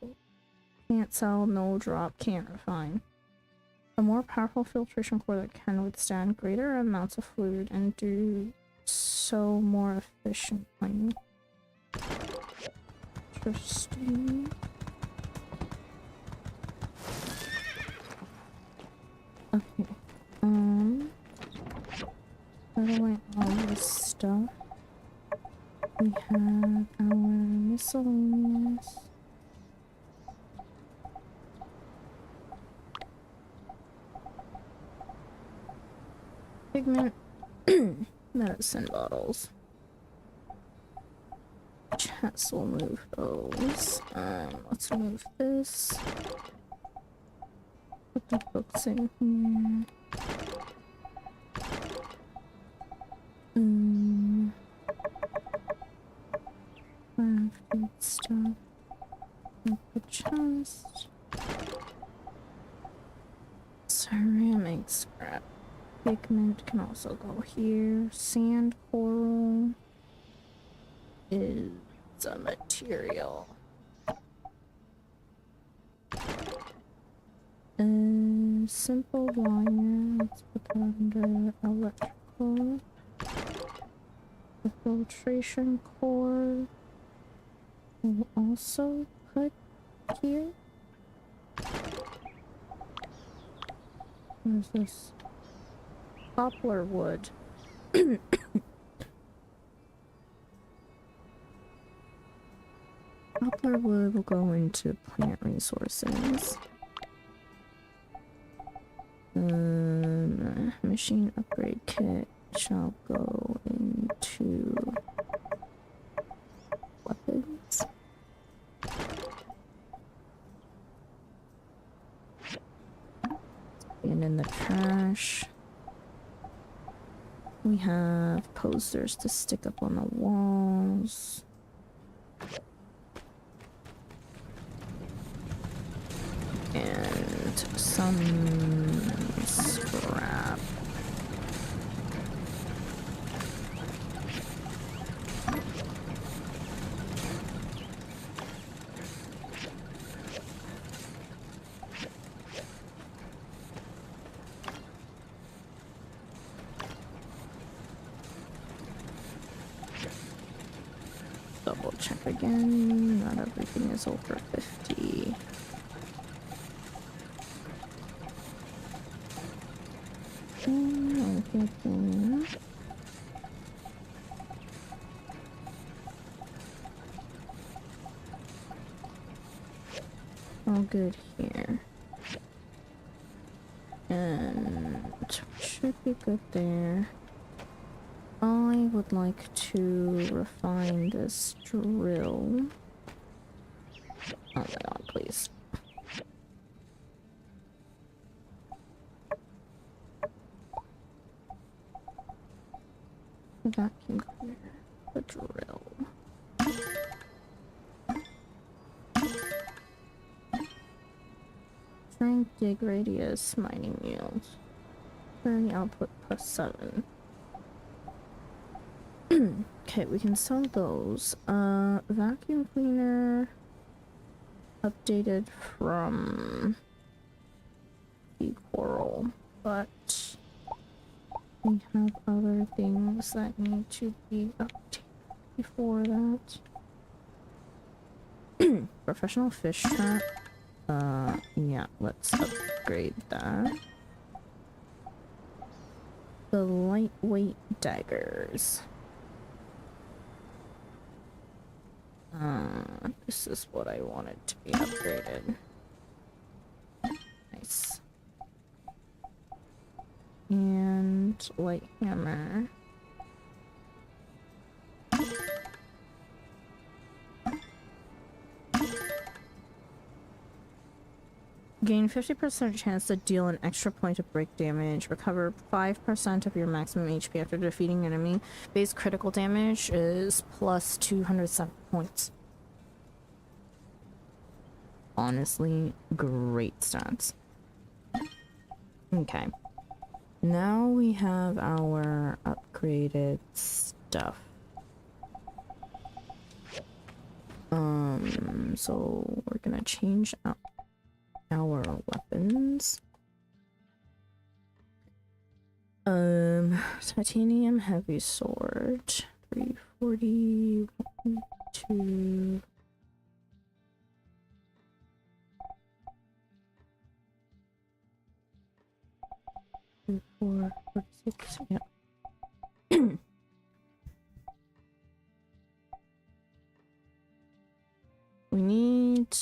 Can't sell, no drop, can't refine. A more powerful filtration core that can withstand greater amounts of fluid and do so more efficiently. Interesting. Okay. By the way, all this stuff. We have our miscellaneous. Pigment. Medicine bottles. Chest will move those. Let's move this. Put the books in here. Crafted stuff. Make the chest. Ceramic scrap. Pigment can also go here. Sand coral is a material. Simple wire. Let's put that under electrical. The filtration core will also put here. What is this? Poplar wood. Poplar wood will go into plant resources. Machine upgrade kit shall go into weapons. And in the trash, we have posters to stick up on the walls. And some scrap. Double check again. Not everything is over 50. I'll get there. All good here. And should be good there. I would like to refine this drill. Oh my god, please. The vacuum cleaner. The drill. Strength, dig radius, mining yield. Current output +7. Okay, we can sell those. Vacuum cleaner. updated from the coral, but we have other things that need to be updated before that. Professional fish trap. Yeah, let's upgrade that. The lightweight daggers. This is what I wanted to be upgraded. Nice. And light hammer. Gain 50% chance to deal an extra point of break damage. Recover 5% of your maximum HP after defeating enemy. Base critical damage is plus 207 points. Honestly, great stats. Okay. Now we have our upgraded stuff. So we're gonna change out our weapons. Titanium heavy sword, 340, 2. Four, 46, yeah. We need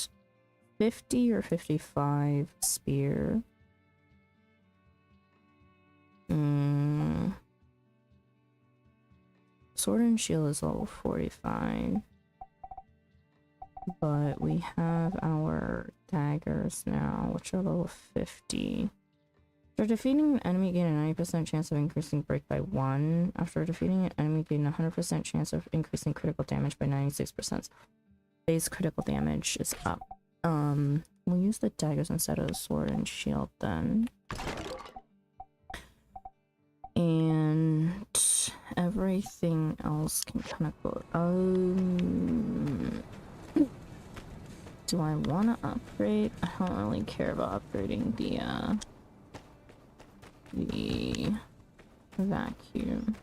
50 or 55 spear. Sword and shield is level 45. But we have our daggers now, which are level 50. After defeating an enemy, gain a 90% chance of increasing break by 1. After defeating an enemy, gain a 100% chance of increasing critical damage by 96%. Base critical damage is up. We'll use the daggers instead of the sword and shield then. And everything else can kind of go. Do I want to upgrade? I don't really care about upgrading the vacuum.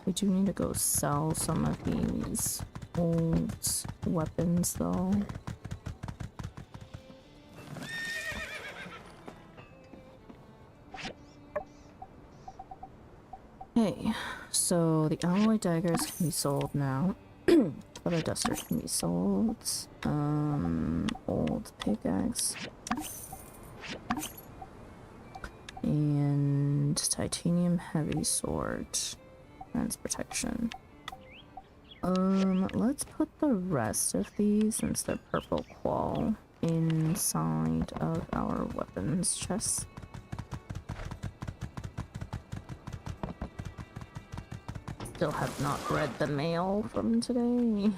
We do need to go sell some of these old weapons though. Okay, so the alloy daggers can be sold now. Other dusters can be sold. Old pickaxe. And titanium heavy sword. Defense protection. Let's put the rest of these, since they're purple qual, inside of our weapons chest. Still have not read the mail from today.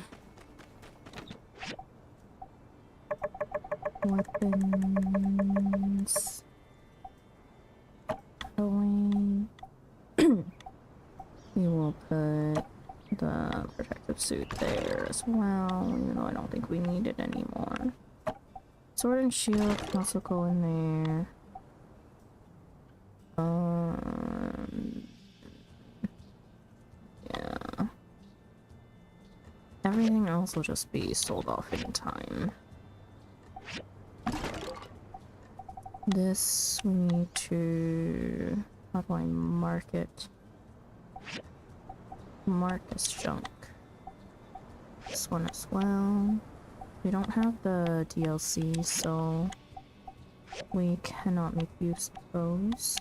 Weapons. Away. We will put the protective suit there as well, even though I don't think we need it anymore. Sword and shield can also go in there. Yeah. Everything else will just be sold off in time. This we need to... How do I mark it? Mark as junk. This one as well. We don't have the DLC, so we cannot make use of those.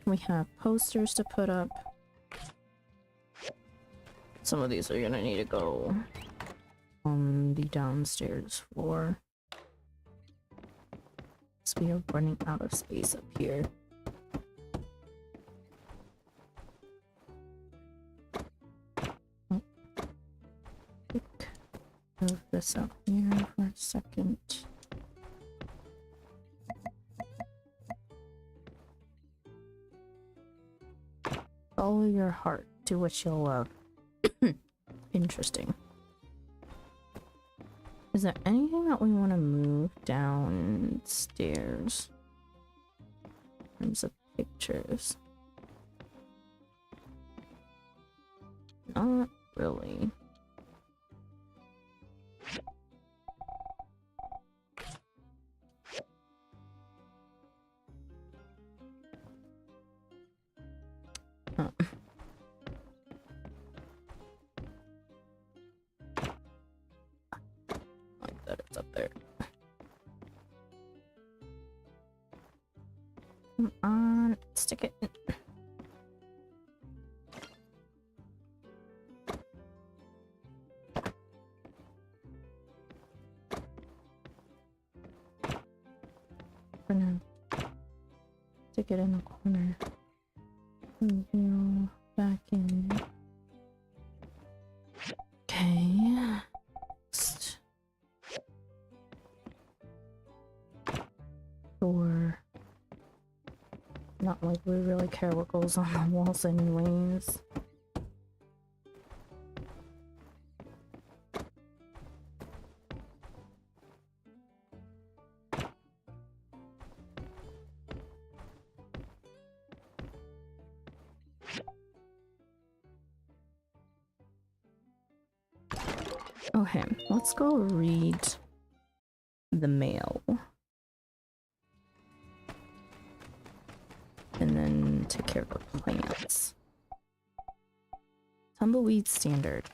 We have posters to put up. Some of these are gonna need to go on the downstairs floor. So we are running out of space up here. Move this out here for a second. Follow your heart. Do what you'll love. Interesting. Is there anything that we want to move downstairs? In terms of pictures. Not really. Huh. Like that, it's up there. Come on, stick it in. For now. Stick it in the corner. Reveal back in. Okay. Next. Door. Not like we really care what goes on the walls anyways. Okay, let's go read the mail. And then take care of the plants. Tumbleweed Standard.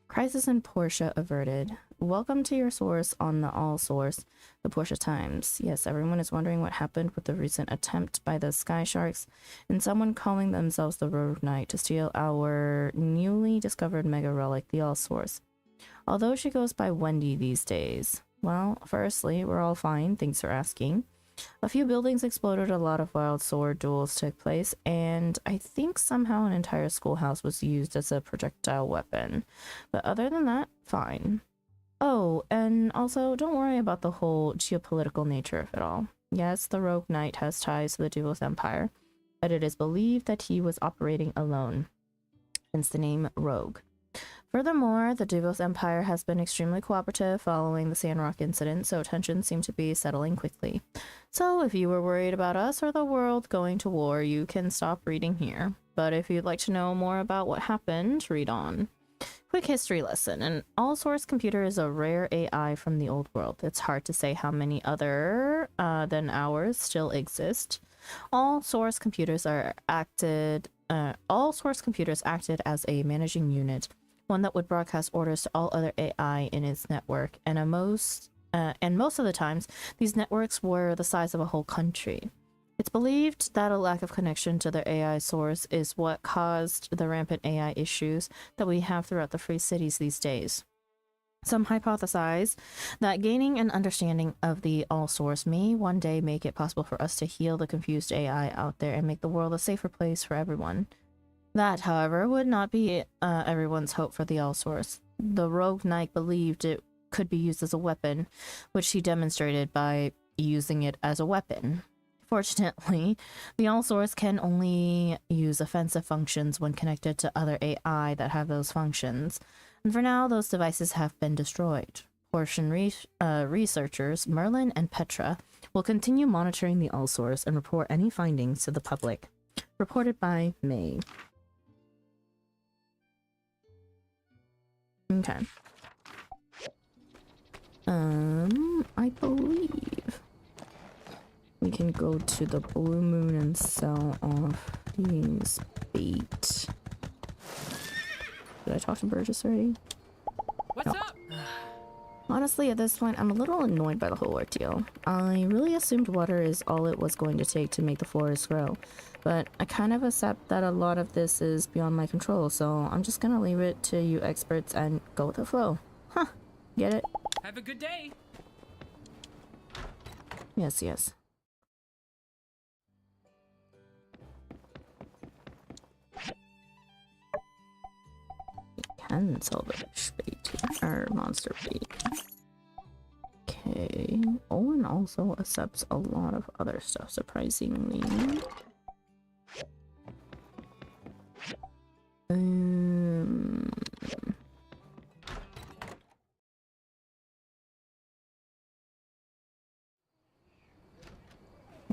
Crisis in Portia averted. Welcome to your source on the All Source, the Portia Times. Yes, everyone is wondering what happened with the recent attempt by the Sky Sharks and someone calling themselves the Rogue Knight to steal our newly discovered mega relic, the All Source. Although she goes by Wendy these days. Well, firstly, we're all fine, thanks for asking. A few buildings exploded, a lot of wild sword duels took place, and I think somehow an entire schoolhouse was used as a projectile weapon. But other than that, fine. Oh, and also, don't worry about the whole geopolitical nature of it all. Yes, the Rogue Knight has ties to the Duvos Empire, but it is believed that he was operating alone, hence the name Rogue. Furthermore, the Duvos Empire has been extremely cooperative following the Sandrock incident, so tensions seem to be settling quickly. So if you were worried about us or the world going to war, you can stop reading here. But if you'd like to know more about what happened, read on. Quick history lesson. An all-source computer is a rare AI from the old world. It's hard to say how many other than ours still exist. All-source computers acted as a managing unit, one that would broadcast orders to all other AI in its network, and most of the times, these networks were the size of a whole country. It's believed that a lack of connection to their AI source is what caused the rampant AI issues that we have throughout the free cities these days. Some hypothesize that gaining an understanding of the all-source may one day make it possible for us to heal the confused AI out there and make the world a safer place for everyone. That, however, would not be everyone's hope for the all-source. The Rogue Knight believed it could be used as a weapon, which he demonstrated by using it as a weapon. Fortunately, the all-source can only use offensive functions when connected to other AI that have those functions, and for now those devices have been destroyed. Portion researchers Merlin and Petra will continue monitoring the all-source and report any findings to the public. Reported by May. Okay. I believe we can go to the Blue Moon and sell off these bait. Did I talk to Burgess already? What's up? Honestly, at this point, I'm a little annoyed by the whole ordeal. I really assumed water is all it was going to take to make the forest grow, but I kind of accept that a lot of this is beyond my control, so I'm just gonna leave it to you experts and go with the flow. Huh, get it? Have a good day. Yes, yes. Can sell the fish bait here, or monster bait. Okay. Owen also accepts a lot of other stuff, surprisingly.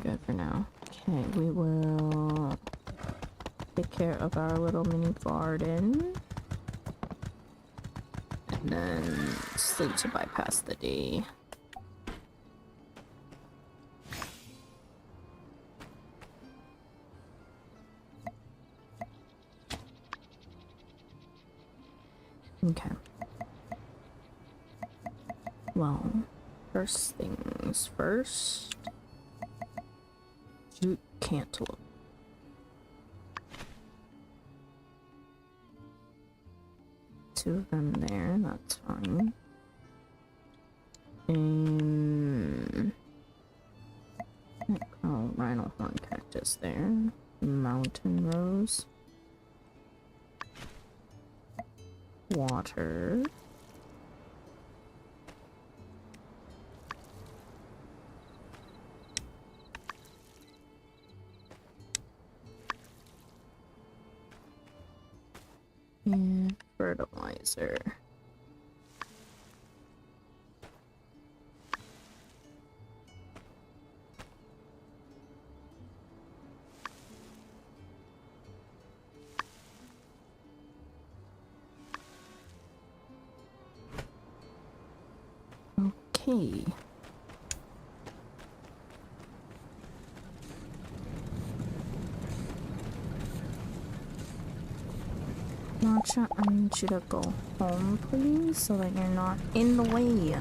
Good for now. Okay, we will take care of our little mini garden. And then sleep to bypass the day. Okay. Well, first things first. Shoot cantaloupe. Two of them there, that's fine. Oh, rhino horn cactus there. Mountain rose. Water. And fertilizer. Okay. Matcha, I need you to go home, please, so that you're not in the way.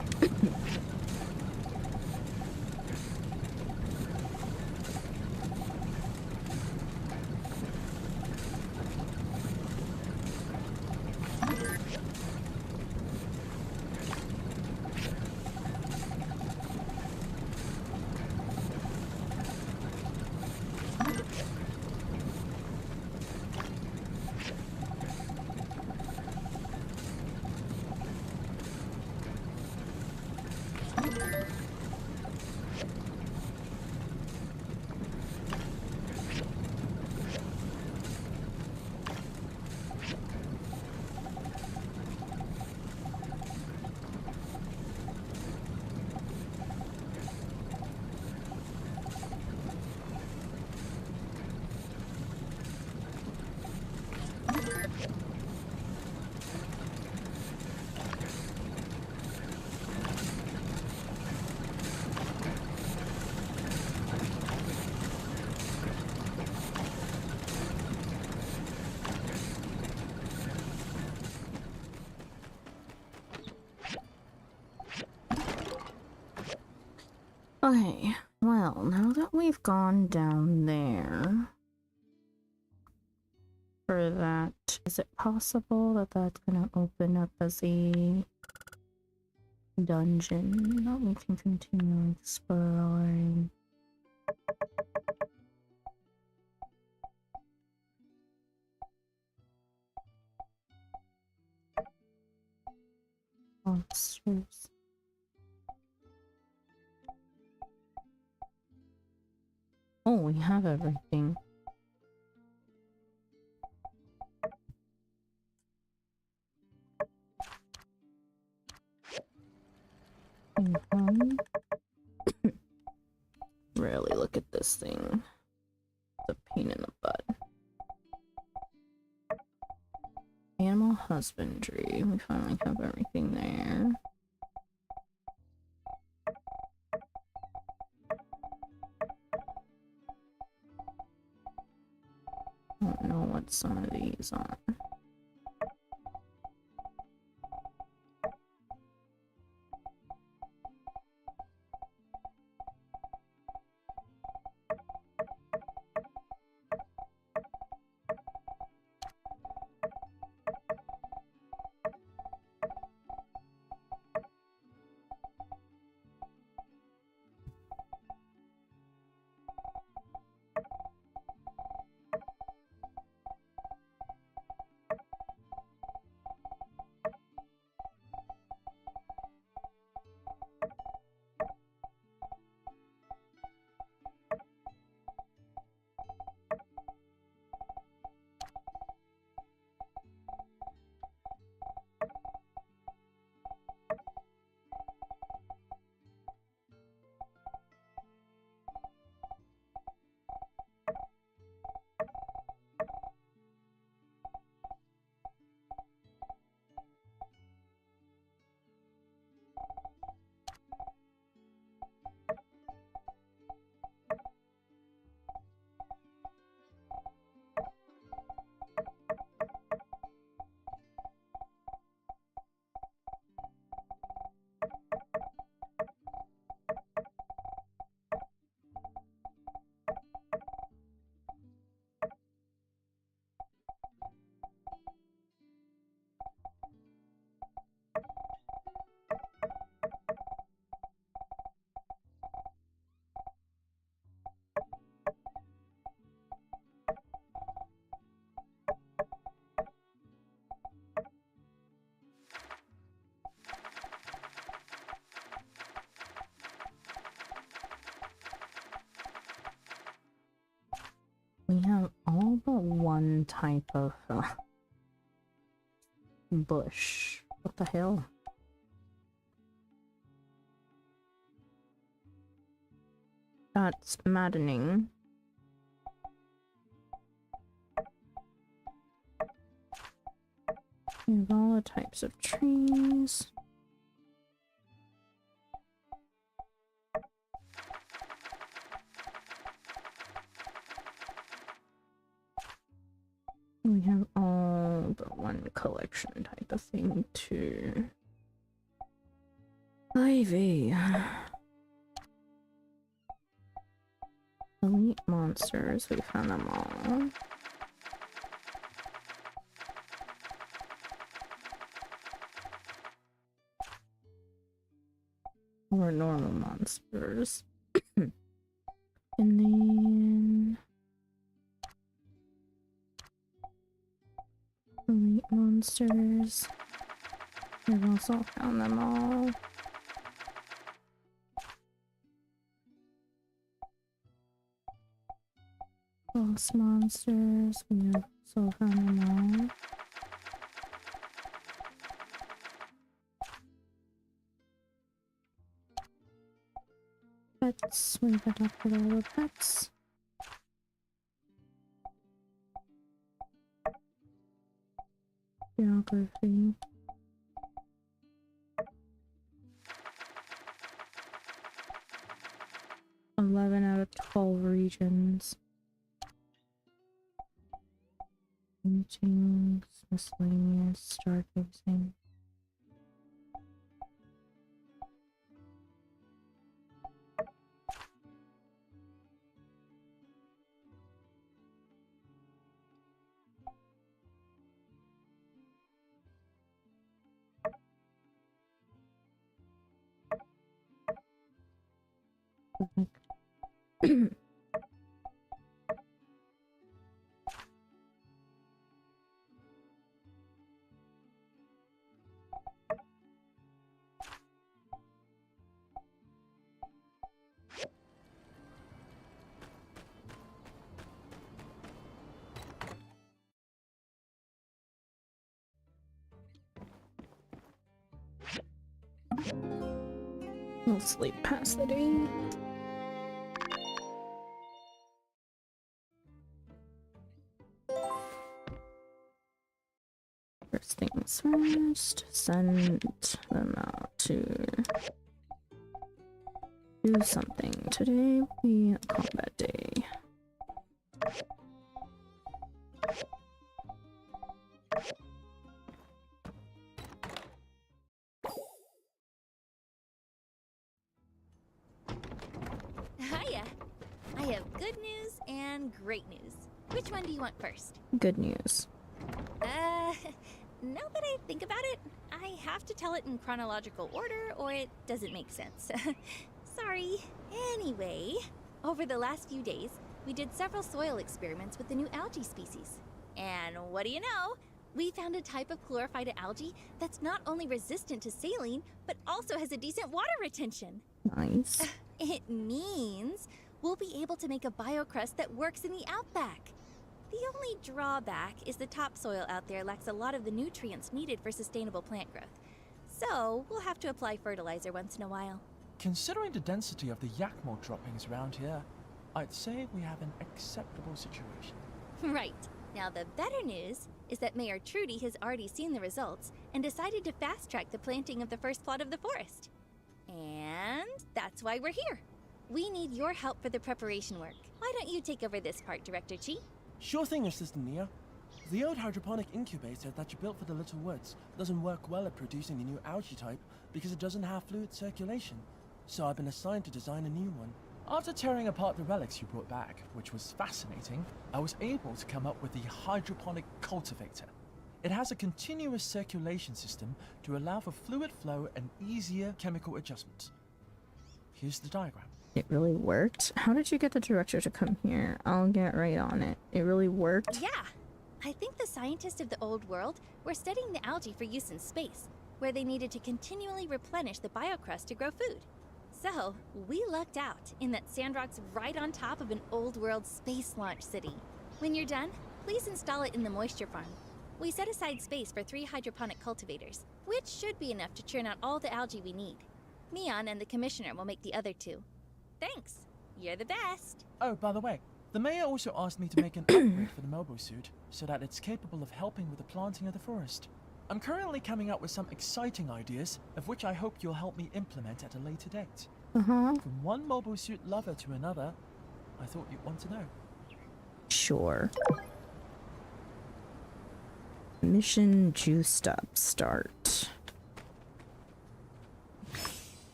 Okay, well, now that we've gone down there for that, is it possible that that's gonna open up as a dungeon that we can continue exploring? Monsters. Oh, we have everything. Really look at this thing. It's a pain in the butt. Animal husbandry. We finally have everything there. I don't know what some of these are. We have all but one type of bush. What the hell? That's maddening. We have all the types of trees. We have all but one collection type of thing too. Ivy. Elite monsters, we found them all. Or normal monsters. And then elite monsters. We've also found them all. Boss monsters, we have also found them all. Pets, we've adopted all the pets. Geography. $11 out of 12 regions. Meetings, miscellaneous, stargazing. We'll sleep past the day. First things first, send them out to do something. Today will be a combat day. Hiya! I have good news and great news. Which one do you want first? Good news. Now that I think about it, I have to tell it in chronological order or it doesn't make sense. Sorry. Anyway, over the last few days, we did several soil experiments with the new algae species. And what do you know? We found a type of chlorophyte algae that's not only resistant to saline, but also has a decent water retention. Nice. It means we'll be able to make a biocrust that works in the outback. The only drawback is the topsoil out there lacks a lot of the nutrients needed for sustainable plant growth. So we'll have to apply fertilizer once in a while. Considering the density of the yak mold droppings around here, I'd say we have an acceptable situation. Right. Now the better news is that Mayor Trudy has already seen the results and decided to fast-track the planting of the first plot of the forest. And that's why we're here. We need your help for the preparation work. Why don't you take over this part, Director Chi? Sure thing, Assistant Nia. The old hydroponic incubator that you built for the Little Woods doesn't work well at producing the new algae type because it doesn't have fluid circulation. So I've been assigned to design a new one. After tearing apart the relics you brought back, which was fascinating, I was able to come up with the hydroponic cultivator. It has a continuous circulation system to allow for fluid flow and easier chemical adjustment. Here's the diagram. It really worked? How did you get the director to come here? I'll get right on it. It really worked? Yeah! I think the scientists of the old world were studying the algae for use in space, where they needed to continually replenish the biocrust to grow food. So, we lucked out in that Sandrock's right on top of an old world space launch city. When you're done, please install it in the moisture farm. We set aside space for 3 hydroponic cultivators, which should be enough to churn out all the algae we need. Mian and the commissioner will make the other 2. Thanks. You're the best. Oh, by the way, the mayor also asked me to make an upgrade for the mobile suit so that it's capable of helping with the planting of the forest. I'm currently coming up with some exciting ideas, of which I hope you'll help me implement at a later date. From one mobile suit lover to another, I thought you'd want to know. Sure. Mission juiced up. Start.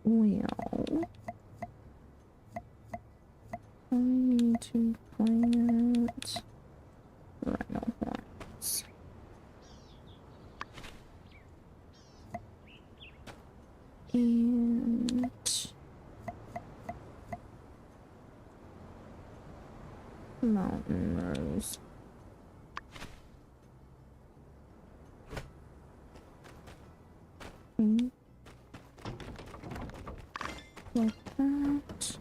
Well, I need to plant rhino horns. And mountain rose. Like that.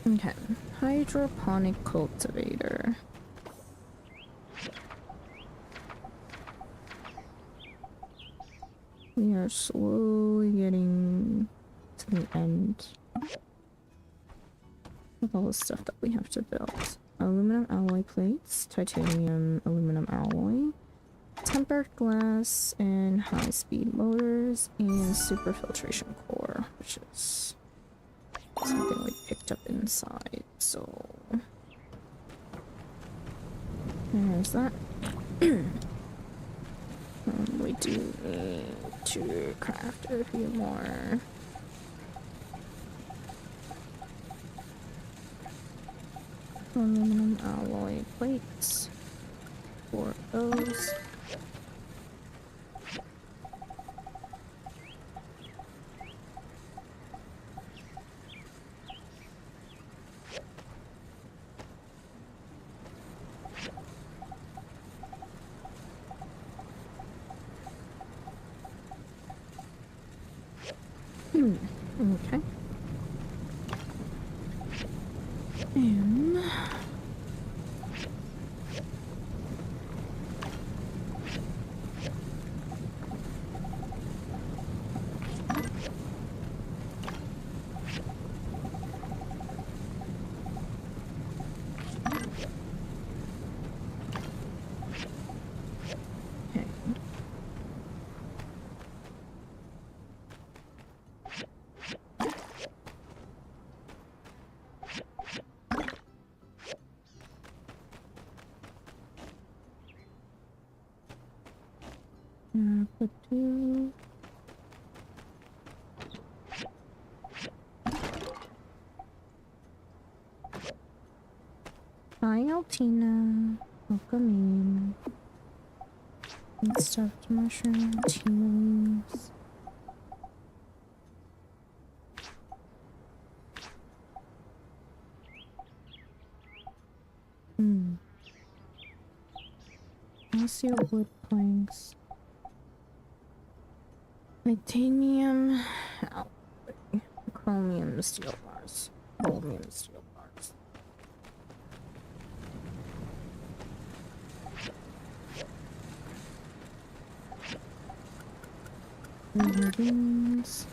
Okay, hydroponic cultivator. We are slowly getting to the end with all the stuff that we have to build. Aluminum alloy plates, titanium aluminum alloy, tempered glass, and high-speed motors, and super filtration core, which is something we picked up inside, so there's that. We do need to craft a few more. Aluminum alloy plates for those. Okay. And okay. Put 2. Hi, Altina. Welcome in. And stuffed mushroom, tea leaves. Osseous wood planks. Titanium alloy. Chromium steel bars. Chromium steel bars. Beans.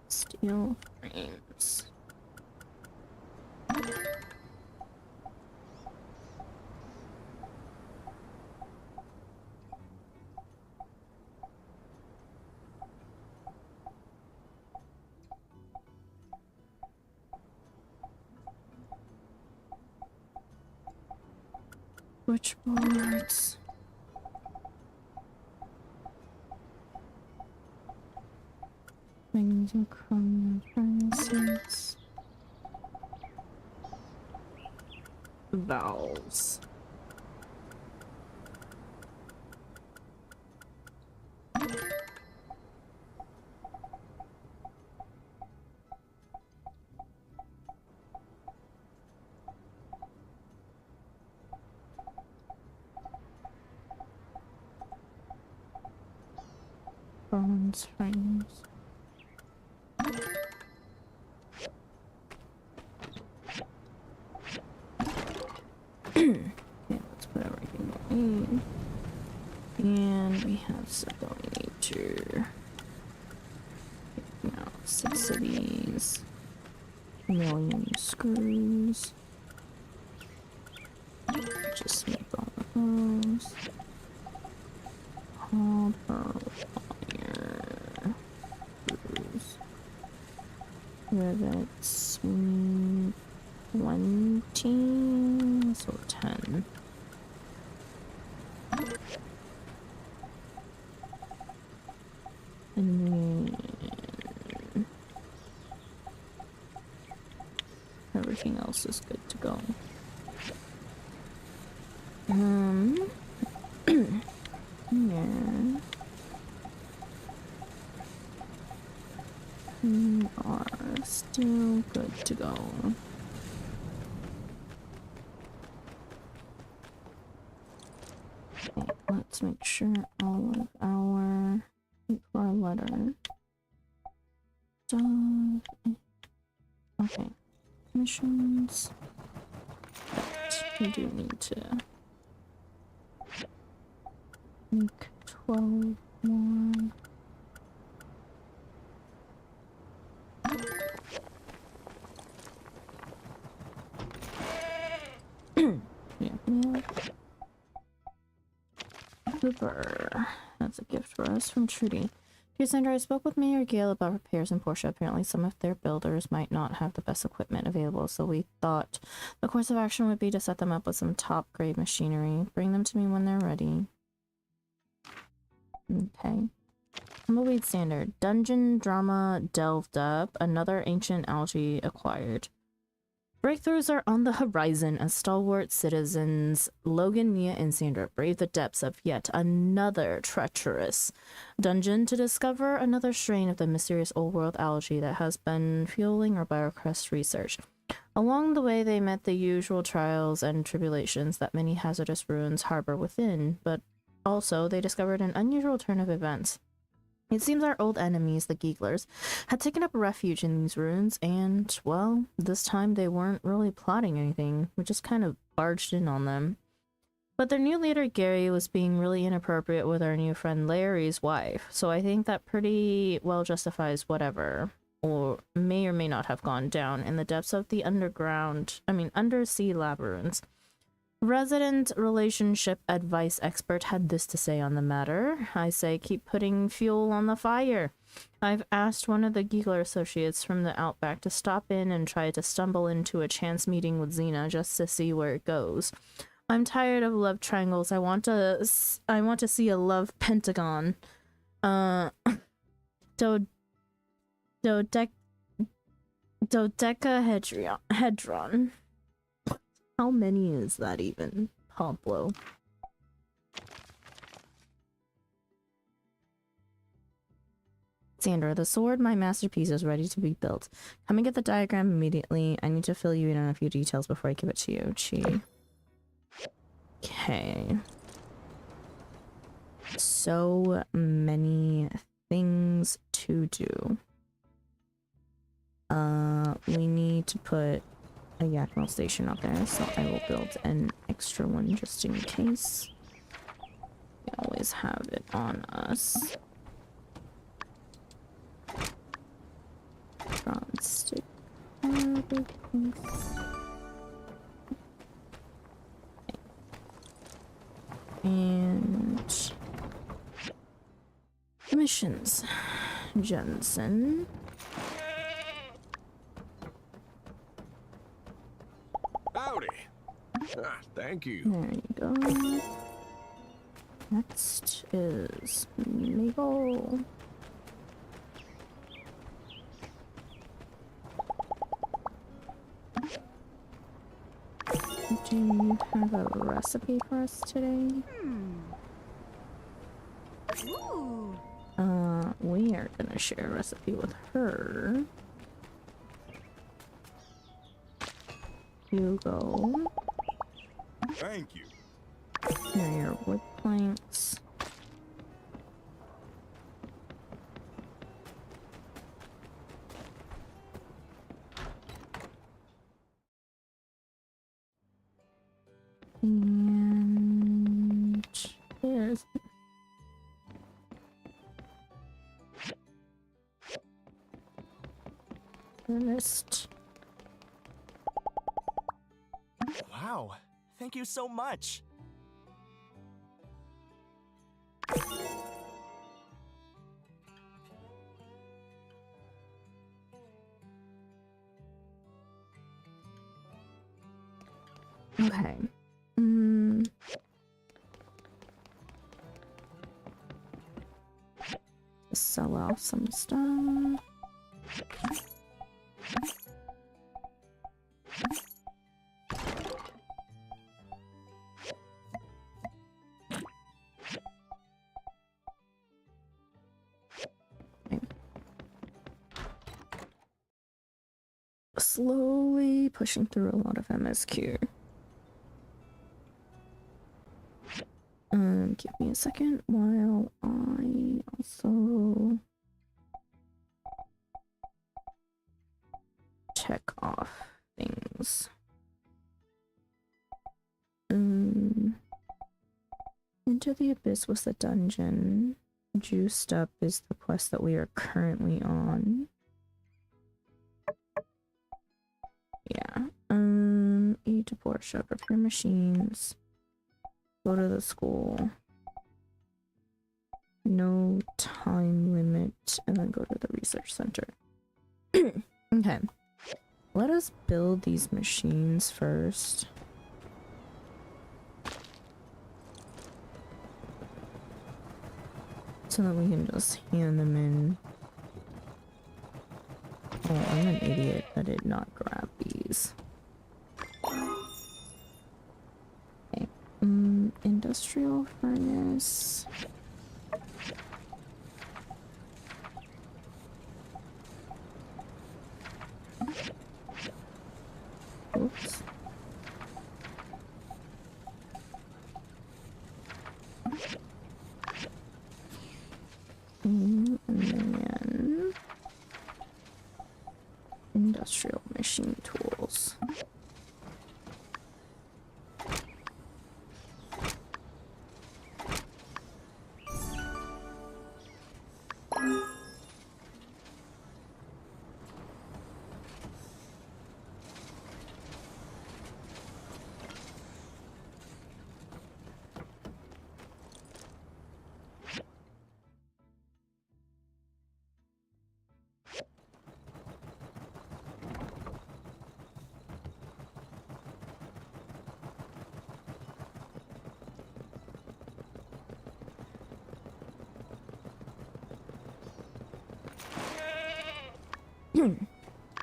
Steel steel frames. Switchboards. Magnesium chromium furnaces. Valves. Bronze frames. Okay, let's put everything in. And we have stuff that we need to. Now, 6 of these. Million screws. Just make all of those. Copper wire. Screws. Rivets. 20. So 10. And then everything else is good to go. Yeah. We are still good to go. Okay, let's make sure all of our letter stuff. Okay, missions. But we do need to make 12 more. Yeah. Super. That's a gift for us from Trudy. Dear Sandra, I spoke with Mayor Gale about repairs in Porsche. Apparently some of their builders might not have the best equipment available, so we thought the course of action would be to set them up with some top-grade machinery. Bring them to me when they're ready. Okay. Tumbleweed Standard. Dungeon drama delved up. Another ancient algae acquired. Breakthroughs are on the horizon as stalwart citizens Logan, Mia, and Sandra brave the depths of yet another treacherous dungeon to discover another strain of the mysterious old-world algae that has been fueling our BioCrest research. Along the way, they met the usual trials and tribulations that many hazardous ruins harbor within, but also they discovered an unusual turn of events. It seems our old enemies, the Geeglers, had taken up refuge in these ruins, and, well, this time they weren't really plotting anything. We just kind of barged in on them. But their new leader, Gary, was being really inappropriate with our new friend Larry's wife, so I think that pretty well justifies whatever, or may not have gone down in the depths of the undersea labyrinths. Resident relationship advice expert had this to say on the matter. I say keep putting fuel on the fire. I've asked one of the Geegler associates from the Outback to stop in and try to stumble into a chance meeting with Xena just to see where it goes. I'm tired of love triangles. I want to see a love pentagon. Dodecahedron. How many is that even, Pablo? Sandra, the sword, my masterpiece, is ready to be built. Come and get the diagram immediately. I need to fill you in on a few details before I give it to you. Chi. Okay. So many things to do. We need to put a Yakima station up there, so I will build an extra one just in case. We always have it on us. And missions. Jensen. Howdy. Thank you. There you go. Next is Mabel. Do you have a recipe for us today? Ooh. We are gonna share a recipe with her. Hugo. Thank you. Here are your wood planks. And there's Ernest. Wow. Thank you so much. Okay. Sell off some stuff. Slowly pushing through a lot of MSQ. Give me a second while I also check off things. Into the Abyss was the dungeon. Juiced Up is the quest that we are currently on. Yeah. Eat to Porsche, prepare machines. Go to the school. No time limit, and then go to the research center. Okay. Let us build these machines first. So that we can just hand them in. Oh, I'm an idiot. I did not grab these. Okay. Industrial furnace. Oops. And then industrial machine tools.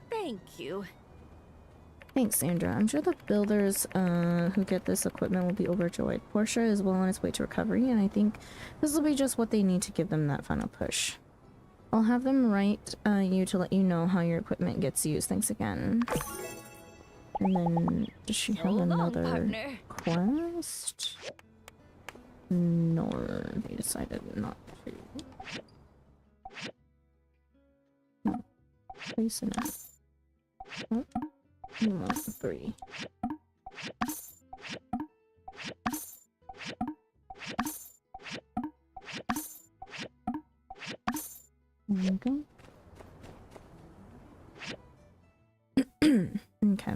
Thank you. Thanks, Sandra. I'm sure the builders who get this equipment will be overjoyed. Portia is well on its way to recovery, and I think this will be just what they need to give them that final push. I'll have them write you to let you know how your equipment gets used. Thanks again. And then, does she have another quest? No, they decided not to. No. Place an app. Oh. 3. There we go. Okay.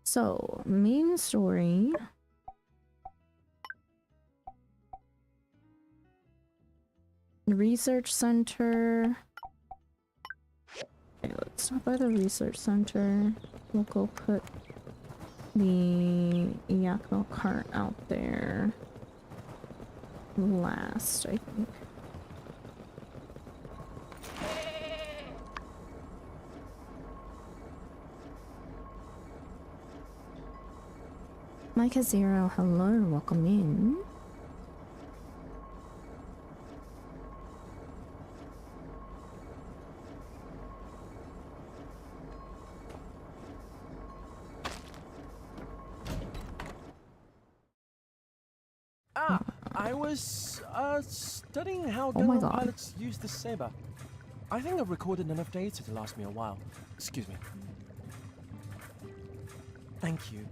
So, main story. Research center. Okay, let's stop by the research center. We'll go put the Yakko cart out there last, I think. Micah Zero, hello, welcome in. I was studying how Oh my gunner God. pilots use the saber. I think I've recorded enough data to last me a while. Excuse me. Thank you.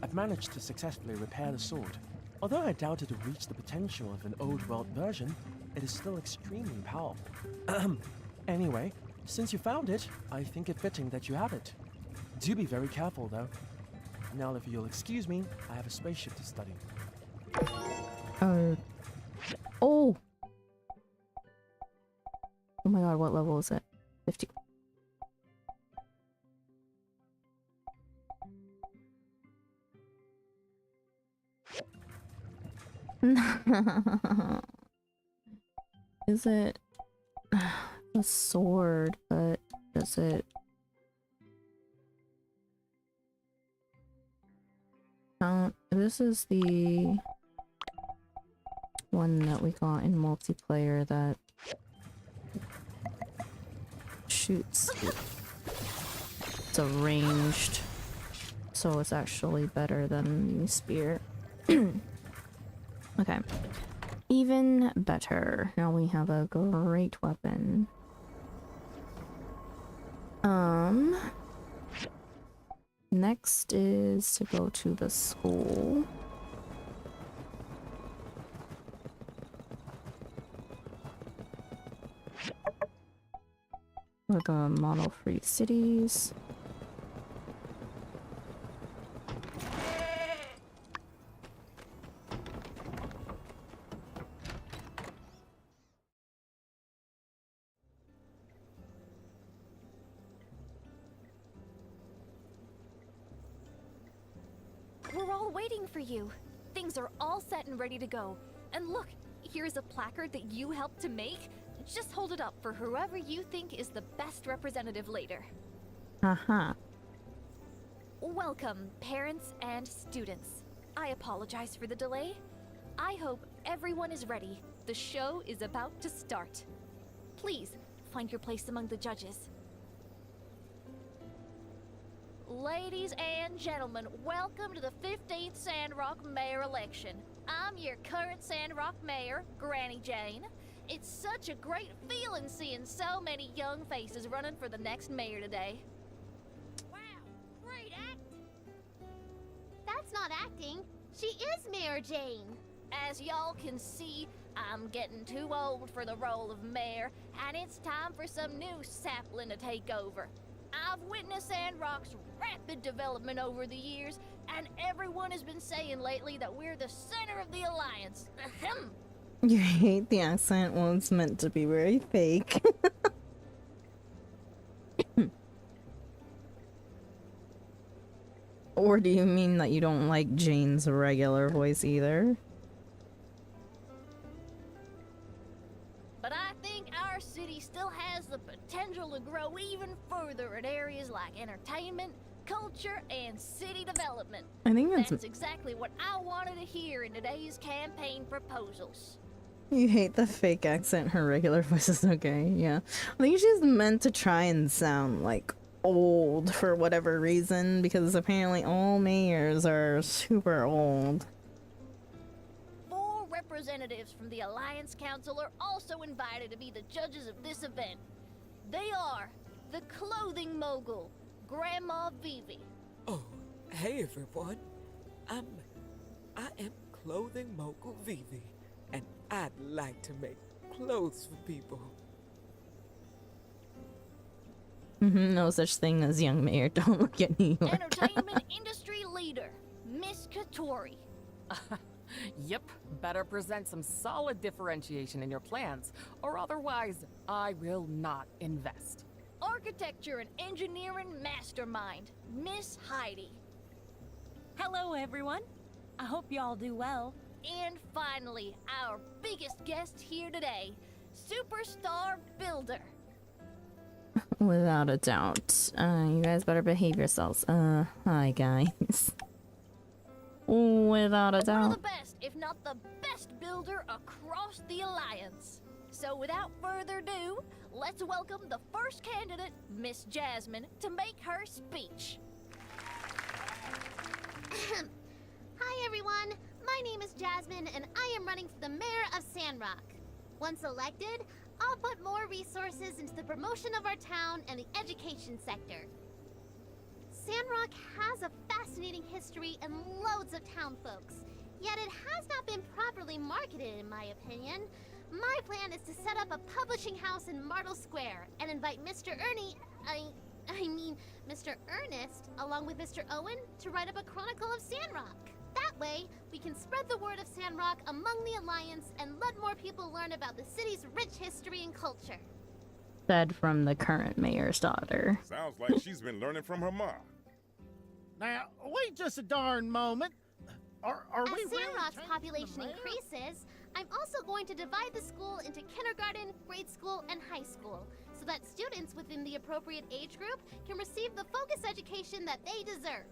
I've managed to successfully repair the sword. Although I doubt it'll reach the potential of an old world version, it is still extremely powerful. Anyway, since you found it, I think it fitting that you have it. Do be very careful though. Now if you'll excuse me, I have a spaceship to study. Oh! Oh my god, what level is it? 50. Is it a sword, but does it count? This is the one that we got in multiplayer that shoots. It's a ranged, so it's actually better than the spear. Okay. Even better. Now we have a great weapon. Next is to go to the school. For the model-free cities. We're all waiting for you. Things are all set and ready to go. And look, here's a placard that you helped to make. Just hold it up for whoever you think is the best representative later. Haha. Welcome, parents and students. I apologize for the delay. I hope everyone is ready. The show is about to start. Please, find your place among the judges. Ladies and gentlemen, welcome to the 15th Sandrock Mayor election. I'm your current Sandrock Mayor, Granny Jane. It's such a great feeling seeing so many young faces running for the next mayor today. Wow, great act! That's not acting. She is Mayor Jane. As y'all can see, I'm getting too old for the role of mayor, and it's time for some new sapling to take over. I've witnessed Sandrock's rapid development over the years, and everyone has been saying lately that we're the center of the alliance. Ahem. You hate the accent? Well, it's meant to be very fake. Or do you mean that you don't like Jane's regular voice either? But I think our city still has the potential to grow even further in areas like entertainment, culture, and city development. I think that's exactly what I wanted to hear in today's campaign proposals. You hate the fake accent. Her regular voice is okay, yeah. I think she's meant to try and sound like old for whatever reason, because apparently all mayors are super old. 4 representatives from the Alliance Council are also invited to be the judges of this event. They are the clothing mogul, Grandma Vivi. Oh, hey everyone. I am clothing mogul Vivi, and I'd like to make clothes for people. No such thing as young mayor. Don't look at New York. Entertainment industry leader, Miss Katori. Yep, better present some solid differentiation in your plans, or otherwise, I will not invest. Architecture and engineering mastermind, Miss Heidi. Hello, everyone. I hope y'all do well. And finally, our biggest guest here today, superstar builder. Without a doubt. You guys better behave yourselves. Hi guys. Without a doubt. One of the best, if not the best builder across the Alliance. So without further ado, let's welcome the first candidate, Miss Jasmine, to make her speech. Hi everyone, my name is Jasmine and I am running for the mayor of Sandrock. Once elected, I'll put more resources into the promotion of our town and the education sector. Sandrock has a fascinating history and loads of town folks, yet it has not been properly marketed in my opinion. My plan is to set up a publishing house in Martle Square and invite Mr. Mr. Ernest, along with Mr. Owen, to write up a chronicle of Sandrock. That way, we can spread the word of Sandrock among the Alliance and let more people learn about the city's rich history and culture. Said from the current mayor's daughter. Sounds like she's been learning from her mom. Now, wait just a darn moment. Are we As really Sandrock's changing population the mayor? increases, I'm also going to divide the school into kindergarten, grade school, and high school, so that students within the appropriate age group can receive the focused education that they deserve.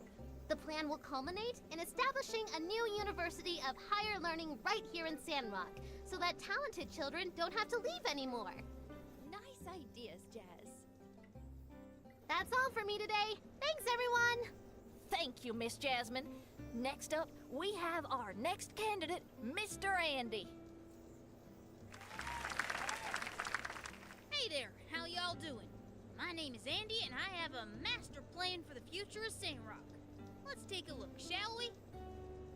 The plan will culminate in establishing a new university of higher learning right here in Sandrock, so that talented children don't have to leave anymore. Nice ideas, Jazz. That's all for me today. Thanks, everyone! Thank you, Miss Jasmine. Next up, we have our next candidate, Mr. Andy. Hey there, how y'all doing? My name is Andy and I have a master plan for the future of Sandrock. Let's take a look, shall we?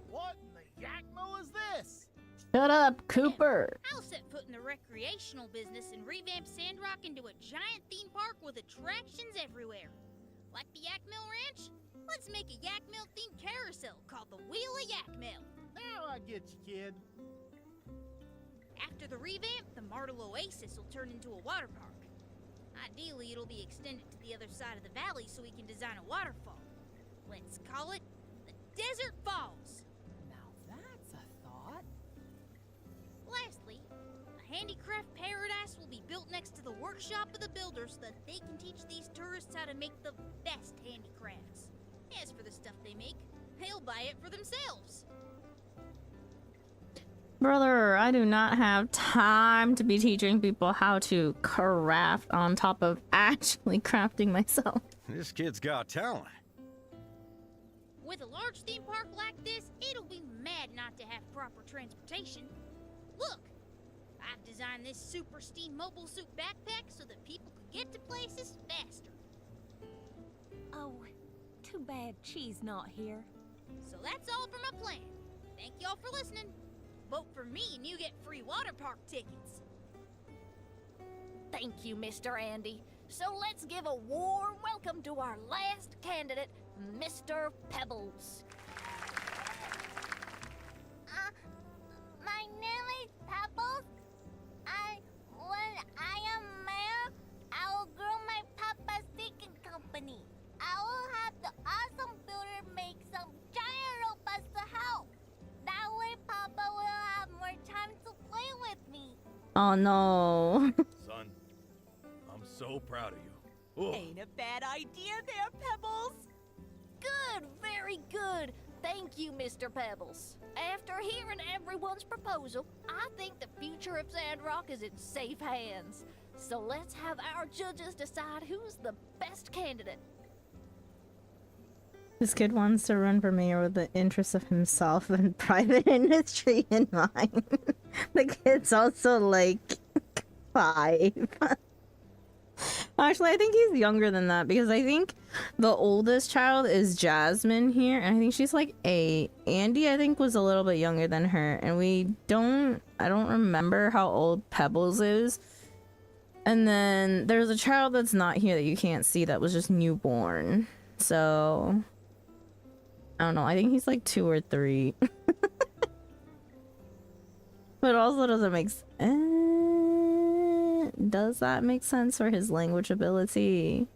What in the yakmo is this? Shut up, Cooper. I'll set foot in the recreational business and revamp Sandrock into a giant theme park with attractions everywhere. Like the Yak Mill Ranch? Let's make a Yak Mill themed carousel called the Wheel of Yak Mill. Now I get you, kid. After the revamp, the Martle Oasis will turn into a water park. Ideally, it'll be extended to the other side of the valley so we can design a waterfall. Let's call it the Desert Falls. Now that's a thought. Lastly, a handicraft paradise will be built next to the workshop of the builder so that they can teach these tourists how to make the best handicrafts. As for the stuff they make, they'll buy it for themselves. Brother, I do not have time to be teaching people how to craft on top of actually crafting myself. This kid's got talent. With a large theme park like this, it'll be mad not to have proper transportation. Look, I've designed this super steam mobile suit backpack so that people can get to places faster. Oh, too bad Cheese not here. So that's all for my plan. Thank y'all for listening. Vote for me and you get free water park tickets. Thank you, Mr. Andy. So let's give a warm welcome to our last candidate, Mr. Pebbles. My name is Pebbles. When I am mayor, I will grow my Papa's Chicken Company. I will have the awesome builder make some giant robots to help. That way Papa will have more time to play with me. Oh no. Son, I'm so proud of you. Ain't a bad idea there, Pebbles. Good, very good. Thank you, Mr. Pebbles. After hearing everyone's proposal, I think the future of Sandrock is in safe hands. So let's have our judges decide who's the best candidate. This kid wants to run for mayor with the interests of himself and private industry in mind. The kid's also like 5. Actually, I think he's younger than that because I think the oldest child is Jasmine here, and I think she's like 8. Andy, I think, was a little bit younger than her, and I don't remember how old Pebbles is. And then there's a child that's not here that you can't see that was just newborn. So I don't know. I think he's like 2 or 3. But it also doesn't make does that make sense for his language ability?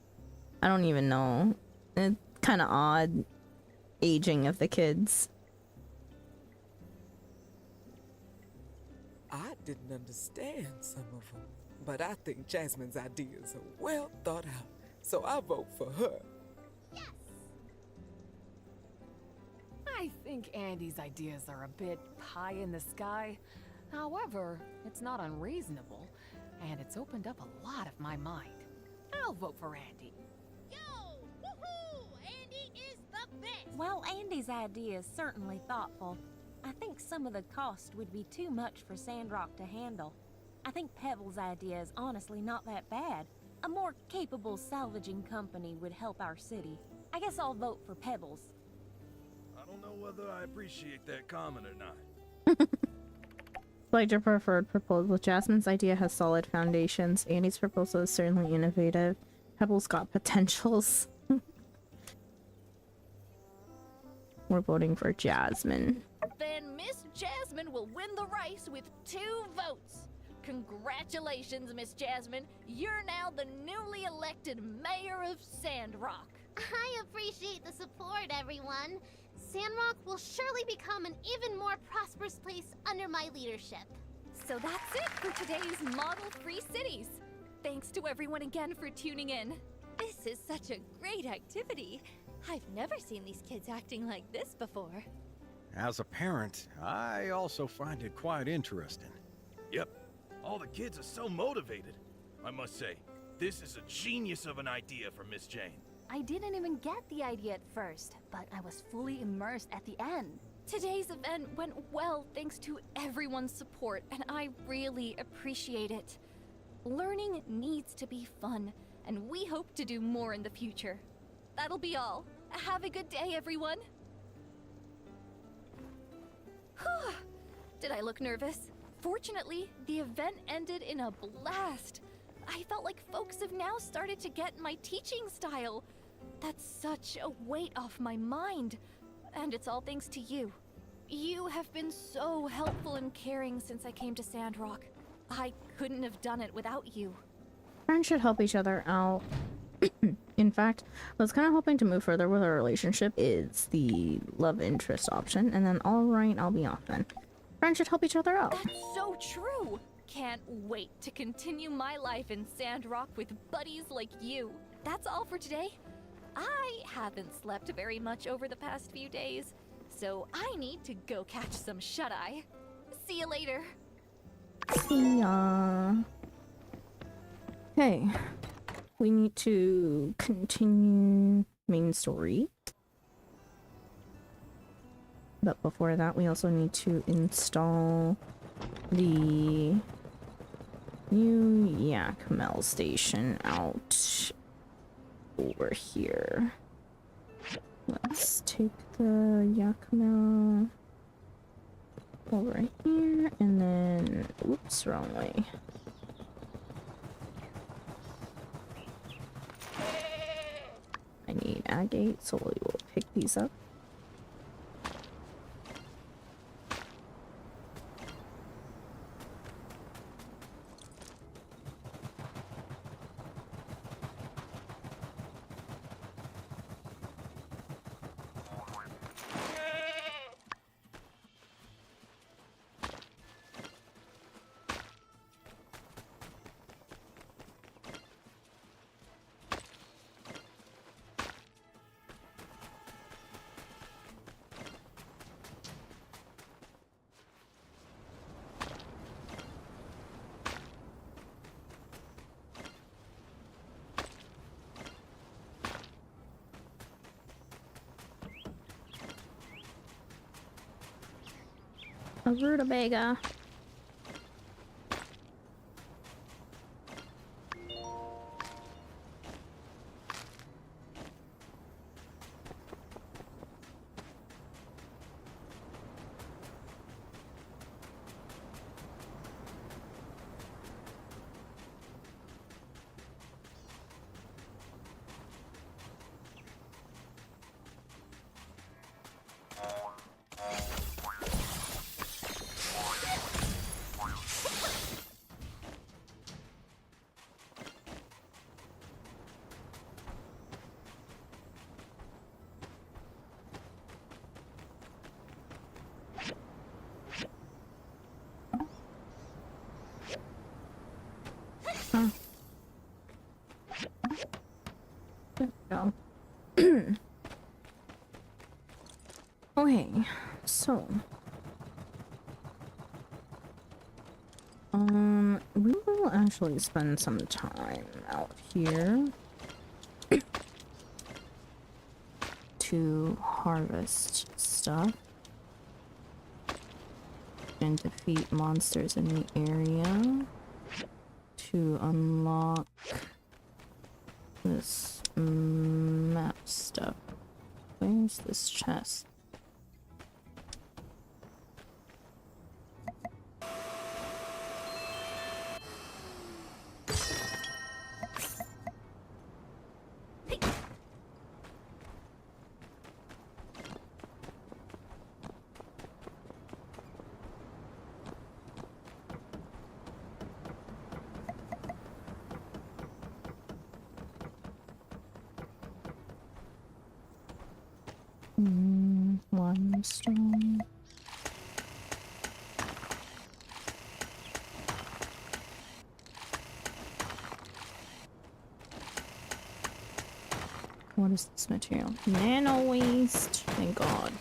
I don't even know. It's kind of odd aging of the kids. I didn't understand some of them, but I think Jasmine's ideas are well thought out, so I vote for her. I think Andy's ideas are a bit pie in the sky. However, it's not unreasonable, and it's opened up a lot of my mind. I'll vote for Andy. Yo! Woohoo! Andy is the best! Well, Andy's idea is certainly thoughtful. I think some of the cost would be too much for Sandrock to handle. I think Pebble's idea is honestly not that bad. A more capable salvaging company would help our city. I guess I'll vote for Pebbles. I don't know whether I appreciate that comment or not. Like your preferred proposal. Jasmine's idea has solid foundations. Andy's proposal is certainly innovative. Pebble's got potentials. We're voting for Jasmine. Then Miss Jasmine will win the race with 2 votes. Congratulations, Miss Jasmine. You're now the newly elected mayor of Sandrock. I appreciate the support, everyone. Sandrock will surely become an even more prosperous place under my leadership. So that's it for today's Model Free Cities. Thanks to everyone again for tuning in. This is such a great activity. I've never seen these kids acting like this before. As a parent, I also find it quite interesting. Yep, all the kids are so motivated. I must say, this is a genius of an idea for Miss Jane. I didn't even get the idea at first, but I was fully immersed at the end. Today's event went well thanks to everyone's support, and I really appreciate it. Learning needs to be fun, and we hope to do more in the future. That'll be all. Have a good day, everyone. Did I look nervous? Fortunately, the event ended in a blast. I felt like folks have now started to get my teaching style. That's such a weight off my mind. And it's all thanks to you. You have been so helpful and caring since I came to Sandrock. I couldn't have done it without you. Friends should help each other out. In fact, I was kind of hoping to move further with our relationship is the love interest option, and then alright, I'll be off then. Friends should help each other out. That's so true! Can't wait to continue my life in Sandrock with buddies like you. That's all for today. I haven't slept very much over the past few days, so I need to go catch some shut-eye. See you later. See ya. Okay. We need to continue main story. But before that, we also need to install the new Yakmel station out over here. Let's take the Yakmel over here and then, oops, wrong way. I need agate, so we will pick these up. A rutabaga. go. Okay, so we will actually spend some time out here to harvest stuff and defeat monsters in the area to unlock this map stuff. Where's this chest? Limestone. What is this material? Nano waste. Thank God.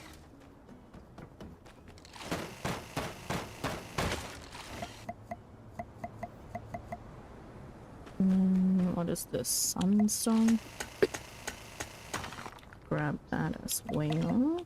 What is this? Sunstone? Grab that as well.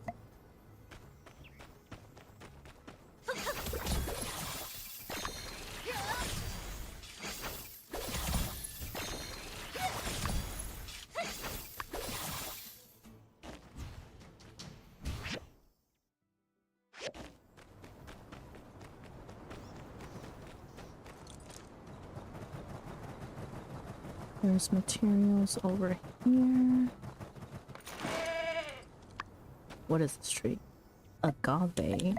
There's materials over here. What is this tree? Agave.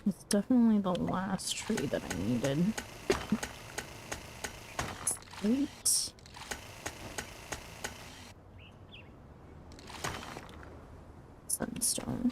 It's definitely the last tree that I needed. Sweet. Sunstone.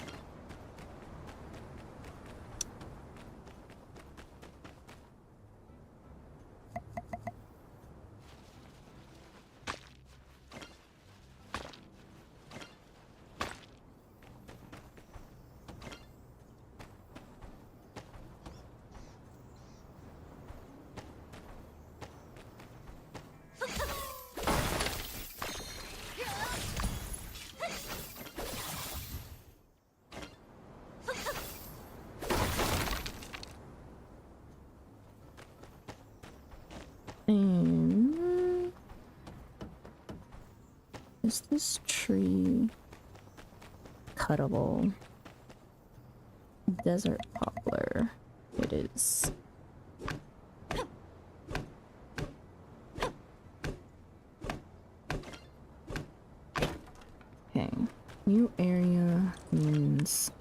Is this tree cuttable? Desert poplar. It is. Okay. New area means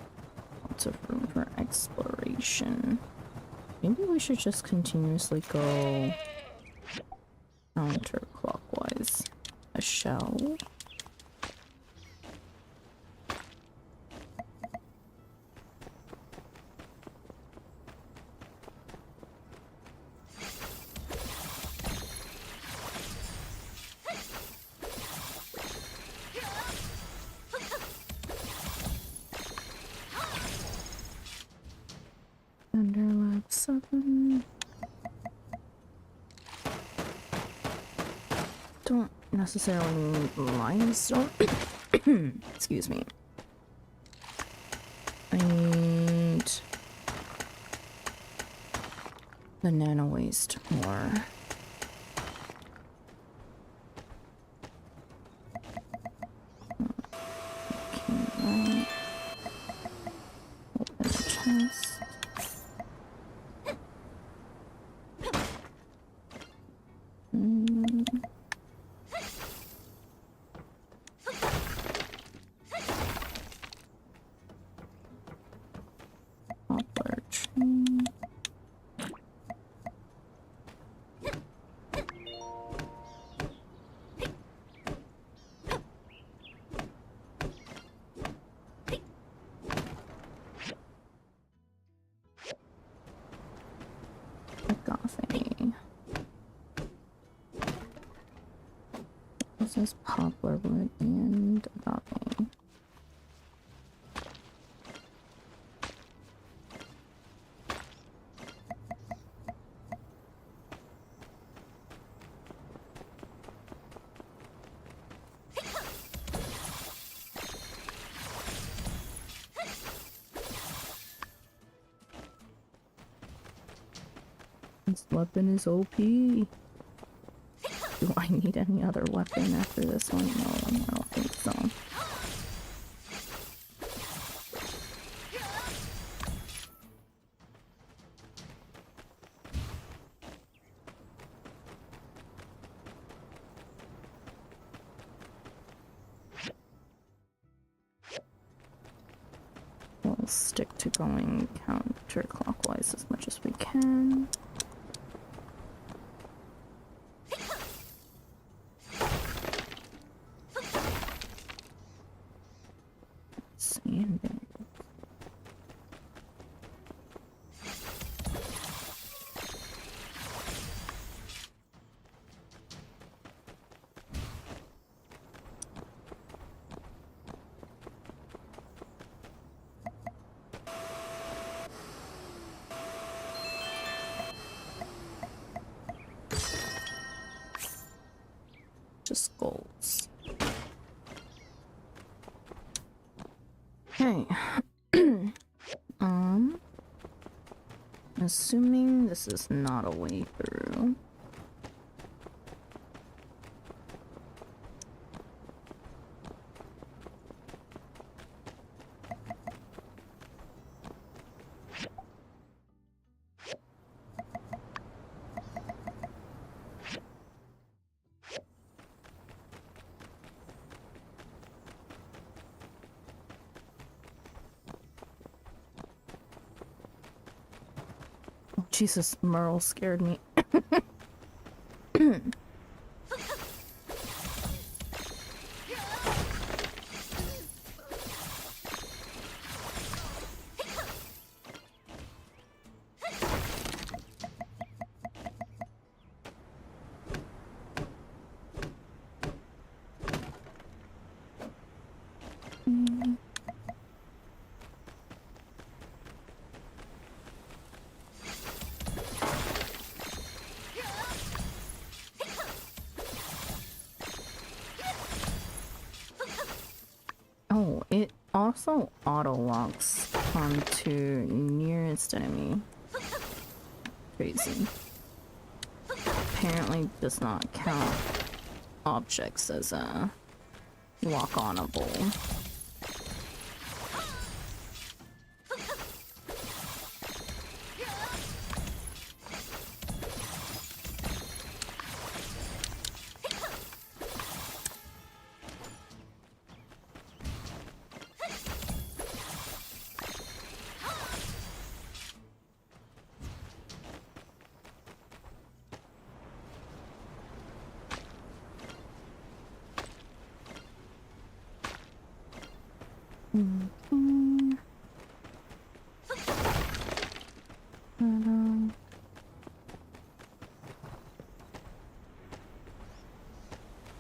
lots of room for exploration. Maybe we should just continuously go counterclockwise. A shell. Underlap 7. Don't necessarily need limestone. Excuse me. I need the nano waste more. Okay, open the chest. Poplar tree. roses, poplar wood, and agave. This weapon is OP. Do I need any other weapon after this one? No, I don't think so. We'll stick to going counterclockwise as much as we can. Sanding. Just goals. Okay. Assuming this is not a way through. Jesus, Merle scared me. Oh, it also auto locks onto nearest enemy. Crazy. Apparently does not count objects as a lock-onable.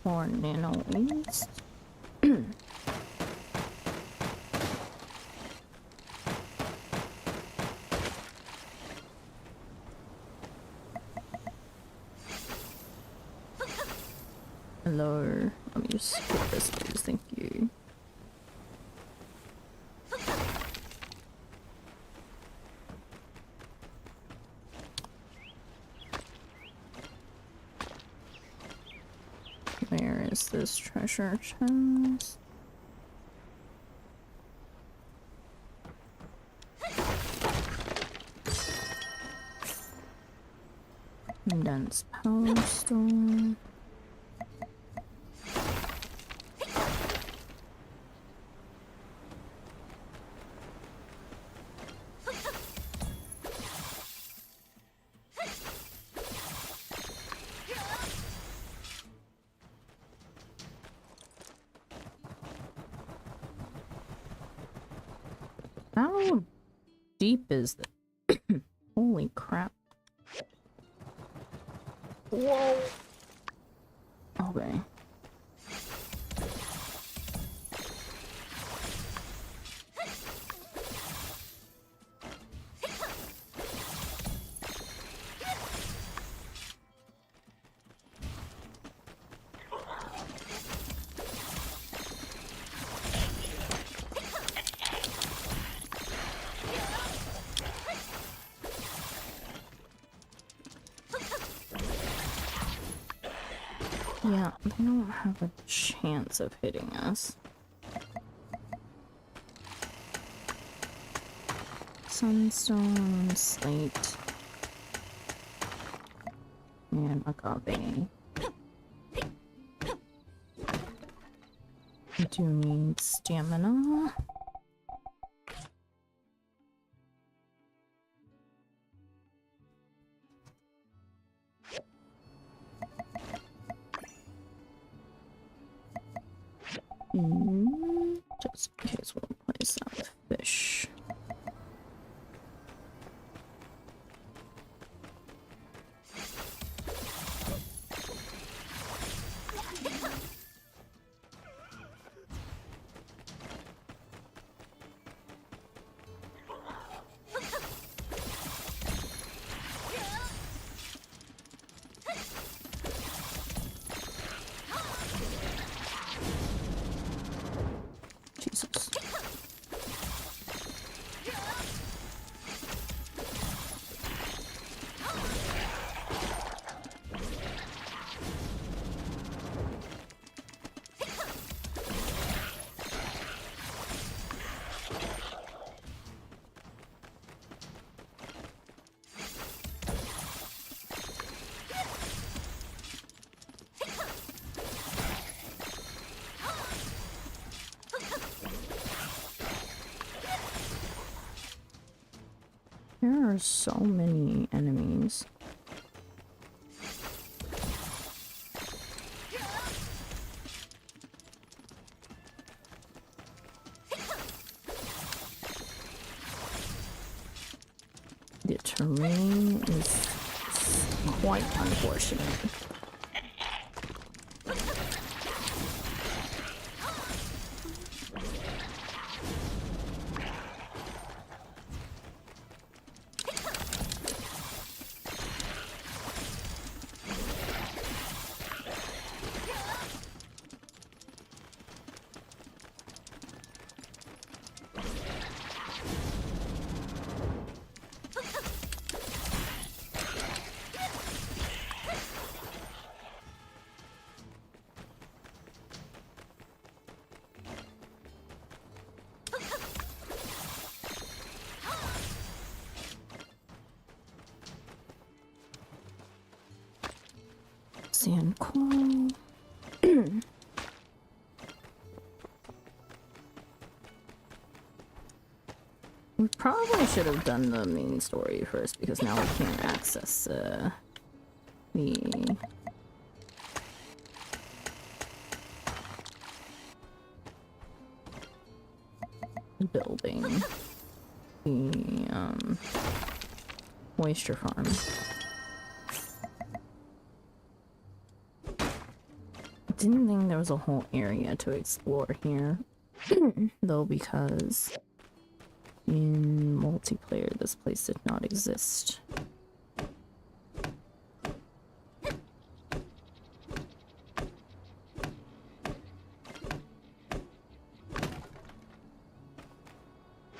Or nano waste. Hello. Let me just hit this, please. Thank you. Where is this treasure chest? Dense power store. How deep is this? Holy crap. Whoa. Okay. Yeah, they don't have a chance of hitting us. Sunstone, slate, and agave. I do need stamina. Just in case we'll place that with fish. Jesus. There are so many enemies. The terrain is quite unfortunate. Sand coral. We probably should have done the main story first because now we can't access the building, the moisture farm. Didn't think there was a whole area to explore here, though, because in multiplayer this place did not exist.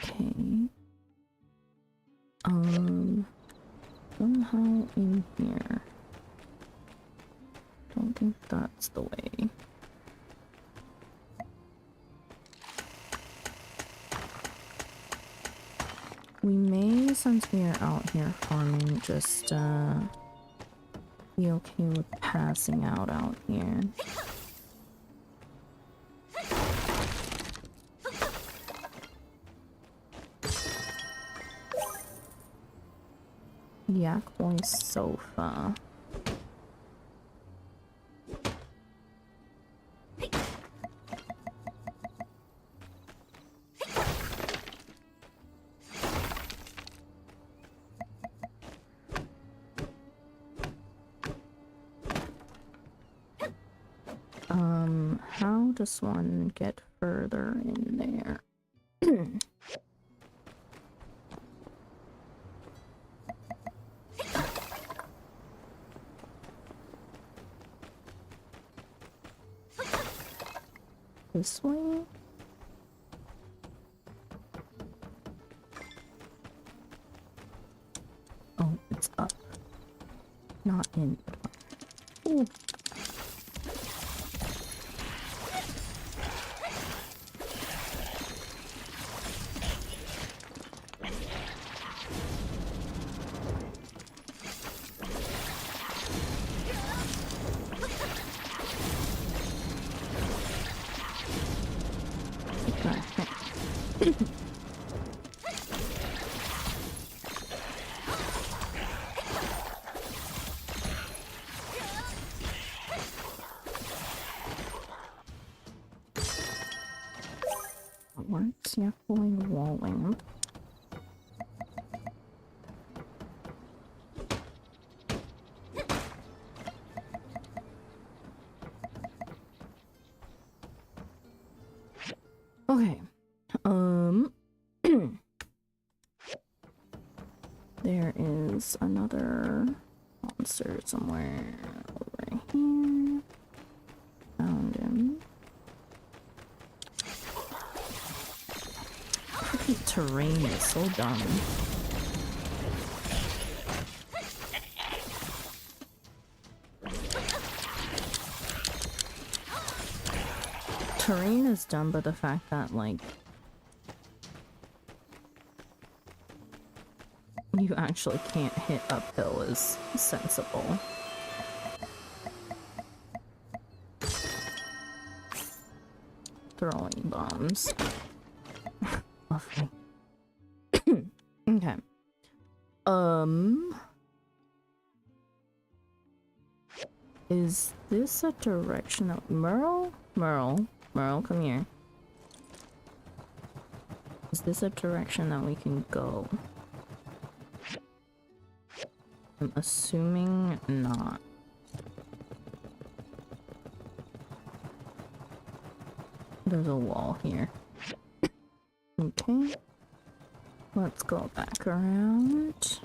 Okay. Somehow in here. Don't think that's the way. We may, since we are out here farming, just be okay with passing out here. Yak boy sofa. How does one get further in there? This way? Oh, it's up. Not in. Ooh. Works, yeah, fully wall lamp. Okay. There is another monster somewhere over here. Found him. Freaking terrain is so dumb. Terrain is dumb, but the fact that, like, you actually can't hit uphill is sensible. Throwing bombs. Lovely. Okay. Is this a direction of Merle? Merle, come here. Is this a direction that we can go? I'm assuming not. There's a wall here. Okay. Let's go back around.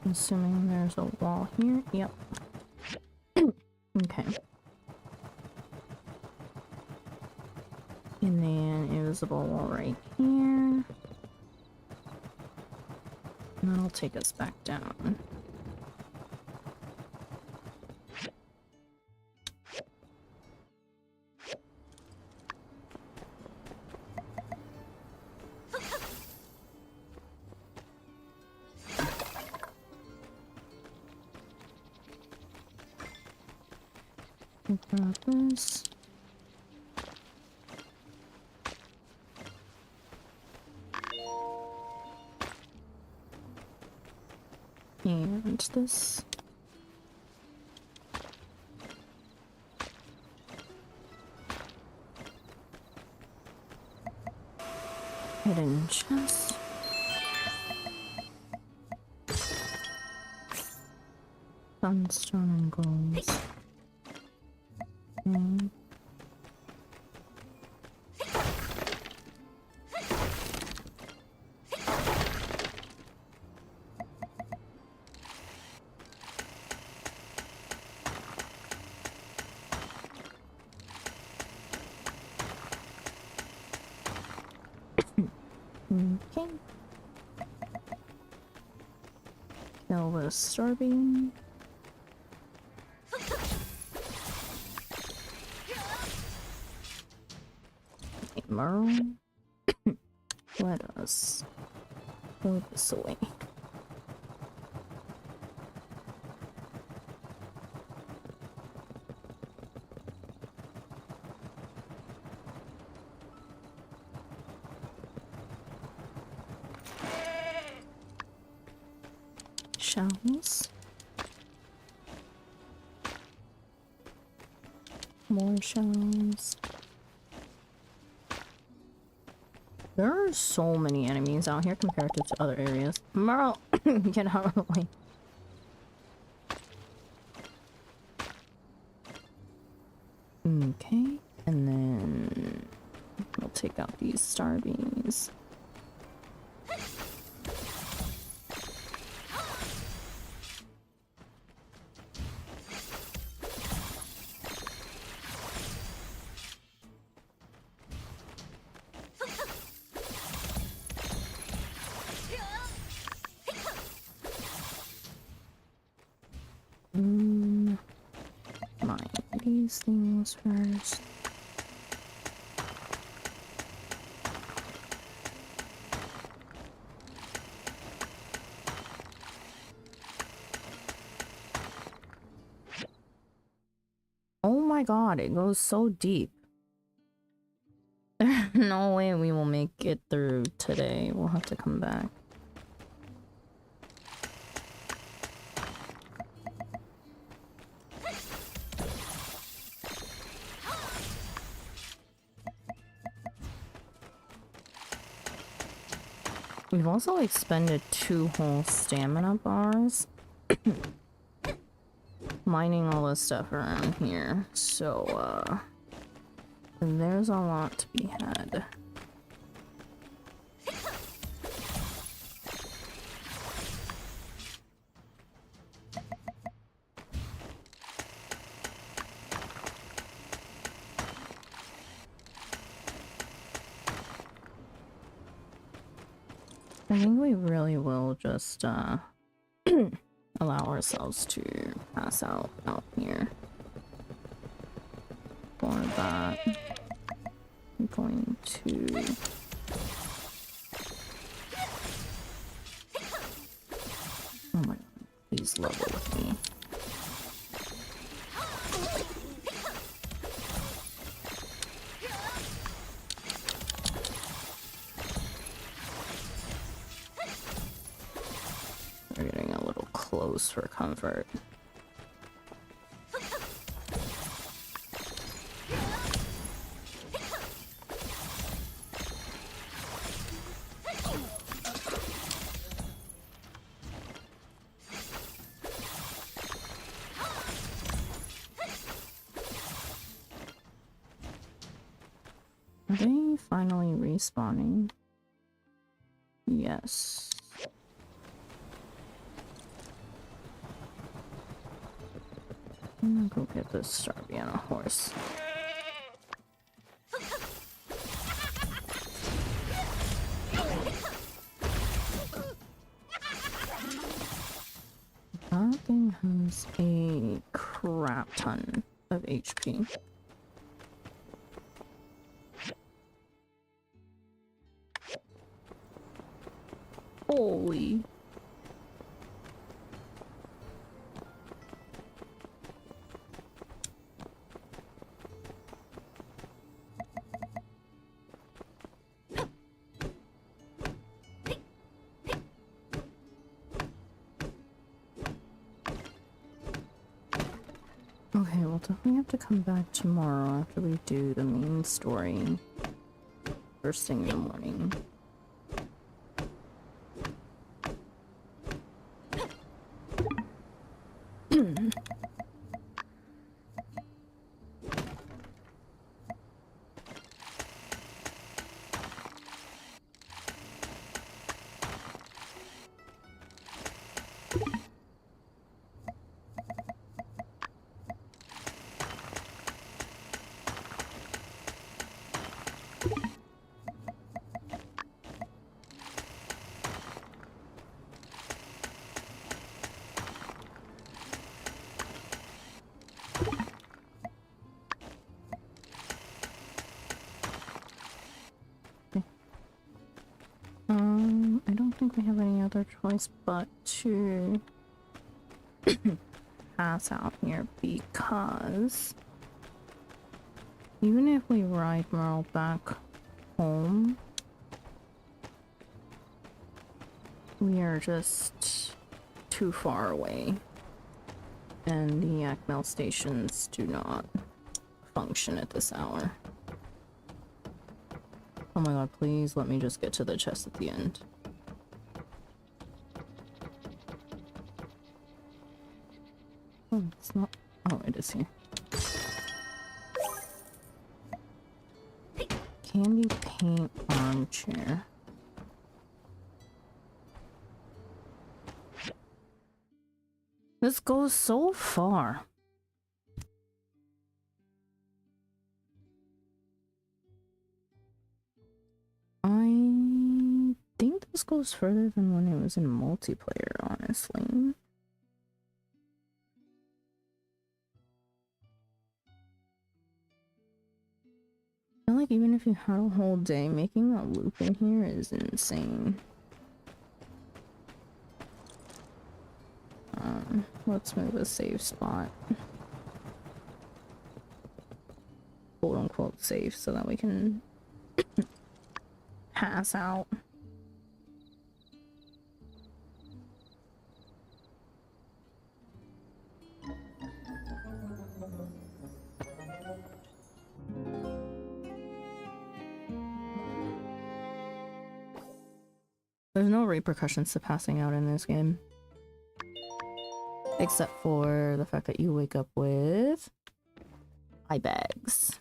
Assuming there's a wall here. Yep. Okay. And then invisible wall right here. And that'll take us back down. This. And this. Hidden chest. Sunstone and gold. Okay. Kill the starving. Merle. Let us go this way. Shells. More shells. There are so many enemies out here compared to other areas. Merle, get out of the way. Okay, and then we'll take out these starbies. Mind these things first. my god, it goes so deep. There's no way we will make it through today. We'll have to come back. We've also expended 2 whole stamina bars mining all this stuff around here, so there's a lot to be had. I think we really will just allow ourselves to pass out here. For that, I'm going to oh my god, please level with me. We're getting a little close for comfort. Are they finally respawning? Yes. I'm gonna go get this Starby on a horse. That thing has a crap ton of HP. Holy. Okay, we'll definitely have to come back tomorrow after we do the main story. First thing in the morning. I don't think we have any other choice but to pass out here, because even if we ride Merle back home, we are just too far away, and the Acmel stations do not function at this hour. Oh my god, please let me just get to the chest at the end. Oh, it's not. Oh, it is here. Candy paint armchair. This goes so far. I think this goes further than when it was in multiplayer, honestly. I feel like even if you had a whole day, making a loop in here is insane. Let's move a save spot. safe so that we can pass out. There's no repercussions to passing out in this game. Except for the fact that you wake up with eye bags.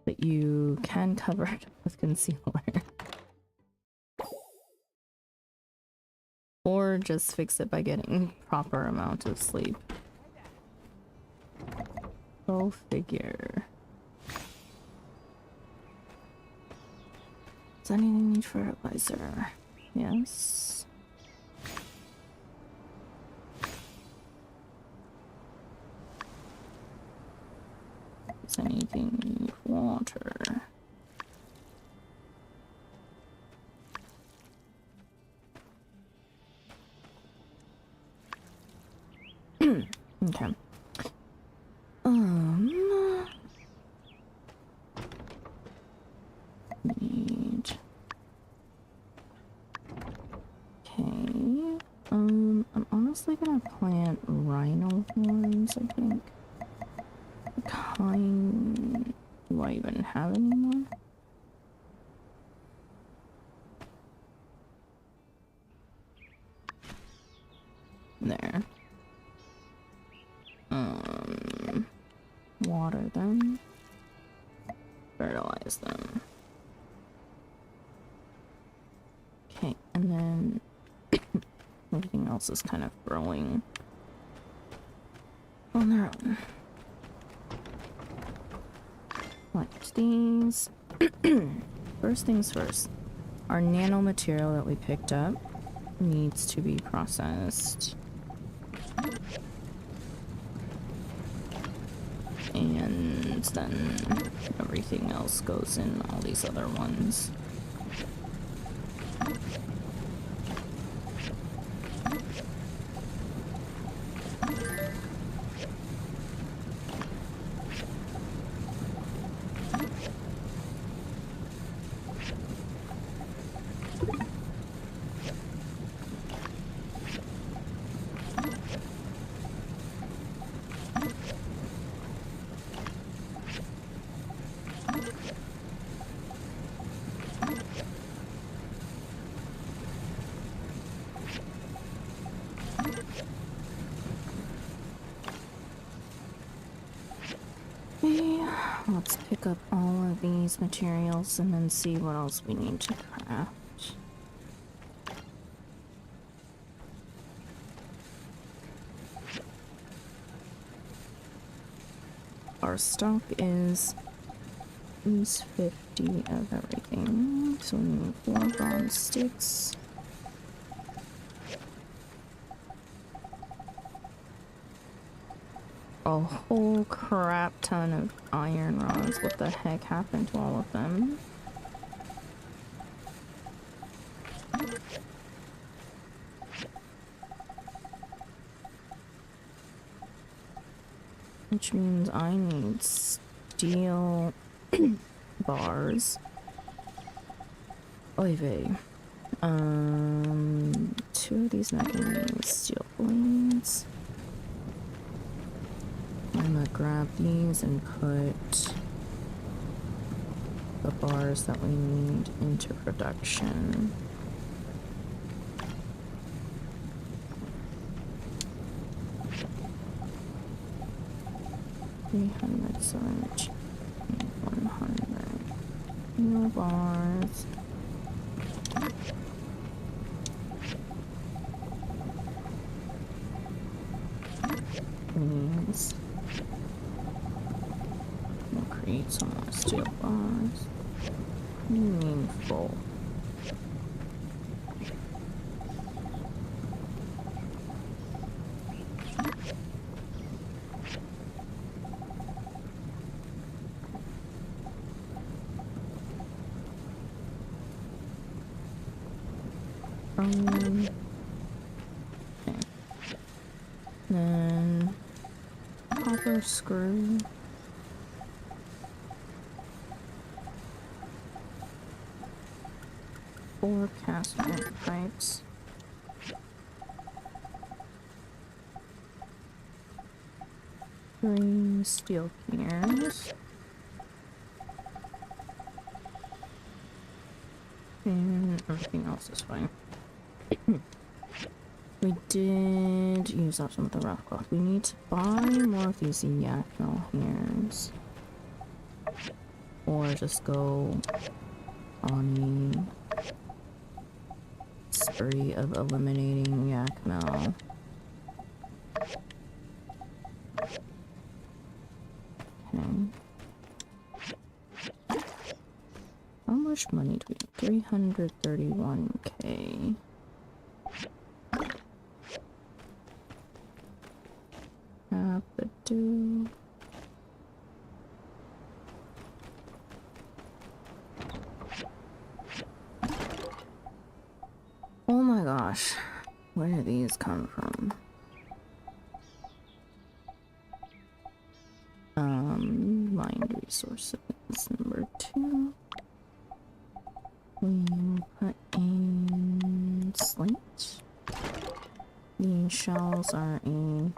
But you can cover it with concealer. Or just fix it by getting proper amount of sleep. Go figure. Does anything need fertilizer? Yes. Does anything need water? Okay. Need. Okay. I'm honestly gonna plant rhino horns, I think. What kind do I even have anymore? There. Water them. Fertilize them. Okay, and then everything else is kind of growing on their own. Like these. First things first. Our nanomaterial that we picked up needs to be processed. And then everything else goes in all these other ones. Let's pick up all of these materials and then see what else we need to craft. Our stock is 50 of everything. So we need 4 bronze sticks. A whole crap ton of iron rods. What the heck happened to all of them? Which means I need steel bars. Oy vey. 2 of these magnesium steel blades. I'm gonna grab these and put the bars that we need into production. So 100 steel bars. Please. We'll create some more steel bars. What do you mean full? Okay. Then copper screw. 4 cast iron pipes. Three steel gears. And everything else is fine. We did use up some of the rough cloth. We need to buy more of these yak mill hairs. Or just go on a spree of eliminating yak mill. Okay. How much money do we have? 331k. Do. Oh my gosh, where did these come from? Mind resources number 2. We put in slate. These shells are a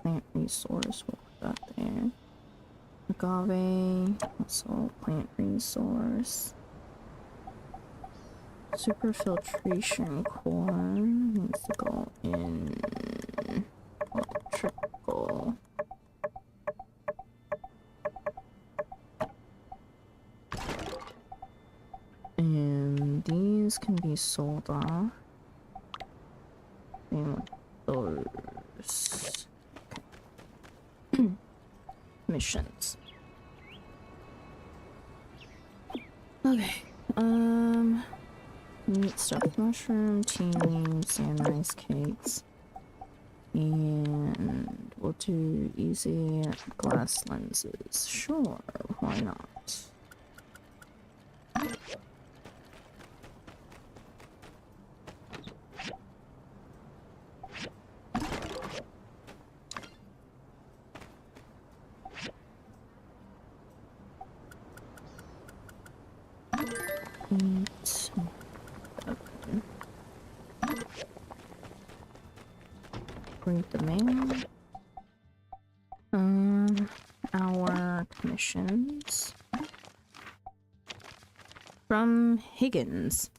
plant resource. We'll put that there. Agave, also plant resource. Super filtration core needs to go in electrical. And these can be sold off. Same with those. Okay. Missions. Okay. Meat stuffed mushroom, tea leaves, and rice cakes. And we'll do easy glass lenses. Sure, why not? Read the mail. Our commissions from Higgins.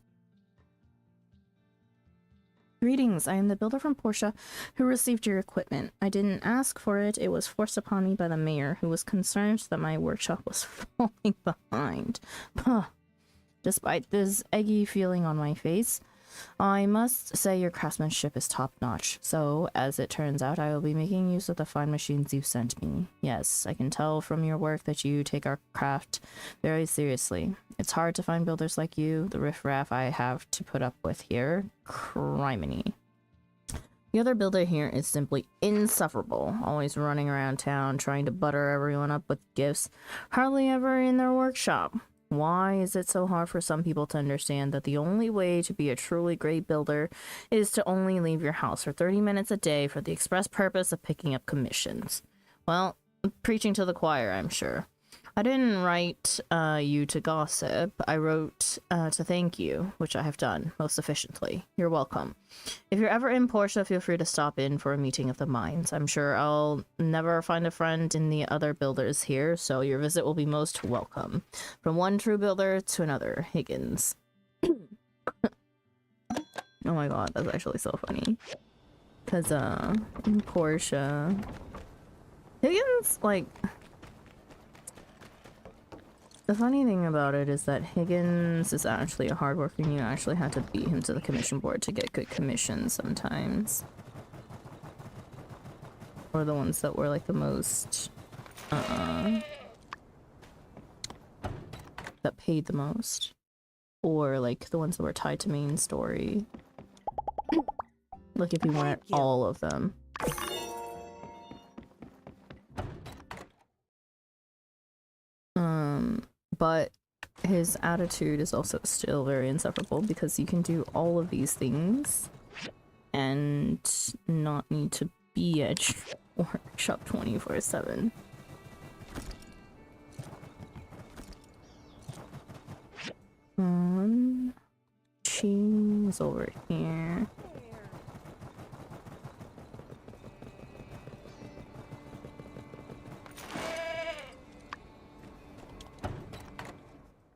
Greetings, I am the builder from Portia who received your equipment. I didn't ask for it, it was forced upon me by the mayor, who was concerned that my workshop was falling behind. Despite this eggy feeling on my face, I must say your craftsmanship is top-notch, so, as it turns out, I will be making use of the fine machines you've sent me. Yes, I can tell from your work that you take our craft very seriously. It's hard to find builders like you, the riffraff I have to put up with here. Criminy. The other builder here is simply insufferable, always running around town trying to butter everyone up with gifts, hardly ever in their workshop. Why is it so hard for some people to understand that the only way to be a truly great builder is to only leave your house for 30 minutes a day for the express purpose of picking up commissions? Well, preaching to the choir, I'm sure. I didn't write you to gossip. I wrote to thank you, which I have done most efficiently. You're welcome. If you're ever in Portia, feel free to stop in for a meeting of the minds. I'm sure I'll never find a friend in the other builders here, so your visit will be most welcome. From one true builder to another, Higgins. Oh my god, that's actually so funny. Cause in Portia, Higgins, like, the funny thing about it is that Higgins is actually a hard worker, and you actually had to beat him to the commission board to get good commissions sometimes. Or the ones that were like the most that paid the most. Or like the ones that were tied to main story. Like if you wanted all of them. But his attitude is also still very insufferable because you can do all of these things and not need to be at workshop 24/7. cheese over here.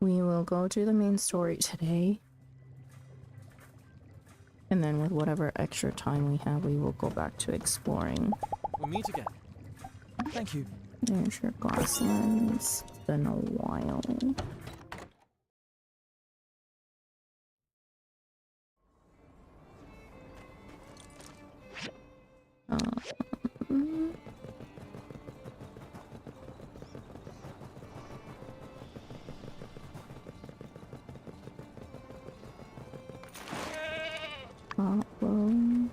We will go to the main story today. And then with whatever extra time we have, we will go back to exploring. We'll meet again. Thank you. There's your glass lens. It's been a while. Problem.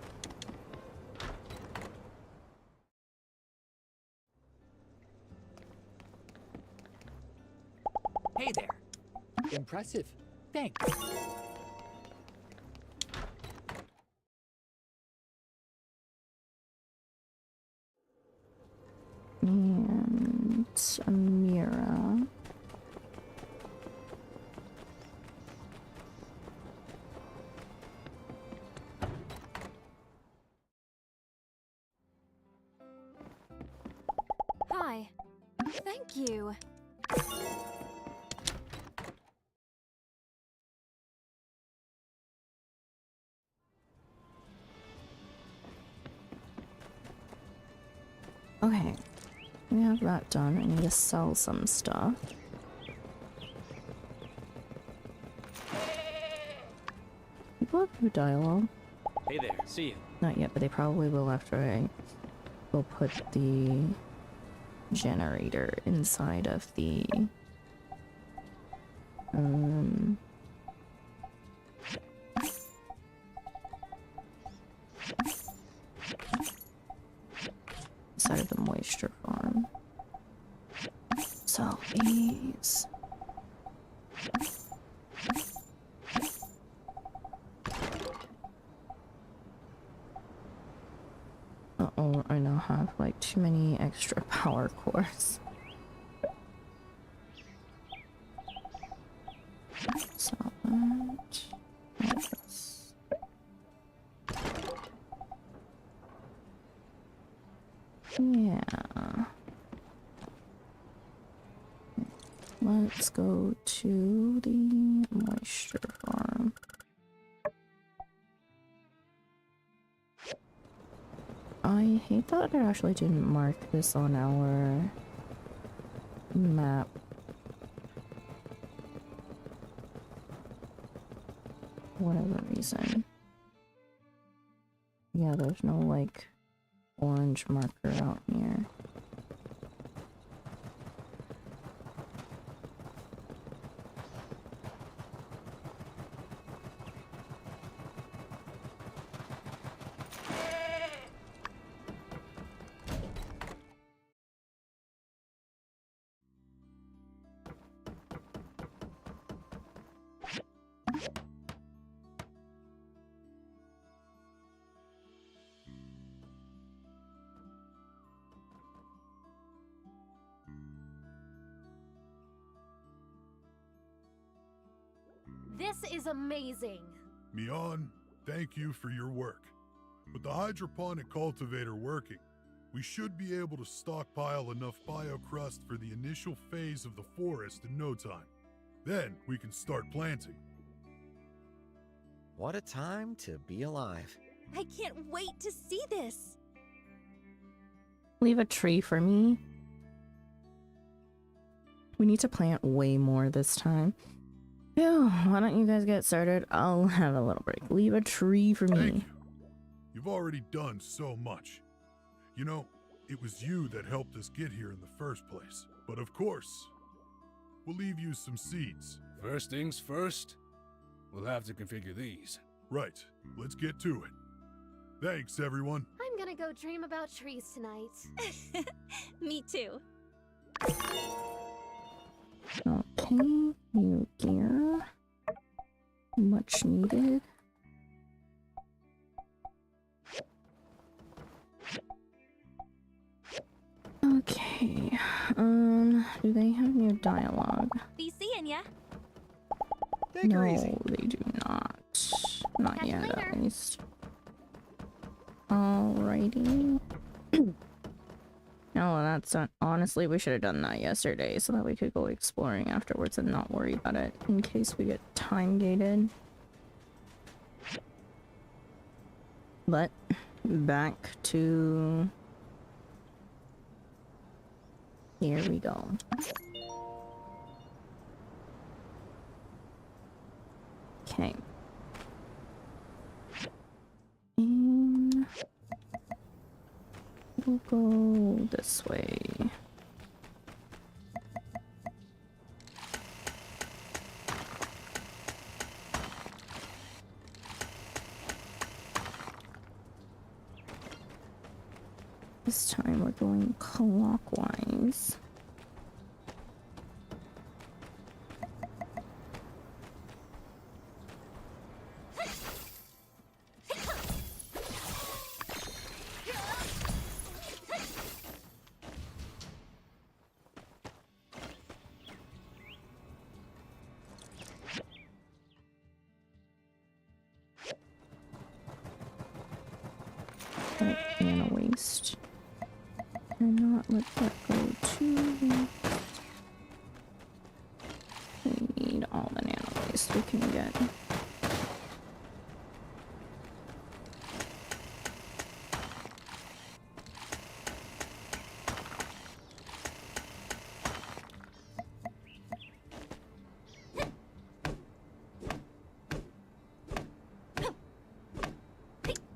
Hey there. Impressive. Thanks. And Amira. Hi. Thank you. Okay, we have that done. I need to sell some stuff. People have new dialogue. Hey there. See you. Not yet, but they probably will after I will put the generator inside of the inside of the moisture farm. So these. Uh-oh, I now have like too many extra power cores. So that, like this. Yeah. Let's go to the moisture farm. I hate that I actually didn't mark this on our map. Whatever reason. Yeah, there's no like orange marker out here. This is amazing. Mion, thank you for your work. With the hydroponic cultivator working, we should be able to stockpile enough biocrust for the initial phase of the forest in no time. Then we can start planting. What a time to be alive. I can't wait to see this. Leave a tree for me. We need to plant way more this time. Yeah, why don't you guys get started? I'll have a little break. Leave a tree for me. Thank you. You've already done so much. You know, it was you that helped us get here in the first place. But of course, we'll leave you some seeds. First things first, we'll have to configure these. Right, let's get to it. Thanks, everyone. I'm gonna go dream about trees tonight. Me too. Okay, new gear. Much needed. Okay, do they have new dialogue? Be seeing ya. No, they do not. Not yet, at least. Alrighty. No, that's not. Honestly, we should have done that yesterday so that we could go exploring afterwards and not worry about it in case we get time gated. But back to here we go. Okay. And we'll go this way. This time we're going clockwise. Nano waste. Cannot let that go too. We need all the nano waste we can get.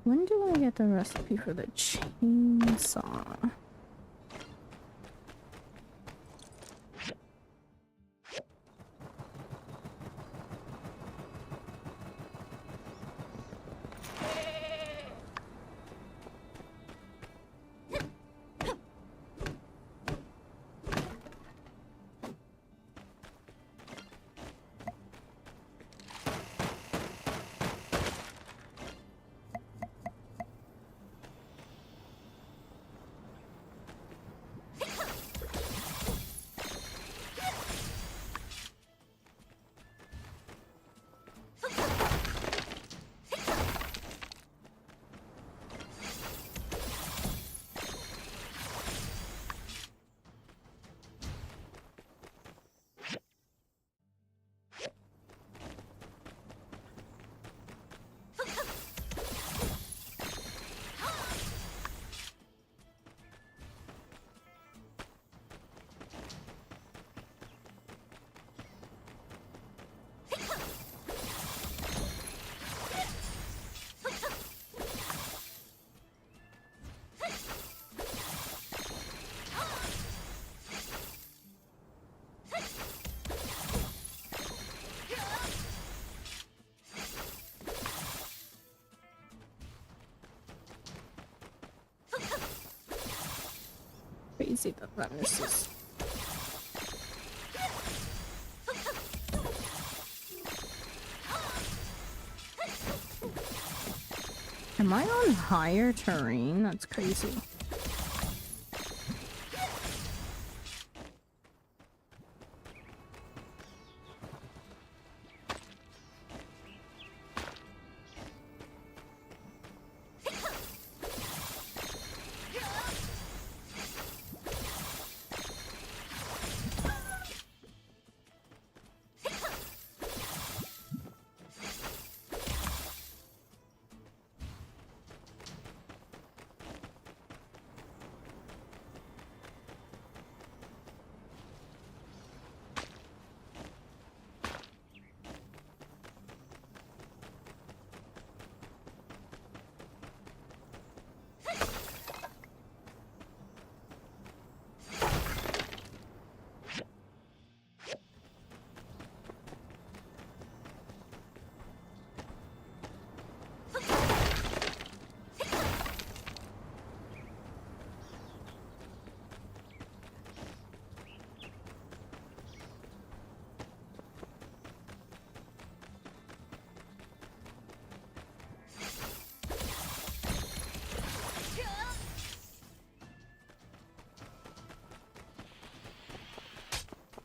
When do I get the recipe for the chainsaw? Crazy that misses. Am I on higher terrain? That's crazy.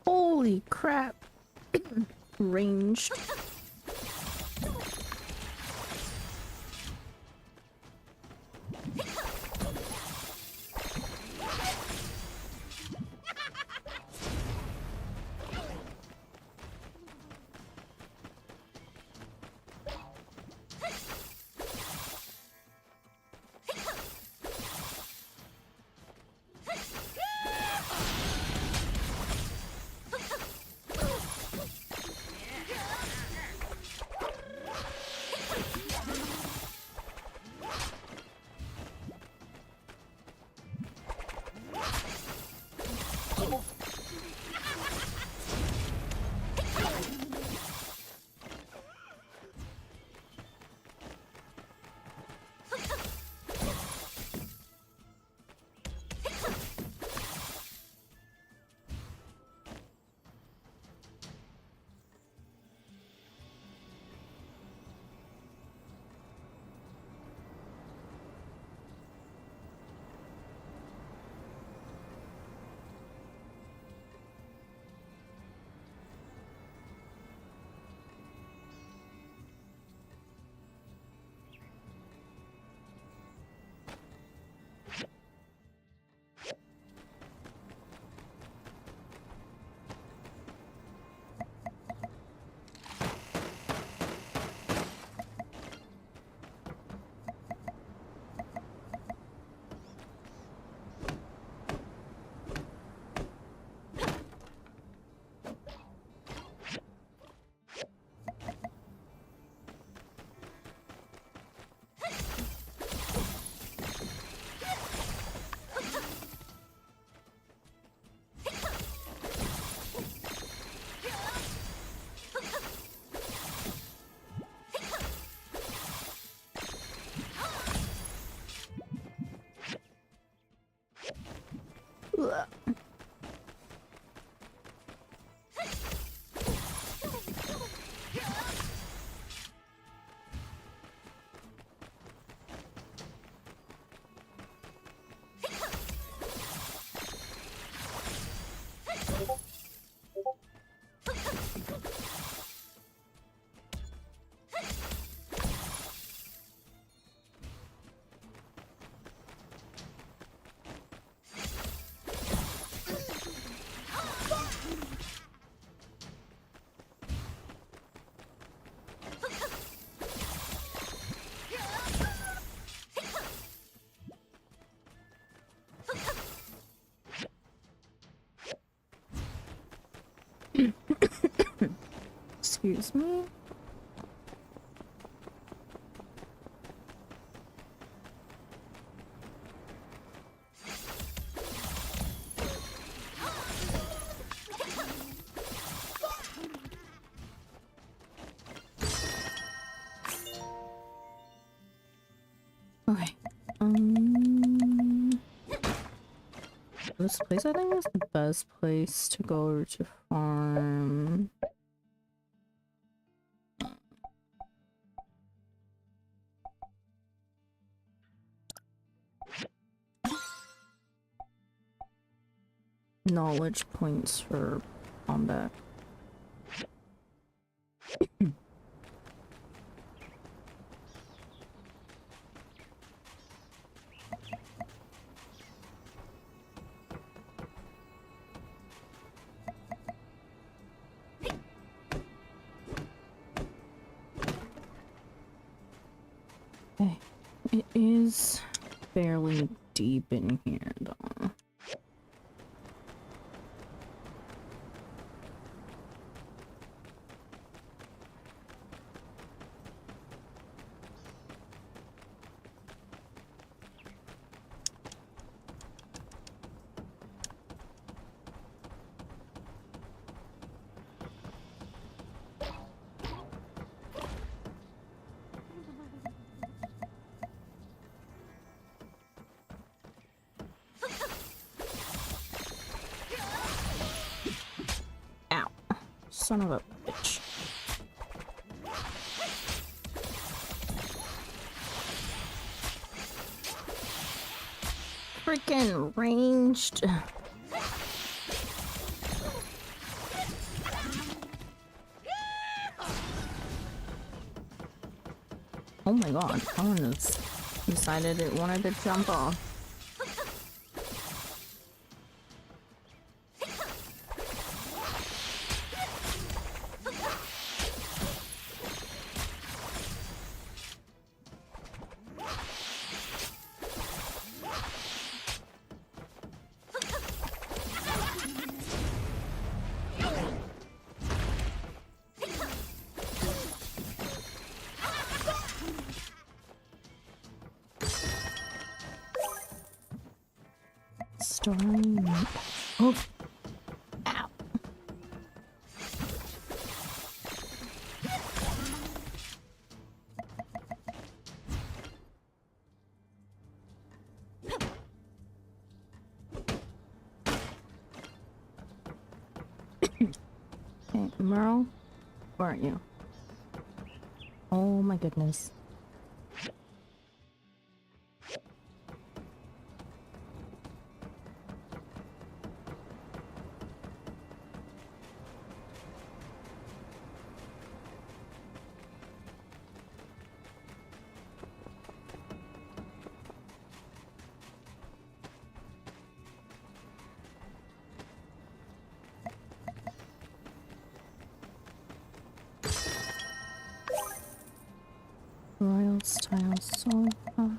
Holy crap. Ranged. Excuse me. Okay. This place I think is the best place to go to farm. Knowledge points for combat. Okay. It is fairly deep in here though. Son of a bitch. Freaking ranged. Oh my god, that one has decided it wanted to jump off. Oh. Ow. Okay, Merle, where are you? Oh my goodness. Royal style sofa.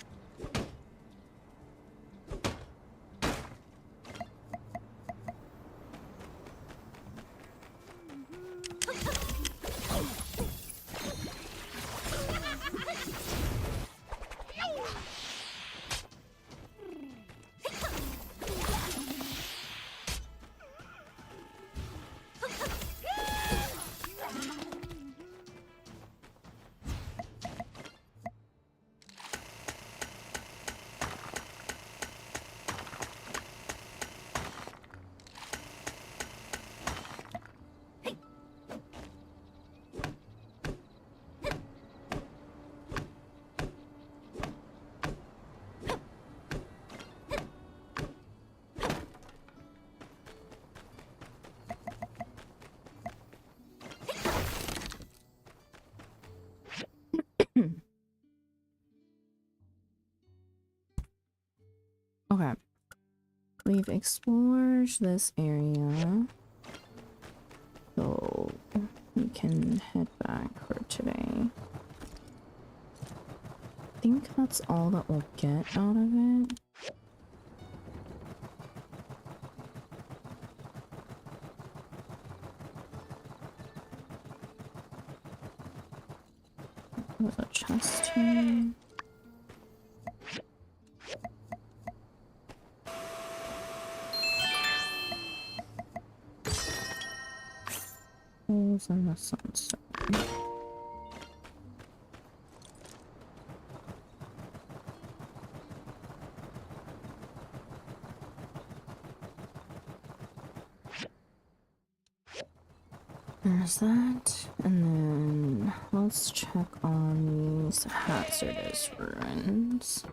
Okay. We've explored this area. So we can head back for today. I think that's all that we'll get out of it. There's a chest here. Holes in the sunset. There's that, and then let's check on these hazardous ruins.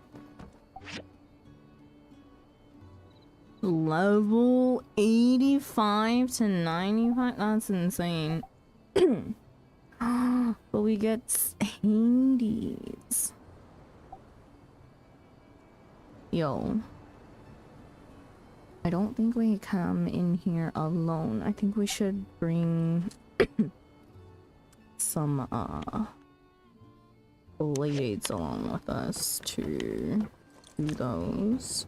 Level 85 to 95? That's insane. But we get Hades. Yo. I don't think we come in here alone. I think we should bring some blades along with us to do those.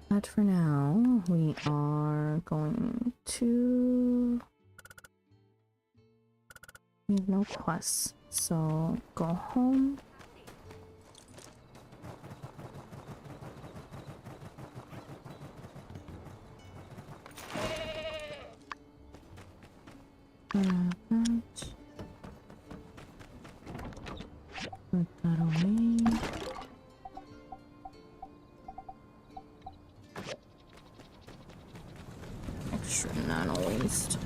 But for now, we are going to... We have no quests, so go home. Put that away. Extra nano waste.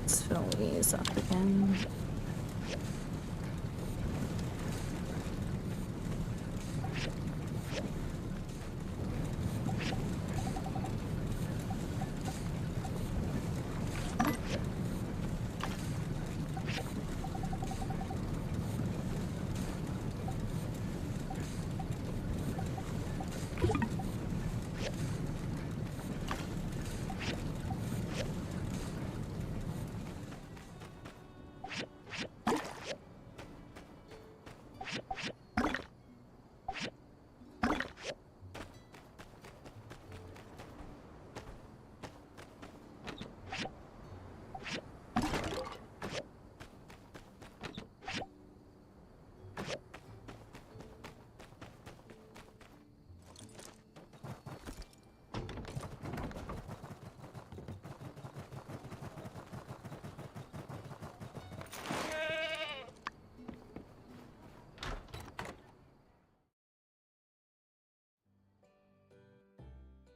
Let's fill these up again.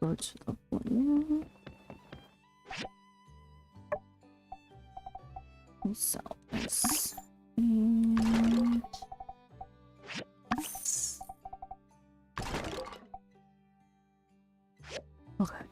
Go to the blue. We'll sell this. And okay.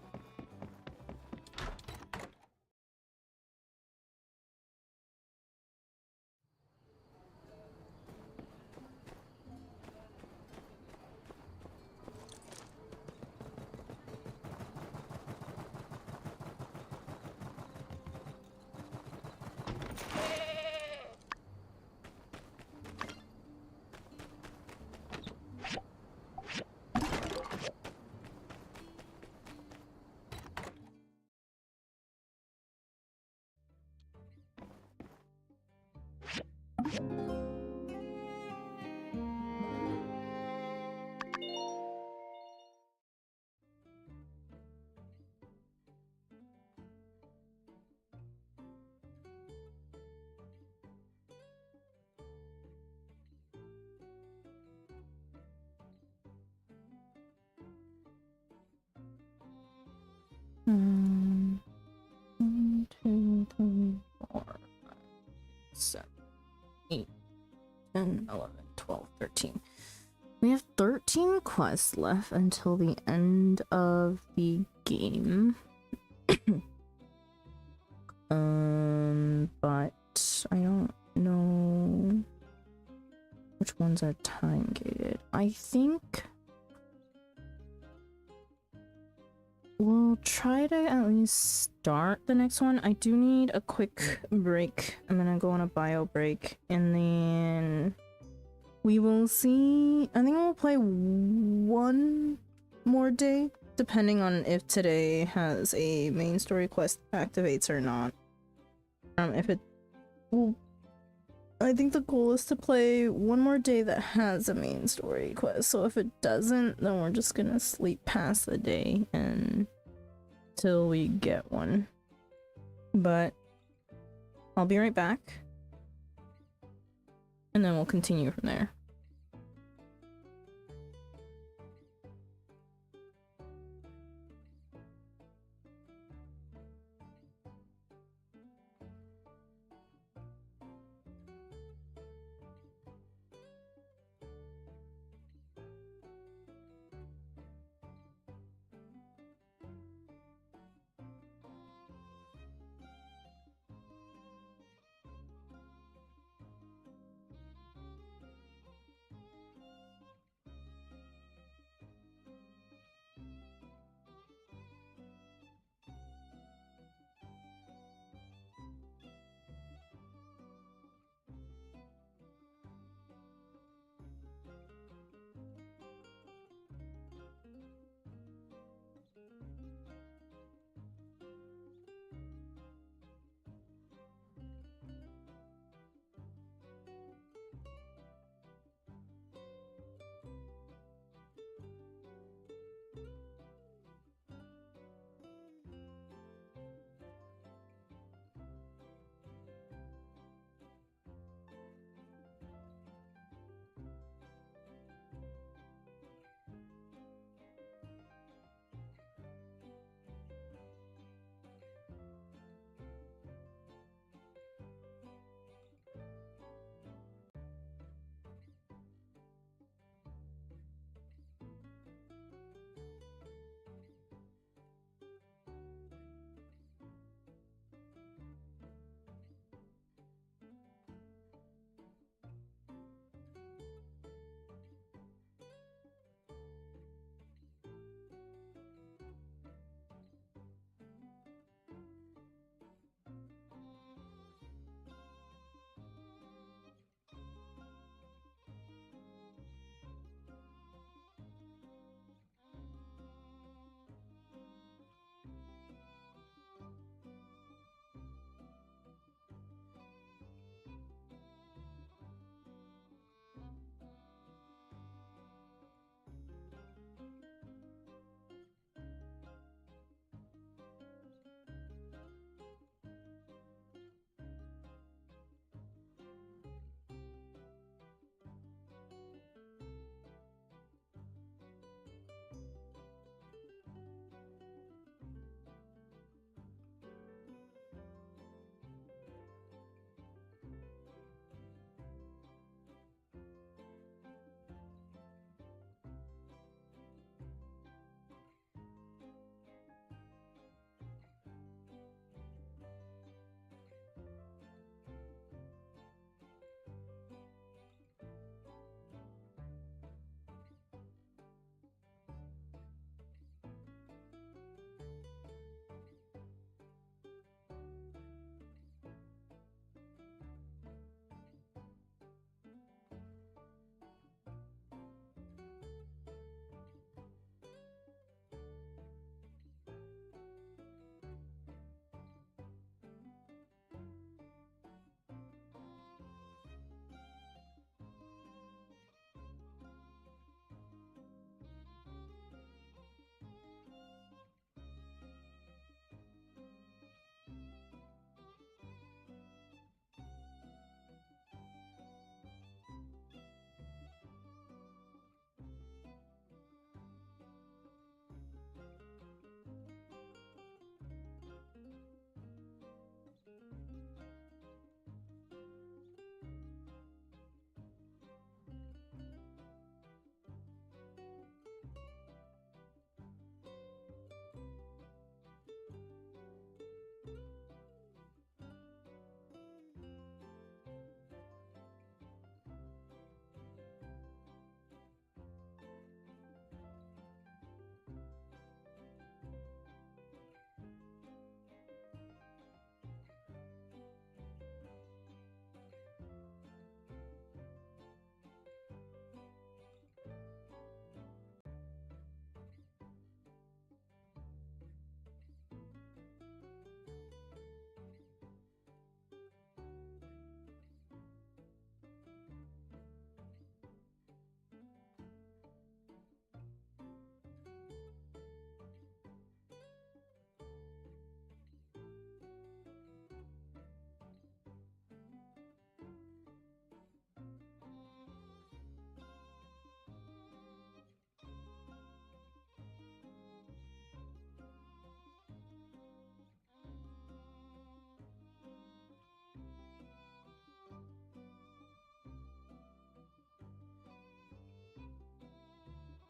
1, 2, 3, 4, 5, 7, 8, 10, 11, 12, 13. We have 13 quests left until the end of the game. But I don't know which ones are time gated. I think we'll try to at least start the next one. I do need a quick break. I'm gonna go on a bio break and then we will see. I think we'll play one more day, depending on if today has a main story quest activates or not. If it will, I think the goal is to play one more day that has a main story quest. So if it doesn't, then we're just gonna sleep past the day and till we get one. But I'll be right back, and then we'll continue from there.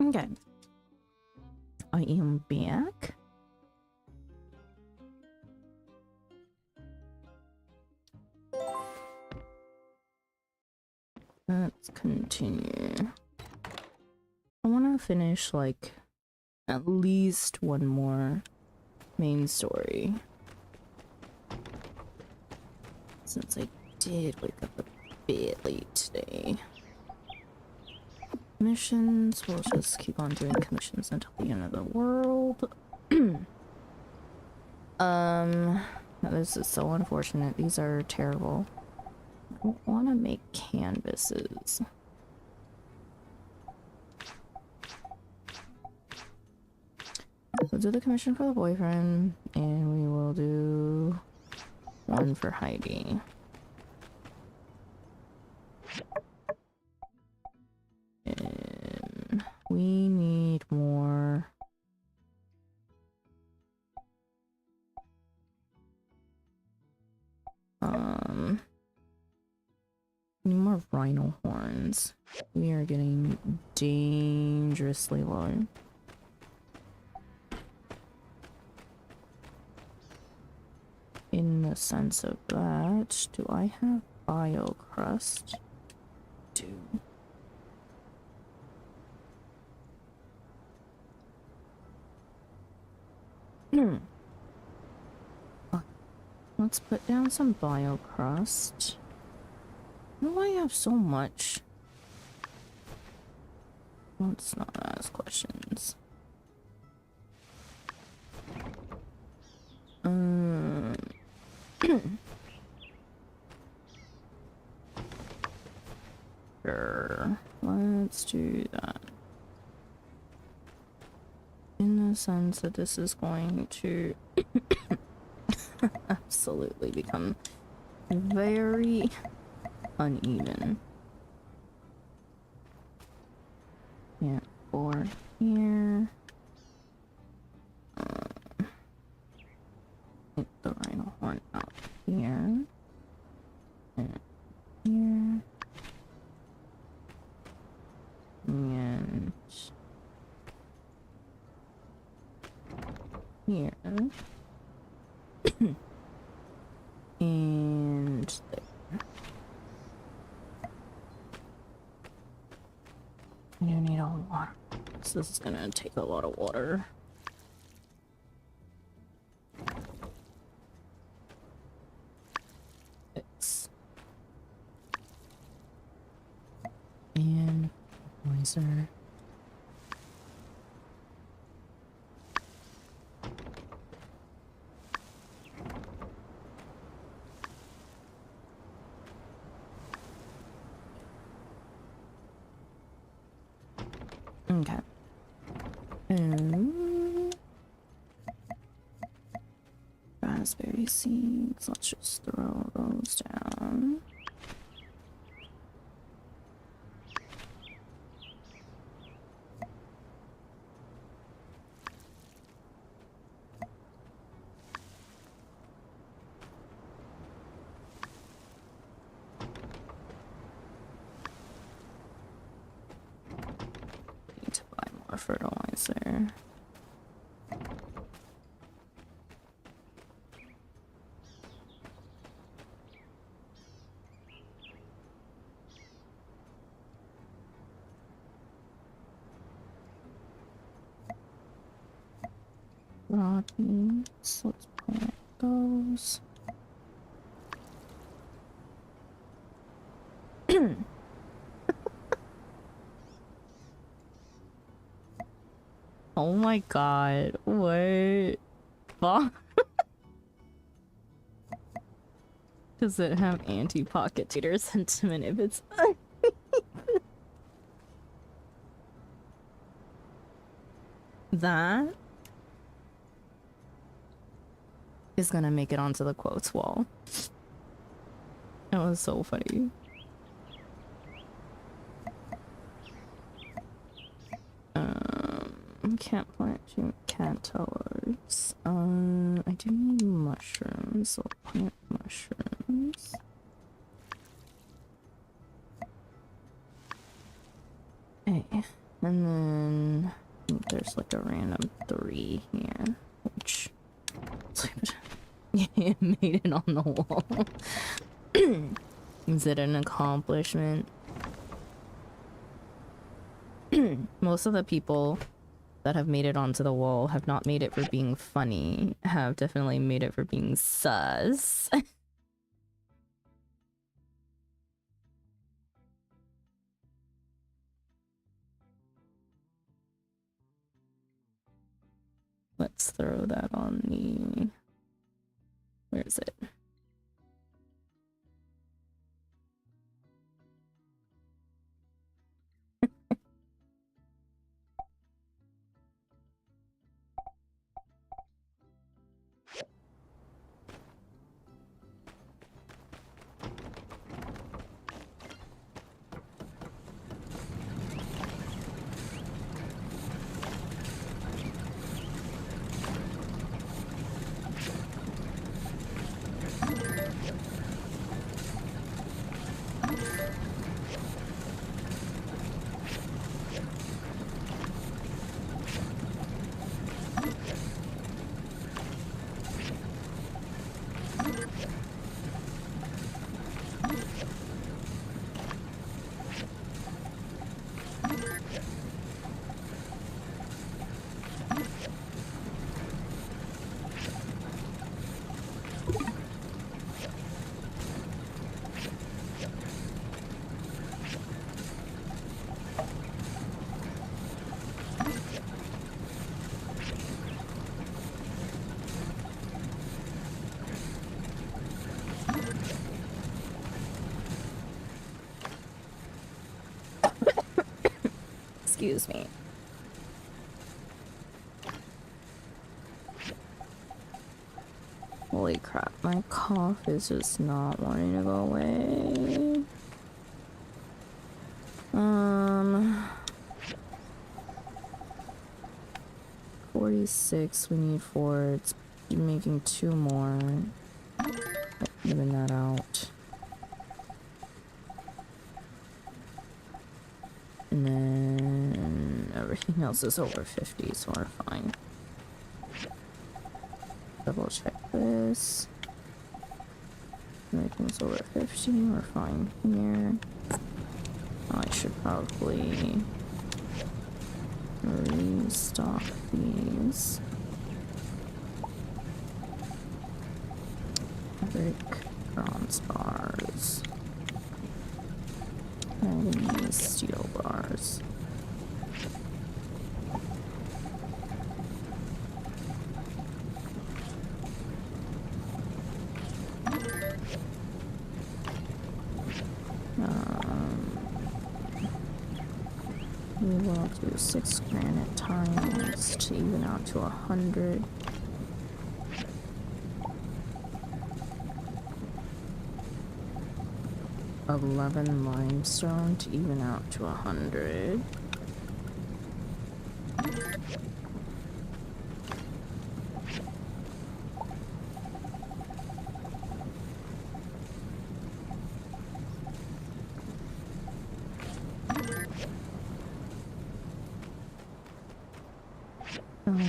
Okay. I am back. Let's continue. I want to finish like at least one more main story. Since I did wake up a bit late today. Missions, we'll just keep on doing commissions until the end of the world. This is so unfortunate. These are terrible. I don't want to make canvases. We'll do the commission for the boyfriend, and we will do one for Heidi. And we need more. Need more rhino horns. We are getting dangerously low. In the sense of that, do I have bio crust? Do. Let's put down some bio crust. Why do I have so much? Let's not ask questions. Sure. Let's do that. In the sense that this is going to absolutely become very uneven. Yeah, 4 here. Get the rhino horn out here. And here. And here. And there. I do need a water. So this is gonna take a lot of water. It's and wiser. Okay. Raspberry seeds. Let's just throw those down. Need to buy more fertilizer. Rockies, let's plant those. Oh my god, what? Fuck. Does it have anti-pocket cheater sentiment if it's that is gonna make it onto the quotes wall. That was so funny. Can't plant caterpillars. I do need mushrooms, so I'll plant mushrooms. Hey, And then I think there's like a random 3 here, which it made it on the wall. Is it an accomplishment? Most of the people that have made it onto the wall have not made it for being funny, have definitely made it for being sus. Let's throw that on the... Where is it? Excuse me. Holy crap, my cough is just not wanting to go away. 46, we need 4. It's making 2 more. Even that out. And then everything else is over 50, so we're fine. Double check this. Everything's over 50, we're fine here. Oh, I should probably restock these. Brick, bronze bars. Manganese steel bars. We will do 6 granite tiles to even out to 100. $11 limestone to even out to 100.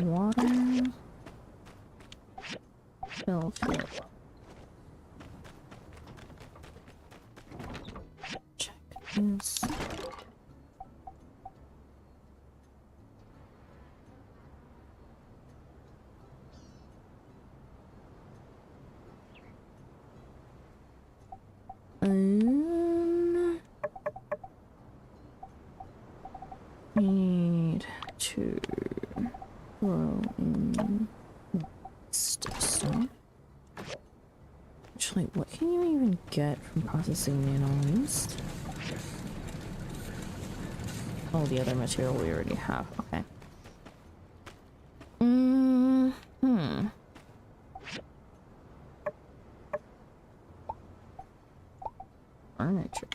Water. Fill. Check this. Need to throw in stuff. Actually, what can you even get from processing nano waste? Oh, the other material we already have. Okay. Furniture.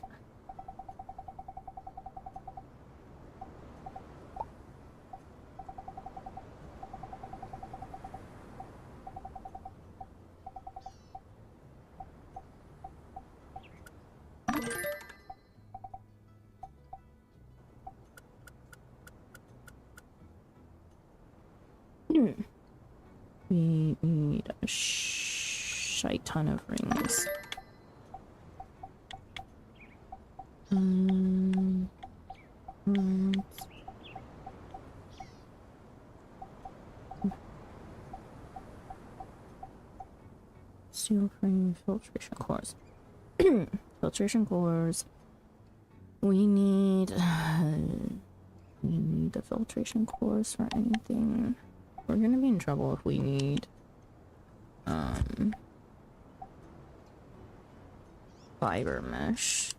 We need a shite ton of rings. Steel frame filtration cores. Filtration cores. We need the filtration cores for anything. We're gonna be in trouble if we need fiber mesh.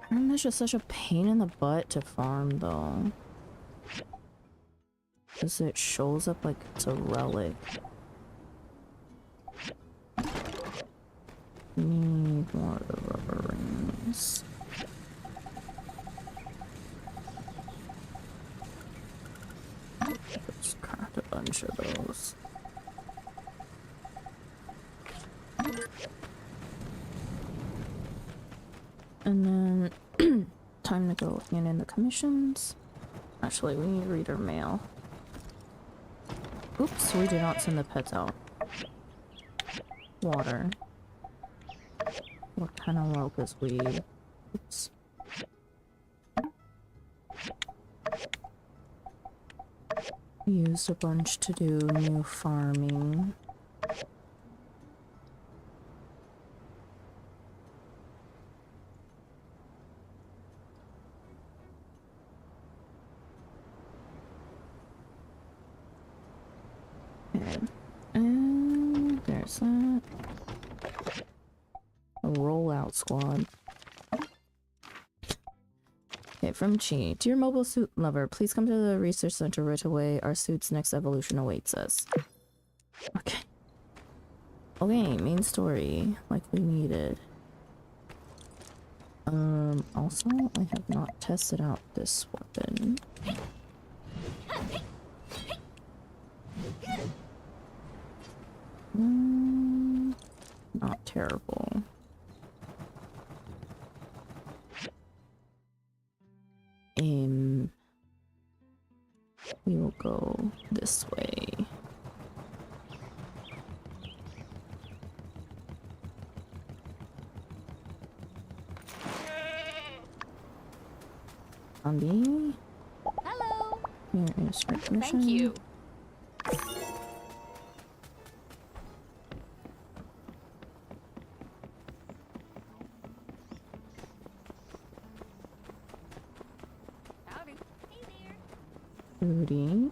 Fiber mesh is such a pain in the butt to farm though. Because it shows up like it's a relic. Need more of the rubber rings. Just craft a bunch of those. And then time to go hand in the commissions. Actually, we need reader mail. Oops, we did not send the pets out. Water. What kind of locust weed? Oops. Used a bunch to do new farming. Okay. And there's that. A rollout squad. Okay, from Chi. Dear mobile suit lover, please come to the research center right away. Our suit's next evolution awaits us. Okay. Okay, main story. Like we needed. Also, I have not tested out this weapon. Not terrible. We will go this way. Zombie. Hello. Here is your commission. Thank you. Howdy. Hey there. Rudy.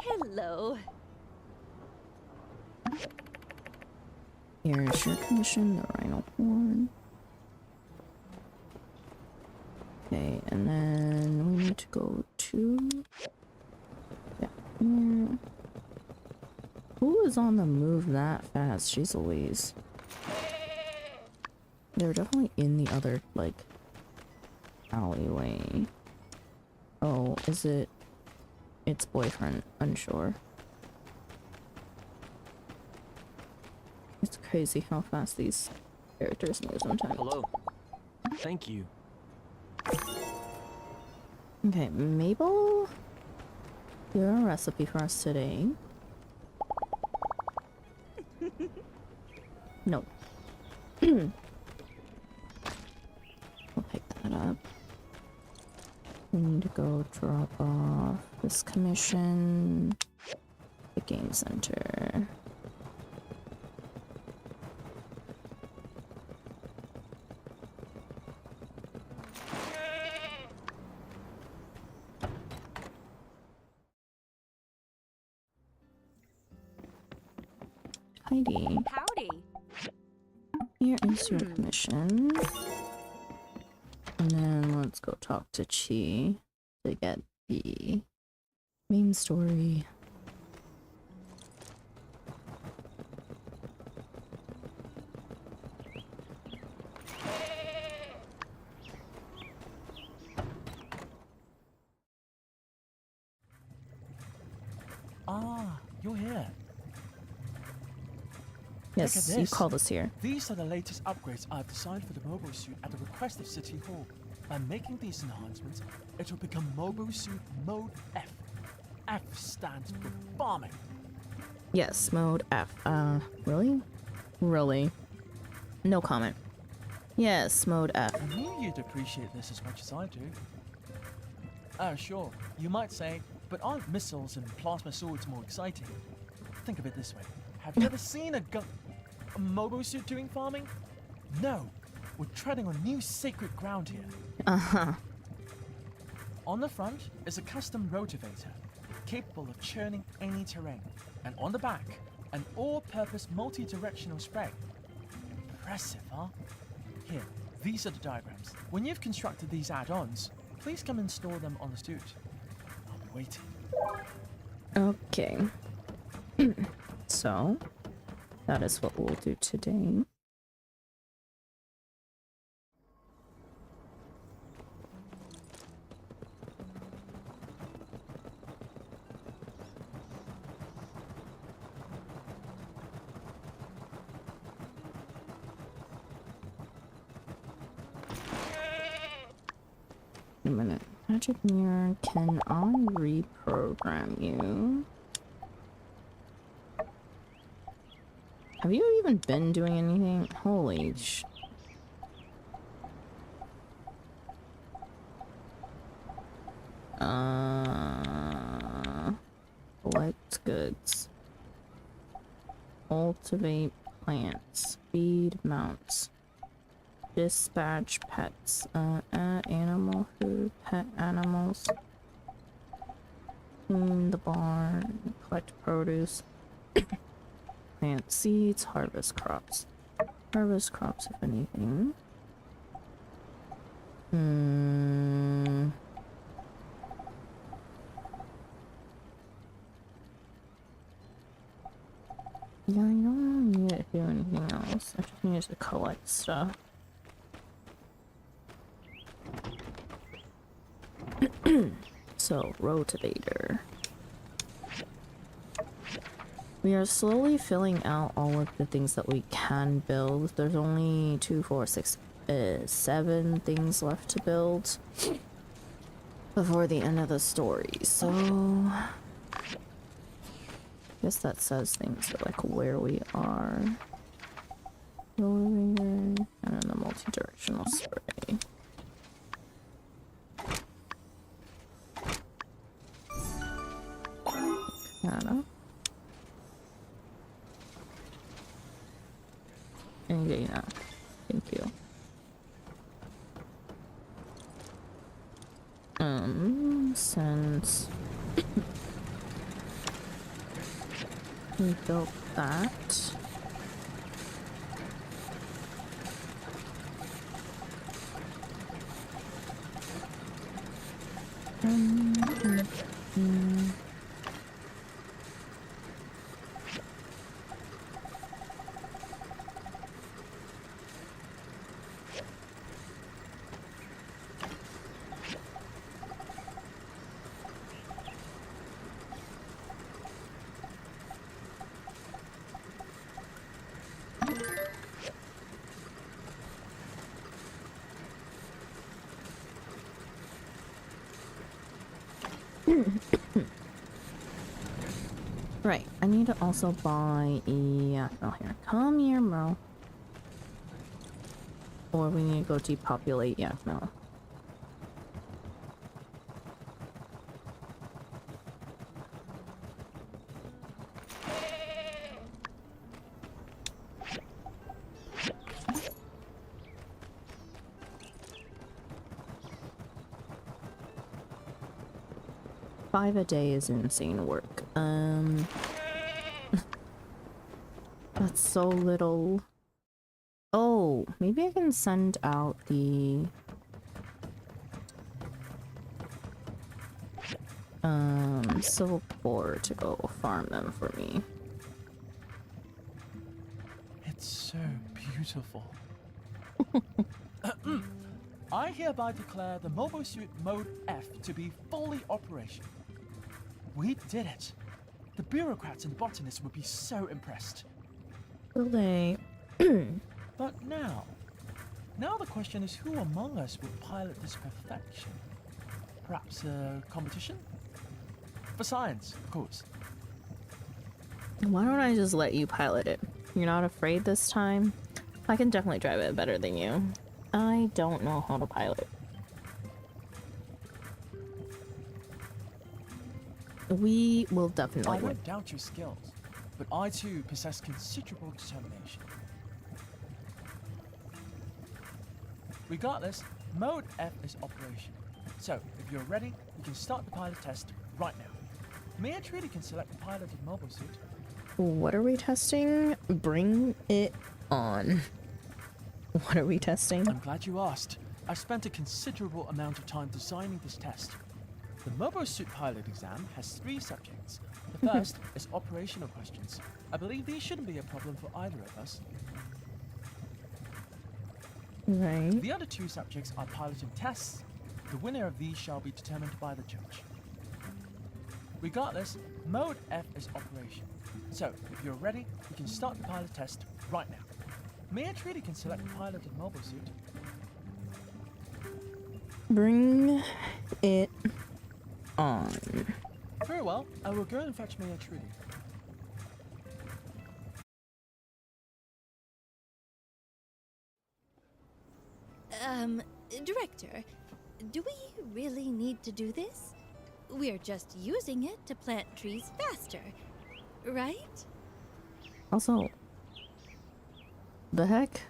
Hello. Here's your commission, the rhino horn. Okay, and then we need to go to... Yeah, here. Who is on the move that fast? Jeez Louise. They're definitely in the other, like, alleyway. Oh, is it... Its boyfriend? Unsure. It's crazy how fast these characters move sometimes. Hello. Thank you. Okay, Mabel? You have a recipe for us today. No. We'll pick that up. We need to go drop off this commission. The game center. Heidi. Howdy. Here is your commission. And then let's go talk to Chi to get the main story. Ah, you're here. Yes, Look at you this. called us here. These are the latest upgrades I've designed for the mobile suit at the request of City Hall. By making these enhancements, it will become Mobile Suit Mode F. F stands for farming. Yes, mode F. Really? Really? No comment. Yes, mode F. I knew you'd appreciate this as much as I do. Sure, you might say, but aren't missiles and plasma swords more exciting? Think of it this way. Have you ever seen a mobile suit doing farming? No, we're treading on new sacred ground here. Uh-huh. On the front is a custom rotavator, capable of churning any terrain. And on the back, an all-purpose multi-directional spray. Impressive, huh? Here, these are the diagrams. When you've constructed these add-ons, please come and store them on the suit. I'll be waiting. Okay. So, that is what we'll do today. A minute. Magic mirror, can I reprogram you? Have you even been doing anything? Holy sh... Collect goods. Cultivate plants. Feed mounts. Dispatch pets. Add animal food. Pet animals. Clean the barn. Collect produce. Plant seeds. Harvest crops. Harvest crops, if anything. Yeah, I don't need to do anything else. I just need to collect stuff. So, rotavator. We are slowly filling out all of the things that we can build. There's only 2, 4, 6, 7 things left to build before the end of the story. So, I guess that says things like where we are. Rotavator, and then the multi-directional spray. Kinda. And yeah, thank you. Since we built that, right, I need to also buy a Yakmel here. Come here, bro. Or we need to go depopulate Yakmel. Five a day is insane work. That's so little. Oh, maybe I can send out the Civil Corps to go farm them for me. It's so beautiful. I hereby declare the mobile suit mode F to be fully operational. We did it. The bureaucrats and botanists would be so impressed. Will they? But now the question is, who among us will pilot this perfection? Perhaps a competition? For science, of course. Why don't I just let you pilot it? You're not afraid this time? I can definitely drive it better than you. I don't know how to pilot. We will definitely I win. don't doubt your skills, but I too possess considerable determination. Regardless, Mode F is operational. So, if you're ready, we can start the pilot test right now. Mayor Trudy can select the piloted mobile suit. What are we testing? Bring it on. What are we testing? I'm glad you asked. I've spent a considerable amount of time designing this test. The mobile suit pilot exam has 3 subjects. The first is operational questions. I believe these shouldn't be a problem for either of us. Right. The other 2 subjects are piloting tests. The winner of these shall be determined by the judge. Regardless, Mode F is operational. So, if you're ready, we can start the pilot test right now. Mayor Trudy can select the piloted mobile suit. Bring it on. Very well, I will go and fetch Mayor Trudy. Director, do we really need to do this? We're just using it to plant trees faster, right? Also, the heck?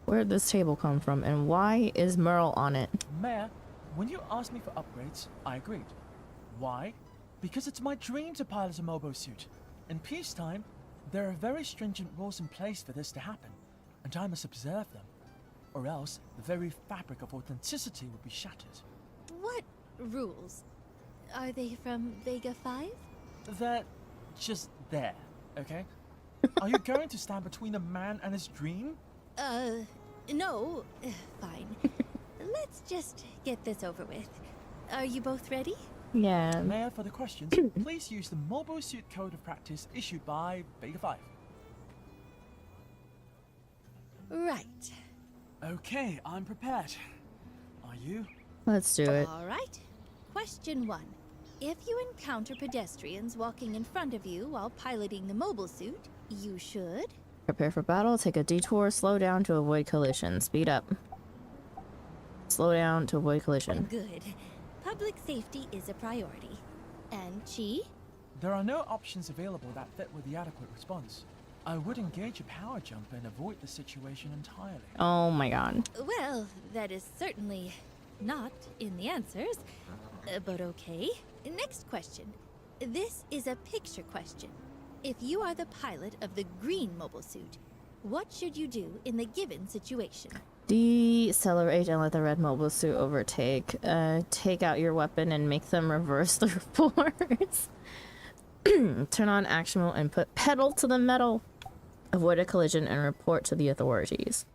Where'd this table come from, and why is Merle on it? Mayor, when you asked me for upgrades, I agreed. Why? Because it's my dream to pilot a mobile suit. In peacetime, there are very stringent rules in place for this to happen, and I must observe them. Or else, the very fabric of authenticity would be shattered. What rules? Are they from Vega 5? They're just there, okay? Are you going to stand between a man and his dream? No. Fine. Let's just get this over with. Are you both ready? Yeah. Mayor, for the questions, please use the Mobile Suit Code of Practice issued by Vega 5. Right. Okay, I'm prepared. Are you? Let's do it. All right. Question 1. If you encounter pedestrians walking in front of you while piloting the mobile suit, you should Prepare for battle, take a detour, slow down to avoid collision. Speed up. Slow down to avoid collision. Good. Public safety is a priority. And Chi? There are no options available that fit with the adequate response. I would engage a power jump and avoid the situation entirely. Oh my god. Well, that is certainly not in the answers, but okay. Next question. This is a picture question. If you are the pilot of the green mobile suit, what should you do in the given situation? Decelerate and let the red mobile suit overtake. Take out your weapon and make them reverse their force. Turn on action mode and put pedal to the metal. Avoid a collision and report to the authorities.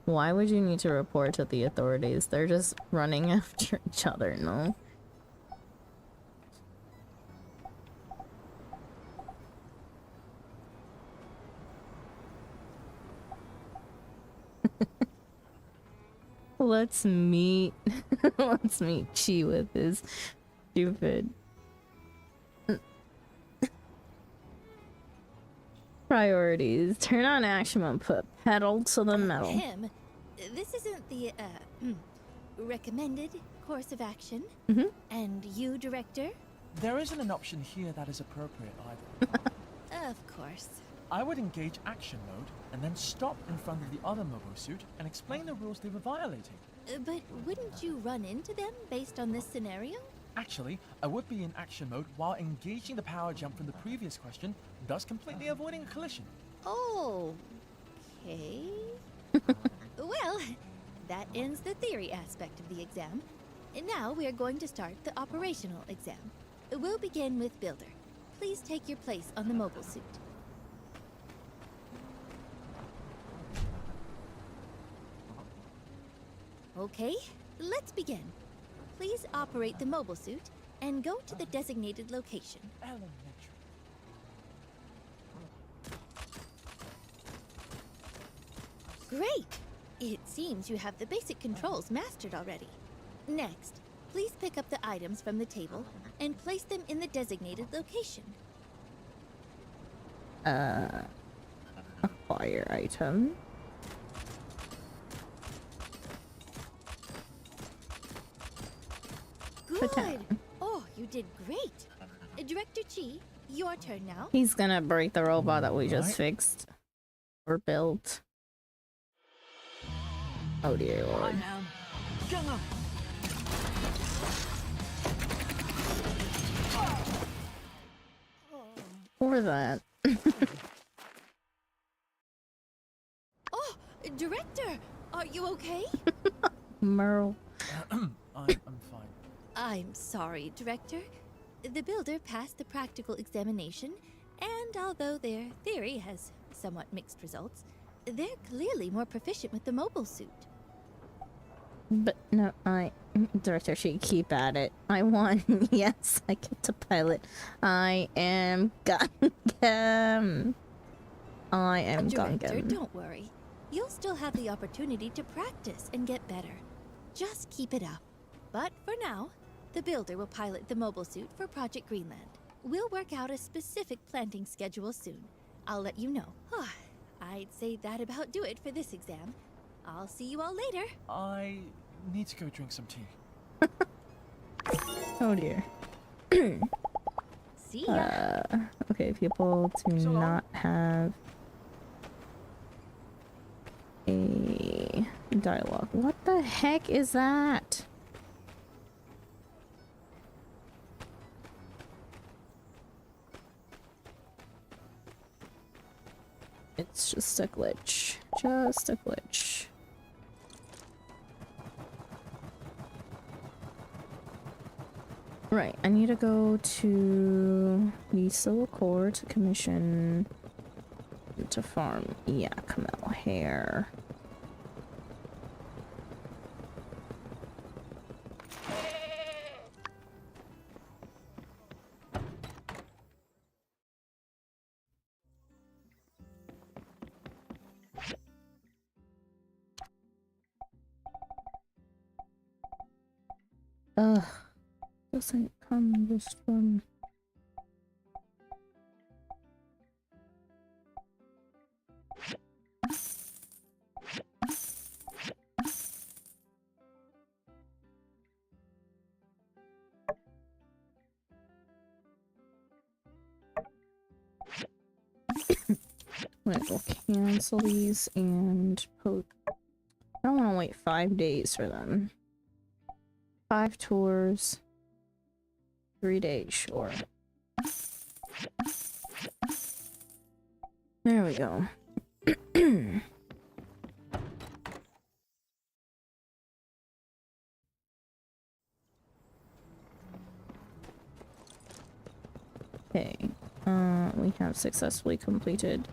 Why would you need to report to the authorities? They're just running after each other, no? Let's meet Chi with his stupid priorities. Turn on action mode, put pedal to the metal. Him. This isn't the recommended course of action. And you, director? There isn't an option here that is appropriate either. Of course. I would engage action mode and then stop in front of the other mobile suit and explain the rules they were violating. But wouldn't you run into them based on this scenario? Actually, I would be in action mode while engaging the power jump from the previous question, thus completely avoiding a collision. Okay. Well, that ends the theory aspect of the exam. And now we are going to start the operational exam. We'll begin with Builder. Please take your place on the mobile suit. Okay, let's begin. Please operate the mobile suit and go to the designated location. Great! It seems you have the basic controls mastered already. Next, please pick up the items from the table and place them in the designated location. Acquire item. Good! Oh, you did great! Director Chi, your turn now. He's gonna break the robot that we just fixed. Or built. Oh dear lord. Or that. Oh, Director! Are you okay? Merle. I'm fine. I'm sorry, Director. The builder passed the practical examination, and although their theory has somewhat mixed results, they're clearly more proficient with the mobile suit. But no, Director should keep at it. I won. Yes, I get to pilot. I am Gungam. I am Director, Gungam. don't worry. You'll still have the opportunity to practice and get better. Just keep it up. But for now, the builder will pilot the mobile suit for Project Greenland. We'll work out a specific planting schedule soon. I'll let you know. I'd say that about do it for this exam. I'll see you all later. I need to go drink some tea. Oh dear. See ya. Okay, people do not have a dialogue. What the heck is that? It's just a glitch. Just a glitch. Right, I need to go to the Civil Corps to commission to farm Yakmel hair. Ugh, doesn't come just from. Right, we'll cancel these and post. I don't want to wait 5 days for them. 5 tours. 3 days, sure. There we go. Okay, we have successfully completed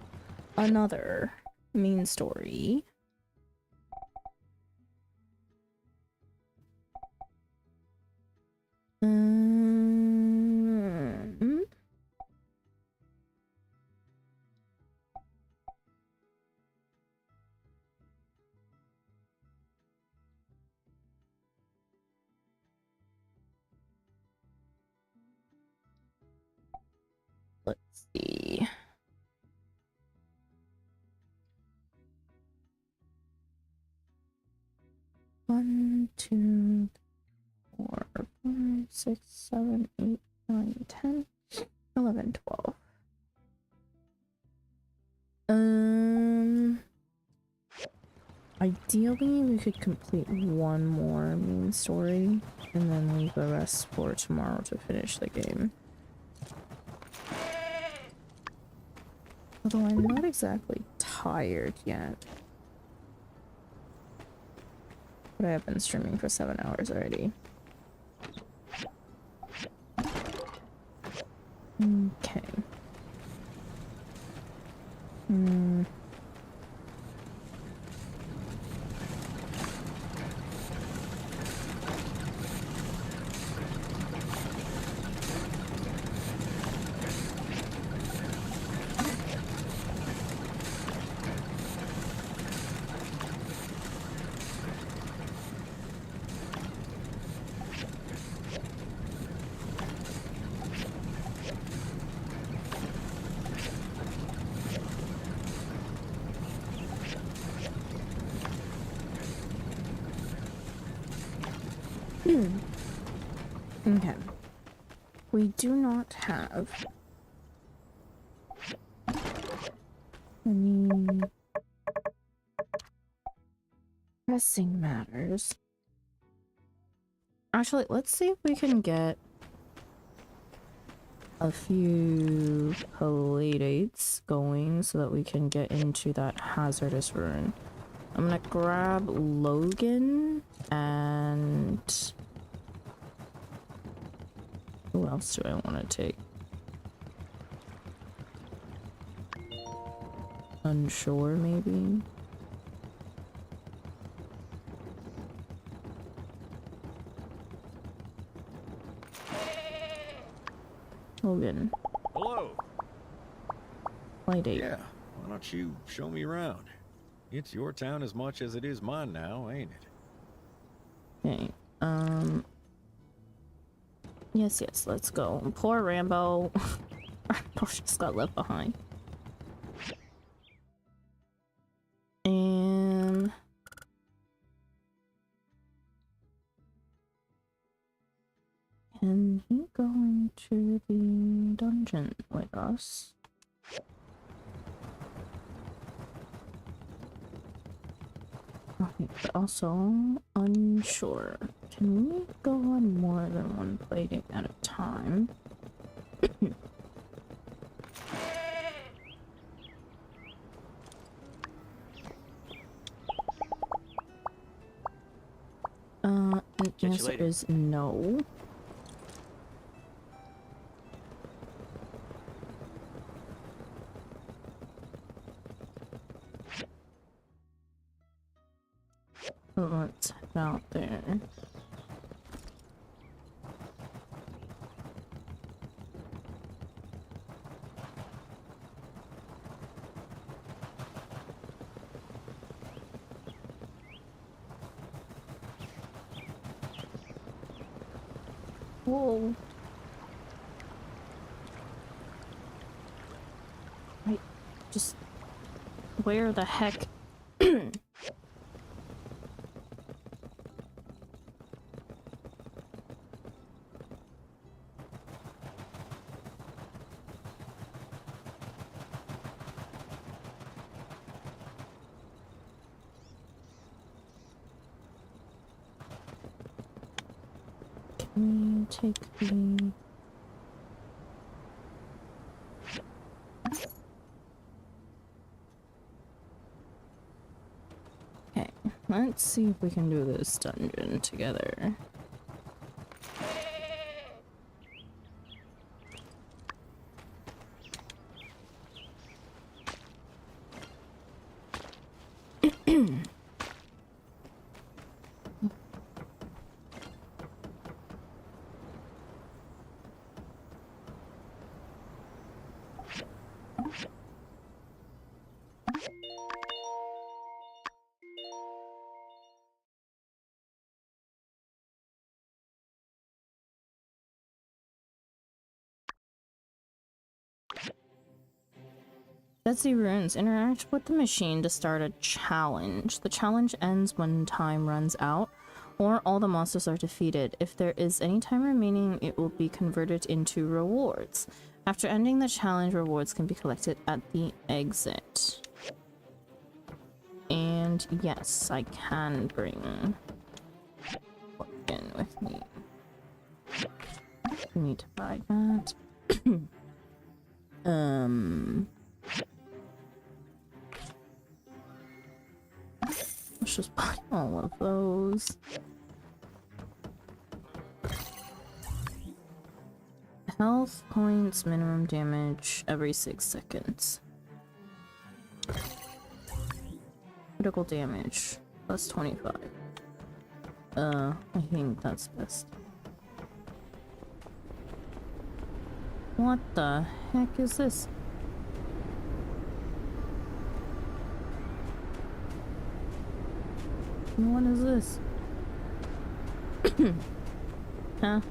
another main story. Let's see. One, 2, 4, 5, 6, 7, 8, 9, 10, 11, 12. Ideally, we could complete one more main story and then leave the rest for tomorrow to finish the game. Although I'm not exactly tired yet. But I have been streaming for 7 hours already. Okay. Okay. We do not have any pressing matters. Actually, let's see if we can get a few playdates going so that we can get into that hazardous ruin. I'm gonna grab Logan and who else do I want to take? Unsure, maybe? Logan. Hello. Playdate. Yeah, why don't you show me around? It's your town as much as it is mine now, ain't it? Okay, yes, let's go. Poor Rambo. Rambo just got left behind. And he go into the dungeon with us? Okay, but also unsure. Can we go on more than one playdate at a time? The answer is no. Let's head out there. Whoa. Wait, just where the heck? Can we take the... Okay, let's see if we can do this dungeon together. Betsy Runes, interact with the machine to start a challenge. The challenge ends when time runs out, or all the monsters are defeated. If there is any time remaining, it will be converted into rewards. After ending the challenge, rewards can be collected at the exit. And yes, I can bring Logan with me. We need to buy that. Let's just buy all of those. Health points, minimum damage every 6 seconds. Critical damage, plus 25. I think that's best. What the heck is this? What is this? Huh?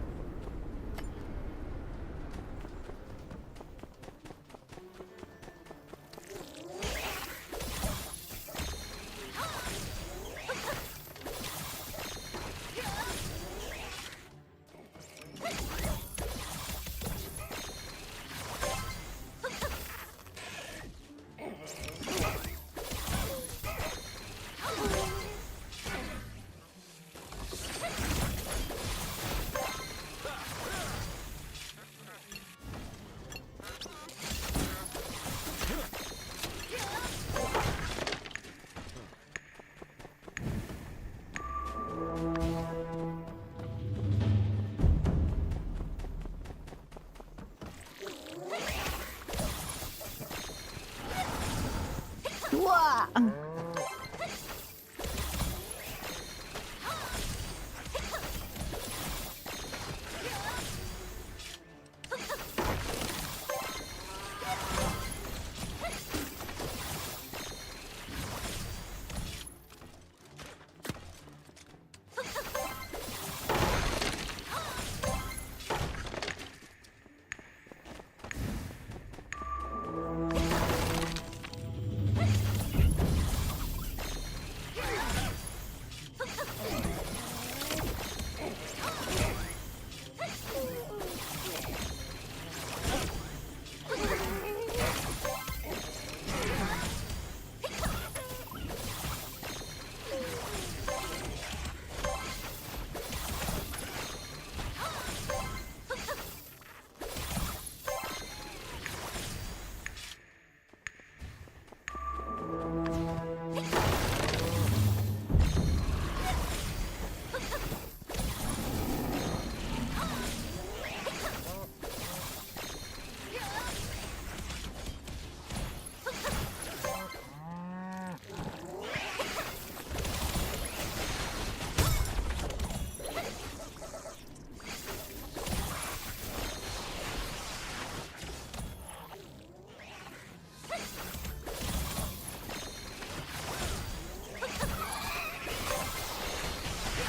Wah!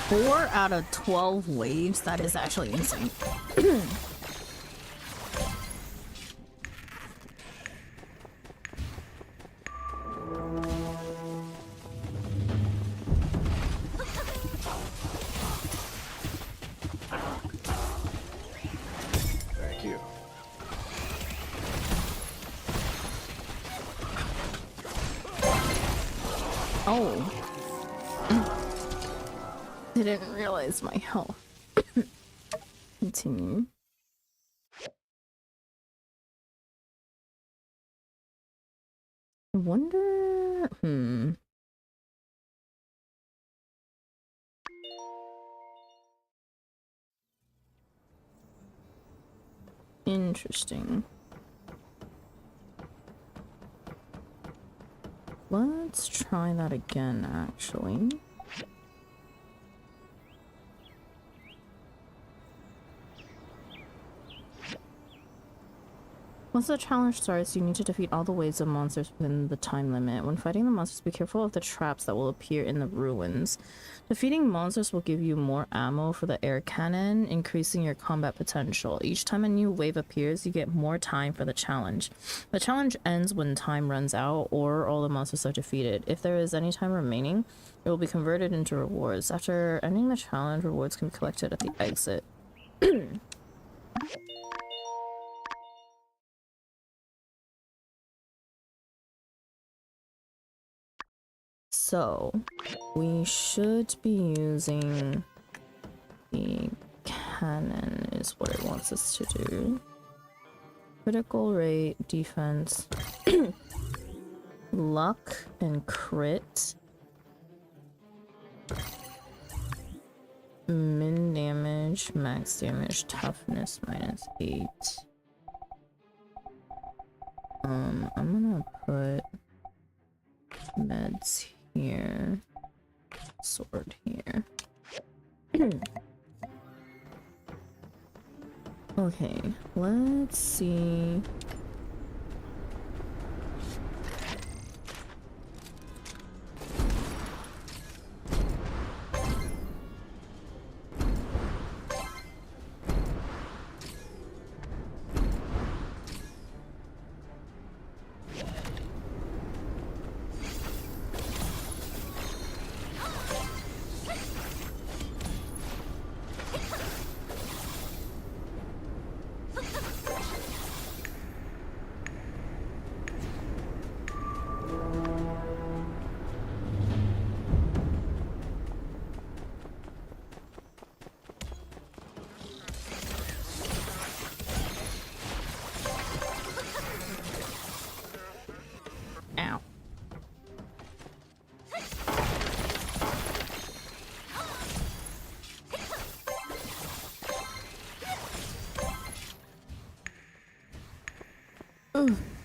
Four out of 12 waves? That is actually insane. Thank you. Oh. Didn't realize my health. Continue. I wonder. Interesting. Let's try that again, actually. Once the challenge starts, you need to defeat all the waves of monsters within the time limit. When fighting the monsters, be careful of the traps that will appear in the ruins. Defeating monsters will give you more ammo for the air cannon, increasing your combat potential. Each time a new wave appears, you get more time for the challenge. The challenge ends when time runs out or all the monsters are defeated. If there is any time remaining, it will be converted into rewards. After ending the challenge, rewards can be collected at the exit. So, we should be using the cannon is what it wants us to do. Critical rate, defense, luck, and crit. Min damage, max damage, toughness -8. I'm gonna put meds here, sword here. Okay, let's see.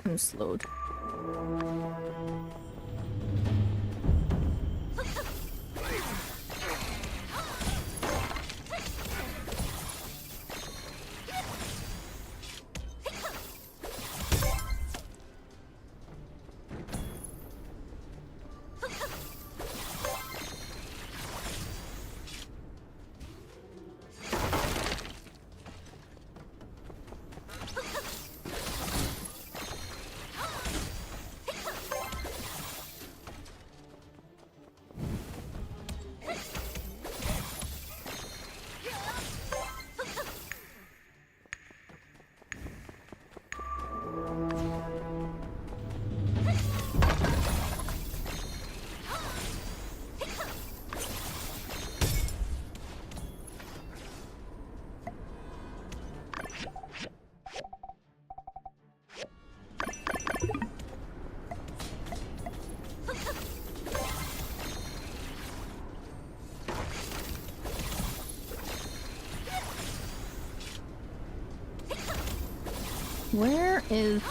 I'm slowed. Where is...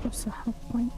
What's the health point?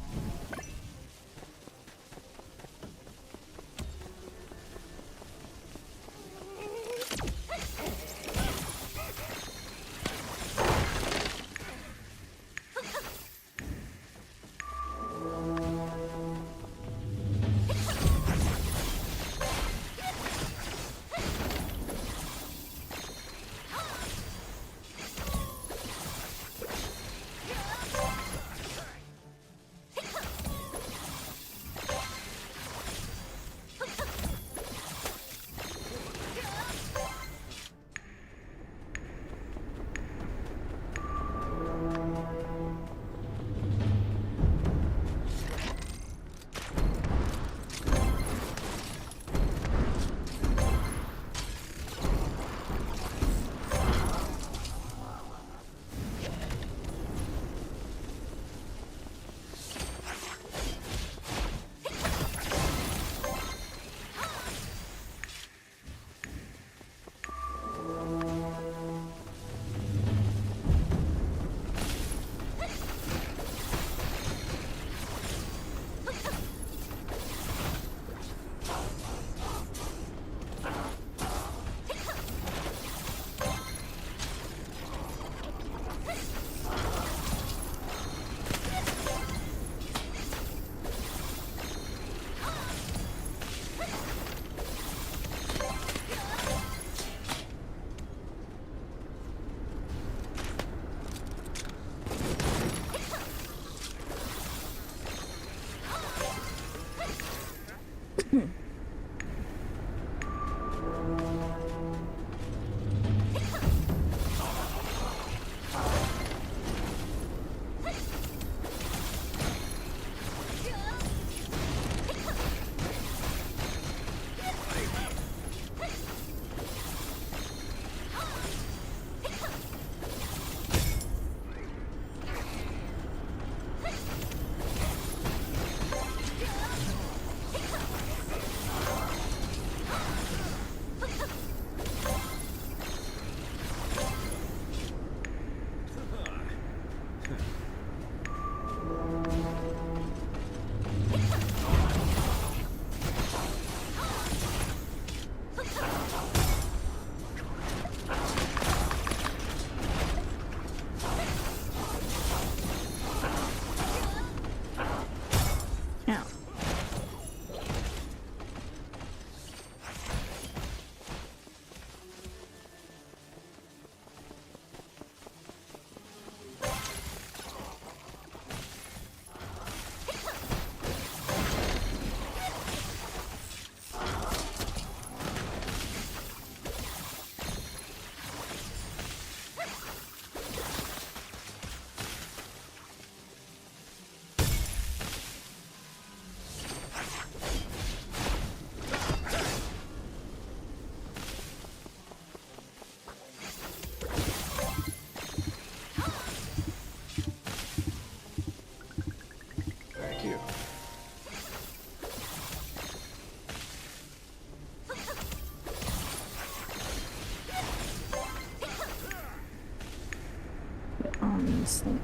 these things.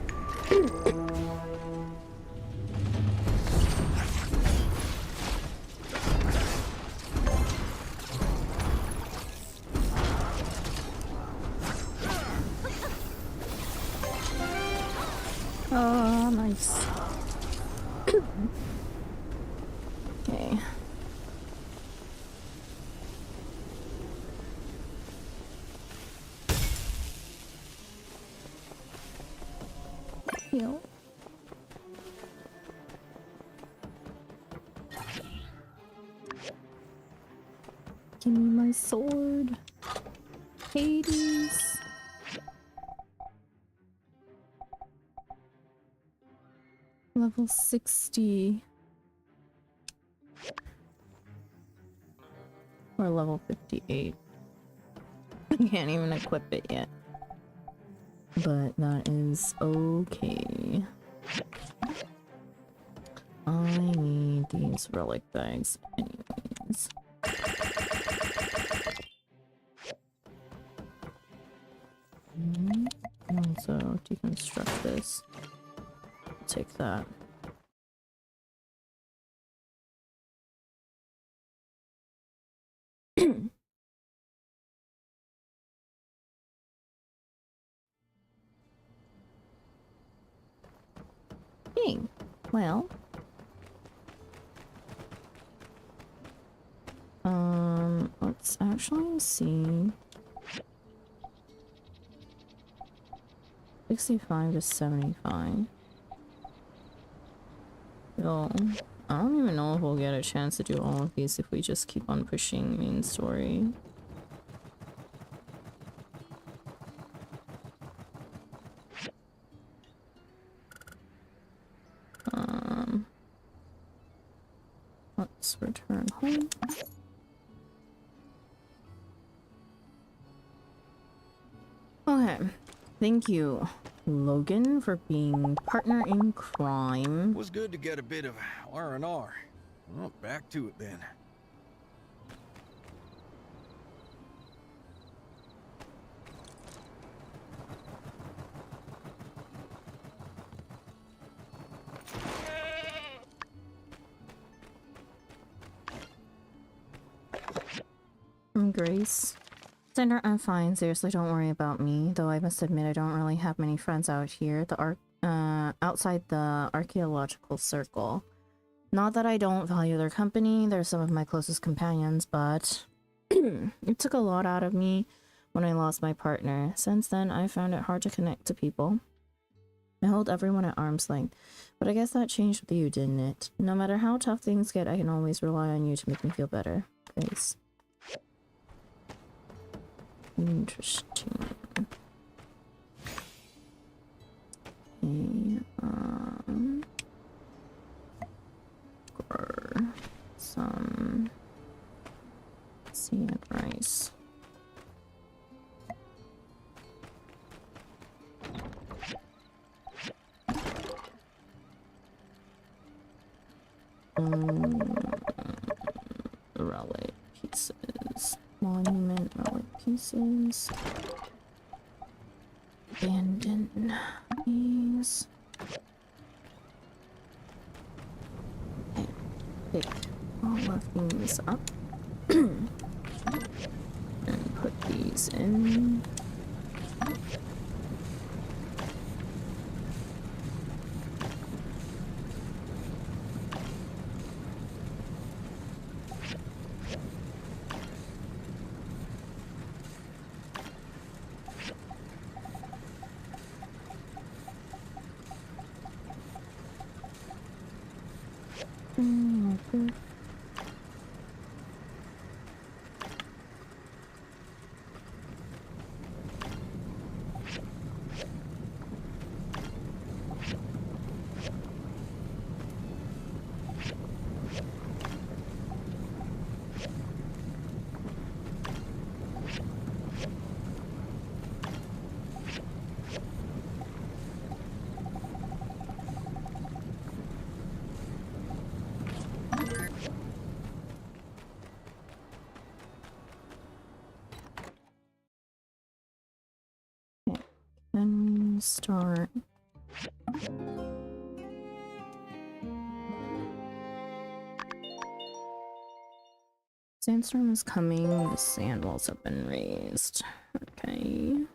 Oh, nice. Okay. Heal. Give me my sword. Hades. Level 60. Or level 58. I can't even equip it yet. But that is okay. I need these relic bags anyways. Also deconstruct this. Take that. Hey, well. Let's actually see. 65 to 75. Yo, I don't even know if we'll get a chance to do all of these if we just keep on pushing main story. Let's return home. Okay, thank you, Logan, for being partner in crime. Was good to get a bit of R&R. Well, back to it then. From Grace. Sender, I'm fine. Seriously, don't worry about me. Though I must admit I don't really have many friends out here. Outside the archaeological circle. Not that I don't value their company. They're some of my closest companions, but it took a lot out of me when I lost my partner. Since then, I found it hard to connect to people. I hold everyone at arm's length, but I guess that changed with you, didn't it? No matter how tough things get, I can always rely on you to make me feel better. Grace. Interesting. Okay, grow some seed rice. Relic pieces. Monument relic pieces. Abandon these. Okay, pick all of these up. And put these in. Okay. Then we start Sandstorm is coming. The sand walls have been raised. Okay.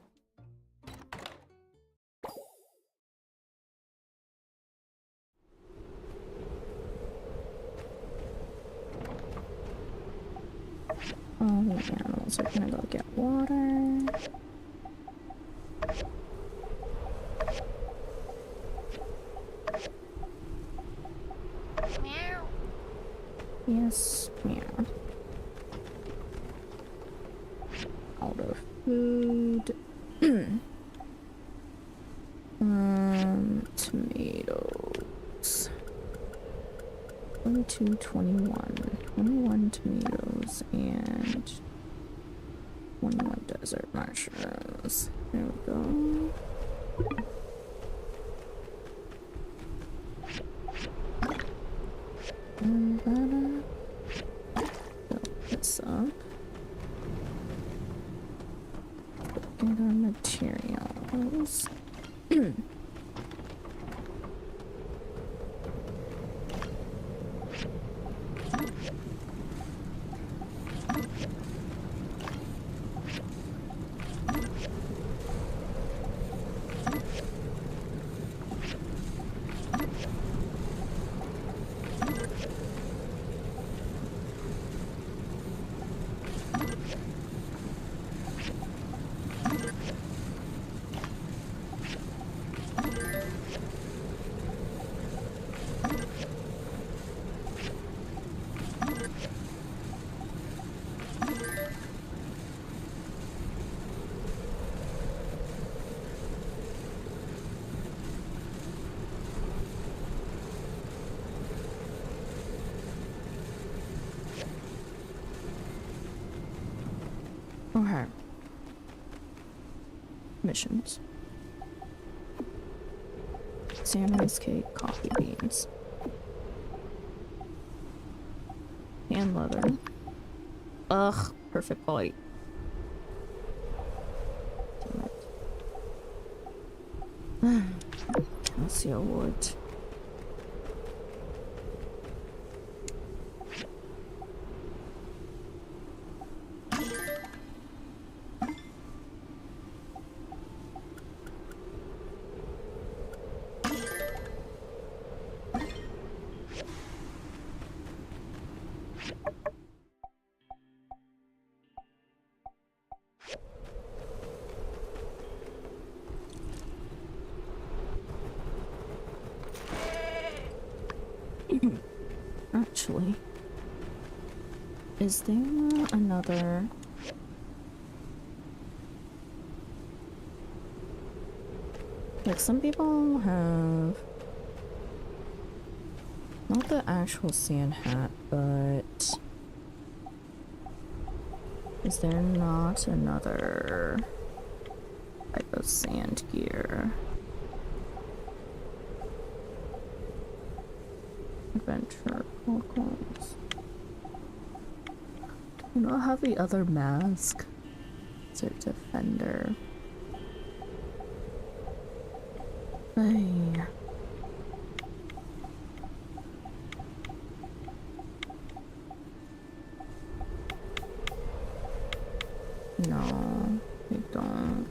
All the animals are gonna go get water. Meow. Yes, meow. Out of food. Tomatoes. 22, 21. 21 tomatoes and 21 desert mushrooms. There we go. And fill this up. Get our materials. Okay. Missions. Salmon's cake, coffee beans. And leather. Ugh, perfect quality. Damn it. Calcium wood. Actually, is there another? Like, some people have not the actual sand hat, but is there not another type of sand gear? Adventure vocals. Do you not have the other mask? Is it Defender? Hey. No, I don't.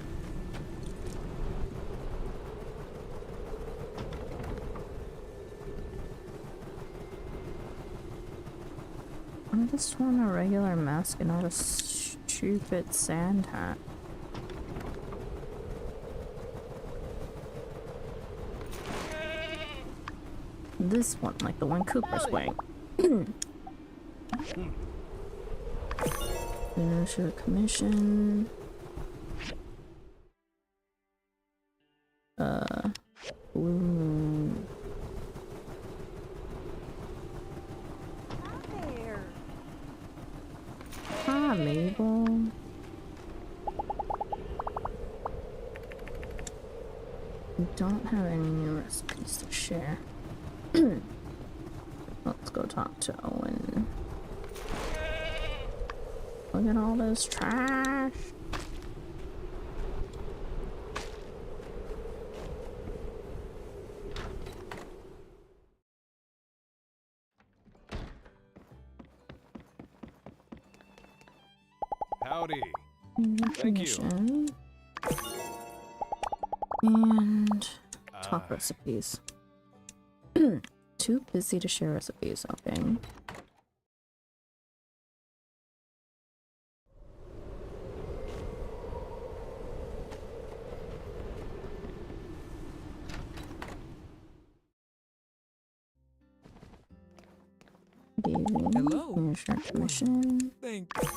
I just want a regular mask and not a stupid sand hat. This one, like the one Cooper's wearing. Finish your commission. Blue Moon. Hi, Mabel. We don't have any new recipes to share. Let's go talk to Owen. Look at all this trash. Howdy. Thank you. Information. And talk recipes. Too busy to share recipes. Okay. Hello. Commission. Thank you.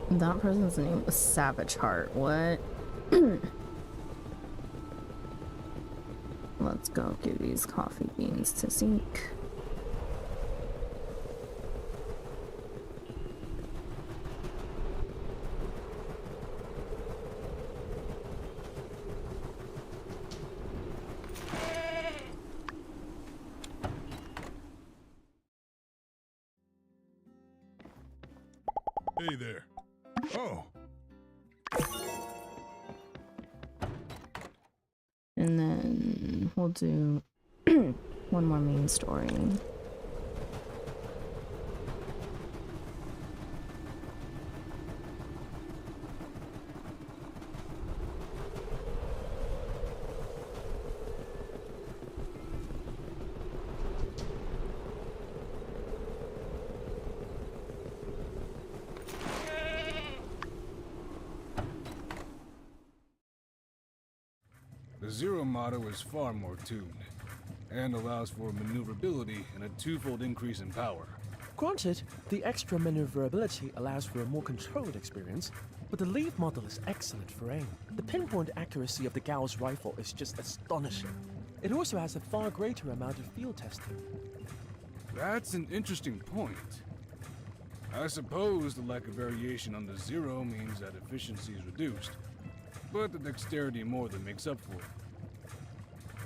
That person's name was Savage Heart. What? Let's go give these coffee beans to Zeke. Hey there. Oh. And then we'll do one more main story. The Zero motto is far more tuned, and allows for maneuverability and a twofold increase in power. Granted, the extra maneuverability allows for a more controlled experience, but the Leaf model is excellent for aim. The pinpoint accuracy of the Gauss rifle is just astonishing. It also has a far greater amount of field testing. That's an interesting point. I suppose the lack of variation on the Zero means that efficiency is reduced, but the dexterity more than makes up for it.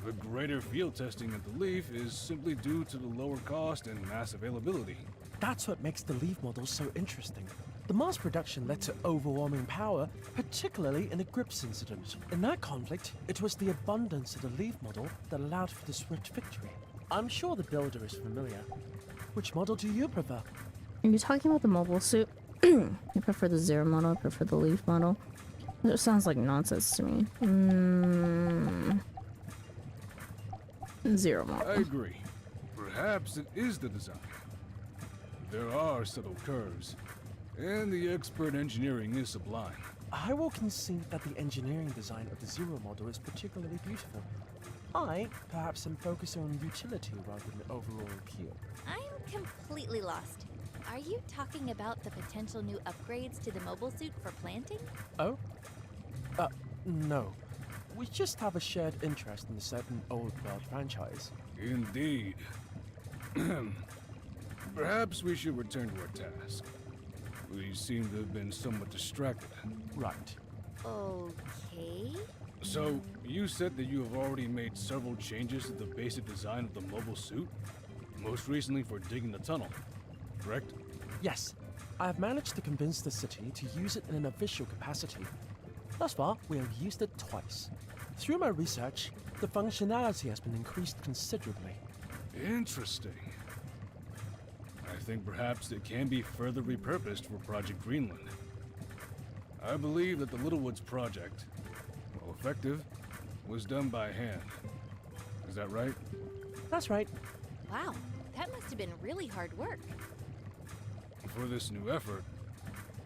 The greater field testing of the Leaf is simply due to the lower cost and mass availability. That's what makes the Leaf model so interesting. The mass production led to overwhelming power, particularly in the Grips incident. In that conflict, it was the abundance of the Leaf model that allowed for the swift victory. I'm sure the builder is familiar. Which model do you prefer? Are you talking about the mobile suit? I prefer the Zero model, I prefer the Leaf model. It sounds like nonsense to me. Zero model. I agree. Perhaps it is the design. There are subtle curves, and the expert engineering is sublime. I will concede that the engineering design of the Zero model is particularly beautiful. I, perhaps, am focusing on utility rather than overall appeal. I'm completely lost. Are you talking about the potential new upgrades to the mobile suit for planting? Oh? No. We just have a shared interest in a certain old world franchise. Indeed. Perhaps we should return to our task. We seem to have been somewhat distracted. Right. Okay. So, you said that you have already made several changes to the basic design of the mobile suit? Most recently for digging the tunnel, correct? Yes. I have managed to convince the city to use it in an official capacity. Thus far, we have used it twice. Through my research, the functionality has been increased considerably. Interesting. I think perhaps it can be further repurposed for Project Greenland. I believe that the Littlewoods project, while effective, was done by hand. Is that right? That's right. Wow, that must have been really hard work. For this new effort,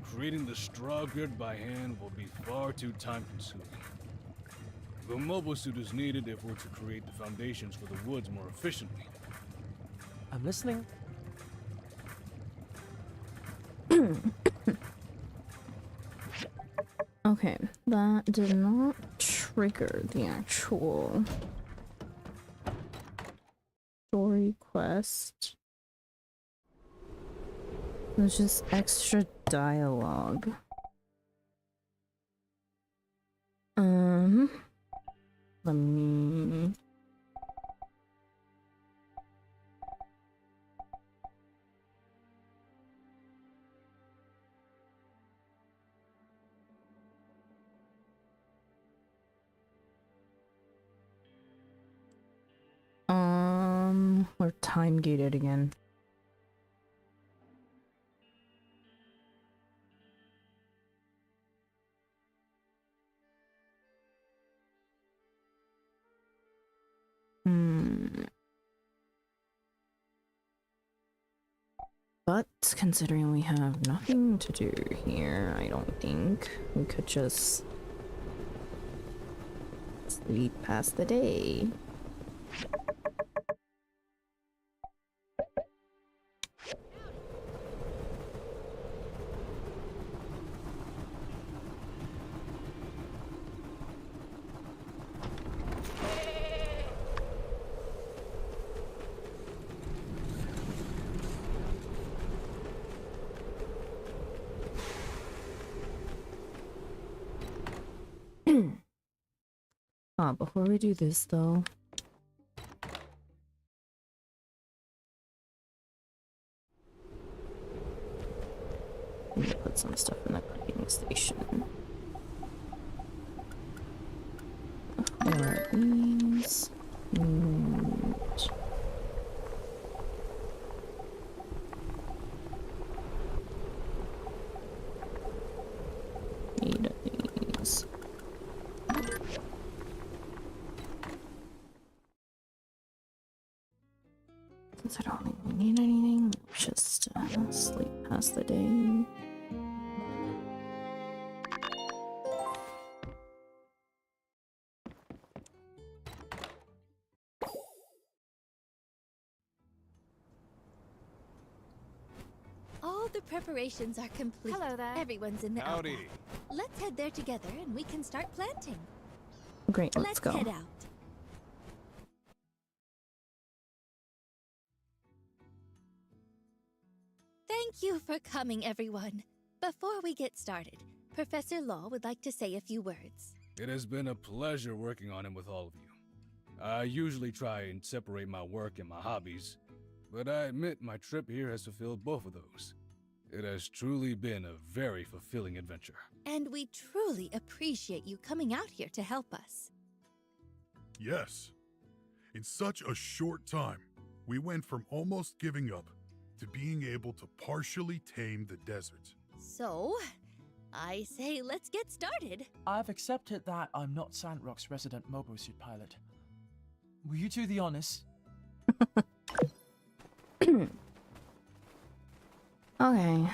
creating the straw grid by hand will be far too time-consuming. The mobile suit is needed if we're to create the foundations for the woods more efficiently. I'm listening. Okay, that did not trigger the actual story quest. There's just extra dialogue. Let me... We're time gated again. But considering we have nothing to do here, I don't think we could just sleep past the day. Before we do this though, I'm gonna put some stuff in the cooking station. Where are these? And need these. Since I don't think we need anything, just sleep past the day. All the preparations are complete. Hello there. Everyone's in the Howdy. outback. Let's head there together and we can start planting. Great, let's go. Head out. Thank you for coming, everyone. Before we get started, Professor Law would like to say a few words. It has been a pleasure working on him with all of you. I usually try and separate my work and my hobbies, but I admit my trip here has fulfilled both of those. It has truly been a very fulfilling adventure. And we truly appreciate you coming out here to help us. Yes. In such a short time, we went from almost giving up to being able to partially tame the desert. So, I say let's get started. I've accepted that I'm not Sandrock's resident mobile suit pilot. Will you do the honors? Okay.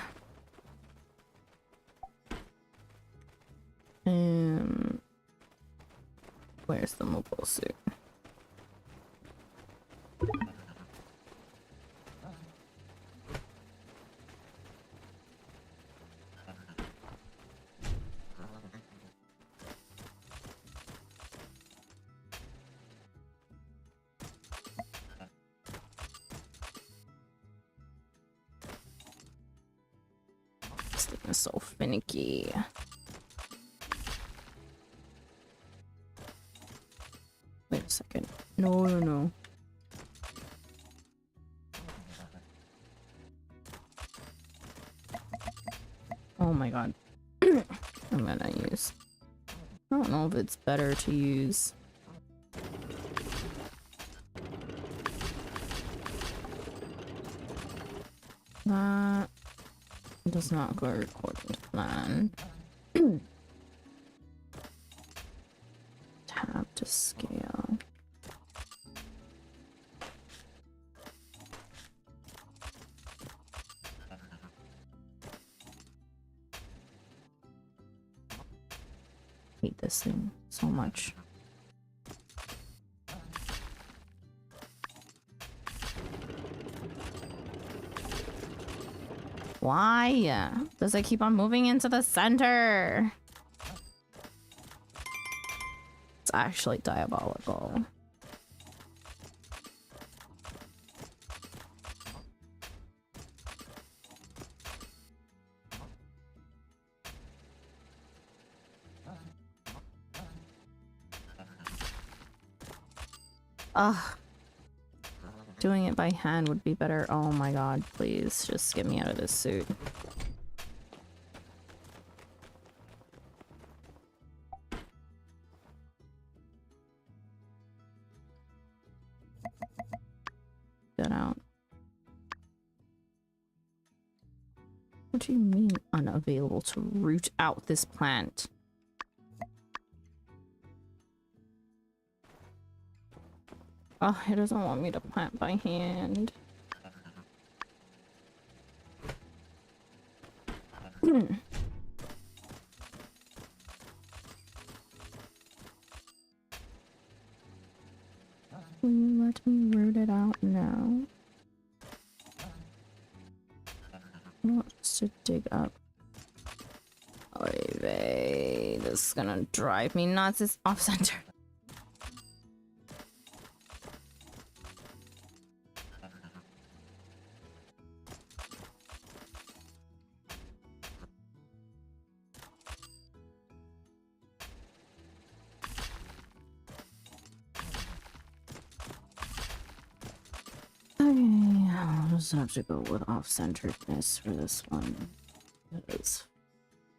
Where's the mobile suit? This thing is so finicky. Wait a second. No. Oh my god. I'm gonna use... I don't know if it's better to use... That does not go according to plan. Tab to scale. Hate this thing so much. Why does it keep on moving into the center? It's actually diabolical. Ugh. Doing it by hand would be better. Oh my god, please. Just get me out of this suit. Get out. What do you mean unavailable to root out this plant? Oh, it doesn't want me to plant by hand. Will you let me root it out now? I want us to dig up. Oy vey, this is gonna drive me nuts. It's off center. Okay, I'll just have to go with off-centeredness for this one. Because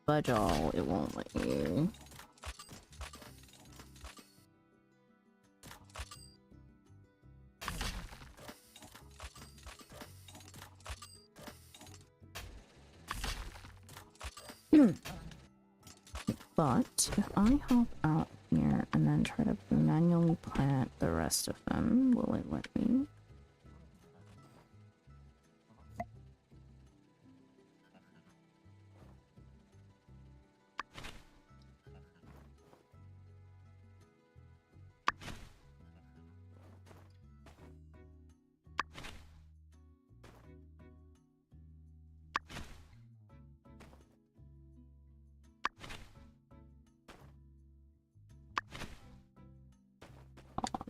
fudge all, it won't let you. But if I hop out here and then try to manually plant the rest of them, will it let me?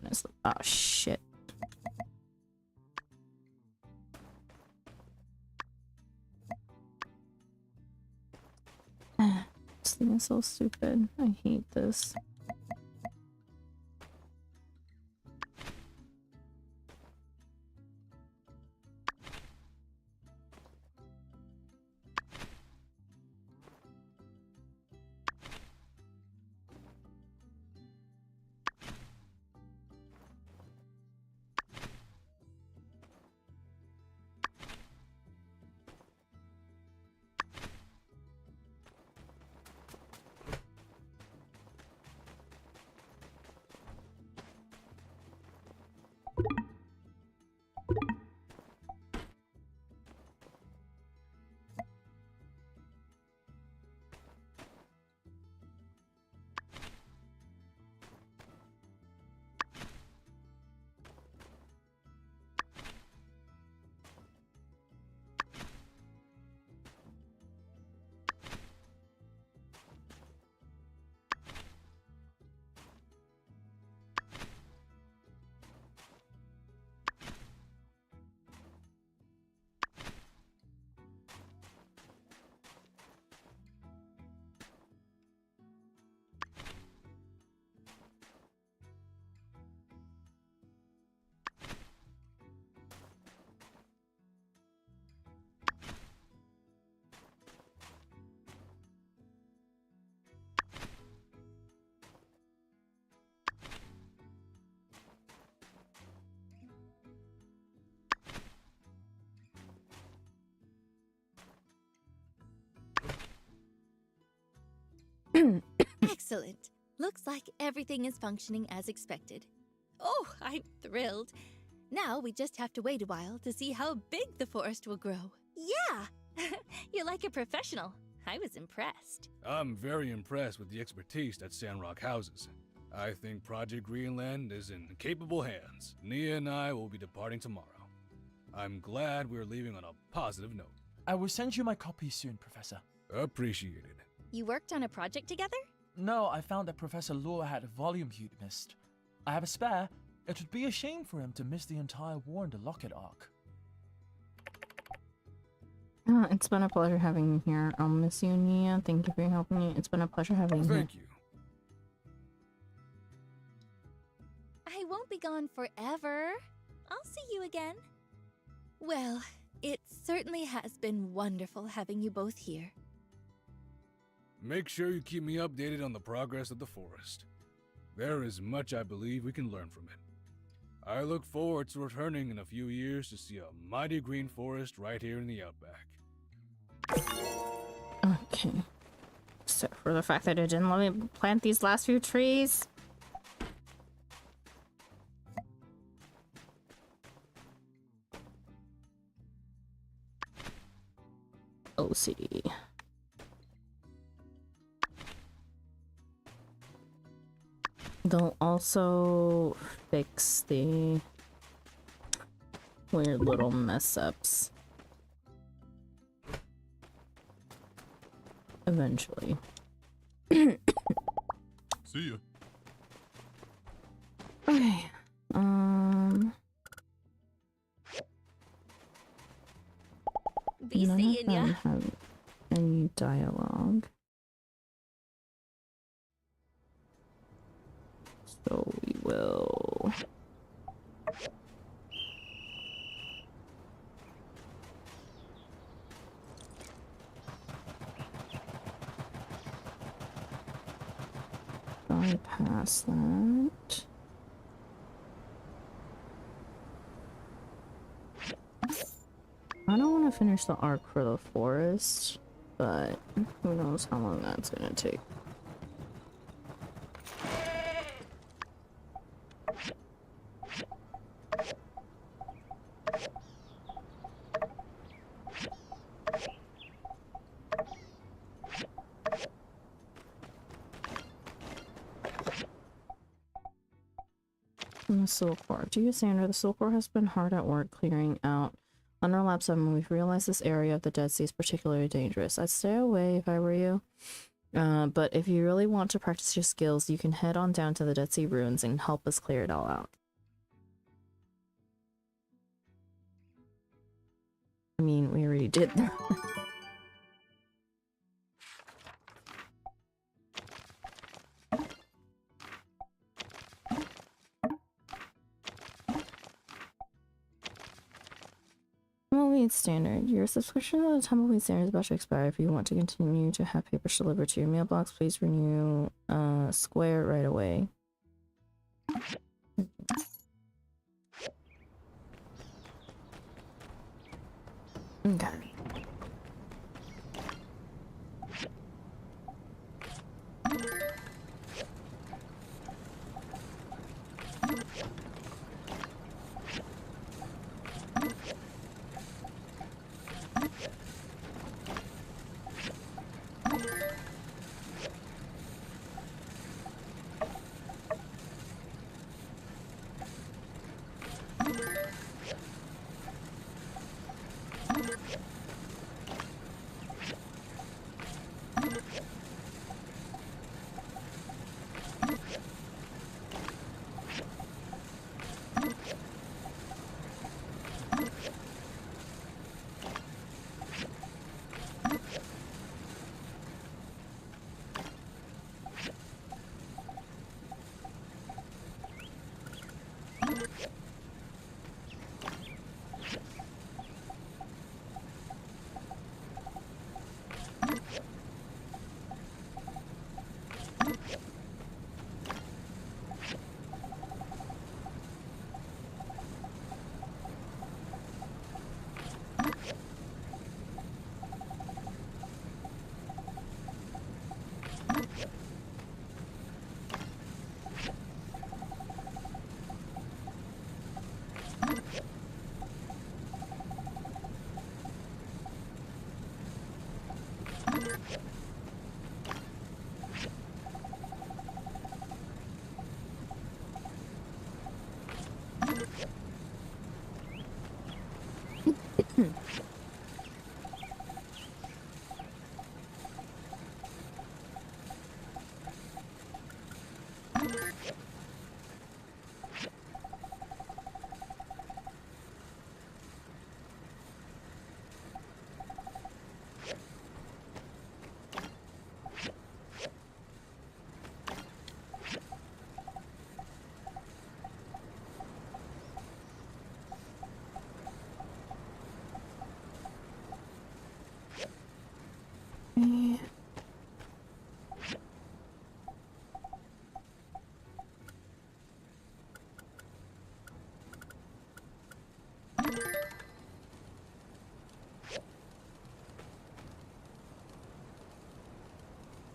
Honestly, oh shit. This thing is so stupid. I hate this. Excellent. Looks like everything is functioning as expected. Oh, I'm thrilled. Now we just have to wait a while to see how big the forest will grow. Yeah! You're like a professional. I was impressed. I'm very impressed with the expertise that Sandrock houses. I think Project Greenland is in capable hands. Nia and I will be departing tomorrow. I'm glad we're leaving on a positive note. I will send you my copy soon, Professor. Appreciated. You worked on a project together? No, I found that Professor Lure had a volume he'd missed. I have a spare. It would be a shame for him to miss the entire war in the Locket arc. It's been a pleasure having you here. I'll miss you, Nia. Thank you for helping me. It's been a pleasure having you here. Thank you. I won't be gone forever. I'll see you again. Well, it certainly has been wonderful having you both here. Make sure you keep me updated on the progress of the forest. There is much I believe we can learn from it. I look forward to returning in a few years to see a mighty green forest right here in the Outback. Okay. Except for the fact that it didn't let me plant these last few trees. OCD. They'll also fix the weird little mess ups eventually. See ya. Okay. Be None seeing of ya. them have any dialogue. So we will. Bypass that. I don't want to finish the arc for the forest, but who knows how long that's gonna take. The Silk Core. To you, Sandra, the Silk Core has been hard at work clearing out. On our lap 7, we've realized this area of the Dead Sea is particularly dangerous. I'd stay away if I were you. But if you really want to practice your skills, you can head on down to the Dead Sea ruins and help us clear it all out. I mean, we already did that. Tumbleweed Standard. Your subscription to the Tumbleweed Standard is about to expire. If you want to continue to have papers delivered to your mailbox, please renew Square right away. Okay.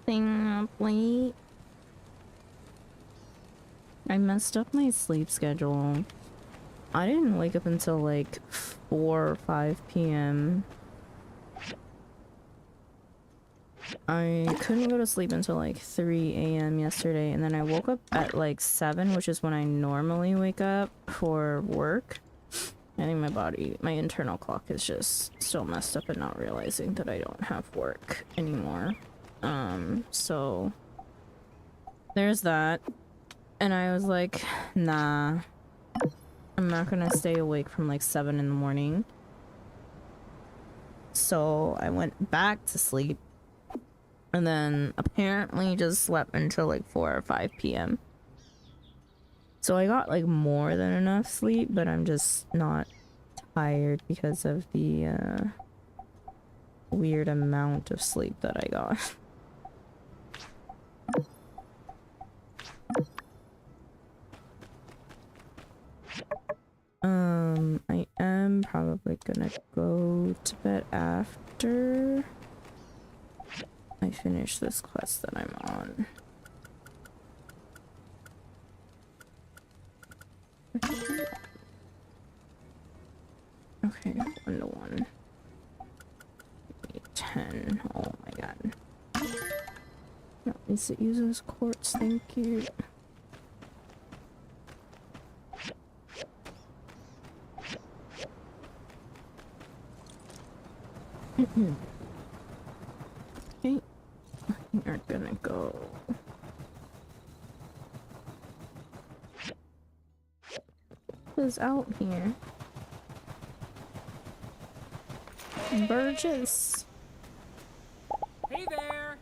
staying up late. I messed up my sleep schedule. I didn't wake up until like 4 or 5 p.m. I couldn't go to sleep until like 3 a.m. yesterday, and then I woke up at like 7, which is when I normally wake up for work. I think my internal clock is just still messed up and not realizing that I don't have work anymore. So there's that. And I was like, nah, I'm not gonna stay awake from like 7 in the morning. So I went back to sleep and then apparently just slept until like 4 or 5 p.m. So I got like more than enough sleep, but I'm just not tired because of the weird amount of sleep that I got. I am probably gonna go to bed after I finish this quest that I'm on. Okay, 1 to 1. 10. Oh my god. At least it uses quartz, thank you. Okay, we're gonna go. Who's out here? Burgess. Hey there!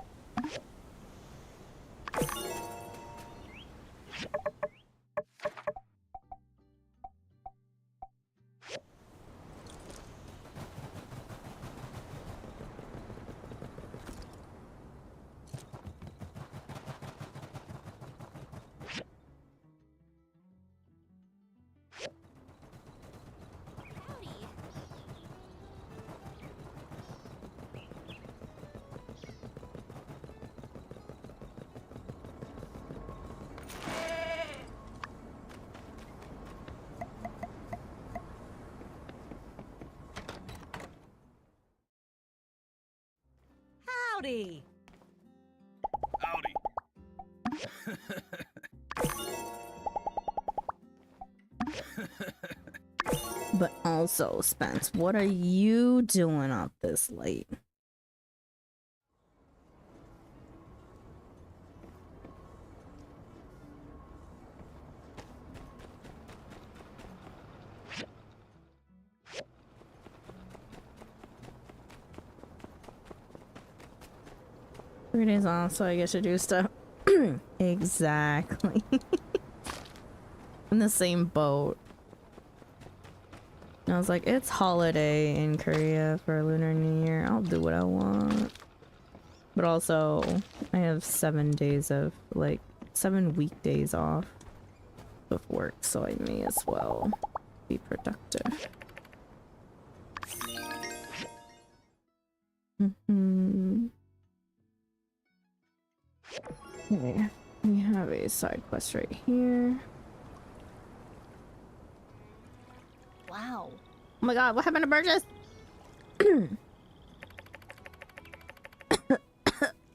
Howdy. But also, Spence, what are you doing up this late? Three days off, so I get to do stuff. Exactly. In the same boat. I was like, it's holiday in Korea for Lunar New Year. I'll do what I want. But also, I have 7 days of, like, 7 weekdays off of work, so I may as well be productive. Okay, we have a side quest right here. Wow. Oh my god, what happened to Burgess?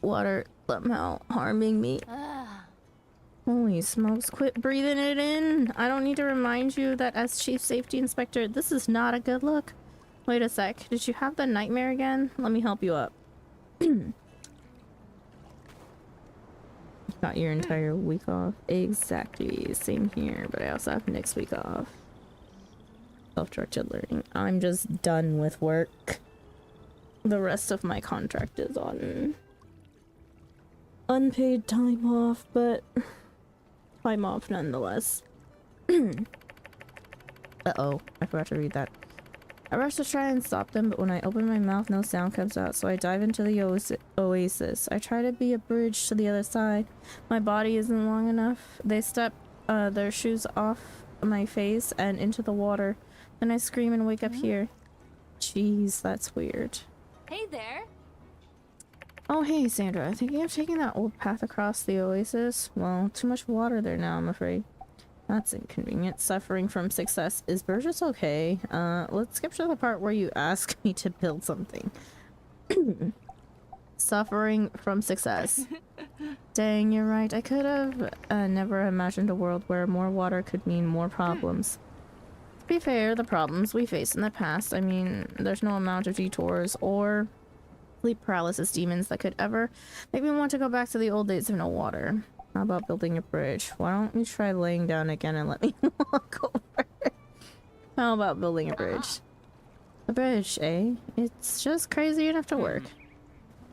Water somehow harming me. Holy smokes, quit breathing it in. I don't need to remind you that as Chief Safety Inspector, this is not a good look. Wait a sec, did you have the nightmare again? Let me help you up. Got your entire week off. Exactly, same here, but I also have next week off. Self-directed learning. I'm just done with work. The rest of my contract is on unpaid time off, but time off nonetheless. Uh-oh, I forgot to read that. I rush to try and stop them, but when I open my mouth, no sound comes out, so I dive into the oasis. I try to be a bridge to the other side. My body isn't long enough. They step their shoes off my face and into the water. Then I scream and wake up here. Jeez, that's weird. Hey there. Oh, hey, Sandra. Thinking of taking that old path across the oasis? Well, too much water there now, I'm afraid. That's inconvenient. Suffering from success. Is Burgess okay? Let's skip to the part where you ask me to build something. Suffering from success. Dang, you're right. I could have never imagined a world where more water could mean more problems. To be fair, the problems we faced in the past, I mean, there's no amount of detours or sleep paralysis demons that could ever make me want to go back to the old days of no water. How about building a bridge? Why don't you try laying down again and let me walk over it? How about building a bridge? A bridge, eh? It's just crazy enough to work.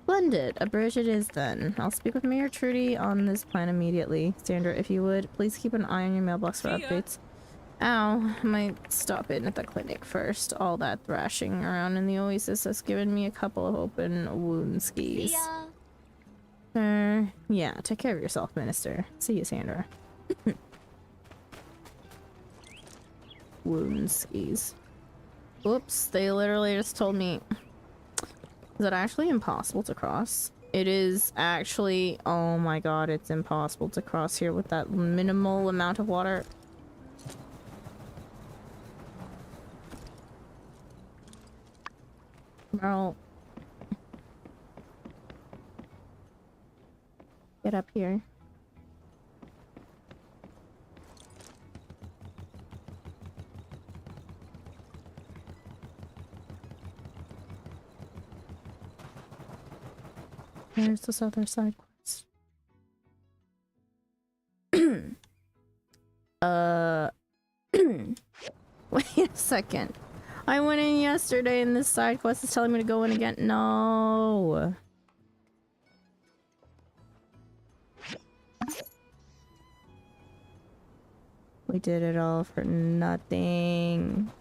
Splendid. A bridge it is then. I'll speak with Mayor Trudy on this plan immediately. Sandra, if you would, please keep an eye on your mailbox for updates. Ow. I might stop in at the clinic first. All that thrashing around in the oasis has given me a couple of open wound skis. Yeah, take care of yourself, Minister. See you, Sandra. Wound skis. Whoops, they literally just told me... Is it actually impossible to cross? It is actually... Oh my god, it's impossible to cross here with that minimal amount of water. Merle. Get up here. Where's this other side quest? Wait a second. I went in yesterday and this side quest is telling me to go in again. No. We did it all for nothing.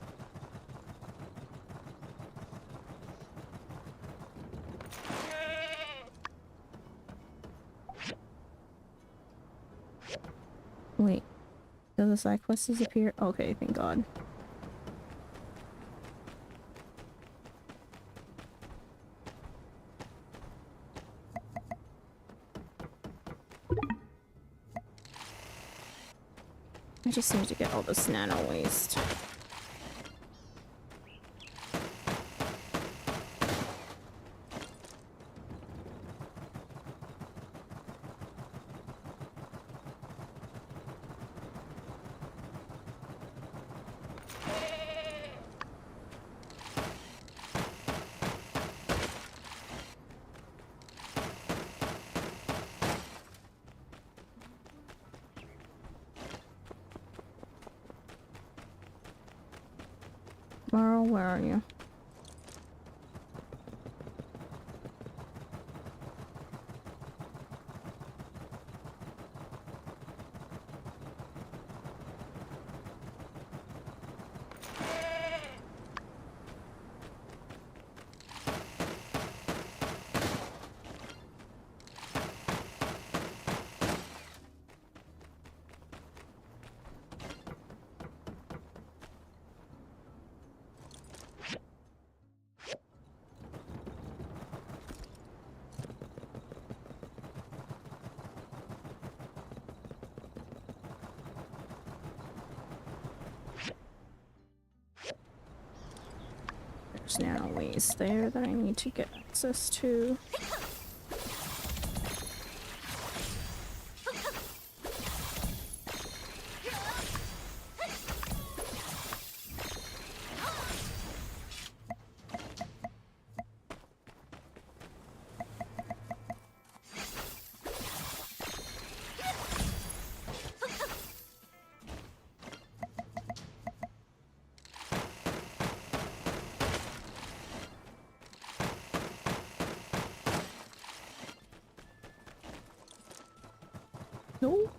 Wait, does the side quest disappear? Okay, thank God. I just need to get all this nano waste. Marl, where are you? There's nano waste there that I need to get access to. No.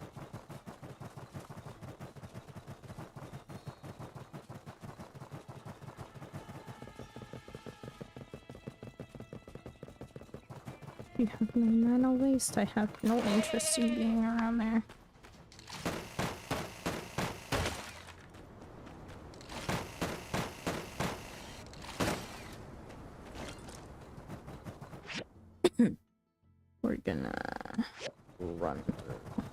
You have no nano waste. I have no interest in being around there. We're gonna run through.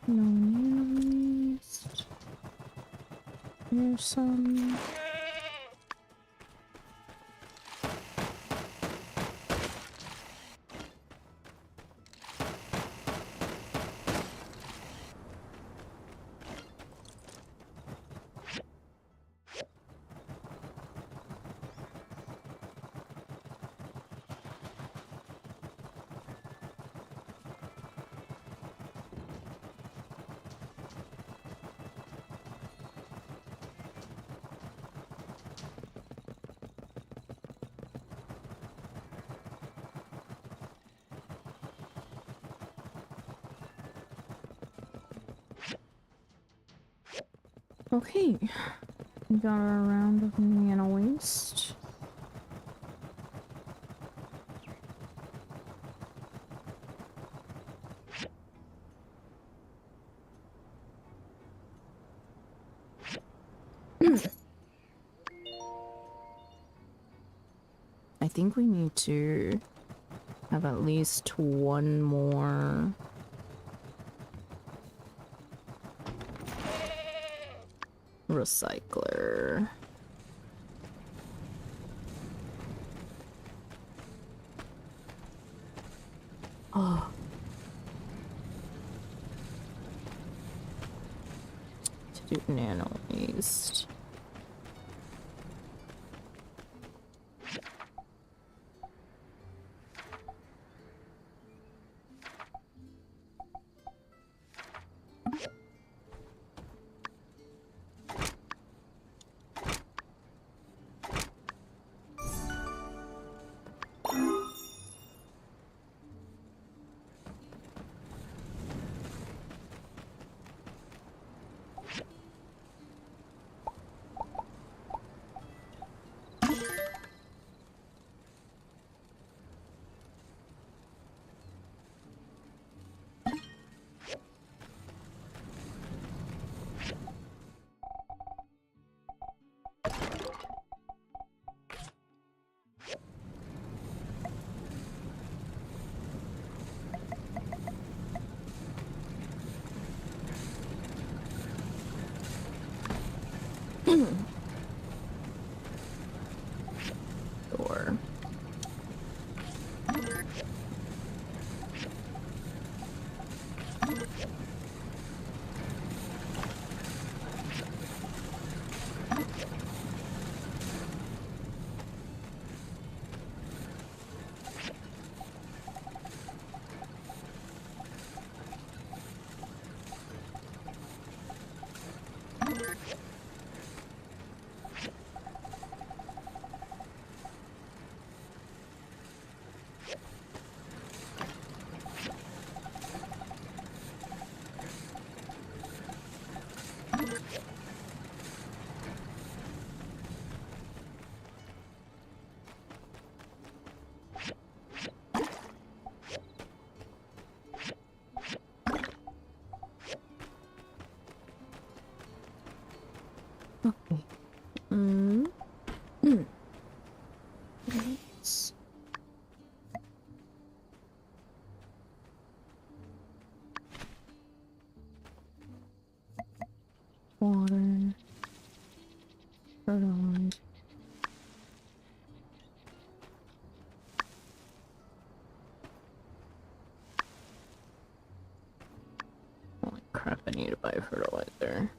No enemies. Here's some. Okay, we got our round of mana waste. I think we need to have at least one more recycler. Oh. To do nano waste. Door. Okay. Let's water, fertilizer. Holy crap, I need to buy fertilizer.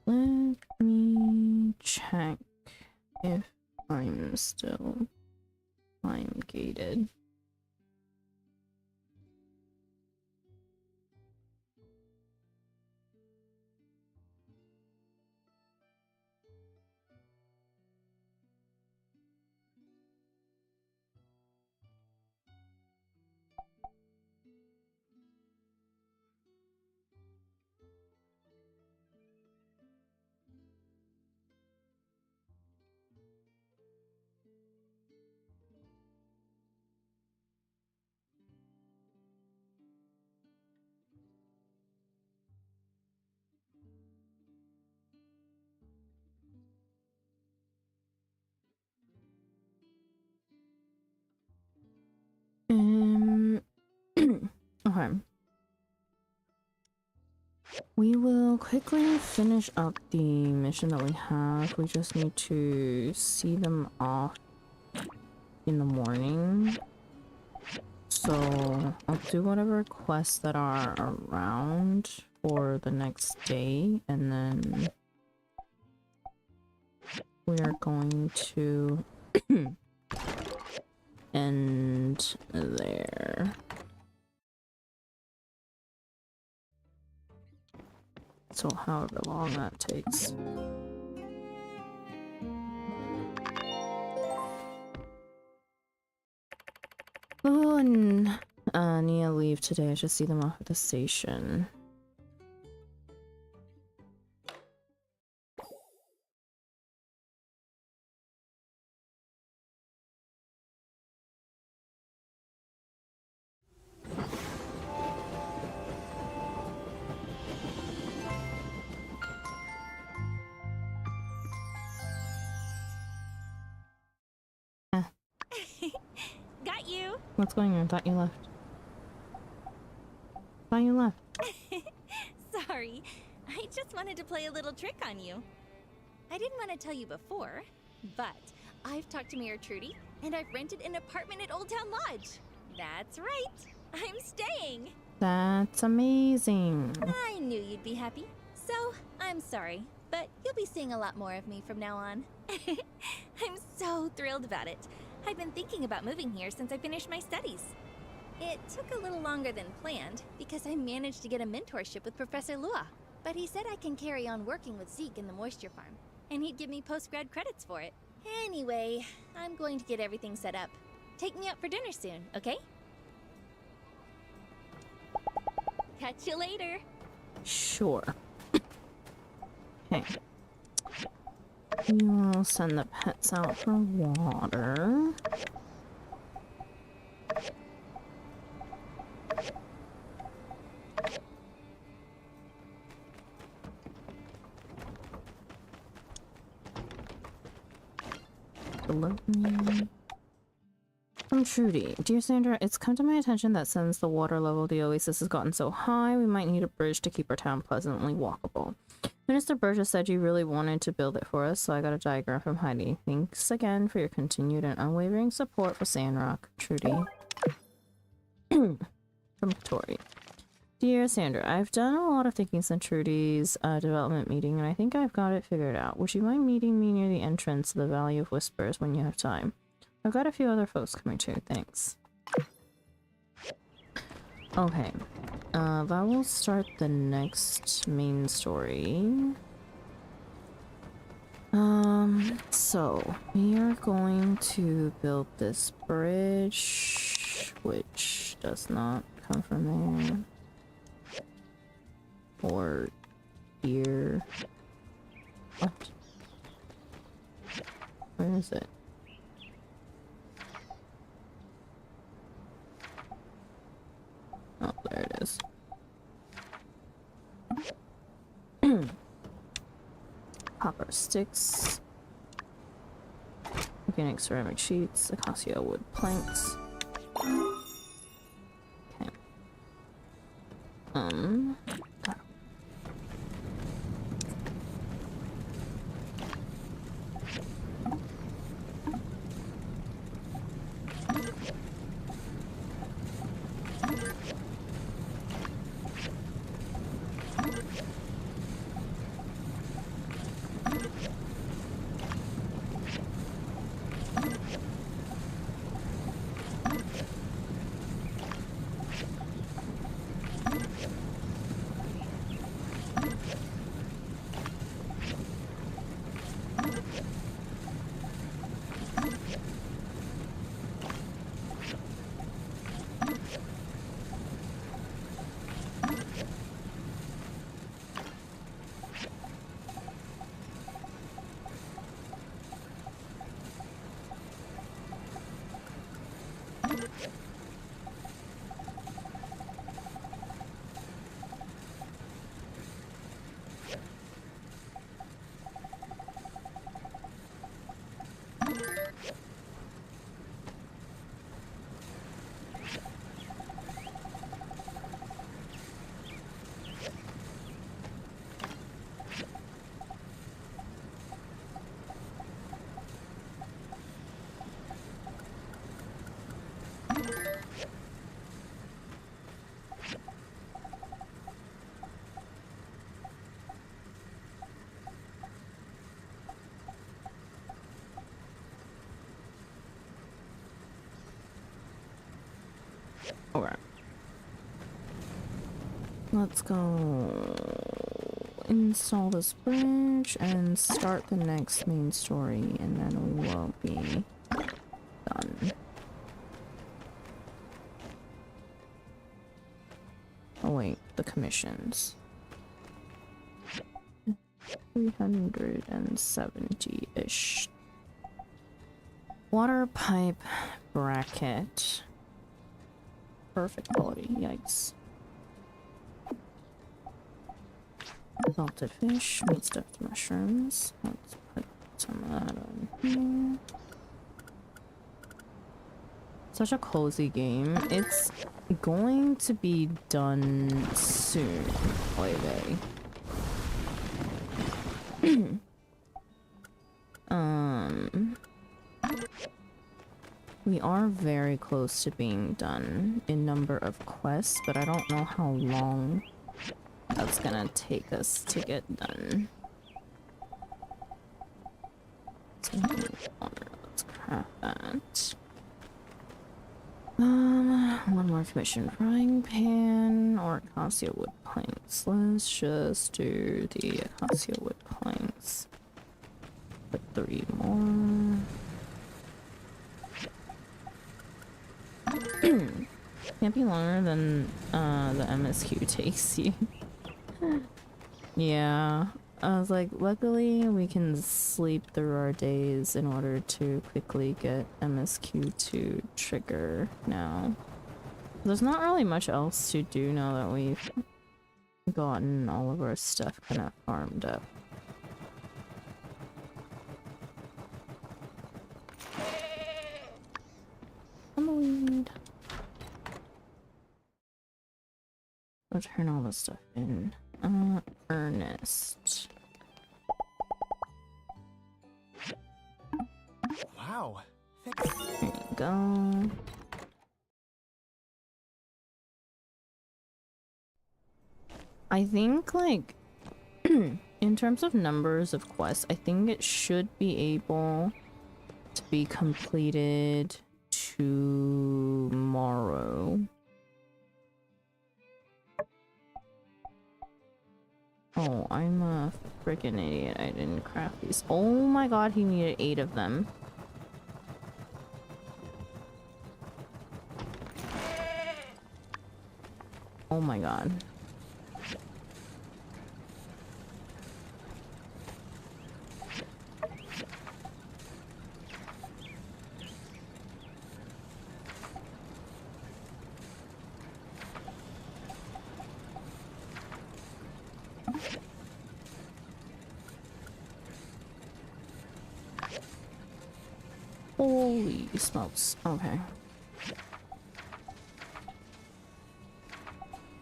Let me check if I'm still time gated. Okay. We will quickly finish up the mission that we have. We just need to see them off in the morning. So I'll do whatever quests that are around for the next day, and then we are going to end there. So however long that takes. Oh, and Nia leave today. I should see them off at the station. Got you. What's going on? Thought you left. Thought you left. Sorry, I just wanted to play a little trick on you. I didn't want to tell you before, but I've talked to Mayor Trudy, and I've rented an apartment at Old Town Lodge. That's right, I'm staying. That's amazing. I knew you'd be happy, so I'm sorry, but you'll be seeing a lot more of me from now on. I'm so thrilled about it. I've been thinking about moving here since I finished my studies. It took a little longer than planned because I managed to get a mentorship with Professor Lua, but he said I can carry on working with Zeke in the moisture farm, and he'd give me post-grad credits for it. Anyway, I'm going to get everything set up. Take me out for dinner soon, okay? Catch you later. Sure. Okay. We will send the pets out for water. From Trudy. Dear Sandra, it's come to my attention that since the water level of the oasis has gotten so high, we might need a bridge to keep our town pleasantly walkable. Minister Burgess said you really wanted to build it for us, so I got a diagram from Heidi. Thanks again for your continued and unwavering support for Sandrock. Trudy. From Tori. Dear Sandra, I've done a lot of thinking since Trudy's development meeting, and I think I've got it figured out. Would you mind meeting me near the entrance to the Valley of Whispers when you have time? I've got a few other folks coming too, thanks. Okay. That will start the next main story. So we are going to build this bridge, which does not come from there. Or here. What? Where is it? Oh, there it is. Copper sticks. Organic ceramic sheets. Acacia wood planks. Okay. Okay. Let's go install this bridge and start the next main story, and then we will be done. Oh wait, the commissions. 370-ish. Water pipe bracket. Perfect quality, yikes. Salted fish, meat stuffed mushrooms. Let's put some of that on here. Such a cozy game. It's going to be done soon. Oy vey. We are very close to being done in number of quests, but I don't know how long that's gonna take us to get done. Let's craft that. One more commission frying pan or acacia wood planks. Let's just do the acacia wood planks. Put 3 more. Can't be longer than the MSQ takes you. Yeah, I was like, luckily we can sleep through our days in order to quickly get MSQ to trigger now. There's not really much else to do now that we've gotten all of our stuff kind of farmed up. Tumbleweed. I'll turn all this stuff in. Ernest. Wow. There you go. I think, like, in terms of numbers of quests, I think it should be able to be completed tomorrow. Oh, I'm a freaking idiot. I didn't craft these. Oh my god, he needed 8 of them. Oh my god. Holy smokes. Okay.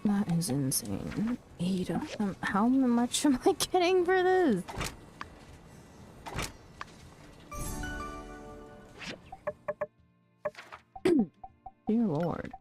That is insane. 8 of them. How much am I getting for this? Dear Lord.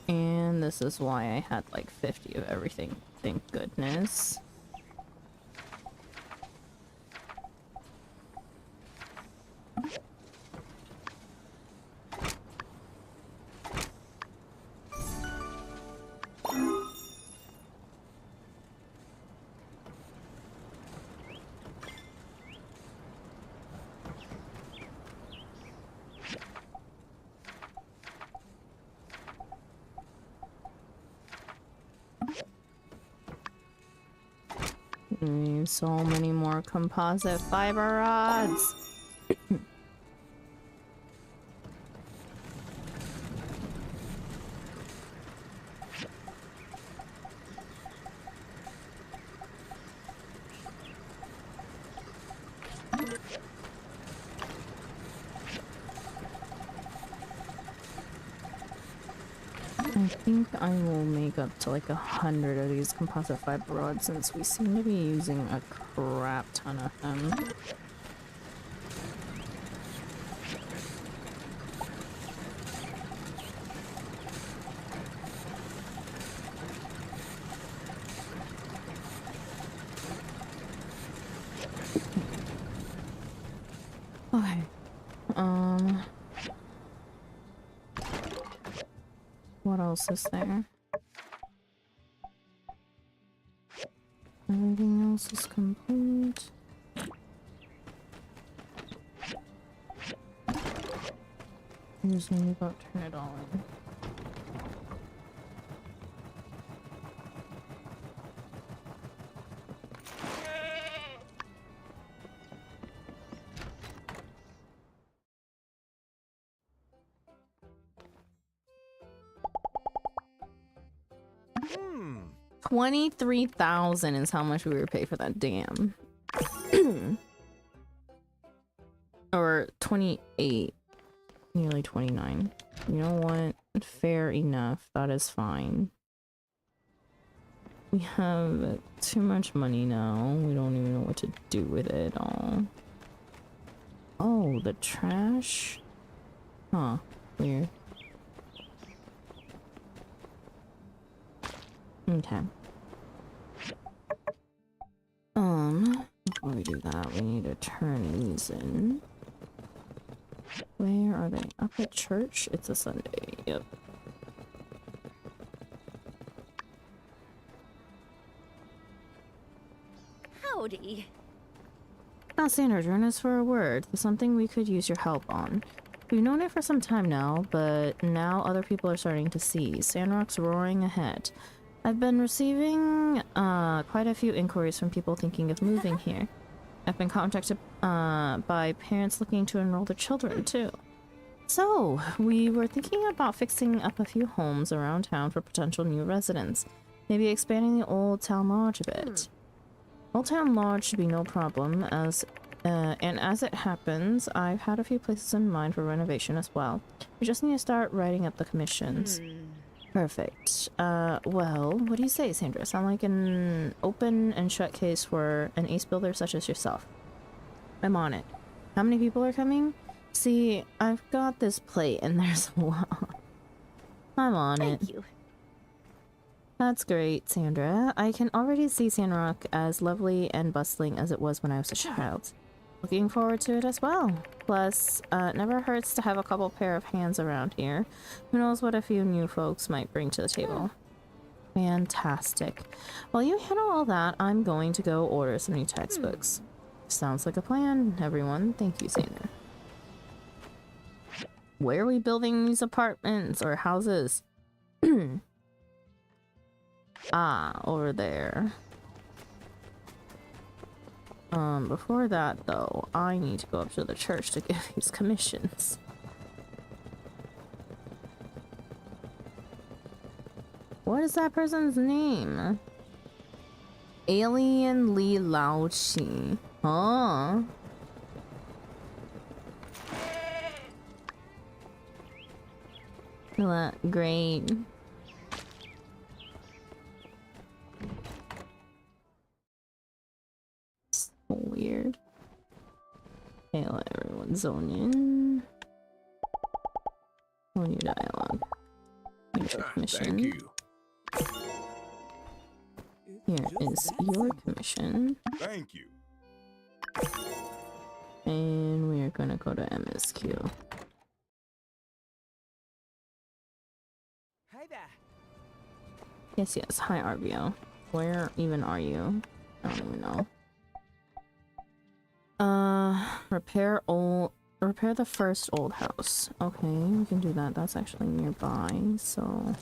And this is why I had like 50 of everything. Thank goodness. So many more composite fiber rods. I think I will make up to like 100 of these composite fiber rods since we seem to be using a crap ton of them. Okay. What else is there? Everything else is complete. I just need to go turn it all in. Hmm. 23,000 is how much we were paid for that dam. Or 28. Nearly 29. You know what? Fair enough. That is fine. We have too much money now. We don't even know what to do with it all. Oh, the trash? Huh. Weird. Okay. Before we do that, we need to turn these in. Where are they? Up at church? It's a Sunday. Yep. Howdy. Now, Sandra, join us for a word. There's something we could use your help on. We've known it for some time now, but now other people are starting to see. Sandrock's roaring ahead. I've been receiving quite a few inquiries from people thinking of moving here. I've been contacted by parents looking to enroll their children too. So, we were thinking about fixing up a few homes around town for potential new residents. Maybe expanding the Old Town Lodge a bit. Old Town Lodge should be no problem, and as it happens, I've had a few places in mind for renovation as well. We just need to start writing up the commissions. Perfect. Well, what do you say, Sandra? Sound like an open and shut case for an ace builder such as yourself. I'm on it. How many people are coming? See, I've got this plate and there's a lot. I'm on it. Thank you. That's great, Sandra. I can already see Sandrock as lovely and bustling as it was when I was a child. Looking forward to it as well. Plus, it never hurts to have a couple pair of hands around here. Who knows what a few new folks might bring to the table. Fantastic. While you handle all that, I'm going to go order some new textbooks. Sounds like a plan, everyone. Thank you, Sandra. Where are we building these apartments or houses? Ah, over there. Before that, though, I need to go up to the church to give these commissions. What is that person's name? Alien Li Lao Chi. Huh? Great. So weird. Okay, let everyone zone in. Oh, new dialogue. Commission. Thank you. Here is your commission. Thank you. And we are gonna go to MSQ. Hey there. Yes, yes. Hi, RBO. Where even are you? I don't even know. Repair the first old house. Okay, we can do that. That's actually nearby, so...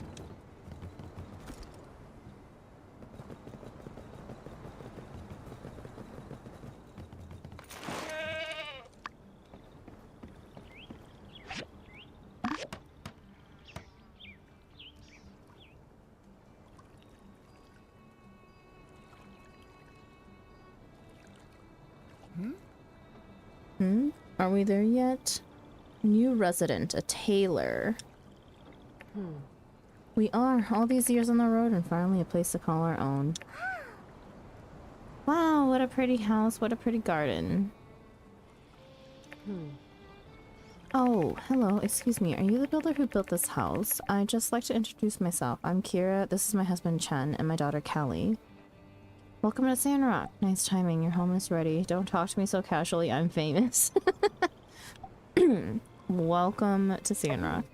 Are we there yet? New resident, a tailor. We are. All these years on the road and finally a place to call our own. Wow, what a pretty house. What a pretty garden. Oh, hello. Excuse me. Are you the builder who built this house? I'd just like to introduce myself. I'm Kira. This is my husband Chen and my daughter Callie. Welcome to Sandrock. Nice timing. Your home is ready. Don't talk to me so casually. I'm famous. Welcome to Sandrock.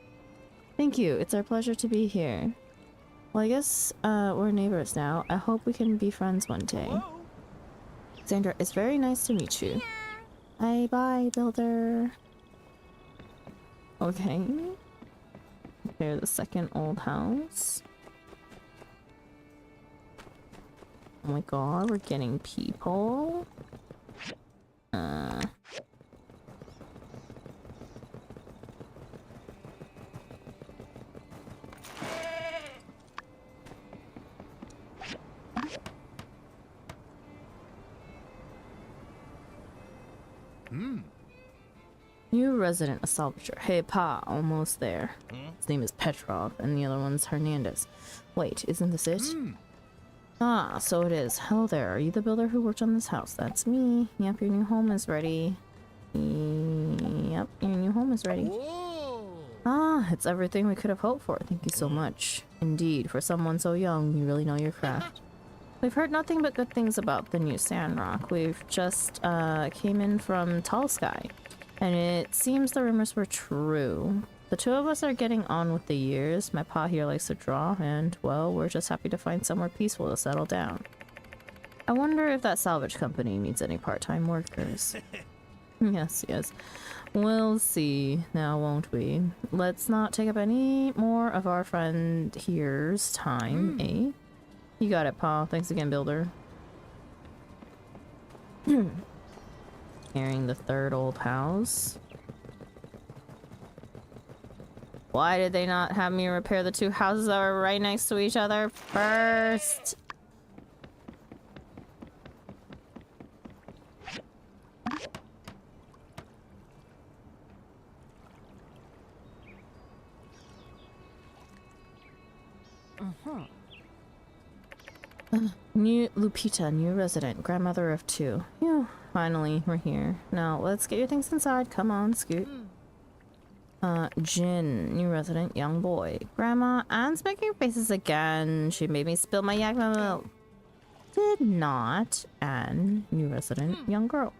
Thank you. It's our pleasure to be here. Well, I guess we're neighbors now. I hope we can be friends one day. Sandra, it's very nice to meet you. Bye, builder. Okay. Here's the second old house. Oh my god, we're getting people. New resident, a salvager. Hey, Pa, almost there. His name is Petrov, and the other one's Hernandez. Wait, isn't this it? Ah, so it is. Hello there. Are you the builder who worked on this house? That's me. Yep, your new home is ready. Yep, your new home is ready. Ah, it's everything we could have hoped for. Thank you so much. Indeed, for someone so young, you really know your craft. We've heard nothing but good things about the new Sandrock. We've just came in from Tall Sky, and it seems the rumors were true. The two of us are getting on with the years. My pa here likes to draw, and, well, we're just happy to find somewhere peaceful to settle down. I wonder if that salvage company needs any part-time workers. Yes. We'll see now, won't we? Let's not take up any more of our friend here's time, eh? You got it, Pa. Thanks again, builder. Carrying the third old house. Why did they not have me repair the two houses that were right next to each other first? New Lupita, new resident, grandmother of two. Phew, finally, we're here. Now, let's get your things inside. Come on, scoot. Jin, new resident, young boy. Grandma, Anne's making faces again. She made me spill my yak milk. Did not. Anne, new resident, young girl.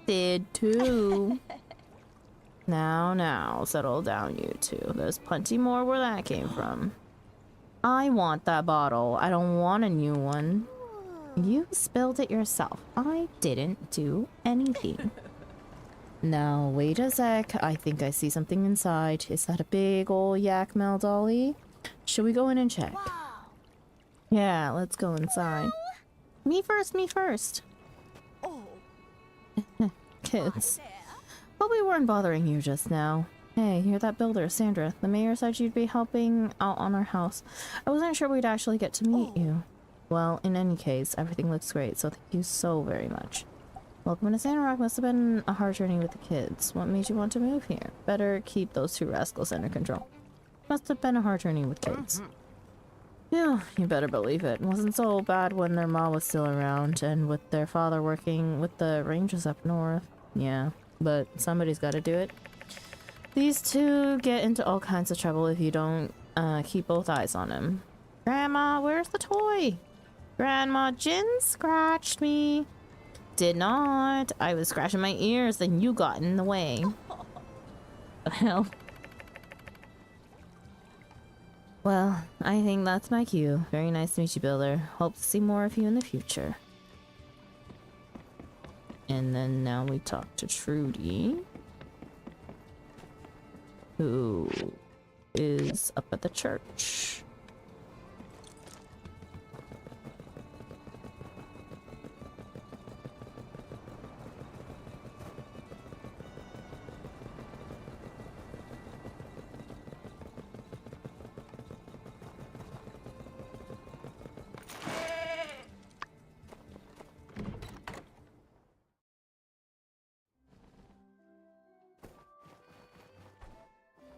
Did too. Now, settle down, you two. There's plenty more where that came from. I want that bottle. I don't want a new one. You spilled it yourself. I didn't do anything. Now, wait a sec. I think I see something inside. Is that a big ol' yak mel dolly? Should we go in and check? Wow. Yeah, let's go inside. Me first. Oh. Kids. But we weren't bothering you just now. Hey, you're that builder, Sandra. The mayor said you'd be helping out on our house. I wasn't sure we'd actually get to meet you. Well, in any case, everything looks great, so thank you so very much. Welcome to Sandrock. Must have been a hard journey with the kids. What made you want to move here? Better keep those two rascals under control. Must have been a hard journey with kids. Yeah, you better believe it. It wasn't so bad when their mom was still around, and with their father working with the rangers up north. Yeah, but somebody's got to do it. These two get into all kinds of trouble if you don't keep both eyes on him. Grandma, where's the toy? Grandma, Jin scratched me. Did not. I was scratching my ears, then you got in the way. What the hell? Well, I think that's my cue. Very nice to meet you, builder. Hope to see more of you in the future. And then now we talk to Trudy, who is up at the church.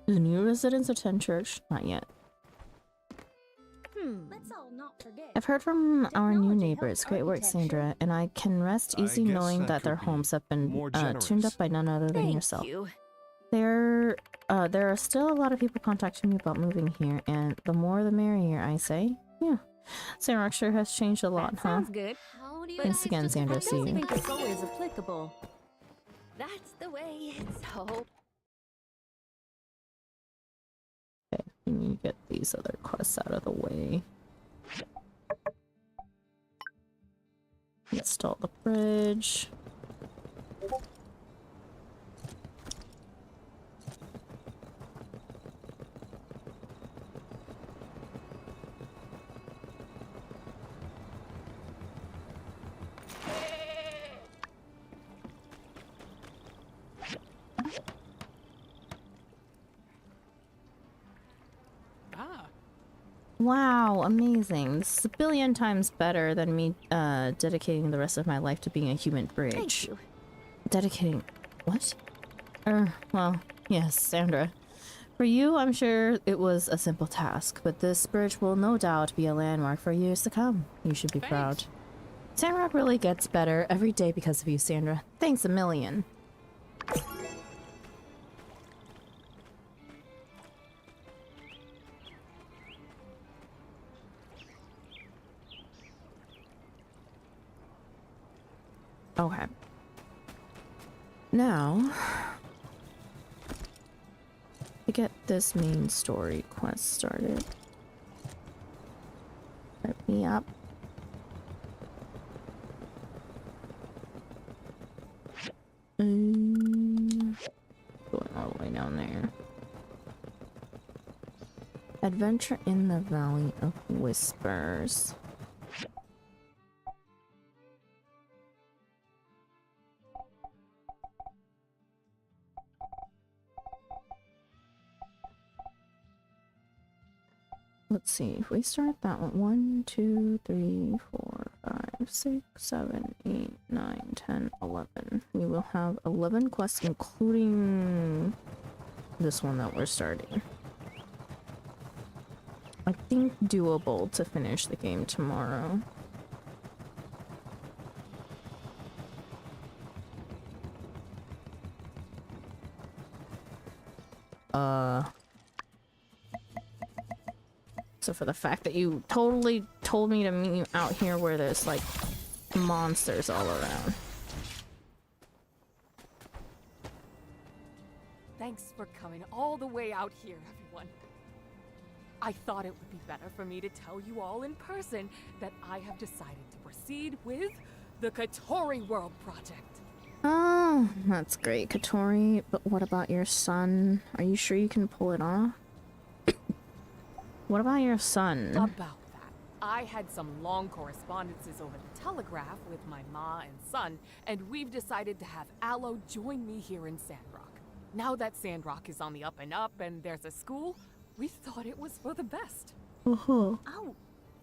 The new residents attend church? Not yet. not forget. I've heard from our new neighbors. Great work, Sandra, and I can rest easy guess knowing that that their could be homes have been more tuned generous. up by none other than Thank yourself. you. There are still a lot of people contacting me about moving here, and the more the merrier, I say. Yeah. Sandrock sure has changed a lot, huh? Sounds good. Thanks again, Sandra. I See don't you. think it's always applicable. That's the way it's all. Okay, we need to get these other quests out of the way. Install the bridge. Wow, amazing. This is a billion times better than me dedicating the rest of my life to being a human bridge. Thank you. Dedicating... what? Well, yes, Sandra. For you, I'm sure it was a simple task, but this bridge will no doubt be a landmark for years to come. You should be proud. Sandrock really gets better every day because of you, Sandra. Thanks a million. Okay. Now, to get this main story quest started. Let me up. Going all the way down there. Adventure in the Valley of Whispers. Let's see, if we start that one, 1, 2, 3, 4, 5, 6, 7, 8, 9, 10, 11. We will have 11 quests, including this one that we're starting. I think doable to finish the game tomorrow. So for the fact that you totally told me to meet you out here where there's like monsters all around. Thanks for coming all the way out here, everyone. I thought it would be better for me to tell you all in person that I have decided to proceed with the Katori World Project. Oh, that's great, Katori. But what about your son? Are you sure you can pull it off? What about your son? About that, I had some long correspondences over the telegraph with my ma and son, and we've decided to have Aloe join me here in Sandrock. Now that Sandrock is on the up and up and there's a school, we thought it was for the best. Oh,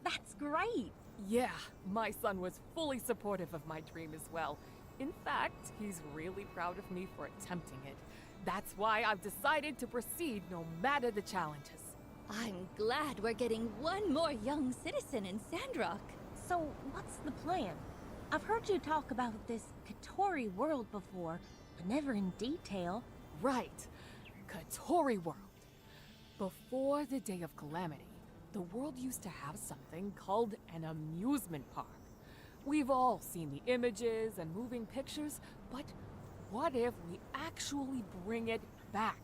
that's great. Yeah, my son was fully supportive of my dream as well. In fact, he's really proud of me for attempting it. That's why I've decided to proceed no matter the challenges. I'm glad we're getting one more young citizen in Sandrock. So, what's the plan? I've heard you talk about this Katori world before, but never in detail. Right. Katori World. Before the Day of Calamity, the world used to have something called an amusement park. We've all seen the images and moving pictures, but what if we actually bring it back?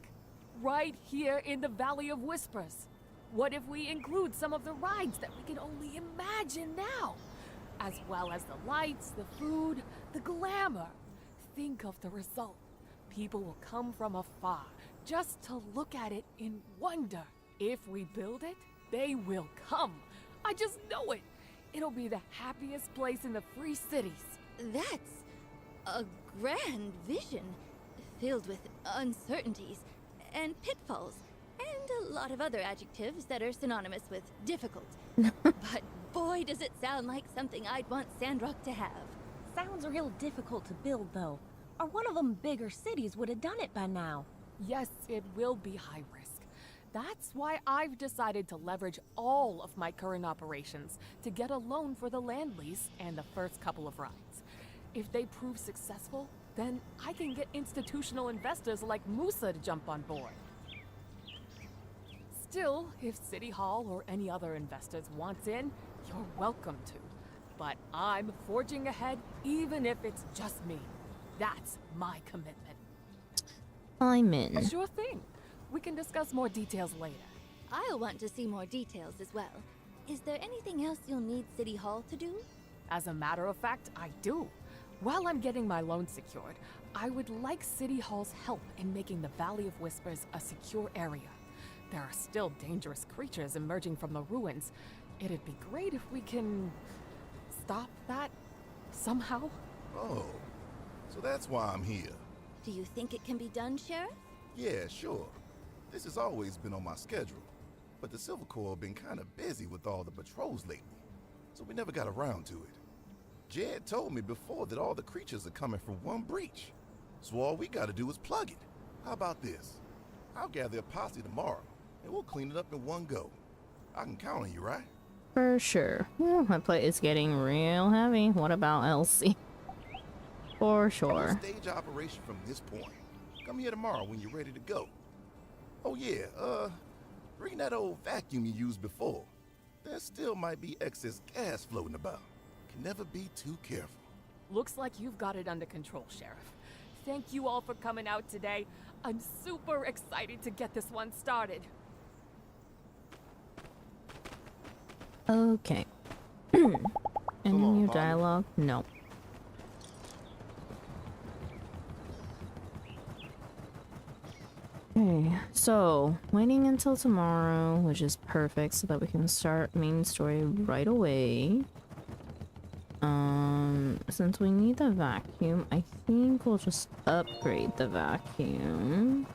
Right here in the Valley of Whispers. What if we include some of the rides that we can only imagine now? As well as the lights, the food, the glamour. Think of the result. People will come from afar just to look at it in wonder. If we build it, they will come. I just know it. It'll be the happiest place in the Free Cities. That's a grand vision, filled with uncertainties and pitfalls, and a lot of other adjectives that are synonymous with difficult. But boy, does it sound like something I'd want Sandrock to have. Sounds real difficult to build, though. Or one of them bigger cities would have done it by now. Yes, it will be high risk. That's why I've decided to leverage all of my current operations to get a loan for the land lease and the first couple of rides. If they prove successful, then I can get institutional investors like Musa to jump on board. Still, if City Hall or any other investors wants in, you're welcome to. But I'm forging ahead even if it's just me. That's my commitment. I'm in. Sure thing. We can discuss more details later. I'll want to see more details as well. Is there anything else you'll need City Hall to do? As a matter of fact, I do. While I'm getting my loan secured, I would like City Hall's help in making the Valley of Whispers a secure area. There are still dangerous creatures emerging from the ruins. It'd be great if we can stop that somehow. Oh, so that's why I'm here. Do you think it can be done, Sheriff? Yeah, sure. This has always been on my schedule, but the Silver Corps have been kind of busy with all the patrols lately, so we never got around to it. Jed told me before that all the creatures are coming from one breach, so all we gotta do is plug it. How about this? I'll gather a posse tomorrow, and we'll clean it up in one go. I can count on you, right? For sure. Well, my plate is getting real heavy. What about Elsie? For sure. We'll stage operation from this point. Come here tomorrow when you're ready to go. Oh yeah, bring that old vacuum you used before. There still might be excess gas floating about. Can never be too careful. Looks like you've got it under control, Sheriff. Thank you all for coming out today. I'm super excited to get this one started. Okay. Any new dialogue? No. Okay, so waiting until tomorrow, which is perfect so that we can start main story right away. Since we need the vacuum, I think we'll just upgrade the vacuum.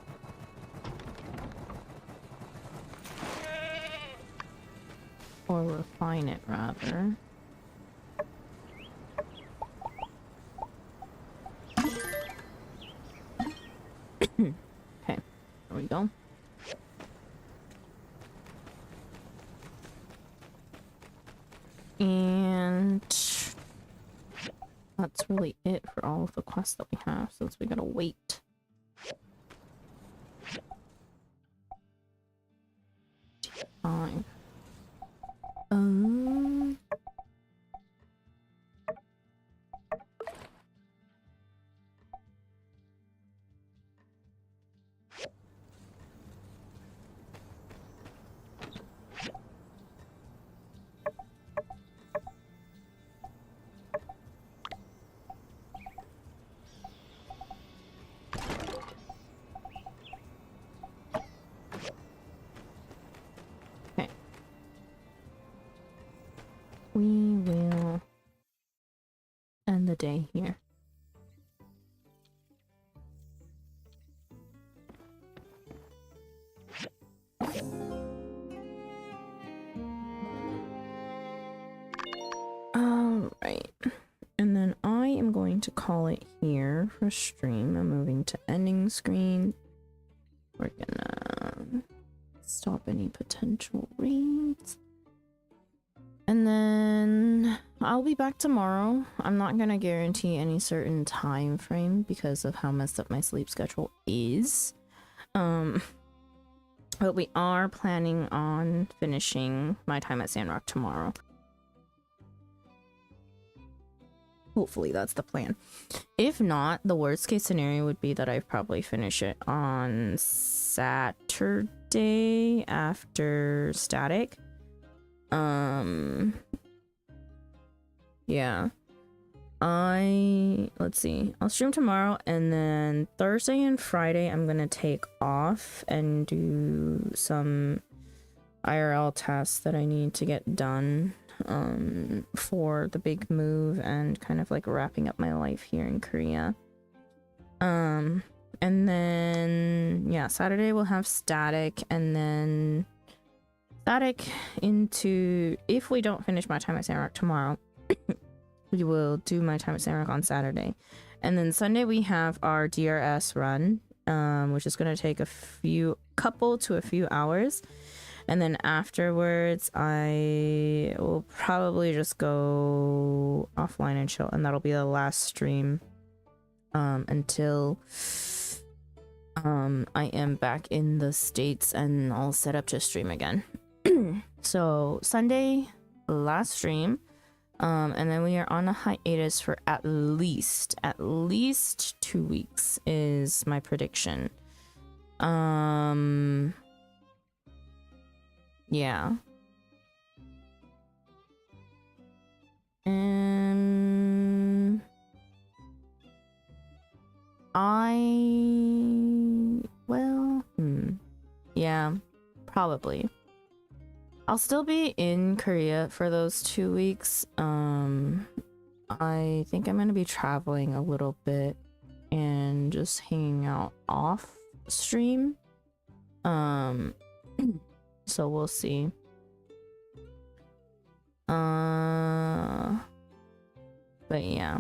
Or refine it, rather. Okay, there we go. And that's really it for all of the quests that we have, since we gotta wait. Fine. We will end the day here. Alright. And then I am going to call it here for stream. I'm moving to ending screen. We're gonna stop any potential raids. And then I'll be back tomorrow. I'm not gonna guarantee any certain time frame because of how messed up my sleep schedule is. But we are planning on finishing my time at Sandrock tomorrow. Hopefully that's the plan. If not, the worst case scenario would be that I probably finish it on Saturday after Static. Yeah. Let's see. I'll stream tomorrow, and then Thursday and Friday I'm gonna take off and do some IRL tasks that I need to get done for the big move and kind of like wrapping up my life here in Korea. And then yeah, Saturday we'll have Static, and then Static into, if we don't finish my time at Sandrock tomorrow, we will do my time at Sandrock on Saturday. And then Sunday we have our DRS run, which is going to take a few couple to a few hours, and then afterwards I will probably just go offline and chill, and that'll be the last stream until I am back in the States and I'll set up to stream again. So Sunday, last stream, and then we are on a hiatus for at least 2 weeks is my prediction. Yeah. Yeah, probably. I'll still be in Korea for those 2 weeks. I think I'm gonna be traveling a little bit and just hanging out off stream. So we'll see. But yeah,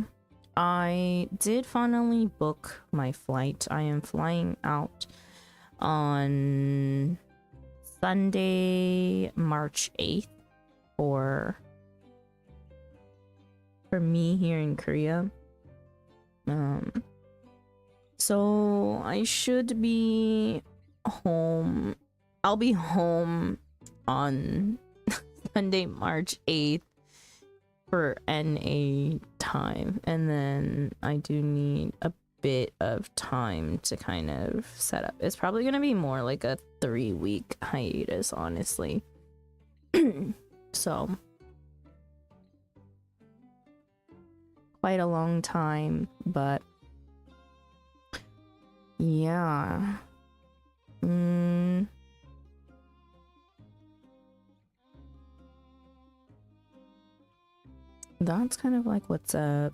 I did finally book my flight. I am flying out on Sunday, March 8th for me here in Korea. So I should be home. I'll be home on Sunday, March 8th for NA time, and then I do need a bit of time to kind of set up. It's probably gonna be more like a 3-week hiatus, honestly. So quite a long time, but yeah. That's kind of like what's up.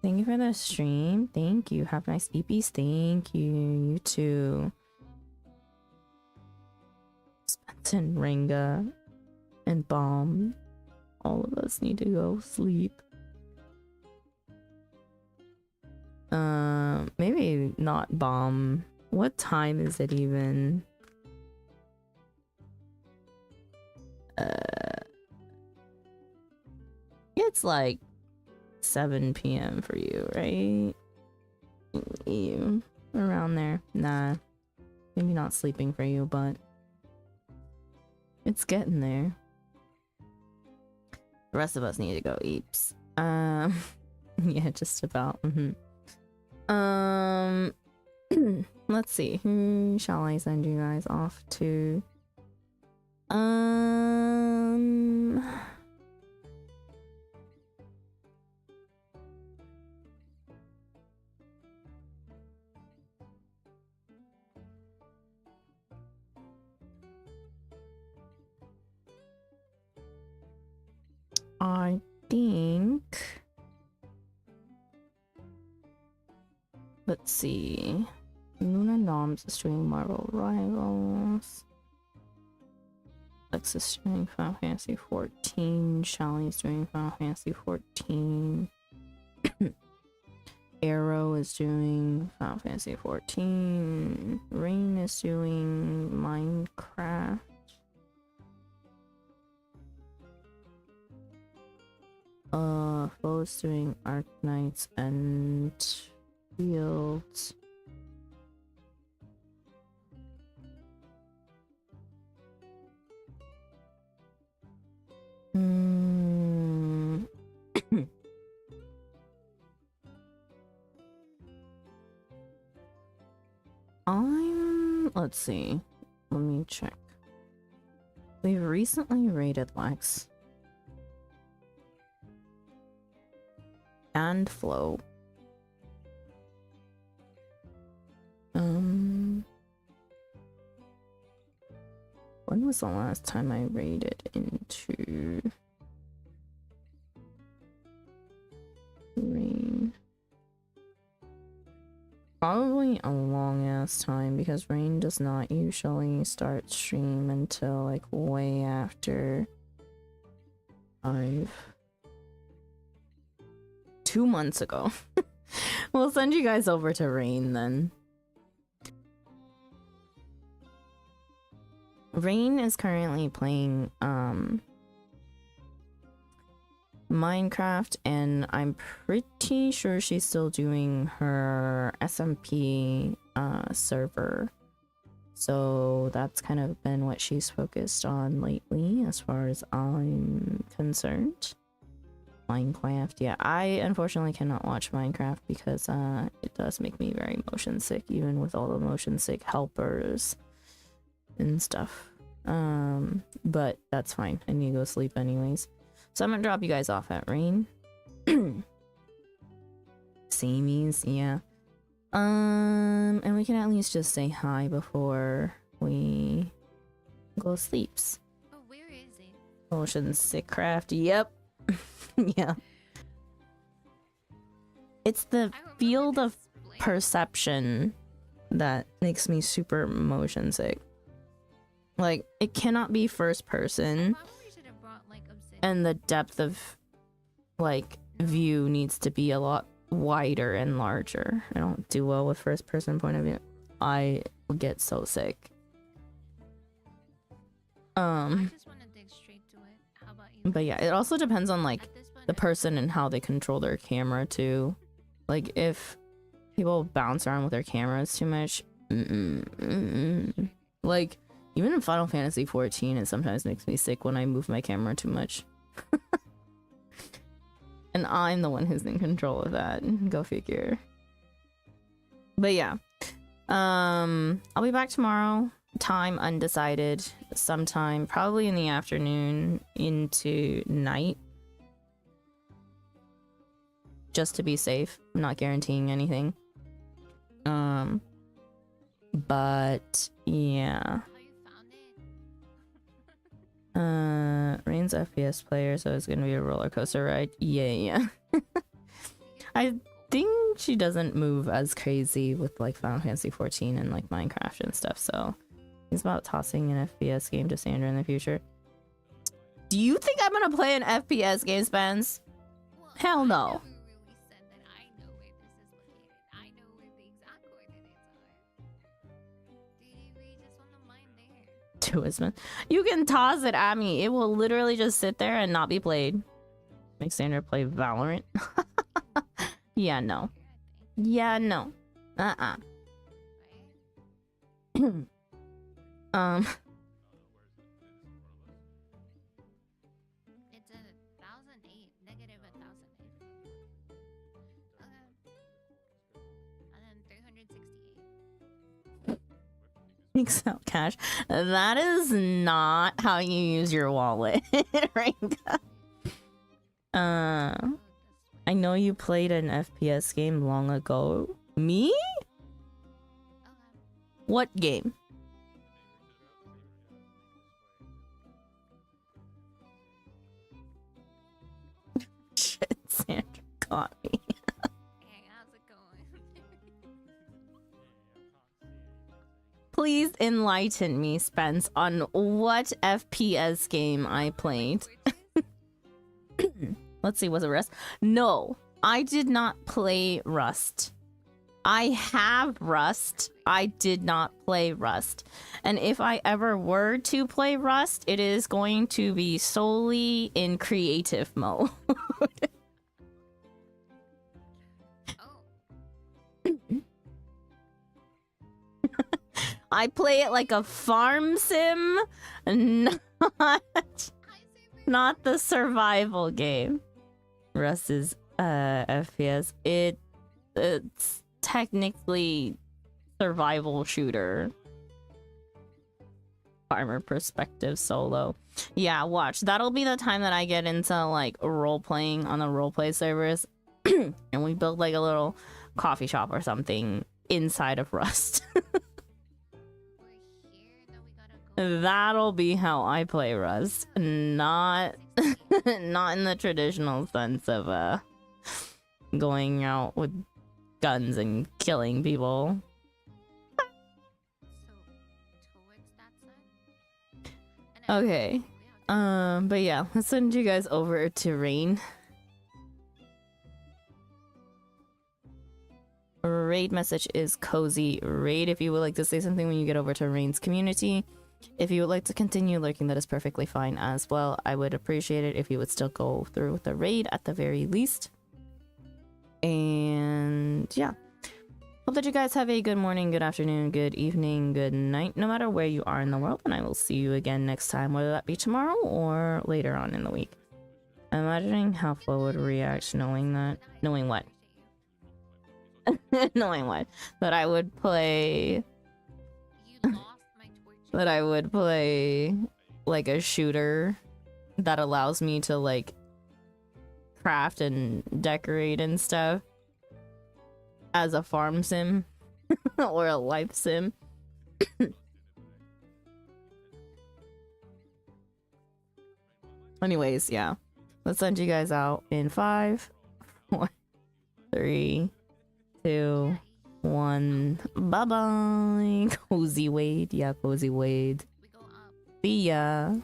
Thank you for the stream. Thank you. Have nice EPs. Thank you. You too. Spence and Ringa and Bomb. All of us need to go sleep. Maybe not Bomb. What time is it even? It's like 7 p.m. for you, right? You around there. Nah, maybe not sleeping for you, but it's getting there. The rest of us need to go eeps. Yeah, just about. Let's see, who shall I send you guys off to? I think, let's see, Luna Noms is doing Marvel Rivals, Alexis is doing Final Fantasy 14, Shelly's doing Final Fantasy 14, Arrow is doing Final Fantasy 14, Rain is doing Minecraft, Foe's doing Arknights and Fields. Let's see. Let me check. We've recently raided Lex. And Flo. When was the last time I raided into Rain? Probably a long ass time, because Rain does not usually start stream until like way after 2 months ago. We'll send you guys over to Rain then. Rain is currently playing Minecraft, and I'm pretty sure she's still doing her SMP server. So that's kind of been what she's focused on lately, as far as I'm concerned. Minecraft, yeah, I unfortunately cannot watch Minecraft because it does make me very motion sick, even with all the motion sick helpers and stuff. But that's fine. I need to go sleep anyways. So I'm gonna drop you guys off at Rain. Samies, yeah. And we can at least just say hi before we go sleeps. Oh, where is it? Motion sick craft, yep. Yeah. It's the field of perception that makes me super motion sick. Like, it cannot be first person, and the depth of, like, view needs to be a lot wider and larger. I don't do well with first person point of view. I get so sick. I just want to dig straight to it. How about you? But yeah, it also depends on, like, the person and how they control their camera too. Like, if people bounce around with their cameras too much, like, even in Final Fantasy 14, it sometimes makes me sick when I move my camera too much. And I'm the one who's in control of that. Go figure. But yeah. I'll be back tomorrow. Time undecided. Sometime probably in the afternoon into night. Just to be safe. I'm not guaranteeing anything. But yeah. Rain's FPS player, so it's gonna be a roller coaster ride. Yeah. I think she doesn't move as crazy with like Final Fantasy 14 and like Minecraft and stuff, so it's about tossing an FPS game to Sandra in the future. Do you think I'm gonna play an FPS game, Spence? Hell no. Twisman. You can toss it at me. It will literally just sit there and not be played. Make Sandra play Valorant. Yeah, no. Yeah, no. It's a 1008, negative 1008. And then 368. Excel cash. That is not how you use your wallet, Ranka. I know you played an FPS game long ago. Me? What game? Shit, Sandra caught me. Please enlighten me, Spence, on what FPS game I played. Let's see, was it Rust? No, I did not play Rust. I have Rust. I did not play Rust. And if I ever were to play Rust, it is going to be solely in creative mode. I play it like a farm sim, not the survival game. Rust is FPS. It's technically survival shooter. Farmer perspective solo. Yeah, watch. That'll be the time that I get into like role playing on the roleplay servers, and we build like a little coffee shop or something inside of Rust. That'll be how I play Rust, not not in the traditional sense of going out with guns and killing people. Okay. But yeah, let's send you guys over to Rain. Raid message is cozy raid if you would like to say something when you get over to Rain's community. If you would like to continue lurking, that is perfectly fine as well. I would appreciate it if you would still go through with the raid at the very least. And yeah. Hope that you guys have a good morning, good afternoon, good evening, good night, no matter where you are in the world. And I will see you again next time, whether that be tomorrow or later on in the week. I'm imagining how Flo would react knowing that. Knowing what? Knowing what? That I would play... that I would play like a shooter that allows me to like craft and decorate and stuff as a farm sim or a life sim. Anyways, yeah. Let's send you guys out in 5, 4, 3, 2, 1. Bye bye. Cozy Wade. Yeah, Cozy Wade. See ya.